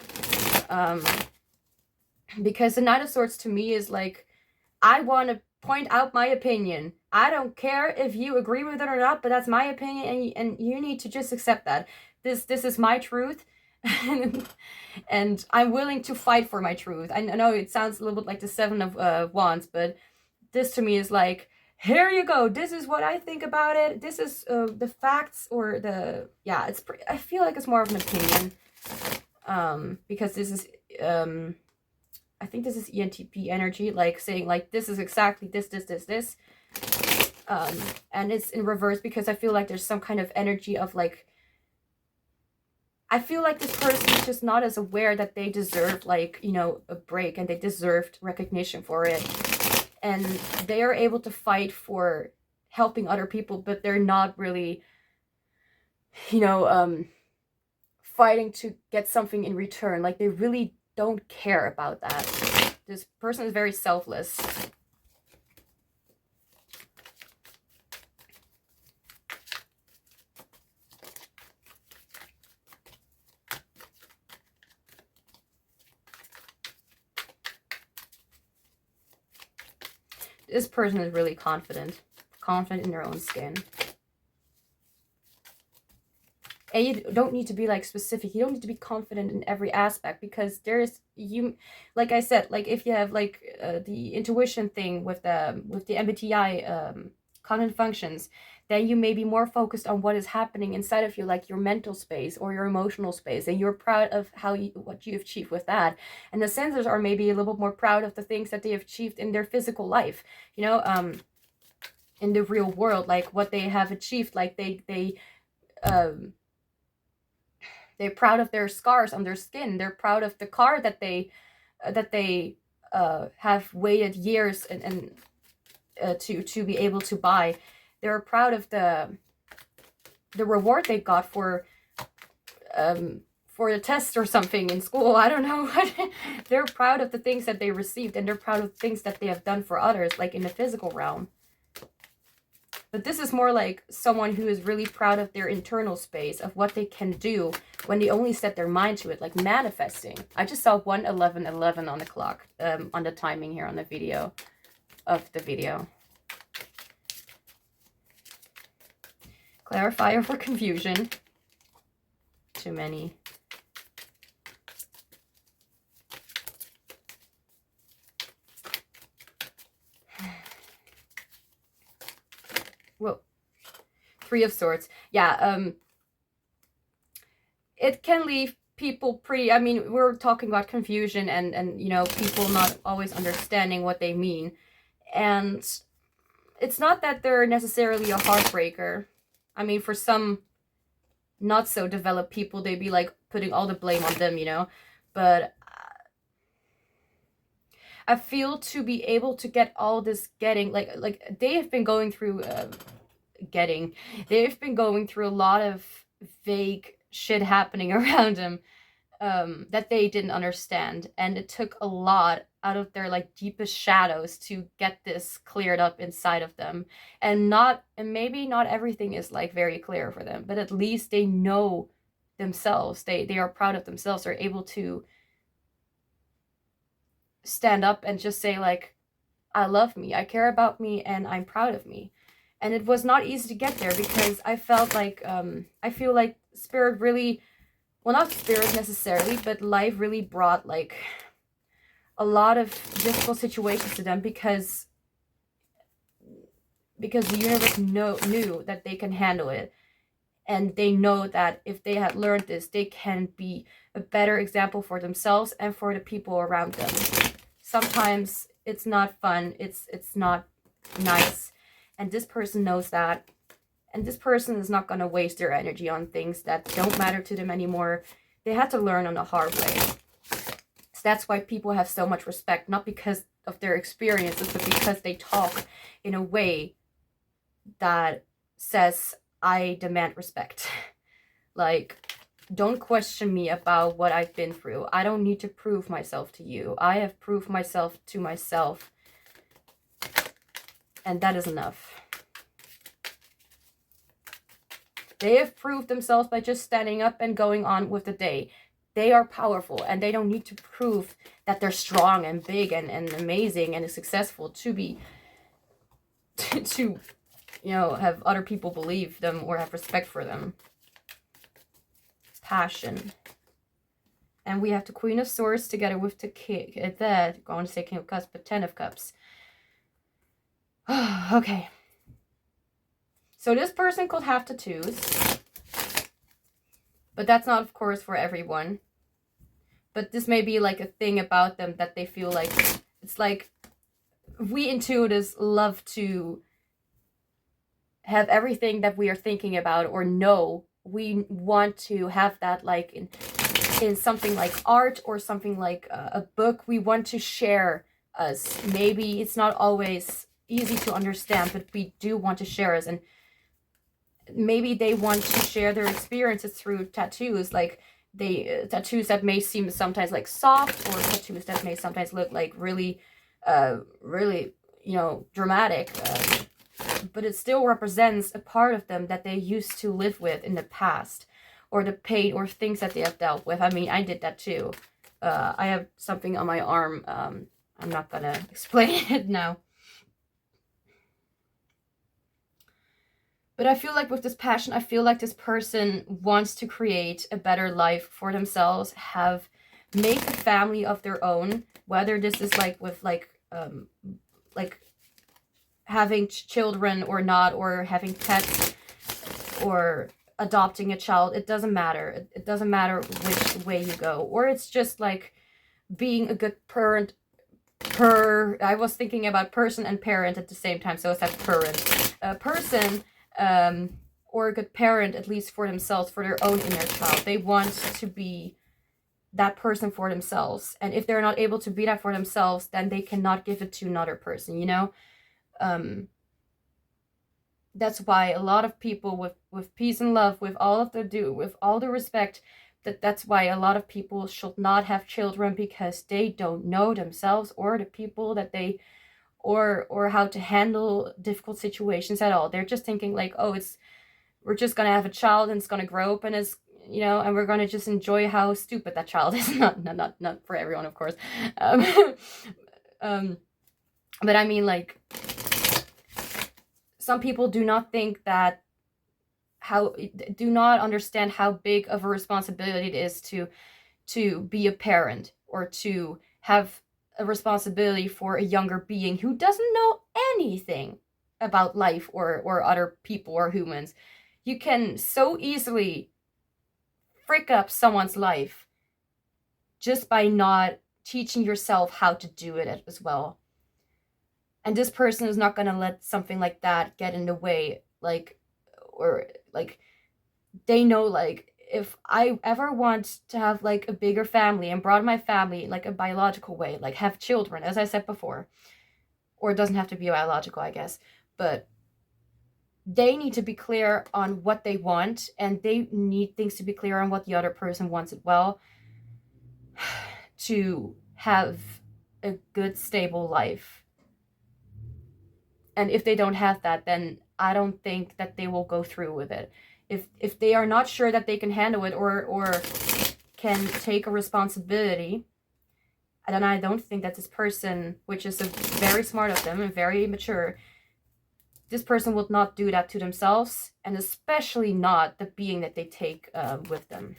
because the Knight of Swords to me is like, I want to point out my opinion. I don't care if you agree with it or not, but that's my opinion, and you need to just accept that. This is my truth, and I'm willing to fight for my truth. I know it sounds a little bit like the Seven of Wands, but this to me is like, here you go. This is what I think about it. This is the facts, or the, yeah, it's I feel like it's more of an opinion, because this is I think this is ENTP energy, like saying like, this is exactly this, and it's in reverse because I feel like there's some kind of energy of like, I feel like this person is just not as aware that they deserve, like, you know, a break, and they deserved recognition for it. And they are able to fight for helping other people, but they're not really, you know, fighting to get something in return. Like, they really don't care about that. This person is very selfless. This person is really confident in their own skin. And you don't need to be like specific. You don't need to be confident in every aspect, because there's, you, like I said, like if you have like the intuition thing with the MBTI cognitive functions, then you may be more focused on what is happening inside of you, like your mental space or your emotional space, and you're proud of what you achieved with that. And the sensors are maybe a little bit more proud of the things that they have achieved in their physical life, you know, in the real world, like what they have achieved, like they're proud of their scars on their skin. They're proud of the car that they have waited years and to be able to buy. They're proud of the reward they got for the test or something in school. I don't know. They're proud of the things that they received, and they're proud of things that they have done for others, like in the physical realm. But this is more like someone who is really proud of their internal space, of what they can do when they only set their mind to it, like manifesting. I just saw 1:11:11 on the clock, on the timing here on the video, Clarifier for confusion. Too many. Whoa. 3 of Swords. Yeah, it can leave people pretty, I mean, we're talking about confusion and you know, people not always understanding what they mean. And it's not that they're necessarily a heartbreaker. I mean, for some not so developed people, they'd be like putting all the blame on them, you know. But I feel to be able to get all this getting, like they have been going through they've been going through a lot of vague shit happening around them, that they didn't understand, and it took a lot out of their like deepest shadows to get this cleared up inside of them. And maybe not everything is like very clear for them, but at least they know themselves. They are proud of themselves. They're able to stand up and just say like, I love me, I care about me, and I'm proud of me. And it was not easy to get there, because I felt like I feel like spirit really, well, not spirit necessarily, but life really brought like a lot of difficult situations to them, because the universe knew that they can handle it. And they know that if they had learned this, they can be a better example for themselves and for the people around them. Sometimes it's not fun, it's not nice, and this person knows that. And this person is not going to waste their energy on things that don't matter to them anymore. They had to learn on the hard way. So that's why people have so much respect, not because of their experiences, but because they talk in a way that says, I demand respect. Like, don't question me about what I've been through. I don't need to prove myself to you. I have proved myself to myself. And that is enough. They have proved themselves by just standing up and going on with the day. They are powerful, and they don't need to prove that they're strong and big and amazing and successful to be, to, you know, have other people believe them or have respect for them. Passion. And we have the Queen of Swords together with the King. I want to say King of Cups, but 10 of Cups. Okay. So this person could have tattoos, but that's not, of course, for everyone. But this may be like a thing about them that they feel like, it's like, we intuitives love to have everything that we are thinking about or know. We want to have that like in something like art or something like a book. We want to share us. Maybe it's not always easy to understand, but we do want to share us. And maybe they want to share their experiences through tattoos, like tattoos that may seem sometimes like soft, or tattoos that may sometimes look like really, really, you know, dramatic. But it still represents a part of them that they used to live with in the past, or the pain or things that they have dealt with. I mean, I did that too. I have something on my arm. I'm not gonna explain it now. But I feel like with this passion, I feel like this person wants to create a better life for themselves, make a family of their own, whether this is like with like having children or not, or having pets, or adopting a child. It doesn't matter. It doesn't matter which way you go. Or it's just like being a good parent. I was thinking about person and parent at the same time, so it's that parent. A person, or a good parent, at least for themselves, for their own inner child. They want to be that person for themselves. And if they're not able to be that for themselves, then they cannot give it to another person, you know? That's why a lot of people with peace and love, with all of with all the respect, that's why a lot of people should not have children, because they don't know themselves or the people that they, or how to handle difficult situations at all. They're just thinking like, oh, we're just gonna have a child and it's gonna grow up and it's, you know, and we're gonna just enjoy how stupid that child is. Not for everyone, of course. Um, but I mean, like, some people do not think that do not understand how big of a responsibility it is to be a parent, or to have a responsibility for a younger being who doesn't know anything about life or other people or humans. You can so easily frick up someone's life just by not teaching yourself how to do it as well. And this person is not going to let something like that get in the way. Like, or like, they know, like, if I ever want to have like a bigger family and broaden my family like a biological way, like have children, as I said before, or it doesn't have to be biological, I guess, but they need to be clear on what they want, and they need things to be clear on what the other person wants as well, to have a good, stable life. And if they don't have that, then I don't think that they will go through with it. If they are not sure that they can handle it or can take a responsibility, then I don't think that this person, which is very smart of them and very mature, this person will not do that to themselves, and especially not the being that they take with them.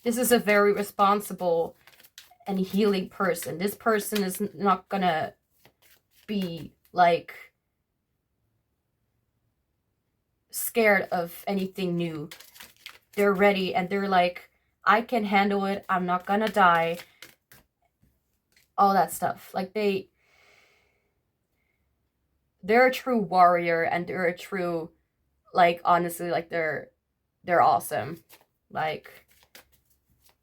This is a very responsible and healing person. This person is not gonna be like scared of anything new. They're ready and they're like, I can handle it, I'm not gonna die, all that stuff. Like, they're a true warrior, and they're a true, like, honestly, like, they're awesome. Like,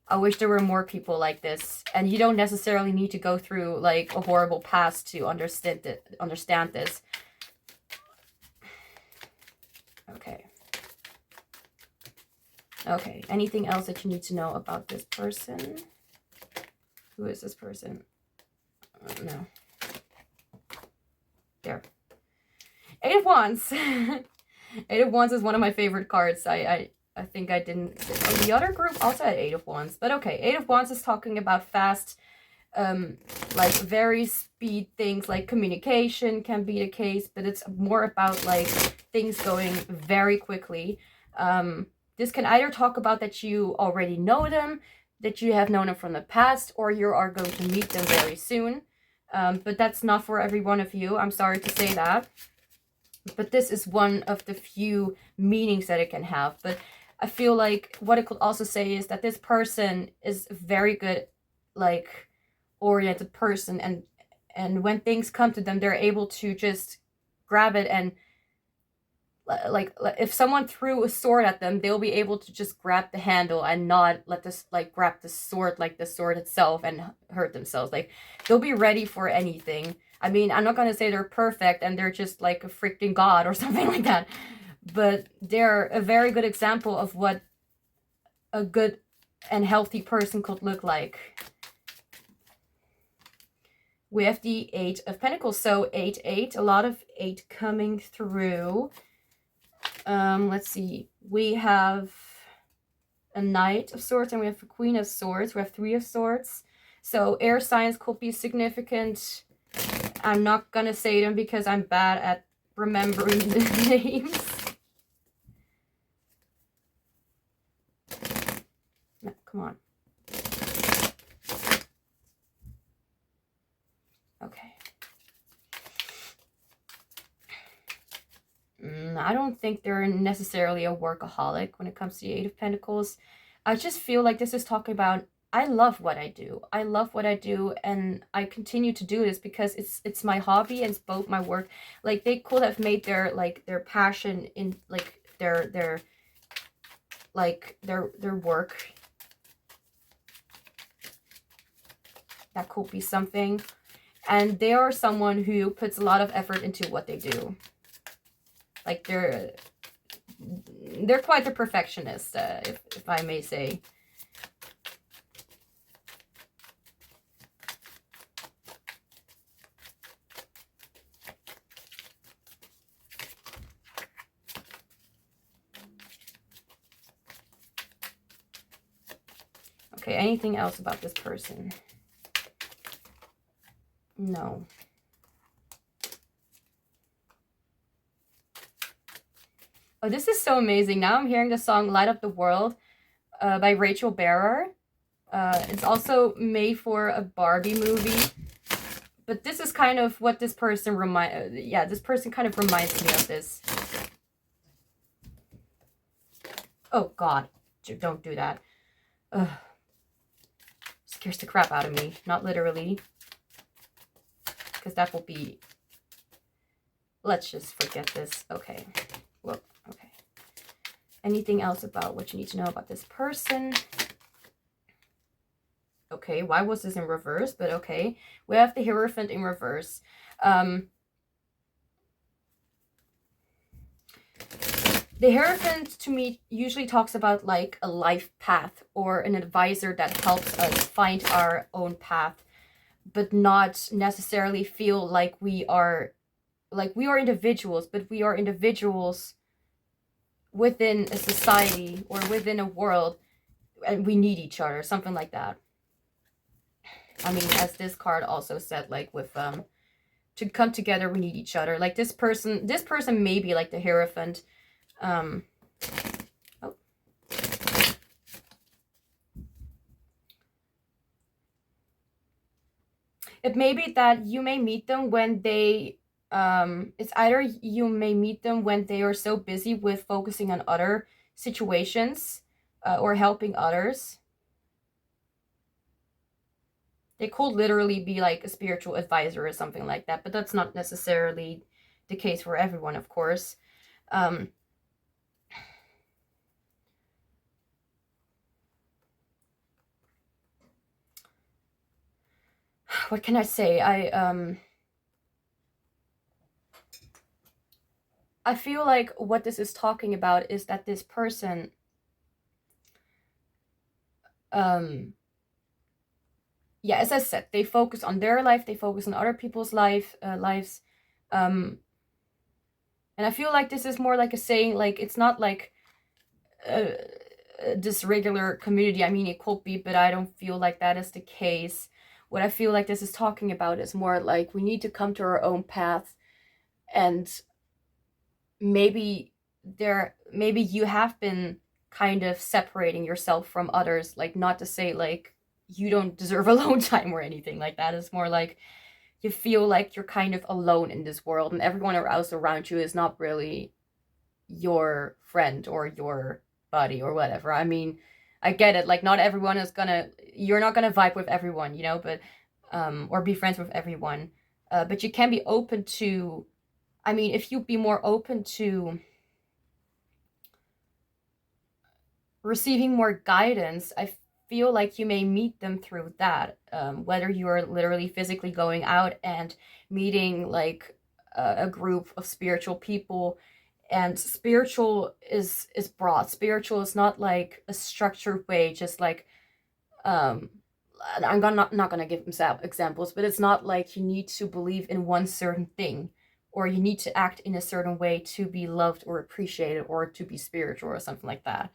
I wish there were more people like this. And you don't necessarily need to go through like a horrible past to understand this. Okay, anything else that you need to know about this person? Who is this person? No. There. Eight of Wands. Eight of Wands is one of my favorite cards. I think I didn't... The other group also had Eight of Wands. But okay, Eight of Wands is talking about fast, like very speed things, like communication can be the case, but it's more about like things going very quickly. This can either talk about that you already know them, that you have known them from the past, or you are going to meet them very soon. But that's not for every one of you. I'm sorry to say that. But this is one of the few meanings that it can have. But I feel like what it could also say is that this person is a very good, like, oriented person. And when things come to them, they're able to just grab it and like if someone threw a sword at them, they'll be able to just grab the handle and not let this like grab the sword like the sword itself and hurt themselves. Like, they'll be ready for anything. I mean, I'm not gonna say they're perfect and they're just like a freaking god or something like that, but they're a very good example of what a good and healthy person could look like. We have the Eight of Pentacles, so 8, a lot of 8 coming through. Let's see, we have a Knight of Swords and we have a Queen of Swords. We have 3 of Swords, so air signs could be significant. I'm not gonna say them because I'm bad at remembering the names. No, come on. Okay. I don't think they're necessarily a workaholic when it comes to the Eight of Pentacles. I just feel like this is talking about, I love what I do. I love what I do, and I continue to do this because it's my hobby and it's both my work. Like, they could have made their passion in like their work. That could be something. And they are someone who puts a lot of effort into what they do. Like, they're quite the perfectionist, if I may say. Okay, anything else about this person? No. Oh, this is so amazing. Now I'm hearing the song Light Up the World by Rachel Bearer. It's also made for a Barbie movie. But this is kind of what this person this person kind of reminds me of this. Oh god, don't do that. Ugh. Scares the crap out of me. Not literally. Because that will be... Let's just forget this. Okay. Well, okay. Anything else about what you need to know about this person? Okay, why was this in reverse? But okay. We have the Hierophant in reverse. The Hierophant, to me, usually talks about like a life path or an advisor that helps us find our own path, but not necessarily feel like we are individuals, but we are individuals within a society or within a world, and we need each other, something like that. I mean, as this card also said, like with to come together, we need each other. Like this person may be like the Hierophant. Oh. It may be that you may meet them when they it's either you may meet them when they are so busy with focusing on other situations or helping others. They could literally be like a spiritual advisor or something like that, but that's not necessarily the case for everyone, of course. What can I say? I feel like what this is talking about is that this person yeah, as I said, they focus on their life, they focus on other people's lives. And I feel like this is more like a saying, like it's not like this regular community. I mean, it could be, but I don't feel like that is the case. What I feel like this is talking about is more like we need to come to our own path, and maybe you have been kind of separating yourself from others, like not to say like you don't deserve alone time or anything like that. It's more like you feel like you're kind of alone in this world and everyone else around you is not really your friend or your buddy or whatever. I mean, I get it, like not everyone is you're not gonna vibe with everyone, you know, but or be friends with everyone, but you can be open to, I mean, if you be more open to receiving more guidance, I feel like you may meet them through that. Whether you are literally physically going out and meeting like a group of spiritual people, and spiritual is broad. Spiritual is not like a structured way, just like I'm not gonna give examples, but it's not like you need to believe in one certain thing, or you need to act in a certain way to be loved or appreciated or to be spiritual or something like that.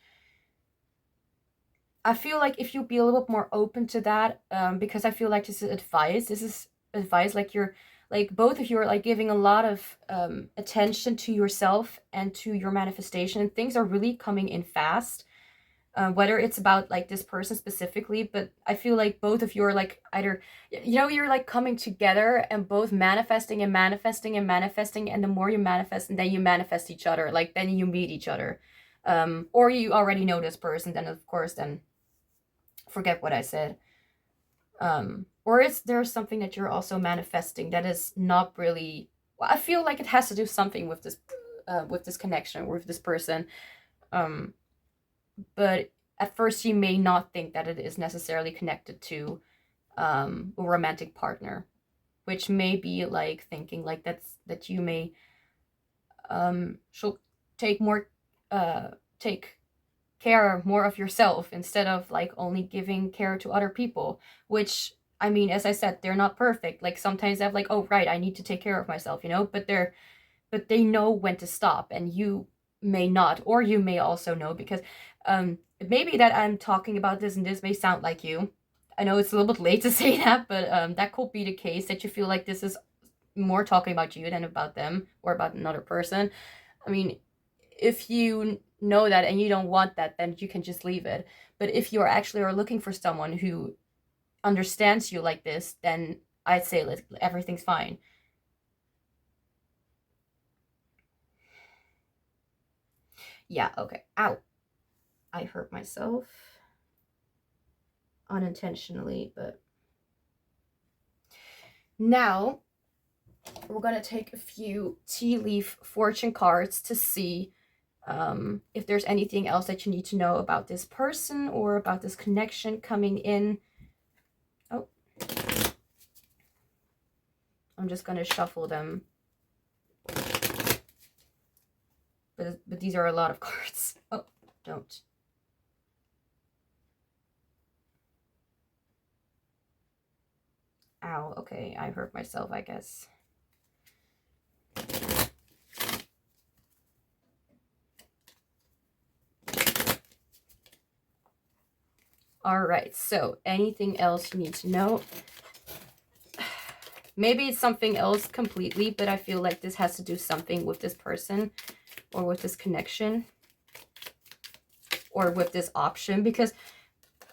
I feel like if you be a little bit more open to that, because I feel like this is advice, like you're, like both of you are like giving a lot of attention to yourself and to your manifestation, and things are really coming in fast. Whether it's about like this person specifically, but I feel like both of you are like either, you know, you're like coming together and both manifesting and manifesting and manifesting, and the more you manifest, and then you manifest each other, like then you meet each other, or you already know this person, then of course, then forget what I said. Or is there something that you're also manifesting that is not really, well, I feel like it has to do something with this connection with this person, but at first you may not think that it is necessarily connected to a romantic partner, which may be like thinking like that you may should take care more of yourself instead of like only giving care to other people, which, I mean, as I said, they're not perfect. Like sometimes they have like, oh right, I need to take care of myself, you know, but they know when to stop, and you may not, or you may also know, because it may be that I'm talking about this and this may sound like you. I know it's a little bit late to say that, but that could be the case, that you feel like this is more talking about you than about them or about another person. I mean, if you know that and you don't want that, then you can just leave it. But if you actually are looking for someone who understands you like this, then I'd say everything's fine. Yeah, okay. Ow. I hurt myself unintentionally, but now we're gonna take a few tea leaf fortune cards to see if there's anything else that you need to know about this person or about this connection coming in. Oh, I'm just gonna shuffle them, but these are a lot of cards. Oh, don't. Ow, okay, I hurt myself, I guess. All right, so anything else you need to know? Maybe it's something else completely, but I feel like this has to do something with this person or with this connection or with this option, because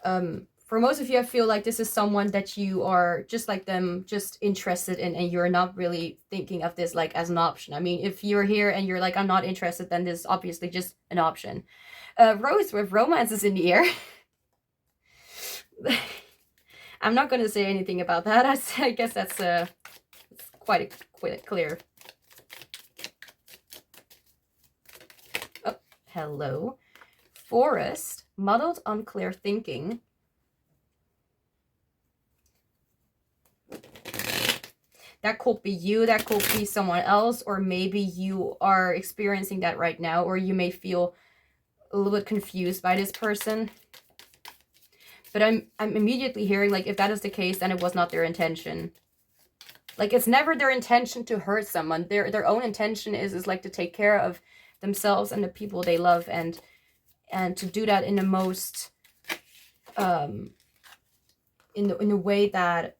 for most of you, I feel like this is someone that you are just like them, just interested in, and you're not really thinking of this like as an option. I mean, if you're here and you're like, I'm not interested, then this is obviously just an option. Rose with romance is in the air. I'm not going to say anything about that. I guess that's quite clear. Oh, hello. Forest, muddled, unclear thinking. That could be you, that could be someone else, or maybe you are experiencing that right now, or you may feel a little bit confused by this person. But I'm immediately hearing, like, if that is the case, then it was not their intention. Like, it's never their intention to hurt someone. Their own intention is like to take care of themselves and the people they love, and to do that in the most in the way that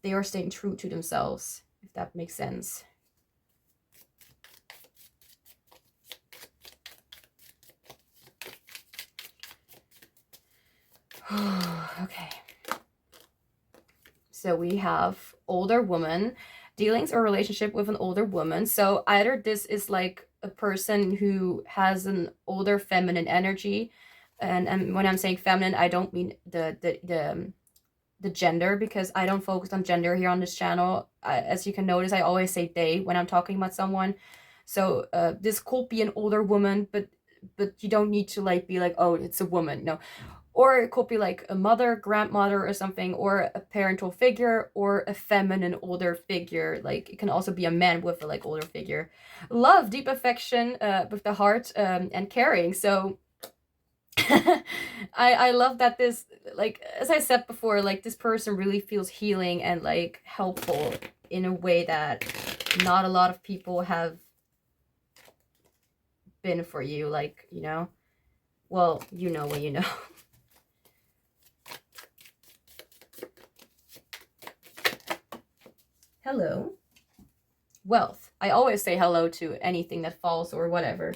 they are staying true to themselves, if that makes sense. Okay. So we have older woman, dealings or relationship with an older woman. So either this is like a person who has an older feminine energy, and when I'm saying feminine, I don't mean the gender, because I don't focus on gender here on this channel. As you can notice, I always say they when I'm talking about someone. So this could be an older woman, but you don't need to like be like, oh, it's a woman. No. Or it could be like a mother, grandmother or something, or a parental figure, or a feminine older figure. Like, it can also be a man with a like older figure. Love, deep affection with the heart, and caring. So I love that this, like, as I said before, like, this person really feels healing and like helpful in a way that not a lot of people have been for you. Like, you know, well, you know when you know. Hello. Wealth. I always say hello to anything that falls or whatever,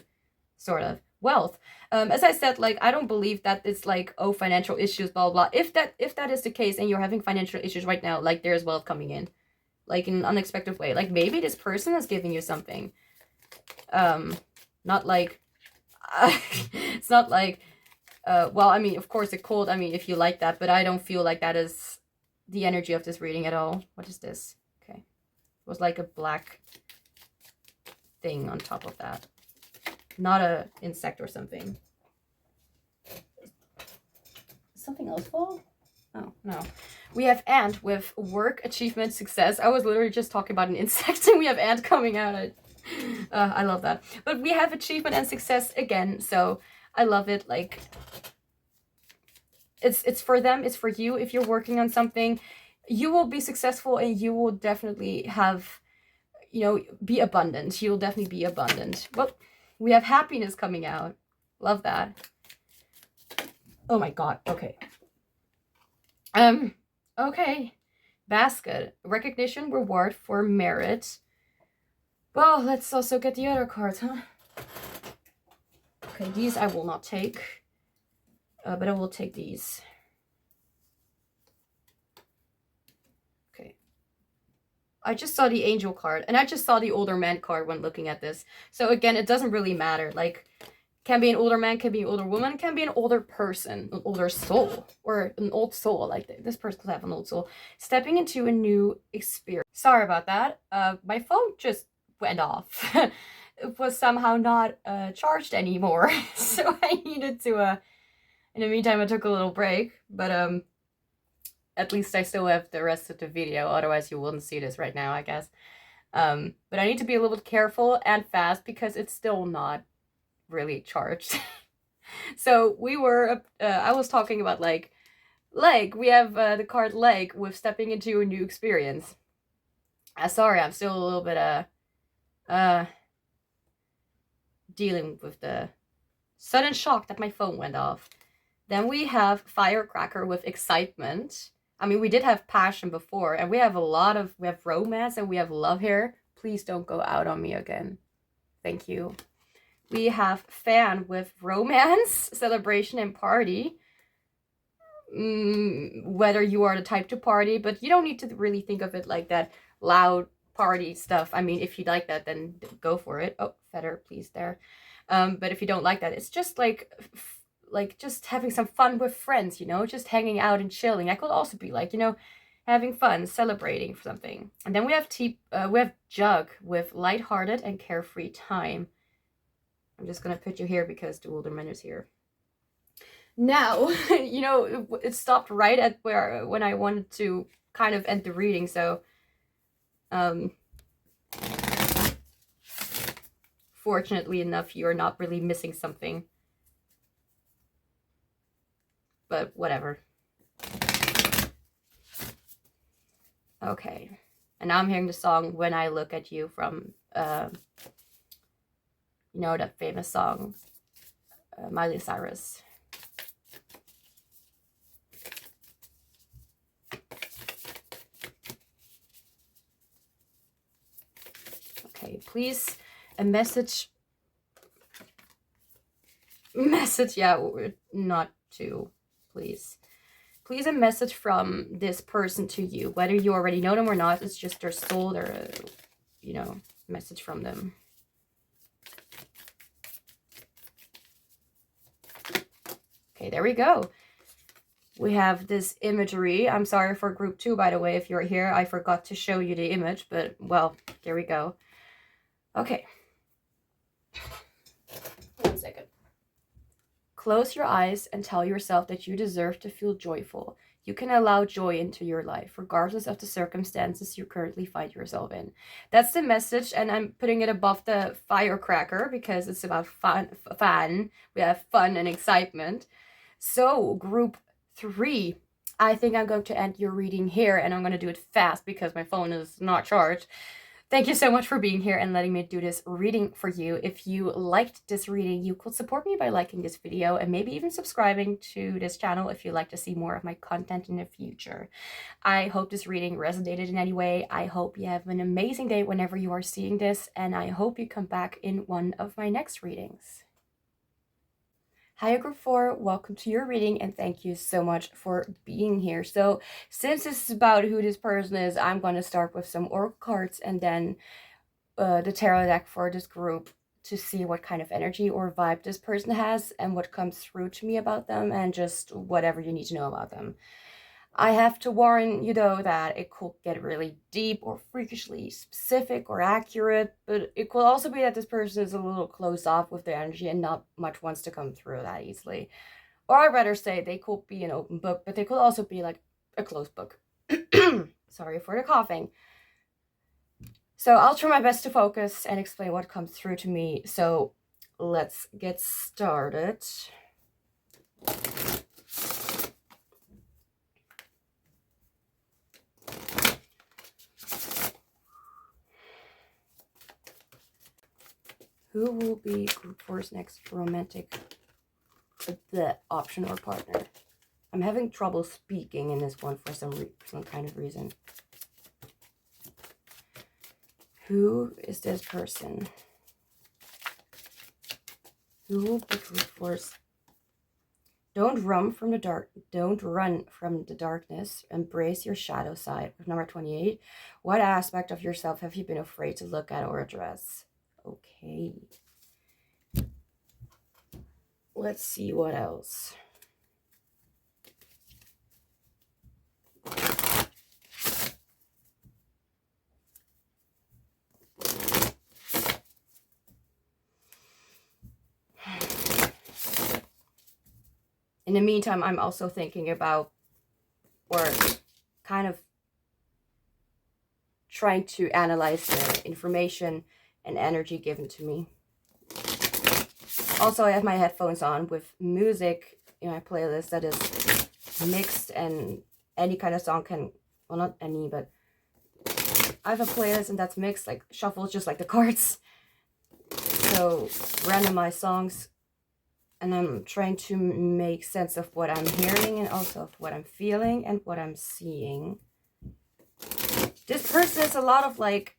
sort of. Wealth. As I said, like, I don't believe that it's like, oh, financial issues, blah, blah. If that is the case and you're having financial issues right now, like, there's wealth coming in, like, in an unexpected way. Like, maybe this person is giving you something. Not like, it's not like, well, I mean, of course it could, I mean, if you like that, but I don't feel like that is the energy of this reading at all. What is this? Okay. It was like a black thing on top of that. Not a insect or something. Something else fall? Oh, no. We have ant with work, achievement, success. I was literally just talking about an insect and we have ant coming out. I love that. But we have achievement and success again, so I love it. Like, it's for them, it's for you. If you're working on something, you will be successful and you will definitely have, you know, be abundant. You'll definitely be abundant. Well, we have happiness coming out. Love that. Oh my god, okay. Okay. Basket. Recognition, reward for merit. Well, let's also get the other cards, huh? Okay, these I will not take. But I will take these. Okay. I just saw the angel card, and I just saw the older man card when looking at this. So again, it doesn't really matter. Like, can be an older man, can be an older woman, can be an older person, an older soul, or an old soul. Like, this person could have an old soul. Stepping into a new experience. Sorry about that. My phone just went off. It was somehow not charged anymore. So I needed to, in the meantime, I took a little break. But, at least I still have the rest of the video. Otherwise, you wouldn't see this right now, I guess. But I need to be a little bit careful and fast because it's still not really charged. So we were, I was talking about like, we have the card leg with stepping into a new experience. Sorry, I'm still a little bit, dealing with the sudden shock that my phone went off. Then we have firecracker with excitement. I mean, we did have passion before, and we have we have romance and we have love here. Please don't go out on me again. Thank you. We have fan with romance, celebration, and party. Whether you are the type to party, but you don't need to really think of it like that loud party stuff. I mean, if you like that, then go for it. Oh, feather, please, there. But if you don't like that, it's just like just having some fun with friends, you know, just hanging out and chilling. That could also be like, you know, having fun, celebrating something. And then we have jug with lighthearted and carefree time. I'm just gonna put you here because the Wilderman is here. Now, you know, it stopped right at when I wanted to kind of end the reading, so fortunately enough, you're not really missing something. But whatever. Okay. And now I'm hearing the song When I Look at You from, you know, that famous song, Miley Cyrus. Okay, please, a message, yeah, not to, please. Please, a message from this person to you, whether you already know them or not. It's just their soul, their, you know, message from them. Okay, there we go. We have this imagery. I'm sorry for group 2, by the way, if you're here. I forgot to show you the image, but, well, there we go. Okay. 1 second. Close your eyes and tell yourself that you deserve to feel joyful. You can allow joy into your life, regardless of the circumstances you currently find yourself in. That's the message, and I'm putting it above the firecracker because it's about fun. We have fun and excitement. So, group 3. I think I'm going to end your reading here, and I'm going to do it fast because my phone is not charged. Thank you so much for being here and letting me do this reading for you. If you liked this reading, you could support me by liking this video and maybe even subscribing to this channel if you'd like to see more of my content in the future. I hope this reading resonated in any way. I hope you have an amazing day whenever you are seeing this, and I hope you come back in one of my next readings. Hiya Group 4, welcome to your reading and thank you so much for being here. So since this is about who this person is, I'm going to start with some oracle cards and then the tarot deck for this group to see what kind of energy or vibe this person has and what comes through to me about them and just whatever you need to know about them. I have to warn you though that it could get really deep or freakishly specific or accurate, but it could also be that this person is a little closed off with their energy and not much wants to come through that easily. Or I'd rather say they could be an open book, but they could also be like a closed book. Sorry for the coughing. So I'll try my best to focus and explain what comes through to me. So let's get started. Who will be group 4's next romantic the option or partner. I'm having trouble speaking in this one for some kind of reason. Who is this person? Who will be brute force? Don't run from the dark. Don't run from the darkness. Embrace your shadow side. Number 28. What aspect of yourself have you been afraid to look at or address? Okay. Let's see what else. In the meantime, I'm also thinking about, or kind of trying to analyze the information and energy given to me. Also, I have my headphones on with music in my playlist that is mixed, and any kind of song can, well, not any, but I have a playlist and that's mixed, like shuffles, just like the cards. So randomized songs, and I'm trying to make sense of what I'm hearing and also of what I'm feeling and what I'm seeing. This person is a lot of like,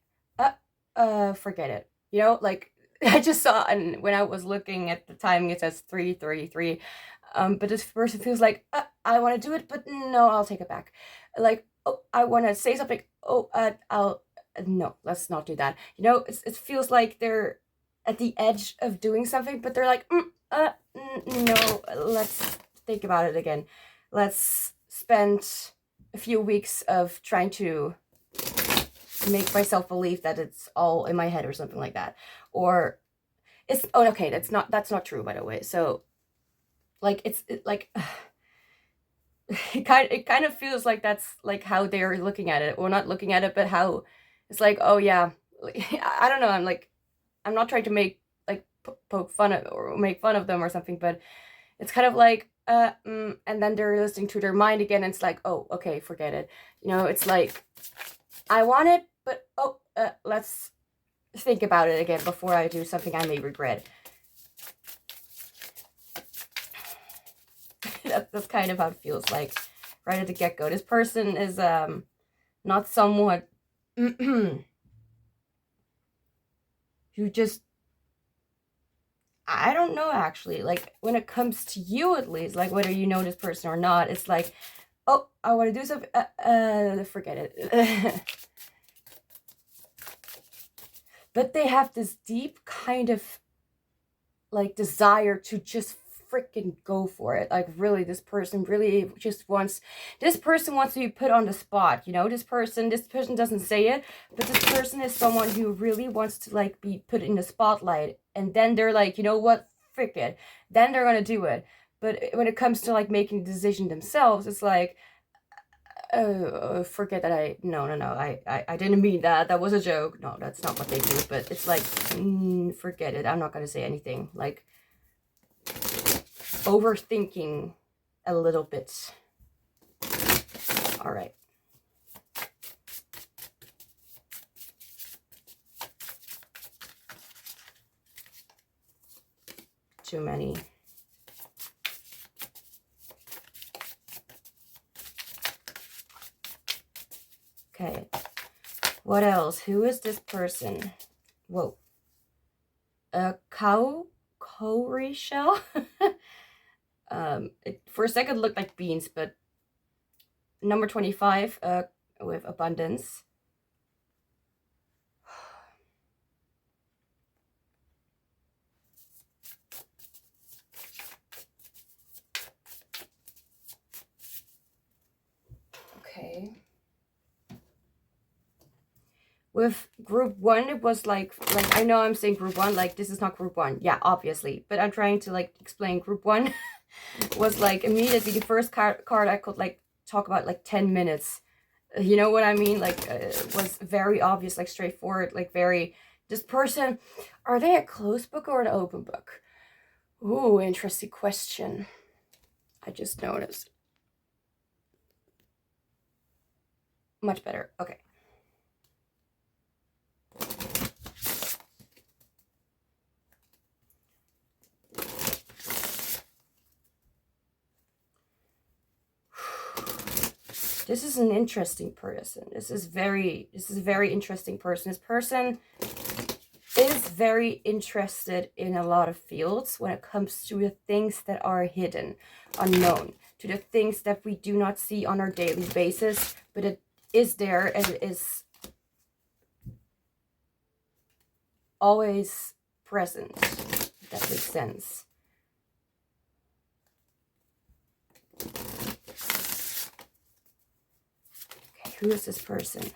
forget it. You know, like I just saw, and when I was looking at the timing, it says 3:33. But this person feels like, I want to do it, but no, I'll take it back. Like, oh, I want to say something. Oh, no, let's not do that. You know, it feels like they're at the edge of doing something, but they're like, no, let's think about it again. Let's spend a few weeks of trying to make myself believe that it's all in my head or something like that. Or it's, oh, okay, that's not true, by the way. So like, it kind of feels like that's like how they're looking at it, or not looking at it, but how it's like, oh yeah, I don't know, I'm not trying to make like poke fun of or make fun of them or something, but it's kind of like and then they're listening to their mind again, and it's like, oh, okay, forget it. You know, it's like, I want it, but let's think about it again before I do something I may regret. That's kind of how it feels like right at the get-go. This person is not someone who just, I don't know, actually, like when it comes to you, at least, like whether you know this person or not, it's like, oh, I want to do something, forget it. But they have this deep kind of like desire to just freaking go for it. Like, really, this person really just wants, this person wants to be put on the spot, you know. This person doesn't say it, but this person is someone who really wants to like be put in the spotlight, and then they're like, you know what, frick it, then they're gonna do it. But when it comes to like making a decision themselves, it's like, forget that. I didn't mean that. That was a joke. No, that's not what they do. But it's like, forget it. I'm not gonna say anything. Like, overthinking a little bit. All right. Too many. Okay. What else? Who is this person? Whoa. A cowrie shell? It for a second looked like beans, but number 25, with abundance. Okay. With group 1, it was like I know I'm saying group 1, like this is not group 1. Yeah, obviously. But I'm trying to like explain group 1 was like immediately the first card I could like talk about like 10 minutes. You know what I mean? Like it was very obvious, like straightforward, like very, this person, are they a closed book or an open book? Ooh, interesting question. I just noticed. Much better. Okay. This is an interesting person. This is a very interesting person. This person is very interested in a lot of fields when it comes to the things that are hidden, unknown, to the things that we do not see on our daily basis, but it is there and it is always present, if that makes sense. Okay, who is this person?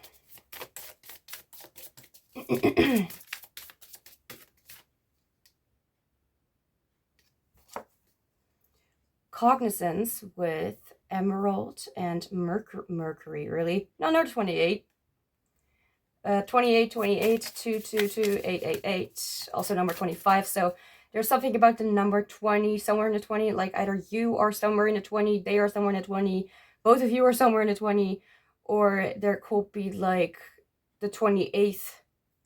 Cognizance with Emerald and Mercury, really? No, not 28. 28, 28, 222, 888, also number 25. So there's something about the number 20, somewhere in the 20, like either you are somewhere in the 20, they are somewhere in the 20, both of you are somewhere in the 20, or there could be like the 28th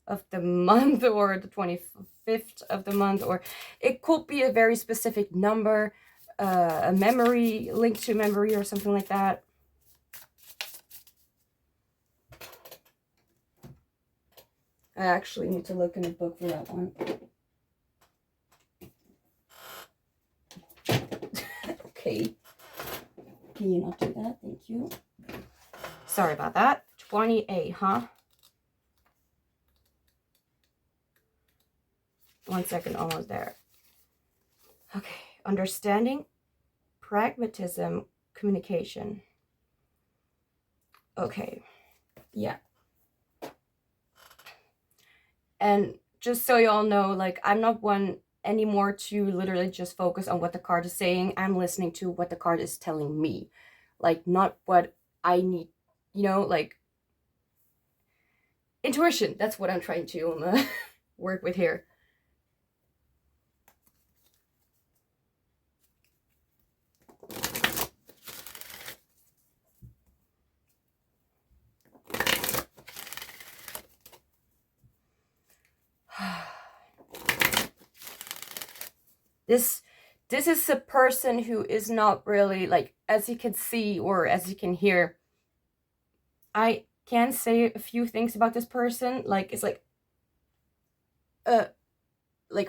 of the month or the 25th of the month, or it could be a very specific number, a memory, linked to memory or something like that. I actually need to look in a book for that one. Okay. Can you not do that? Thank you. Sorry about that. 28, huh? 1 second, almost there. Okay. Understanding, pragmatism, communication. Okay. Yeah. And just so you all know, like, I'm not one anymore to literally just focus on what the card is saying. I'm listening to what the card is telling me. Like, not what I need, you know, like, intuition. That's what I'm trying to work with here. This is a person who is not really, like, as you can see or as you can hear, I can say a few things about this person. Like, it's like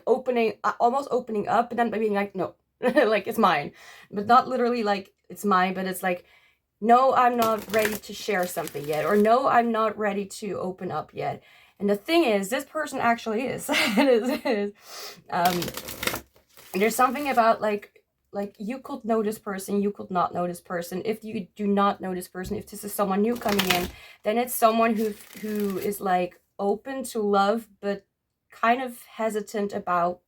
opening, almost opening up, and then being like, no, like, it's mine. But not literally like it's mine, but it's like, no, I'm not ready to share something yet, or no, I'm not ready to open up yet. And the thing is, this person actually is. There's something about like you could know this person, you could not know this person. If you do not know this person, if this is someone new coming in, then it's someone who is like open to love, but kind of hesitant about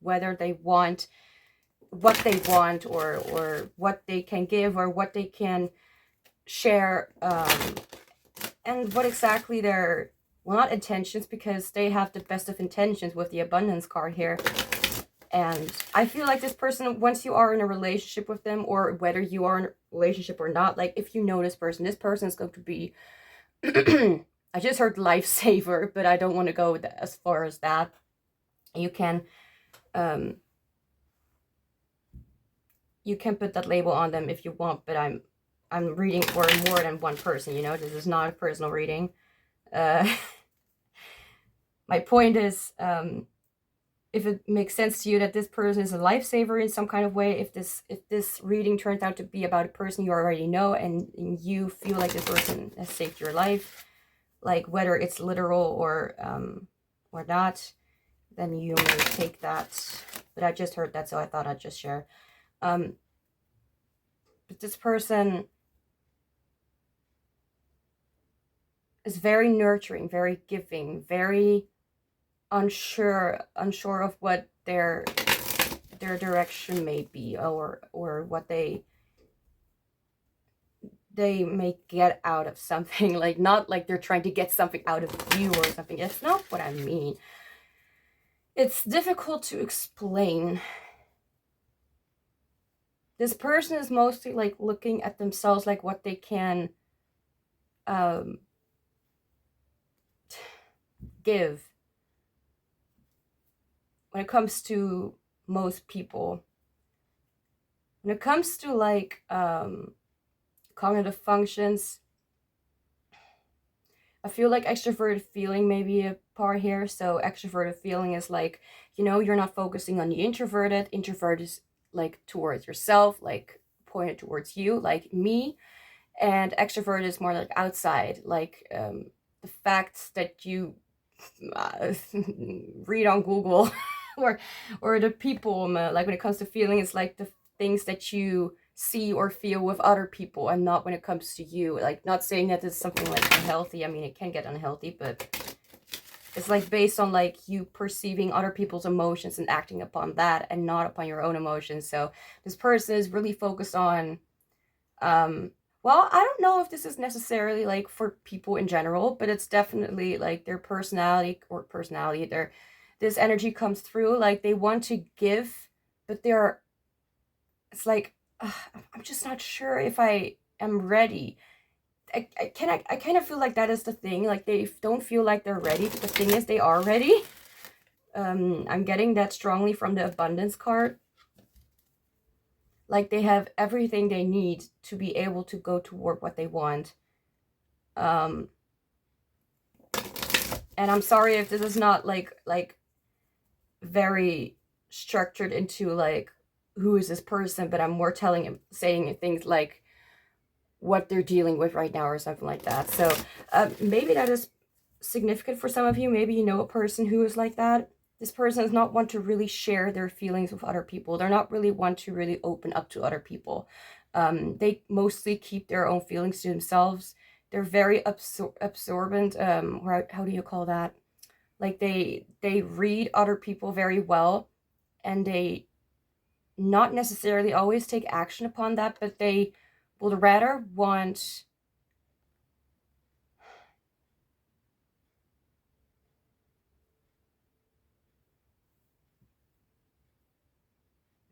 whether they want what they want, or what they can give, or what they can share, and what exactly their, well, not intentions, because they have the best of intentions with the abundance card here. And I feel like this person, once you are in a relationship with them, or whether you are in a relationship or not, like, if you know this person is going to be I just heard lifesaver, but I don't want to go as far as that. You can put that label on them if you want, but I'm reading for more than one person, you know. This is not a personal reading. My point is, if it makes sense to you that this person is a lifesaver in some kind of way, if this reading turns out to be about a person you already know, and you feel like this person has saved your life, like whether it's literal or not, then you may take that. But I just heard that, so I thought I'd just share. But this person is very nurturing, very giving, very unsure of what their direction may be, or what they may get out of something. Like, not like they're trying to get something out of you or something. It's not what I mean. It's difficult to explain. This person is mostly like looking at themselves, like what they can give. When it comes to most people, when it comes to like cognitive functions. I feel like extroverted feeling may be a part here. So extroverted feeling is like, you know, you're not focusing on the introverted. Introvert is like towards yourself, like pointed towards you, like me. And extrovert is more like outside, like the facts that you read on Google, or the people, like when it comes to feeling, it's like the things that you see or feel with other people, and not when it comes to you. Like, not saying that it's something like unhealthy. I mean, it can get unhealthy, but it's like based on like you perceiving other people's emotions and acting upon that, and not upon your own emotions. So this person is really focused on well, I don't know if this is necessarily like for people in general, but it's definitely like their personality, their this energy comes through. Like they want to give, but it's like I'm just not sure if I am ready. I kind of feel like that is the thing. Like they don't feel like they're ready, but the thing is they are ready. I'm getting that strongly from the abundance card. Like they have everything they need to be able to go toward what they want. And I'm sorry if this is not like very structured into like who is this person, but I'm more saying things like what they're dealing with right now or something like that. So maybe that is significant for some of you. Maybe you know a person who is like that. This person does not want to really share their feelings with other people. They're not really want to really open up to other people. They mostly keep their own feelings to themselves. They're very absorbent. How do you call that? Like they read other people very well, and they not necessarily always take action upon that, but they would rather want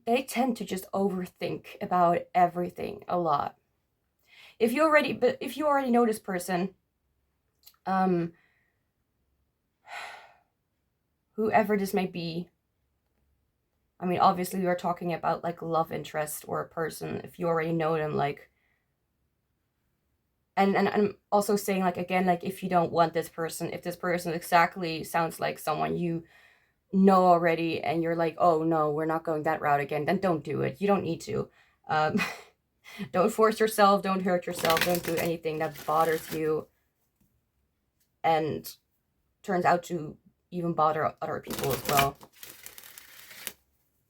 they tend to just overthink about everything a lot. If you already know this person, whoever this may be, I mean, obviously we are talking about like love interest or a person. If you already know them, like, and I'm also saying like, again, like if you don't want this person, if this person exactly sounds like someone you know already, and you're like, oh no, we're not going that route again, then don't do it. You don't need to. Don't force yourself, don't hurt yourself, don't do anything that bothers you and turns out to even bother other people as well.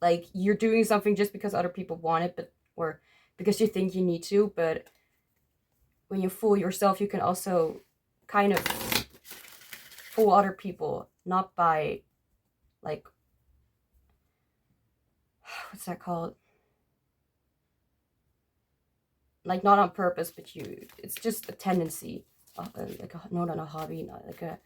Like you're doing something just because other people want it, or because you think you need to, but when you fool yourself, you can also kind of fool other people, not by like, what's that called? Like not on purpose, but it's just a tendency, like not a hobby, not like a,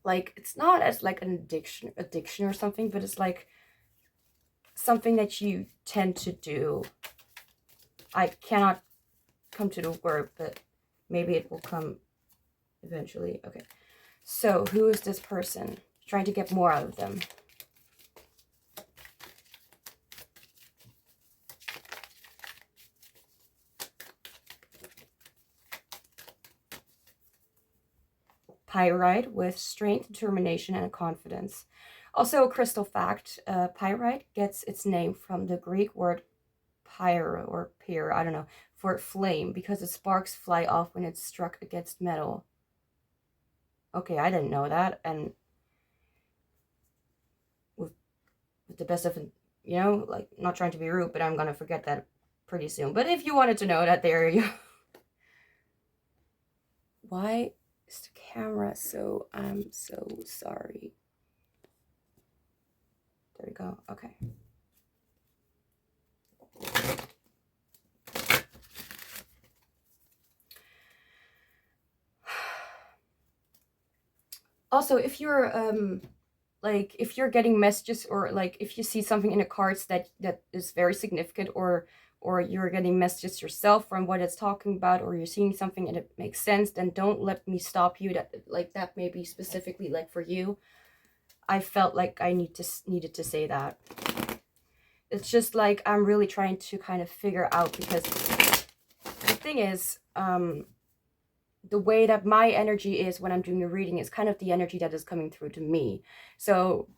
like it's not as like an addiction or something, but it's like something that you tend to do. I cannot come to the word, but maybe it will come eventually. Okay, so who is this person? Trying to get more out of them. Pyrite with strength, determination, and confidence. Also, a crystal fact, pyrite gets its name from the Greek word pyro or pyr, I don't know, for flame, because the sparks fly off when it's struck against metal. Okay, I didn't know that, and with the best of, you know, like, not trying to be rude, but I'm gonna forget that pretty soon. But if you wanted to know that, there you go. Why is the camera so, I'm so sorry. There we go, okay. Also, if you're like if you're getting messages, or like if you see something in the cards that is very significant, or you're getting messages yourself from what it's talking about, or you're seeing something and it makes sense, then don't let me stop you. That may be specifically like for you. I felt like I needed to say that. It's just like I'm really trying to kind of figure out, because the thing is, the way that my energy is when I'm doing a reading is kind of the energy that is coming through to me. So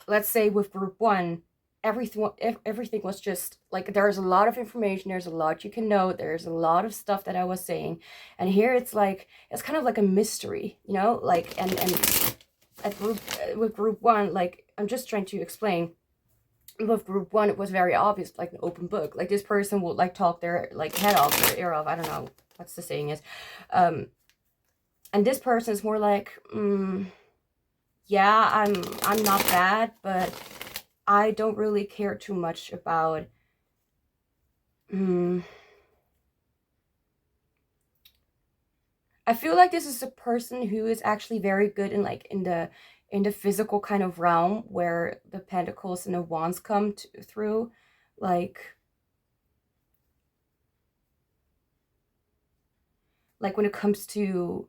let's say with group one, everything was just like, there's a lot of information, there's a lot you can know, there's a lot of stuff that I was saying, and here it's like, it's kind of like a mystery, you know, like, and at with group one, like, I'm just trying to explain. With group one, it was very obvious, like an open book. Like, this person would like talk their like head off, their ear off, I don't know what's the saying is, and this person is more like, yeah, I'm not bad, but I don't really care too much about, I feel like this is a person who is actually very good in like in the physical kind of realm, where the pentacles and the wands come through, like when it comes to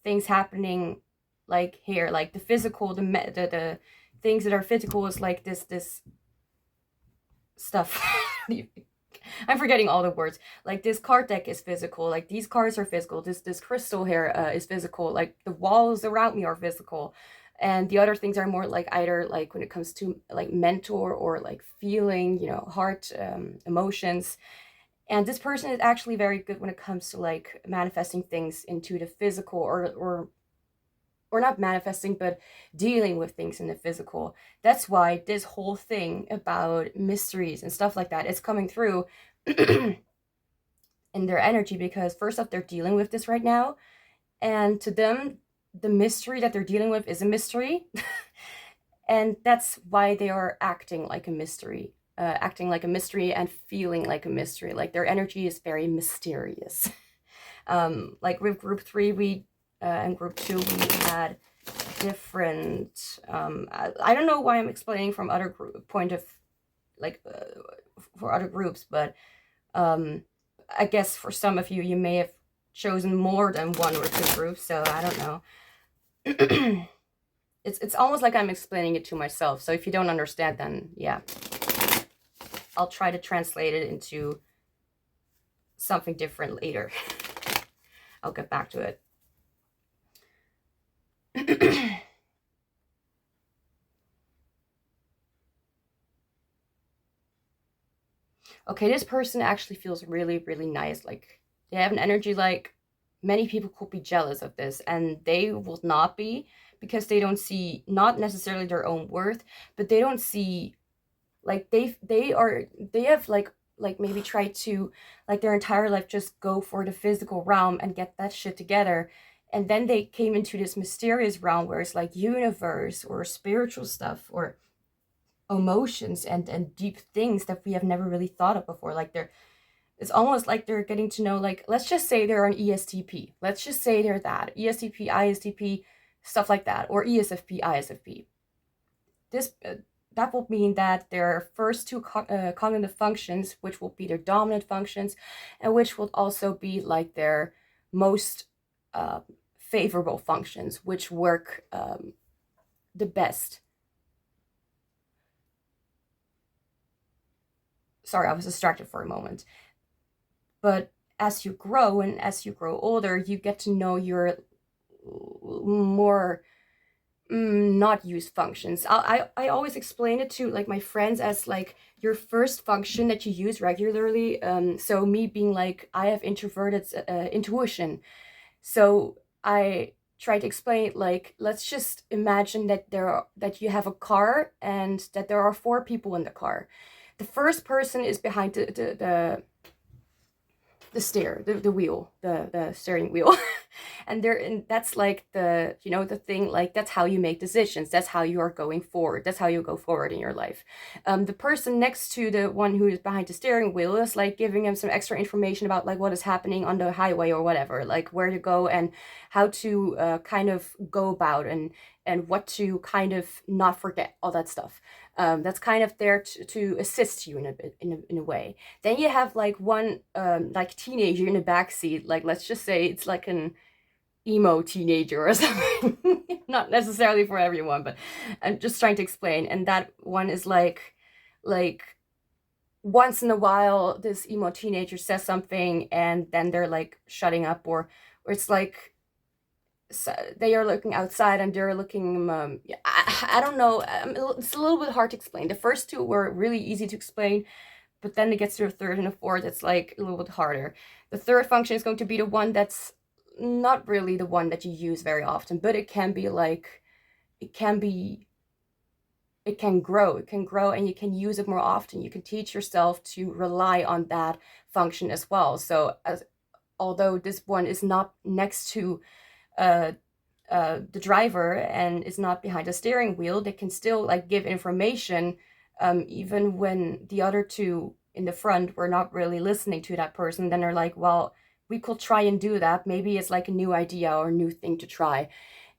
things happening, like here, like the physical, the things that are physical is like this stuff. I'm forgetting all the words. Like, this card deck is physical. Like, these cards are physical. This crystal here is physical. Like, the walls around me are physical. And the other things are more like either like when it comes to like mentor or like feeling, you know, heart, emotions. And this person is actually very good when it comes to like manifesting things into the physical, or not manifesting, but dealing with things in the physical. That's why this whole thing about mysteries and stuff like that is coming through in their energy, because first off, they're dealing with this right now, and to them, the mystery that they're dealing with is a mystery. And that's why they are acting like a mystery, and feeling like a mystery. Like, their energy is very mysterious. Like with group 3, and group 2, we had different, I don't know why I'm explaining from other point of, like, for other groups, but I guess for some of you may have chosen more than 1 or 2 groups, so I don't know. It's almost like I'm explaining it to myself, so if you don't understand, then yeah, I'll try to translate it into something different later. I'll get back to it. Okay, this person actually feels really, really nice. Like, they have an energy like many people could be jealous of this, and they will not be, because they don't see, not necessarily their own worth, but they don't see, like, they have like maybe tried to, like, their entire life just go for the physical realm and get that shit together, and then they came into this mysterious realm where it's like universe or spiritual stuff or emotions and deep things that we have never really thought of before. Like, it's almost like they're getting to know, like, let's just say they're an ESTP, let's just say they're that ESTP, ISTP, stuff like that, or ESFP, ISFP. This that will mean that their first 2 cognitive functions, which will be their dominant functions, and which will also be like their most favorable functions, which work the best. Sorry, I was distracted for a moment. But as you grow, and as you grow older, you get to know your more not used functions. I always explain it to like my friends as like your first function that you use regularly. So me being like, I have introverted intuition. So I try to explain it like, let's just imagine that that you have a car and that there are 4 people in the car. The first person is behind the wheel, the steering wheel. And that's like the, you know, the thing, like, that's how you make decisions, that's how you are going forward, that's how you go forward in your life. The person next to the one who is behind the steering wheel is like giving him some extra information about like what is happening on the highway or whatever, like where to go and how to kind of go about, and what to kind of not forget, all that stuff. That's kind of there to assist you in a way. Then you have like one like teenager in the back seat, like, let's just say it's like an emo teenager or something. Not necessarily for everyone, but I'm just trying to explain. And that one is like once in a while this emo teenager says something and then they're like shutting up, or it's like, so they are looking outside and they're looking, I don't know, it's a little bit hard to explain. The first two were really easy to explain, but then it gets to the third and the fourth, it's like a little bit harder. The third function is going to be the one that's not really the one that you use very often, but it can be like, it can be, it can grow and you can use it more often. You can teach yourself to rely on that function as well. So although this one is not next to uh, the driver and is not behind the steering wheel, they can still like give information, even when the other two in the front were not really listening to that person. Then they're like, well, we could try and do that. Maybe it's like a new idea or a new thing to try.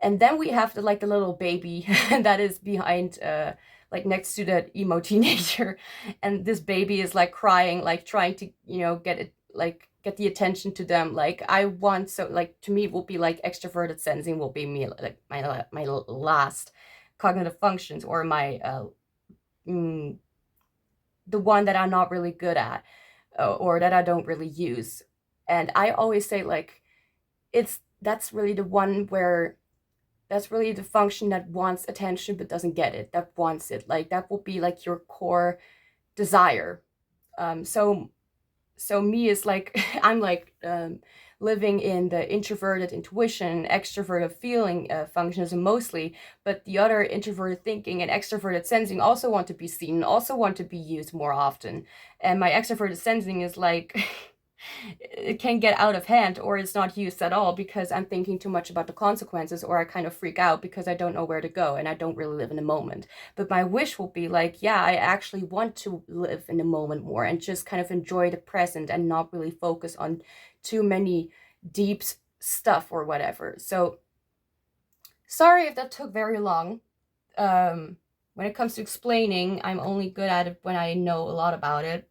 And then we have the like the little baby that is behind, like next to that emo teenager, and this baby is like crying, like trying to, get it, like get the attention to them. Like I want, so like to me it will be like extroverted sensing will be me, like my last cognitive functions, or my mm, the one that I'm not really good at, or that I don't really use. And I always say like that's really the one where, that's really the function that wants attention but doesn't get it, that wants it. Like that will be like your core desire. So me is like, I'm like, living in the introverted intuition, extroverted feeling functions mostly, but the other introverted thinking and extroverted sensing also want to be seen, also want to be used more often. And my extroverted sensing is like, it can get out of hand, or it's not used at all because I'm thinking too much about the consequences, or I kind of freak out because I don't know where to go and I don't really live in the moment. But my wish will be like, yeah, I actually want to live in the moment more and just kind of enjoy the present and not really focus on too many deep stuff or whatever. So sorry if that took very long. When it comes to explaining, I'm only good at it when I know a lot about it.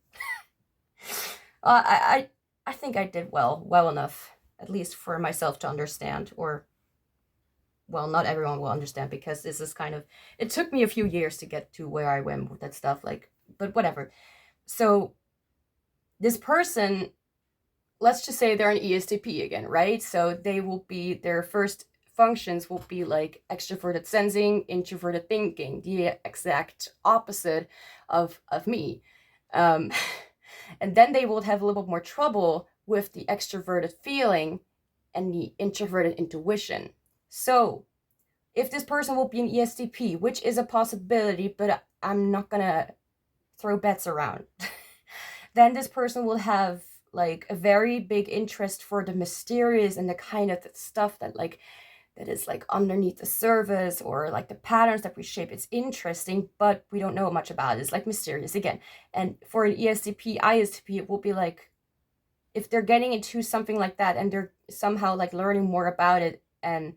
I think I did well enough, at least for myself to understand, or, well, not everyone will understand because this is kind of, it took me a few years to get to where I went with that stuff, like, but whatever. So this person, let's just say they're an ESTP again, right? So they will be, their first functions will be like extroverted sensing, introverted thinking, the exact opposite of me. And then they will have a little bit more trouble with the extroverted feeling and the introverted intuition. So if this person will be an ESTP, which is a possibility, but I'm not gonna throw bets around, then this person will have like a very big interest for the mysterious and the kind of stuff that like, that is like underneath the surface, or like the patterns that we shape. It's interesting, but we don't know much about it. It's like mysterious again. And for an ESTP, ISTP, it will be like, if they're getting into something like that and they're somehow like learning more about it, and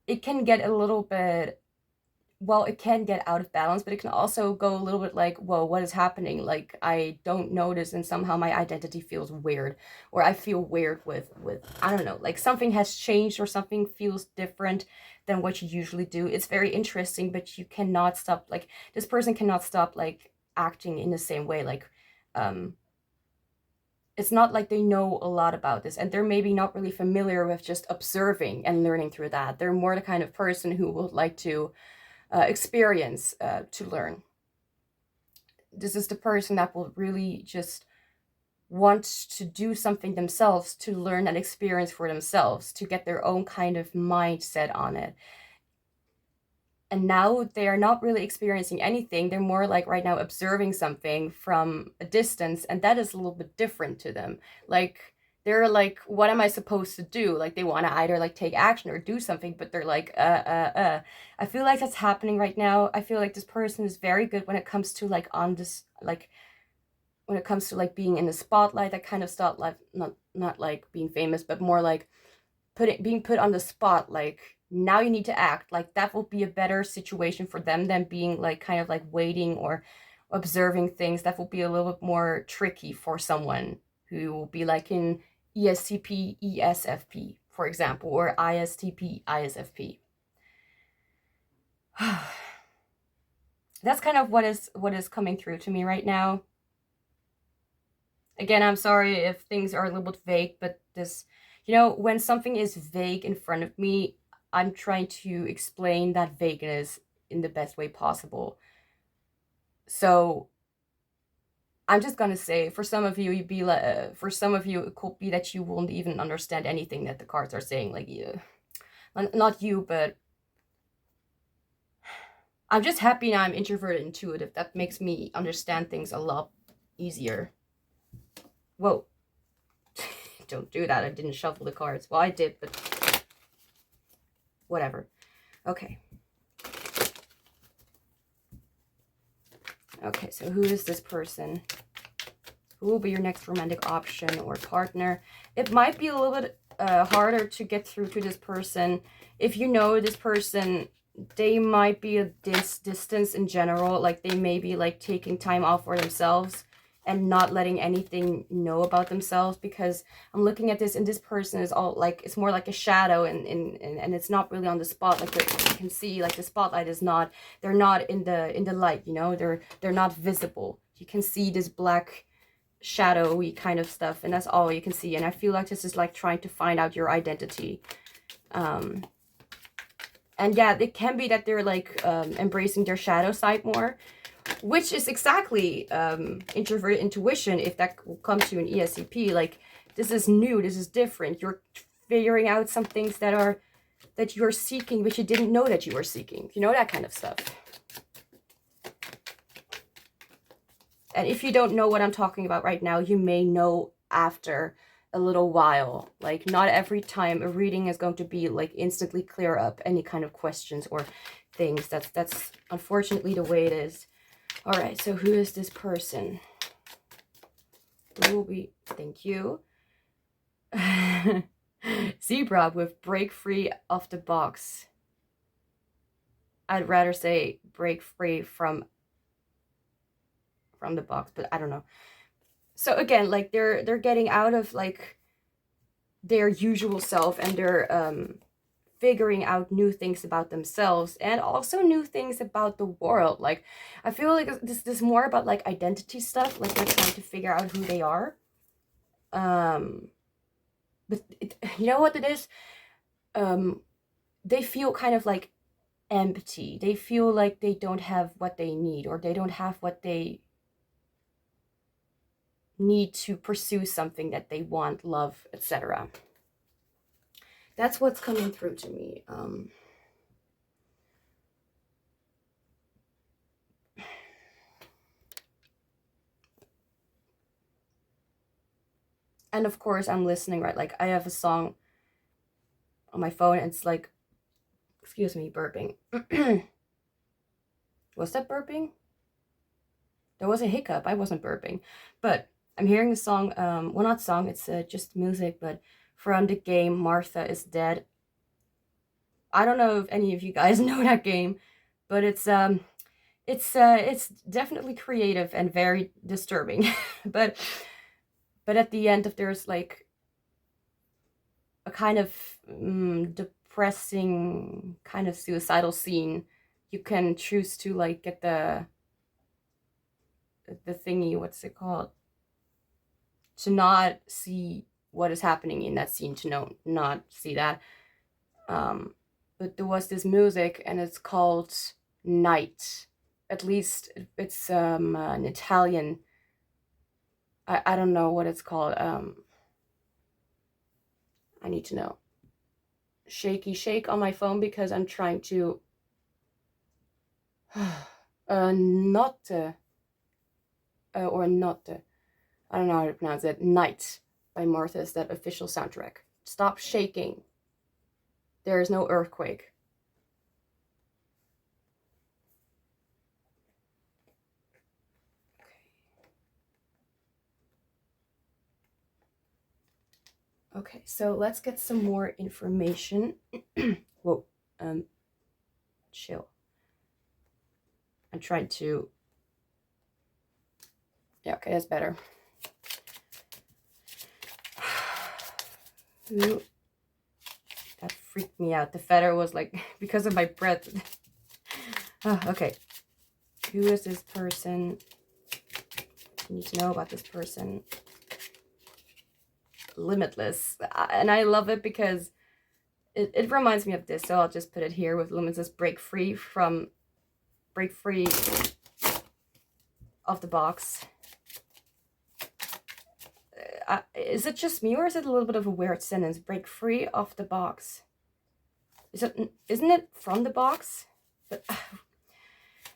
it can get a little bit, well, it can get out of balance, but it can also go a little bit like, whoa, what is happening? Like, I don't notice, and somehow my identity feels weird, or I feel weird with, I don't know, like something has changed or something feels different than what you usually do. It's very interesting, but you cannot stop, like, this person cannot stop, like, acting in the same way. Like, it's not like they know a lot about this, and they're maybe not really familiar with just observing and learning through that. They're more the kind of person who would like to experience to learn. This is the person that will really just want to do something themselves, to learn that experience for themselves, to get their own kind of mindset on it. And now they are not really experiencing anything. They're more like right now observing something from a distance, and that is a little bit different to them. Like, they're like, what am I supposed to do? Like, they want to either like take action or do something, but they're like, I feel like that's happening right now. I feel like this person is very good when it comes to like on this, like when it comes to like being in the spotlight, that kind of stuff. Like, not like being famous, but more like being put on the spot. Like, now you need to act. Like, that will be a better situation for them than being like kind of like waiting or observing things. That will be a little bit more tricky for someone who will be like in ESTP, ESFP, for example, or ISTP, ISFP. That's kind of what is coming through to me right now. Again, I'm sorry if things are a little bit vague, but this, you know, when something is vague in front of me, I'm trying to explain that vagueness in the best way possible. So I'm just gonna say, for some of you, it could be that you won't even understand anything that the cards are saying. Like, you, not you, but I'm just happy now I'm introverted intuitive. That makes me understand things a lot easier. Whoa. Don't do that. I didn't shuffle the cards. Well, I did, but whatever. Okay. Okay, so who is this person? Who will be your next romantic option or partner? It might be a little bit harder to get through to this person. If you know this person, they might be a distance in general. Like, they may be like taking time off for themselves and not letting anything know about themselves, because I'm looking at this and this person is all like, it's more like a shadow, and it's not really on the spot. Like, you can see, like, the spotlight is not, they're not in the light, you know, they're not visible. You can see this black shadowy kind of stuff, and that's all you can see. And I feel like this is like trying to find out your identity. And yeah, it can be that they're like embracing their shadow side more, which is exactly introverted intuition, if that will come to an ESCP. Like, this is new, this is different. You're figuring out some things that you're seeking, which you didn't know that you were seeking. You know, that kind of stuff. And if you don't know what I'm talking about right now, you may know after a little while. Like, not every time a reading is going to be like instantly clear up any kind of questions or things. That's unfortunately the way it is. All right, so who is this person? Who will be, thank you. Zebra with break free of the box. I'd rather say break free from the box, but I don't know. So again, like, they're getting out of like their usual self, and they're figuring out new things about themselves, and also new things about the world. Like, I feel like this is more about like identity stuff. Like, they're trying to figure out who they are. But you know what it is? They feel kind of like empty. They feel like they don't have what they need, or they don't have what they need to pursue something that they want, love, etc. That's what's coming through to me. And of course, I'm listening, right? Like, I have a song on my phone, and it's like, excuse me, burping. Was that burping? There was a hiccup. I wasn't burping. But I'm hearing a song, well, not song, it's just music, but from the game Martha is Dead. I don't know if any of you guys know that game, but it's definitely creative and very disturbing. but at the end, if there's like a kind of depressing, kind of suicidal scene, you can choose to like get the thingy, what's it called, to not see what is happening in that scene, to not see that. But there was this music, and it's called Night. At least it's an Italian. I don't know what it's called. I need to know. Shaky shake on my phone, because I'm trying to notte, or notte. I don't know how to pronounce it. Night by Martha is that official soundtrack. Stop shaking. There is no earthquake. Okay, so let's get some more information. Whoa, chill. I'm trying to, yeah, okay, that's better. Who That freaked me out. The feather was like, because of my breath. Oh, okay. Who is this person? I need to know about this person. Limitless. And I love it because it reminds me of this. So I'll just put it here with Limitless. Break free of the box. Is it just me, or is it a little bit of a weird sentence? Break free of the box. Isn't it from the box? But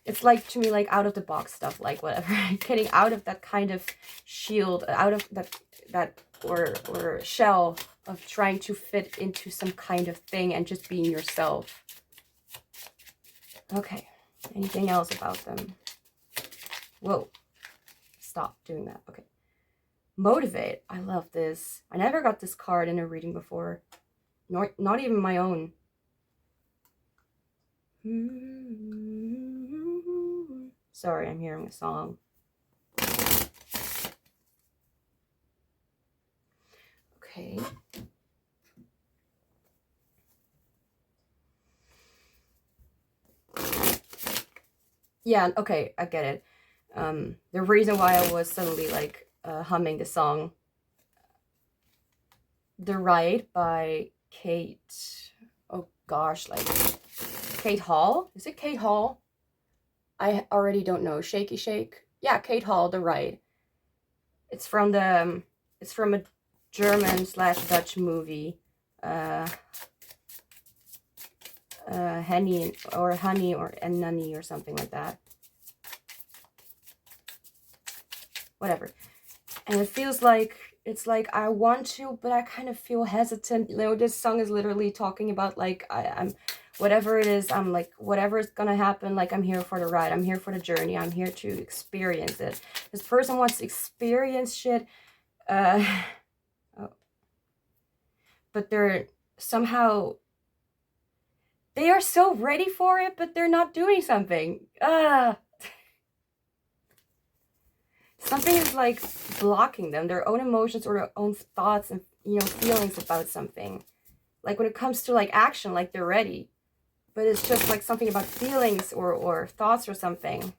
it's like, to me, like out of the box stuff, like whatever. Getting out of that kind of shield, out of that or shell of trying to fit into some kind of thing and just being yourself. Okay. Anything else about them? Whoa. Stop doing that. Okay. Motivate. I love this. I never got this card in a reading before. Not even my own. Sorry, I'm hearing a song. Okay. Yeah, okay, I get it. The reason why I was suddenly like humming the song The Ride by Kate. Oh gosh, like Kate Hall? Is it Kate Hall? I already don't know. Shaky Shake? Yeah, Kate Hall, The Ride. It's from a German/Dutch movie. Honey and Nanny or something like that. Whatever. And it feels like, it's like I want to, but I kind of feel hesitant. You know, this song is literally talking about like I'm whatever it is, I'm like, whatever is gonna happen, like I'm here for the ride, I'm here for the journey, I'm here to experience it. This person wants to experience shit, oh. But they're somehow, they are so ready for it, but they're not doing something. Something is like blocking them, their own emotions or their own thoughts and, you know, feelings about something. Like when it comes to like action, like they're ready, but it's just like something about feelings or thoughts or something.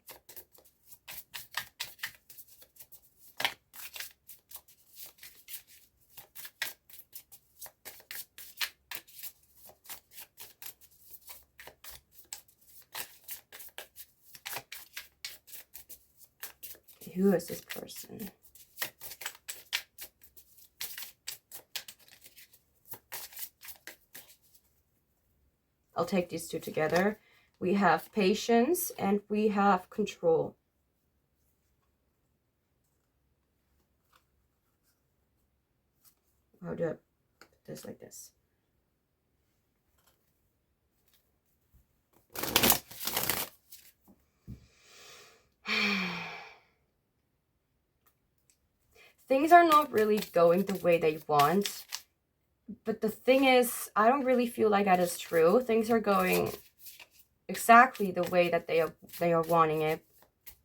Who is this person? I'll take these two together. We have patience and we have control. How do I put this like this? Things are not really going the way they want. But the thing is, I don't really feel like that is true. Things are going exactly the way that they are wanting it.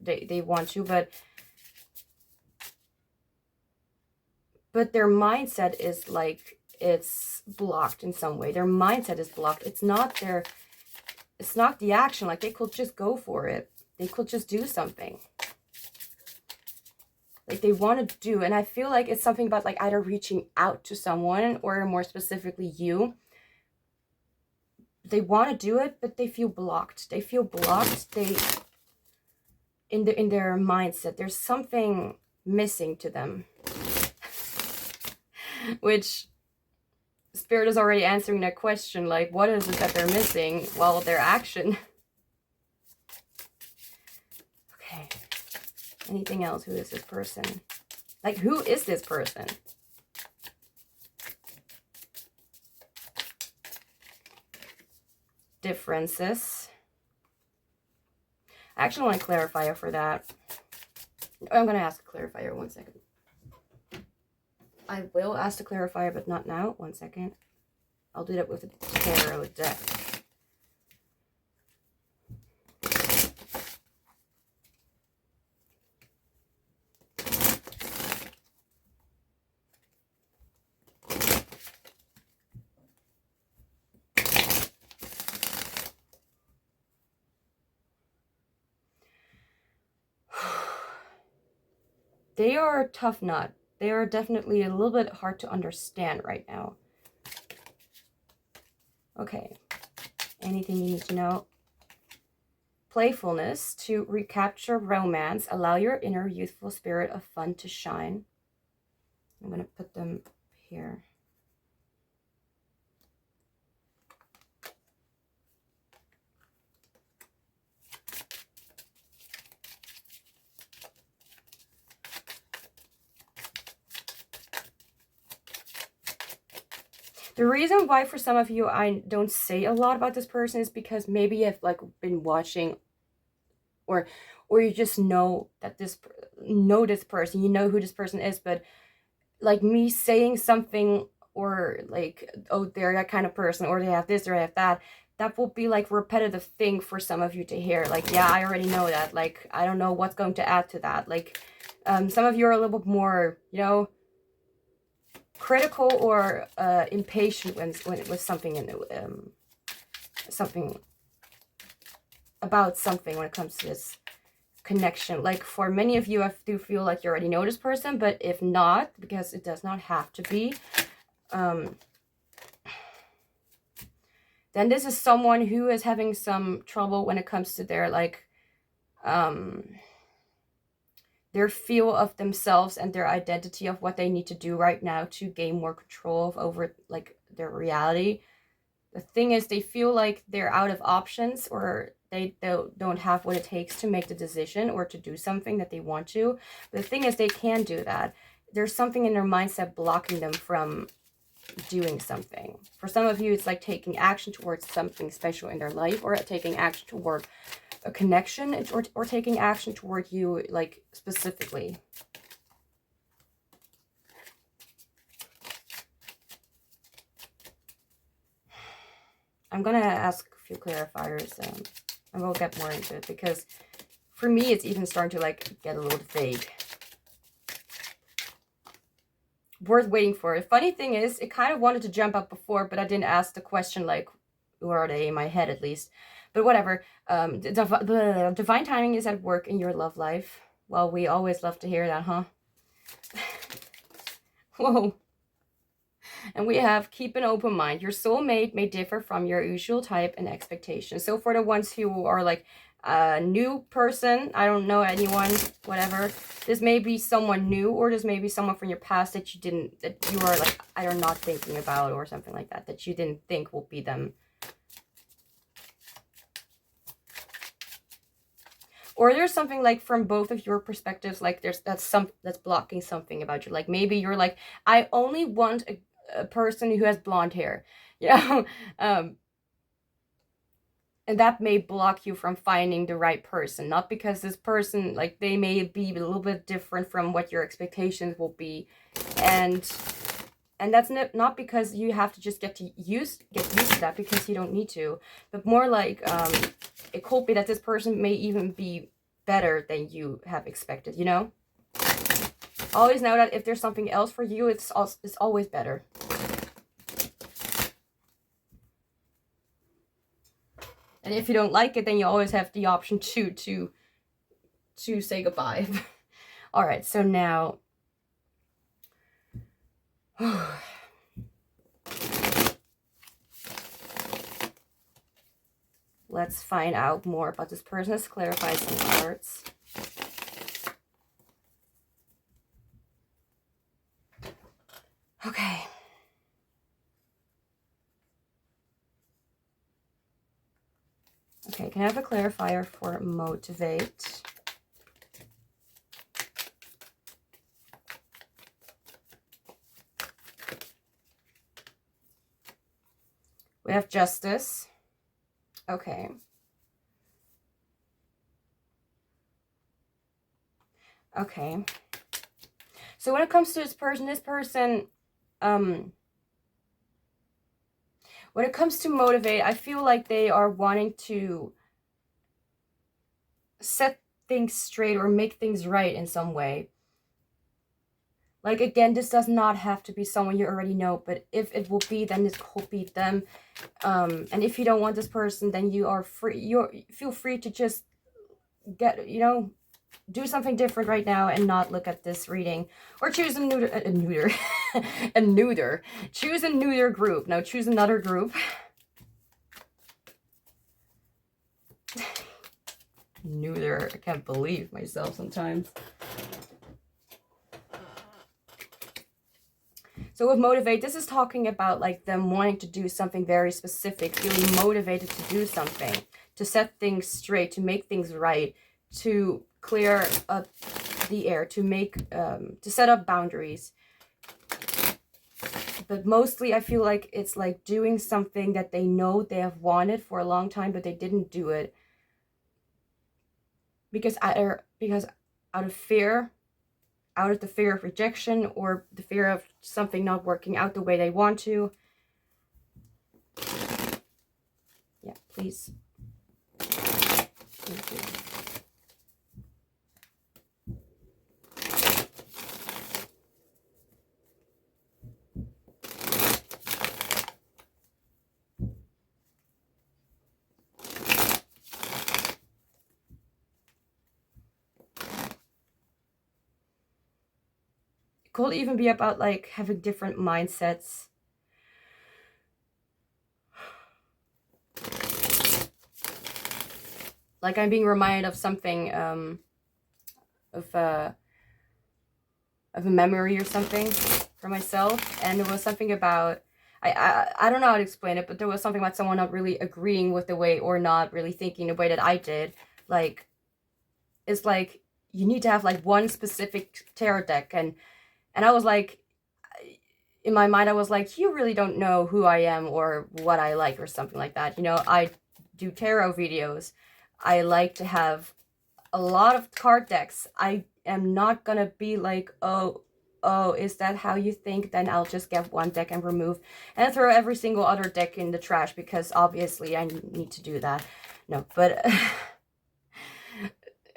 They want to, but their mindset is like, it's blocked in some way. Their mindset is blocked. It's not the action. Like they could just go for it. They could just do something. Like they want to do, and I feel like it's something about like either reaching out to someone or more specifically you. They want to do it, but they feel blocked. They feel blocked. In their mindset, there's something missing to them. Which Spirit is already answering that question, like what is it that they're missing? Well, their action. Okay. Anything else? Who is this person? Like, who is this person? Differences. I actually want a clarifier for that. I'm going to ask a clarifier. 1 second. I will ask the clarifier, but not now. 1 second. I'll do that with the tarot deck. They are a tough nut. They are definitely a little bit hard to understand right now. Okay. Anything you need to know? Playfulness to recapture romance. Allow your inner youthful spirit of fun to shine. I'm going to put them here. The reason why for some of you I don't say a lot about this person is because maybe you've like been watching, or you just know that this person, you know who this person is, but like me saying something, or like, oh, they're that kind of person, or they have this or they have that, that will be like repetitive thing for some of you to hear. Like, yeah, I already know that. Like, I don't know what's going to add to that. Like, some of you are a little bit more, you know, critical or impatient when it was something in something about something when it comes to this connection. Like for many of you, I do feel like you already know this person, but if not, because it does not have to be, then this is someone who is having some trouble when it comes to their like their feel of themselves and their identity of what they need to do right now to gain more control over like their reality. The thing is, they feel like they're out of options, or they don't have what it takes to make the decision or to do something that they want to. But the thing is, they can do that. There's something in their mindset blocking them from doing something. For some of you, it's like taking action towards something special in their life, or taking action toward a connection, or taking action toward you, like specifically. I'm gonna ask a few clarifiers, and we'll get more into it, because for me it's even starting to like get a little vague. Worth waiting for. The funny thing is, it kind of wanted to jump up before, but I didn't ask the question like, who are they, in my head at least. But whatever. Divine timing is at work in your love life. Well, we always love to hear that, huh? Whoa. And we have keep an open mind. Your soulmate may differ from your usual type and expectation. So for the ones who are like a new person, I don't know anyone, whatever, this may be someone new, or this may be someone from your past that you are like, I am not thinking about, or something like that, that you didn't think will be them. Or there's something like from both of your perspectives, like that's blocking something about you. Like maybe you're like, I only want a person who has blonde hair, you know, and that may block you from finding the right person. Not because this person, like, they may be a little bit different from what your expectations will be, and that's not because you have to just get used to that, because you don't need to, but more like it could be that this person may even be better than you have expected, you know? Always know that if there's something else for you, it's always better. And if you don't like it, then you always have the option to say goodbye. All right, so now let's find out more about this person. Let's clarify some cards. Okay. Okay, can I have a clarifier for motivate? We have justice. Okay. Okay. So when it comes to this person, when it comes to motivate, I feel like they are wanting to set things straight or make things right in some way. Like, again, this does not have to be someone you already know, but if it will be, then this could be them. And if you don't want this person, then you are free. You feel free to just get, you know, do something different right now and not look at this reading, or choose a neuter a neuter. Choose a neuter group. No, choose another group. Neuter. I can't believe myself sometimes. So with motivate, this is talking about like them wanting to do something very specific, feeling motivated to do something, to set things straight, to make things right, to clear up the air, to make, to set up boundaries. But mostly I feel like it's like doing something that they know they have wanted for a long time, but they didn't do it. Because out of fear, out of the fear of rejection, or the fear of something not working out the way they want to. Yeah, please. Thank you. Could even be about like having different mindsets. Like I'm being reminded of something, of a memory or something for myself, and there was something about, I don't know how to explain it, but there was something about someone not really agreeing with the way, or not really thinking the way that I did. Like, it's like you need to have like one specific tarot deck, and I was like, in my mind I was like, you really don't know who I am or what I like or something like that. You know, I do tarot videos. I like to have a lot of card decks. I am not gonna be like, oh, is that how you think? Then I'll just get one deck and remove and throw every single other deck in the trash, because obviously I need to do that. No, but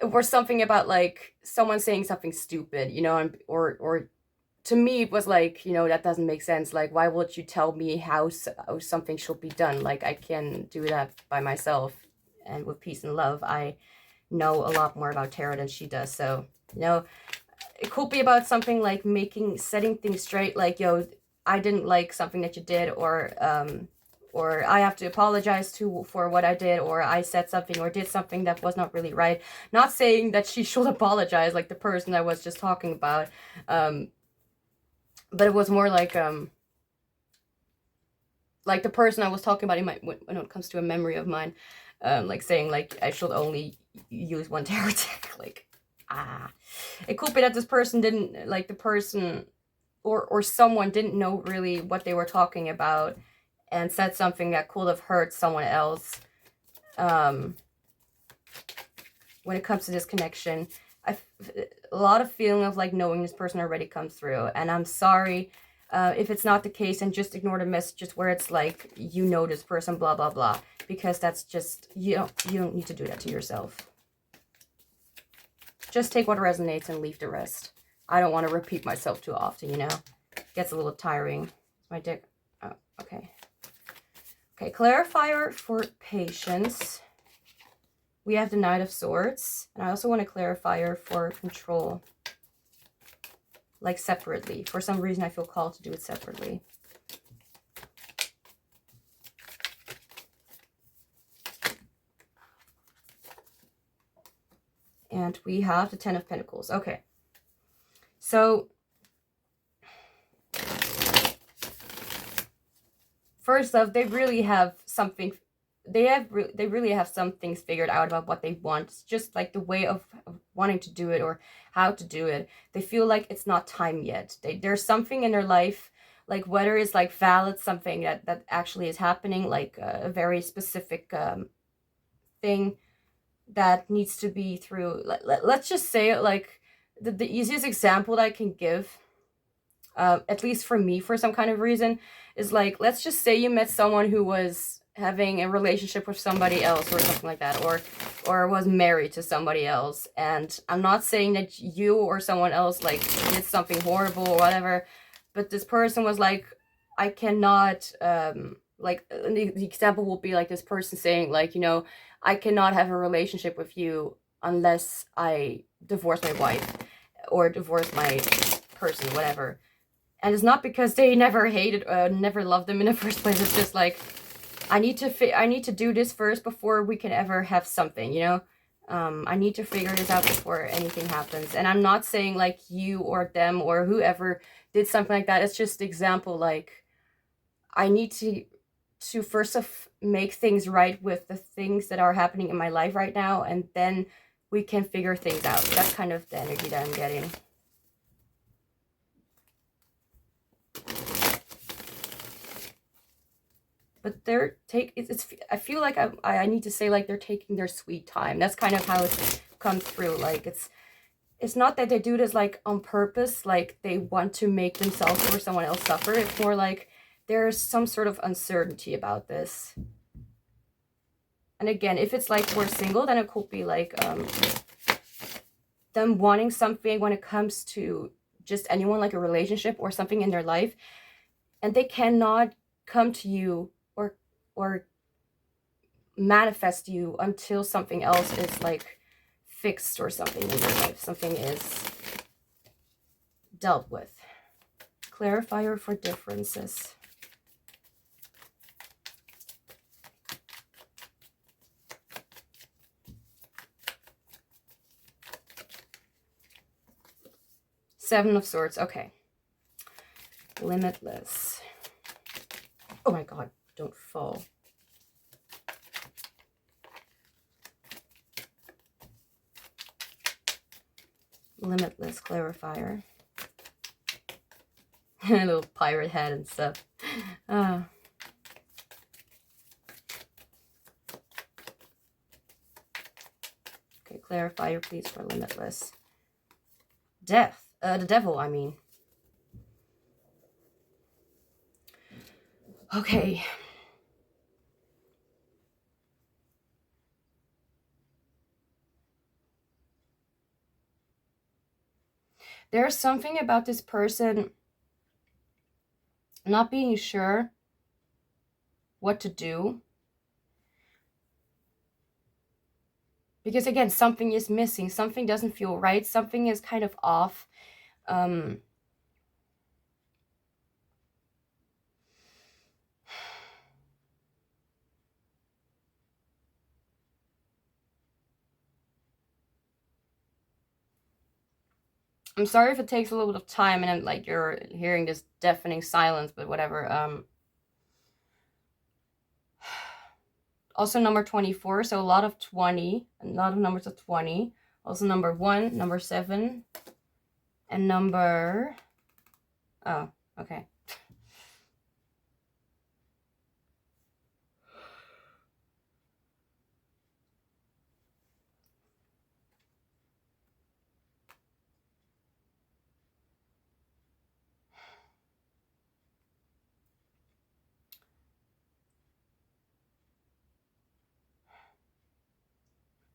or something about like someone saying something stupid, you know, or to me it was like, you know, that doesn't make sense. Like, why would you tell me how something should be done? Like, I can do that by myself, and with peace and love. I know a lot more about tarot than she does. So, you know, it could be about something like setting things straight, like, yo, I didn't like something that you did, or I have to apologize for what I did, or I said something or did something that was not really right. Not saying that she should apologize, like the person I was just talking about, but it was more like the person I was talking about, when it comes to a memory of mine, like saying like I should only use one tarot deck. Like, it could be that this person didn't, like the person or someone didn't know really what they were talking about, and said something that could have hurt someone else. When it comes to this connection, a lot of feeling of like knowing this person already comes through, and I'm sorry if it's not the case, and just ignore the messages where it's like, you know, this person, blah blah blah, because that's just, you don't need to do that to yourself. Just take what resonates and leave the rest. I don't want to repeat myself too often, you know. It gets a little tiring. My dick. Oh, okay. Okay, clarifier for patience. We have the Knight of Swords. And I also want a clarifier for control. Like separately. For some reason I feel called to do it separately. And we have the Ten of Pentacles. Okay. So, first off, they really have something. They really have some things figured out about what they want. It's just like the way of wanting to do it, or how to do it. They feel like it's not time yet. There's something in their life, like whether it's like valid, something that actually is happening, like a very specific thing that needs to be through. Let's just say it like the easiest example that I can give, at least for me, for some kind of reason, is like, let's just say you met someone who was having a relationship with somebody else, or something like that, or was married to somebody else. And I'm not saying that you or someone else like did something horrible or whatever, but this person was like, I cannot, like the example will be like this person saying like, you know, I cannot have a relationship with you unless I divorce my wife or divorce my person, whatever. And it's not because they never hated, never loved them in the first place. It's just like, I need to do this first before we can ever have something, you know? I need to figure this out before anything happens. And I'm not saying like you or them or whoever did something like that. It's just example, like, I need to first of make things right with the things that are happening in my life right now, and then we can figure things out. That's kind of the energy that I'm getting. But I feel like I need to say, like, they're taking their sweet time. That's kind of how it comes through. Like, it's not that they do this like on purpose, like they want to make themselves or someone else suffer. It's more like there's some sort of uncertainty about this. And again, if it's like we're single, then it could be like them wanting something when it comes to just anyone, like a relationship or something in their life, and they cannot come to you or manifest you until something else is like fixed or something in your life. Something is dealt with. Clarifier for differences. Seven of Swords. Okay. Limitless. Oh my god, don't fall. Limitless clarifier. A little pirate hat and stuff. Okay, clarifier please for limitless. Death. The devil, I mean. Okay. There's something about this person not being sure what to do. Because again, something is missing. Something doesn't feel right. Something is kind of off. I'm sorry if it takes a little bit of time and like you're hearing this deafening silence, but whatever. Also number 24, so a lot of 20, a lot of numbers of 20. Also number 1, number 7, and number... Oh, okay.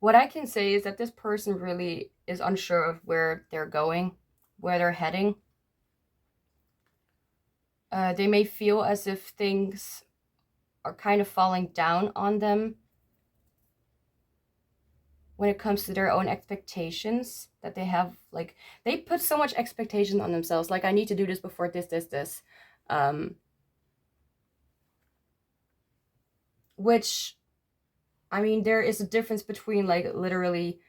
What I can say is that this person really is unsure of where they're going, where they're heading. They may feel as if things are kind of falling down on them when it comes to their own expectations that they have. Like, they put so much expectation on themselves. Like, I need to do this before this. Which, I mean, there is a difference between like literally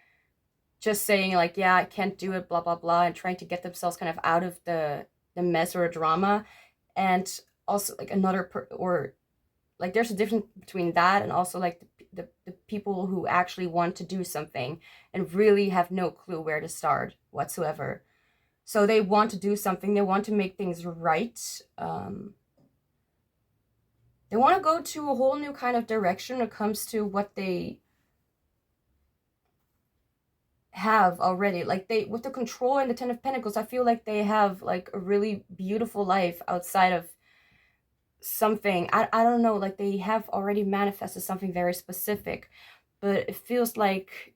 just saying like, yeah, I can't do it, blah, blah, blah, and trying to get themselves kind of out of the mess or drama. And also like or like there's a difference between that and also like the people who actually want to do something and really have no clue where to start whatsoever. So they want to do something. They want to make things right. They want to go to a whole new kind of direction when it comes to what they have already. Like, they, with the Control and the Ten of Pentacles, I feel like they have like a really beautiful life outside of something. I don't know, like they have already manifested something very specific, but it feels like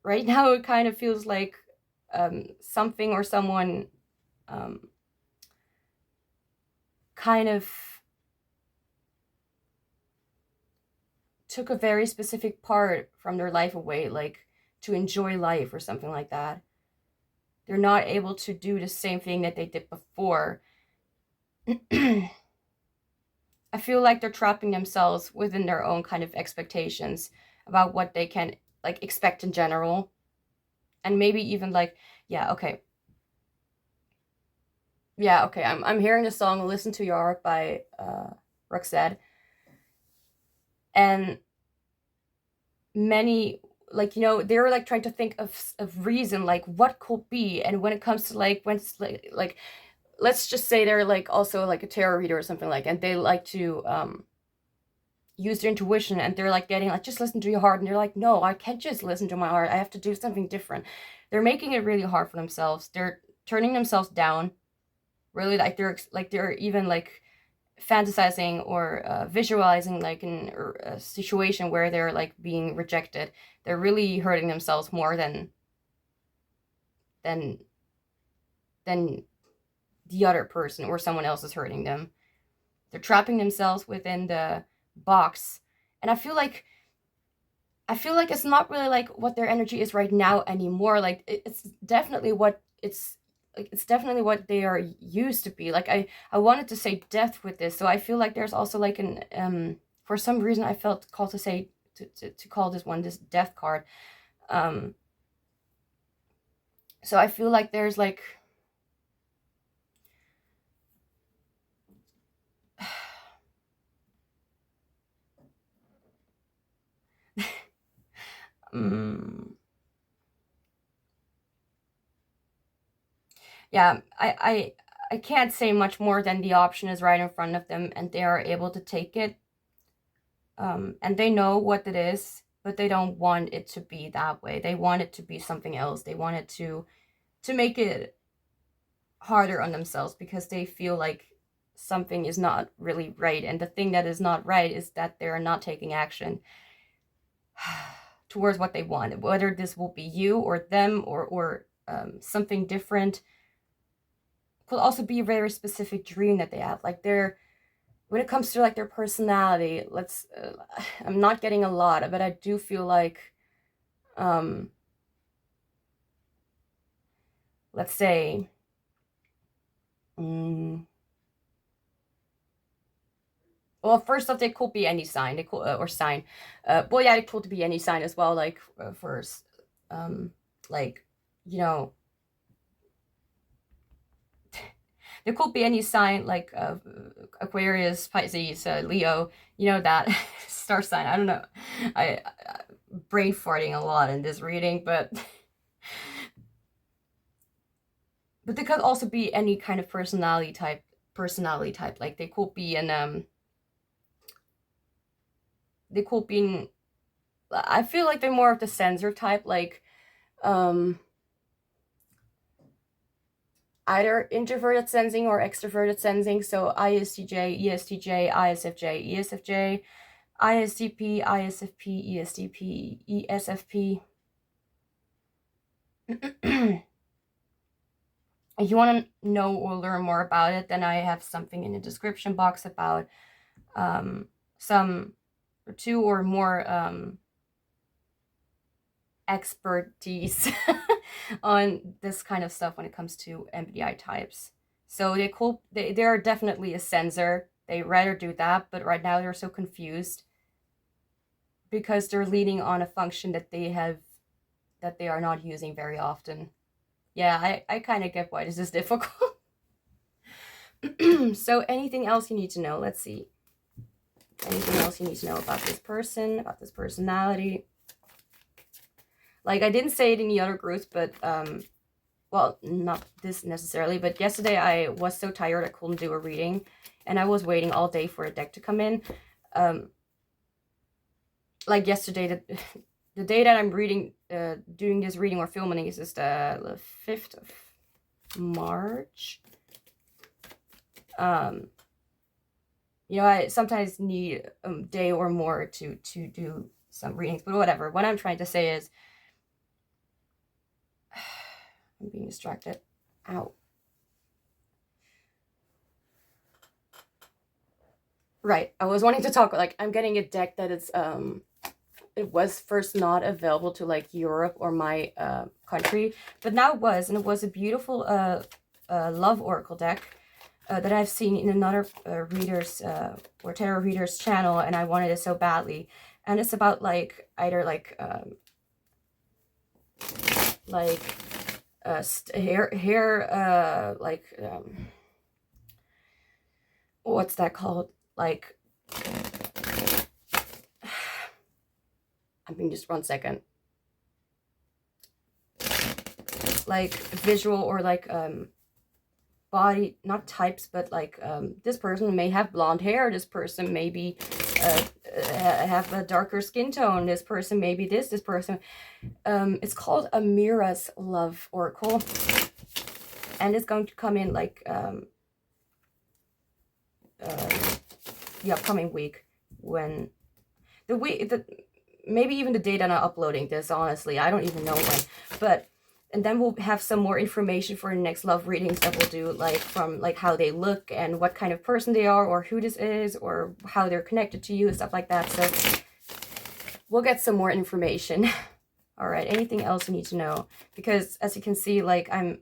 right now it kind of feels like something or someone kind of took a very specific part from their life away, like to enjoy life or something like that. They're not able to do the same thing that they did before. I feel like they're trapping themselves within their own kind of expectations about what they can like expect in general. And maybe even like, yeah, okay. Yeah, okay. I'm hearing the song Listen to Your Heart by Roxette. And many, like, you know, they're like trying to think of reason, like what could be. And when it comes to like when it's like let's just say they're like also like a tarot reader or something, like, and they like to use their intuition, and they're like getting like, just listen to your heart, and they're like, no, I can't just listen to my heart, I have to do something different. They're making it really hard for themselves. They're turning themselves down, really, like they're even like fantasizing or visualizing like in a situation where they're like being rejected. They're really hurting themselves more than than the other person or someone else is hurting them. They're trapping themselves within the box. And I feel like it's not really like what their energy is right now anymore. Like it's definitely what it's definitely what they are used to be. Like I wanted to say death with this, so I feel like there's also like an for some reason I felt called to say to call this one this death card. Um so I feel like there's like yeah, I can't say much more than the option is right in front of them and they are able to take it. And they know what it is, but they don't want it to be that way. They want it to be something else. They want it to make it harder on themselves because they feel like something is not really right. And the thing that is not right is that they're not taking action towards what they want. Whether this will be you or them or something different. Could also be a very specific dream that they have. Like they're when it comes to like their personality, I'm not getting a lot, but I do feel like let's say well, first off, they could be any sign. They could or sign. Well, yeah, it could be any sign as well. Like first, like you know, there could be any sign like Aquarius, Pisces, Leo. You know that star sign. I don't know. I brain farting a lot in this reading, but they could also be any kind of personality type. Like they could be they could be in, I feel like they're more of the sensor type, like either introverted sensing or extroverted sensing. So ISTJ, ESTJ, ISFJ, ESFJ, ISTP, ISFP, ESTP, ESFP. If you want to know or learn more about it, then I have something in the description box about some two or more expertise on this kind of stuff when it comes to MBTI types. So they are definitely a sensor. They rather do that, but right now they're so confused because they're leaning on a function that they are not using very often. Yeah, I kind of get why this is difficult. So anything else you need to know? Let's see. Anything else you need to know about this person, about this personality? Like, I didn't say it in the other groups, but, well, not this necessarily, but yesterday I was so tired I couldn't do a reading, and I was waiting all day for a deck to come in. Like yesterday, the day that I'm doing this reading or filming is the 5th of March. You know, I sometimes need a day or more to do some readings, but whatever. What I'm trying to say is, I'm being distracted. Ow. Right. I was wanting to talk, like, I'm getting a deck that is it was first not available to like Europe or my country, but now it was, and it was a beautiful love oracle deck that I've seen in another reader's or tarot reader's channel, and I wanted it so badly. And it's about like either like hair like what's that called, like I mean, just 1 second, like visual or like body, not types, but like this person may have blonde hair, this person maybe have a darker skin tone, this person maybe this person. It's called Amira's Love Oracle, and it's going to come in like the upcoming week, when maybe even the date that I'm uploading this, honestly I don't even know when, but and then we'll have some more information for the next love readings that we'll do, like from like how they look and what kind of person they are, or who this is, or how they're connected to you and stuff like that. So we'll get some more information. All right, anything else you need to know? Because as you can see, like I'm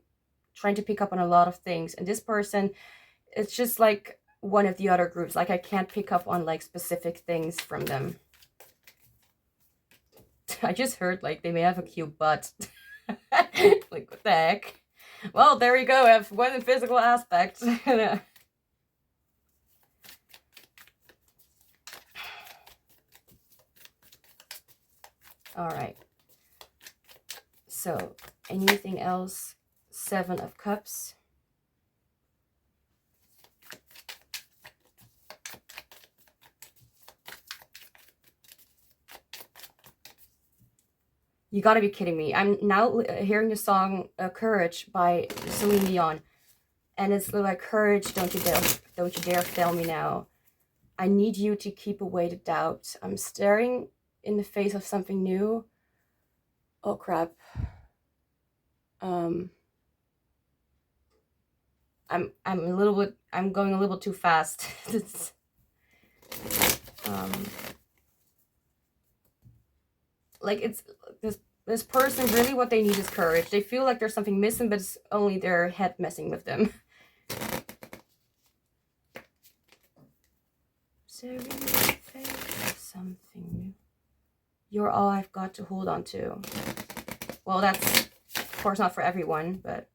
trying to pick up on a lot of things, and this person, it's just like one of the other groups. Like I can't pick up on like specific things from them. I just heard like they may have a cute butt. Like what the heck? Well, there you go. I have one physical aspect. All right. So, anything else? 7 of Cups. You gotta be kidding me. I'm now hearing the song Courage by Celine Dion. And it's like, courage, don't you dare fail me now. I need you to keep away the doubt. I'm staring in the face of something new. Oh crap. I'm going a little too fast. Like it's this person, really what they need is courage. They feel like there's something missing, but it's only their head messing with them. Something new. You're all I've got to hold on to. Well, that's of course not for everyone, but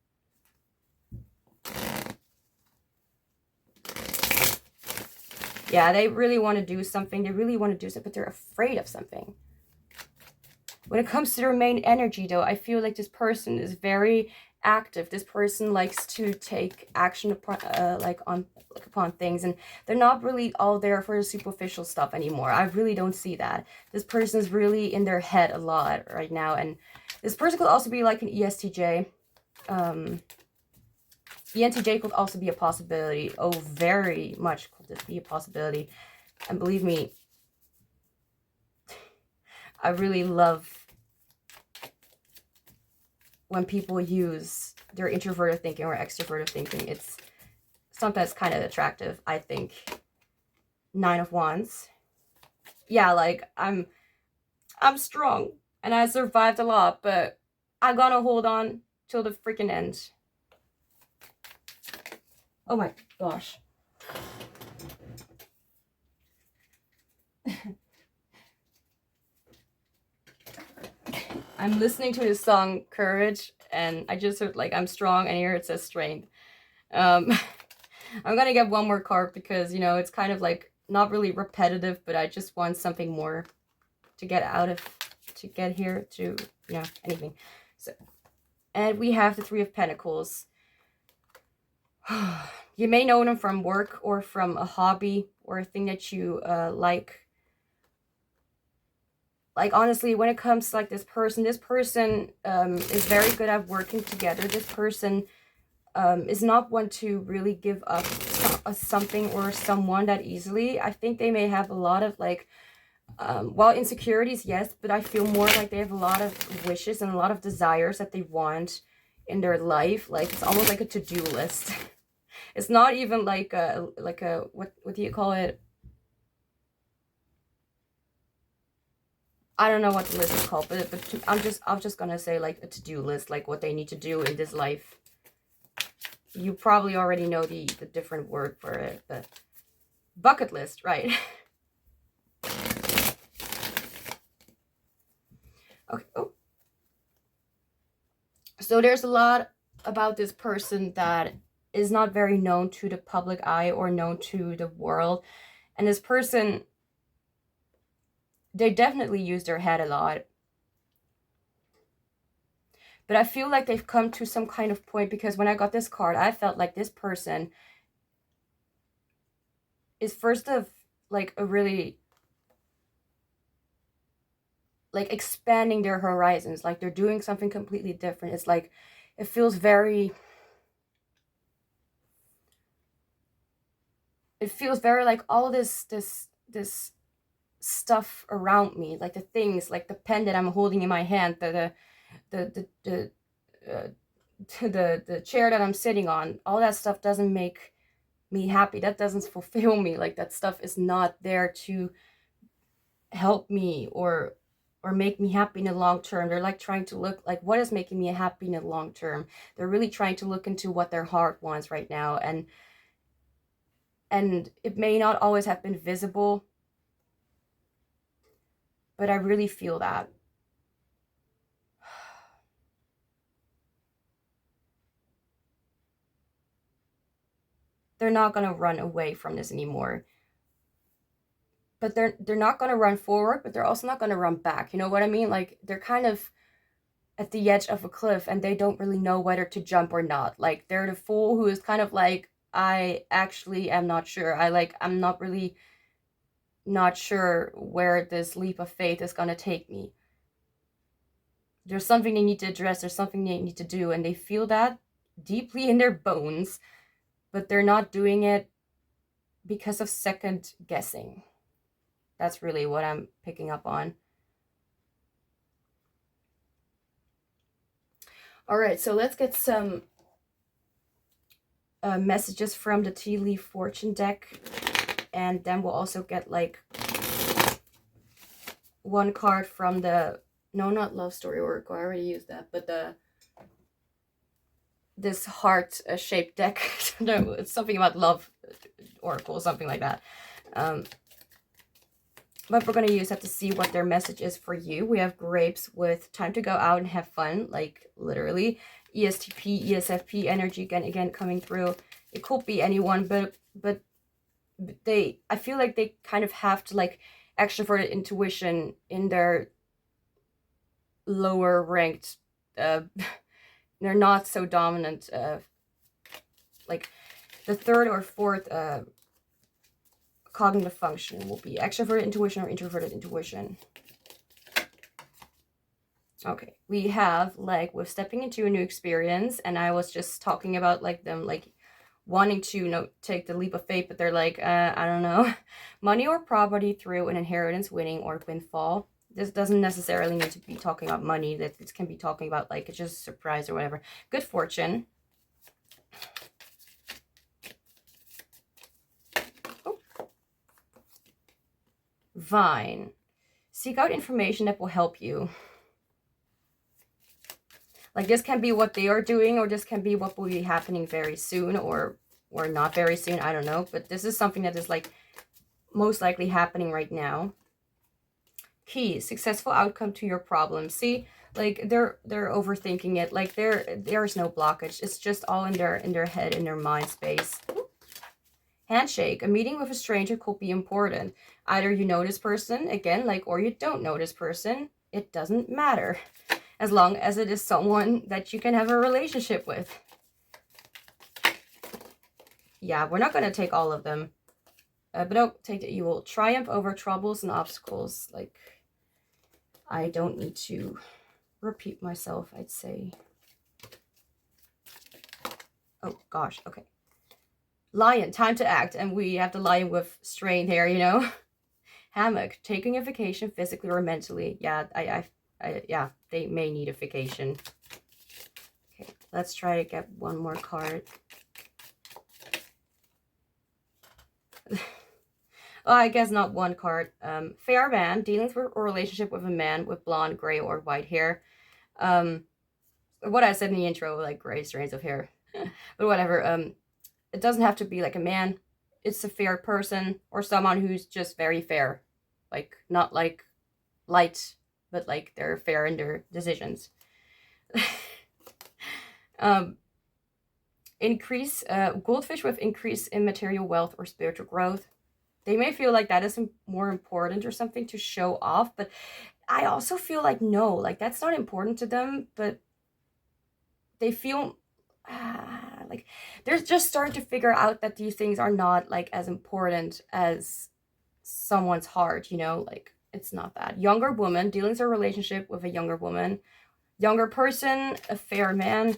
yeah, they really want to do something. They really want to do something, but they're afraid of something. When it comes to their main energy, though, I feel like this person is very active. This person likes to take action upon, upon things, and they're not really all there for the superficial stuff anymore. I really don't see that. This person is really in their head a lot right now, and this person could also be like an ESTJ. ENTJ could also be a possibility. Oh, very much could this be a possibility. And believe me, I really love when people use their introverted thinking or extroverted thinking. It's sometimes kind of attractive, I think. 9 of Wands. Yeah, like I'm strong and I survived a lot, but I'm gonna hold on till the freaking end. Oh my gosh. I'm listening to his song Courage, and I just heard like I'm strong, and here it says strength. I'm gonna get one more card because, you know, it's kind of like not really repetitive, but I just want something more to get out of, to get here to, you know, anything. So, and we have the 3 of Pentacles. You may know them from work or from a hobby or a thing that you like. Like, honestly, when it comes to, like, this person is very good at working together. This person is not one to really give up something or someone that easily. I think they may have a lot of, like, well, insecurities, yes, but I feel more like they have a lot of wishes and a lot of desires that they want in their life. Like, it's almost like a to-do list. It's not even like a what do you call it? I don't know what the list is called, but I'm just gonna say like a to-do list, like what they need to do in this life. You probably already know the different word for it, but bucket list, right? Okay. Oh. So there's a lot about this person that is not very known to the public eye or known to the world. And this person, they definitely use their head a lot. But I feel like they've come to some kind of point, because when I got this card, I felt like this person is first of like a really like expanding their horizons, like they're doing something completely different. It's like it feels very like all this stuff around me, like the things, like the pen that I'm holding in my hand, the the chair that I'm sitting on, all that stuff doesn't make me happy. That doesn't fulfill me. Like that stuff is not there to help me or make me happy in the long term. They're like trying to look like what is making me happy in the long term. They're really trying to look into what their heart wants right now, and it may not always have been visible, but I really feel that. They're not going to run away from this anymore. But they're not going to run forward, but they're also not going to run back. You know what I mean? Like they're kind of at the edge of a cliff and they don't really know whether to jump or not. Like they're the fool who is kind of like, I actually am not sure. I'm not really not sure where this leap of faith is going to take me. There's something they need to address. There's something they need to do. And they feel that deeply in their bones, but they're not doing it because of second guessing. That's really what I'm picking up on. All right, so let's get some messages from the Tea Leaf Fortune deck. And then we'll also get like one card from the, no, not Love Story Oracle, I already used that, but this heart shaped deck. No, it's something about Love Oracle, something like that. But we're going to use that to see what their message is for you. We have Grapes with time to go out and have fun, like literally. ESTP, ESFP energy again coming through. It could be anyone, but I feel like they kind of have to like extroverted intuition in their lower ranked, they're not so dominant, like the third or fourth cognitive function will be extroverted intuition or introverted intuition. Okay, we have like with stepping into a new experience, and I was just talking about like them like wanting to take the leap of faith, but they're like, I don't know, money or property through an inheritance, winning, or windfall. This doesn't necessarily need to be talking about money. That this can be talking about like it's just a surprise or whatever. Good fortune. Oh. Vine. Seek out information that will help you. Like this can be what they are doing, or this can be what will be happening very soon, or not very soon. I don't know. But this is something that is like most likely happening right now. Key, successful outcome to your problem. See, like they're overthinking it. Like there's no blockage. It's just all in their head, in their mind space. Handshake, a meeting with a stranger could be important. Either you know this person again, like, or you don't know this person. It doesn't matter, as long as it is someone that you can have a relationship with. Yeah, we're not gonna take all of them, but don't take that you will triumph over troubles and obstacles. Like, I don't need to repeat myself, I'd say. Oh gosh, okay. Lion, time to act. And we have the lion with strained hair, you know. Hammock, taking a vacation physically or mentally. Yeah, yeah, they may need a vacation. Okay, let's try to get one more card. Oh, I guess not one card. Fair man, dealings with a relationship with a man with blonde, gray, or white hair. Um, what I said in the intro, like gray strands of hair. But whatever. It doesn't have to be like a man. It's a fair person or someone who's just very fair. Like, not like light, but like they're fair in their decisions. um, increase, goldfish with increase in material wealth or spiritual growth. They may feel like that is more important or something to show off, but I also feel like no, like that's not important to them, but they feel like they're just starting to figure out that these things are not like as important as someone's heart, you know, like it's not that. Younger woman, dealings or relationship with a younger woman, younger person, a fair man.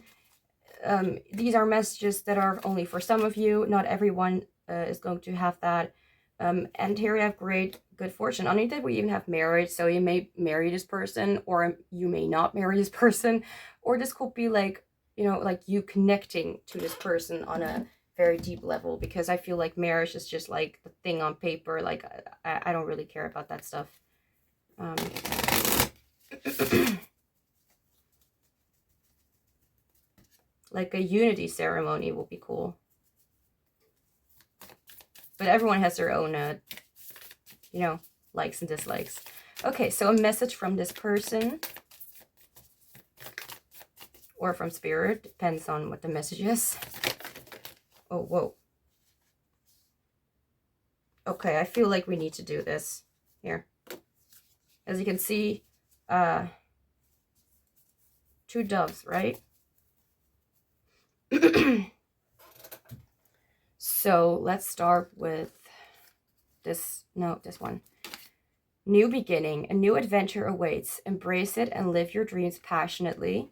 These are messages that are only for some of you. Not everyone is going to have that. And here we have great good fortune. Underneath it, we even have marriage. So you may marry this person, or you may not marry this person, or this could be like, you know, like you connecting to this person on a very deep level, because I feel like marriage is just like the thing on paper. Like I don't really care about that stuff. Like a unity ceremony will be cool. But everyone has their own, you know, likes and dislikes. Okay, so a message from this person. Or from spirit, depends on what the message is. Oh, whoa. Okay, I feel like we need to do this. Here. As you can see, 2 doves, right? So let's start with this. No, this one. New beginning. A new adventure awaits. Embrace it and live your dreams passionately.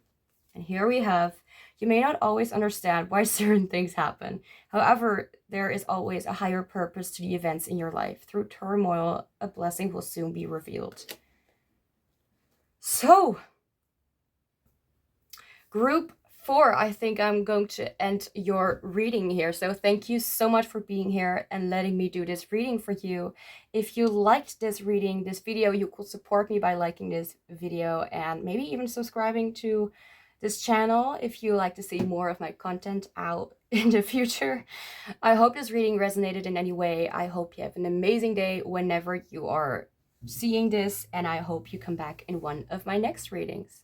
And here we have, you may not always understand why certain things happen. However, there is always a higher purpose to the events in your life. Through turmoil, a blessing will soon be revealed. So, group 4, I think I'm going to end your reading here. So thank you so much for being here and letting me do this reading for you. If you liked this reading, this video, you could support me by liking this video and maybe even subscribing to this channel if you like to see more of my content out in the future. I hope this reading resonated in any way. I hope you have an amazing day whenever you are seeing this, and I hope you come back in one of my next readings.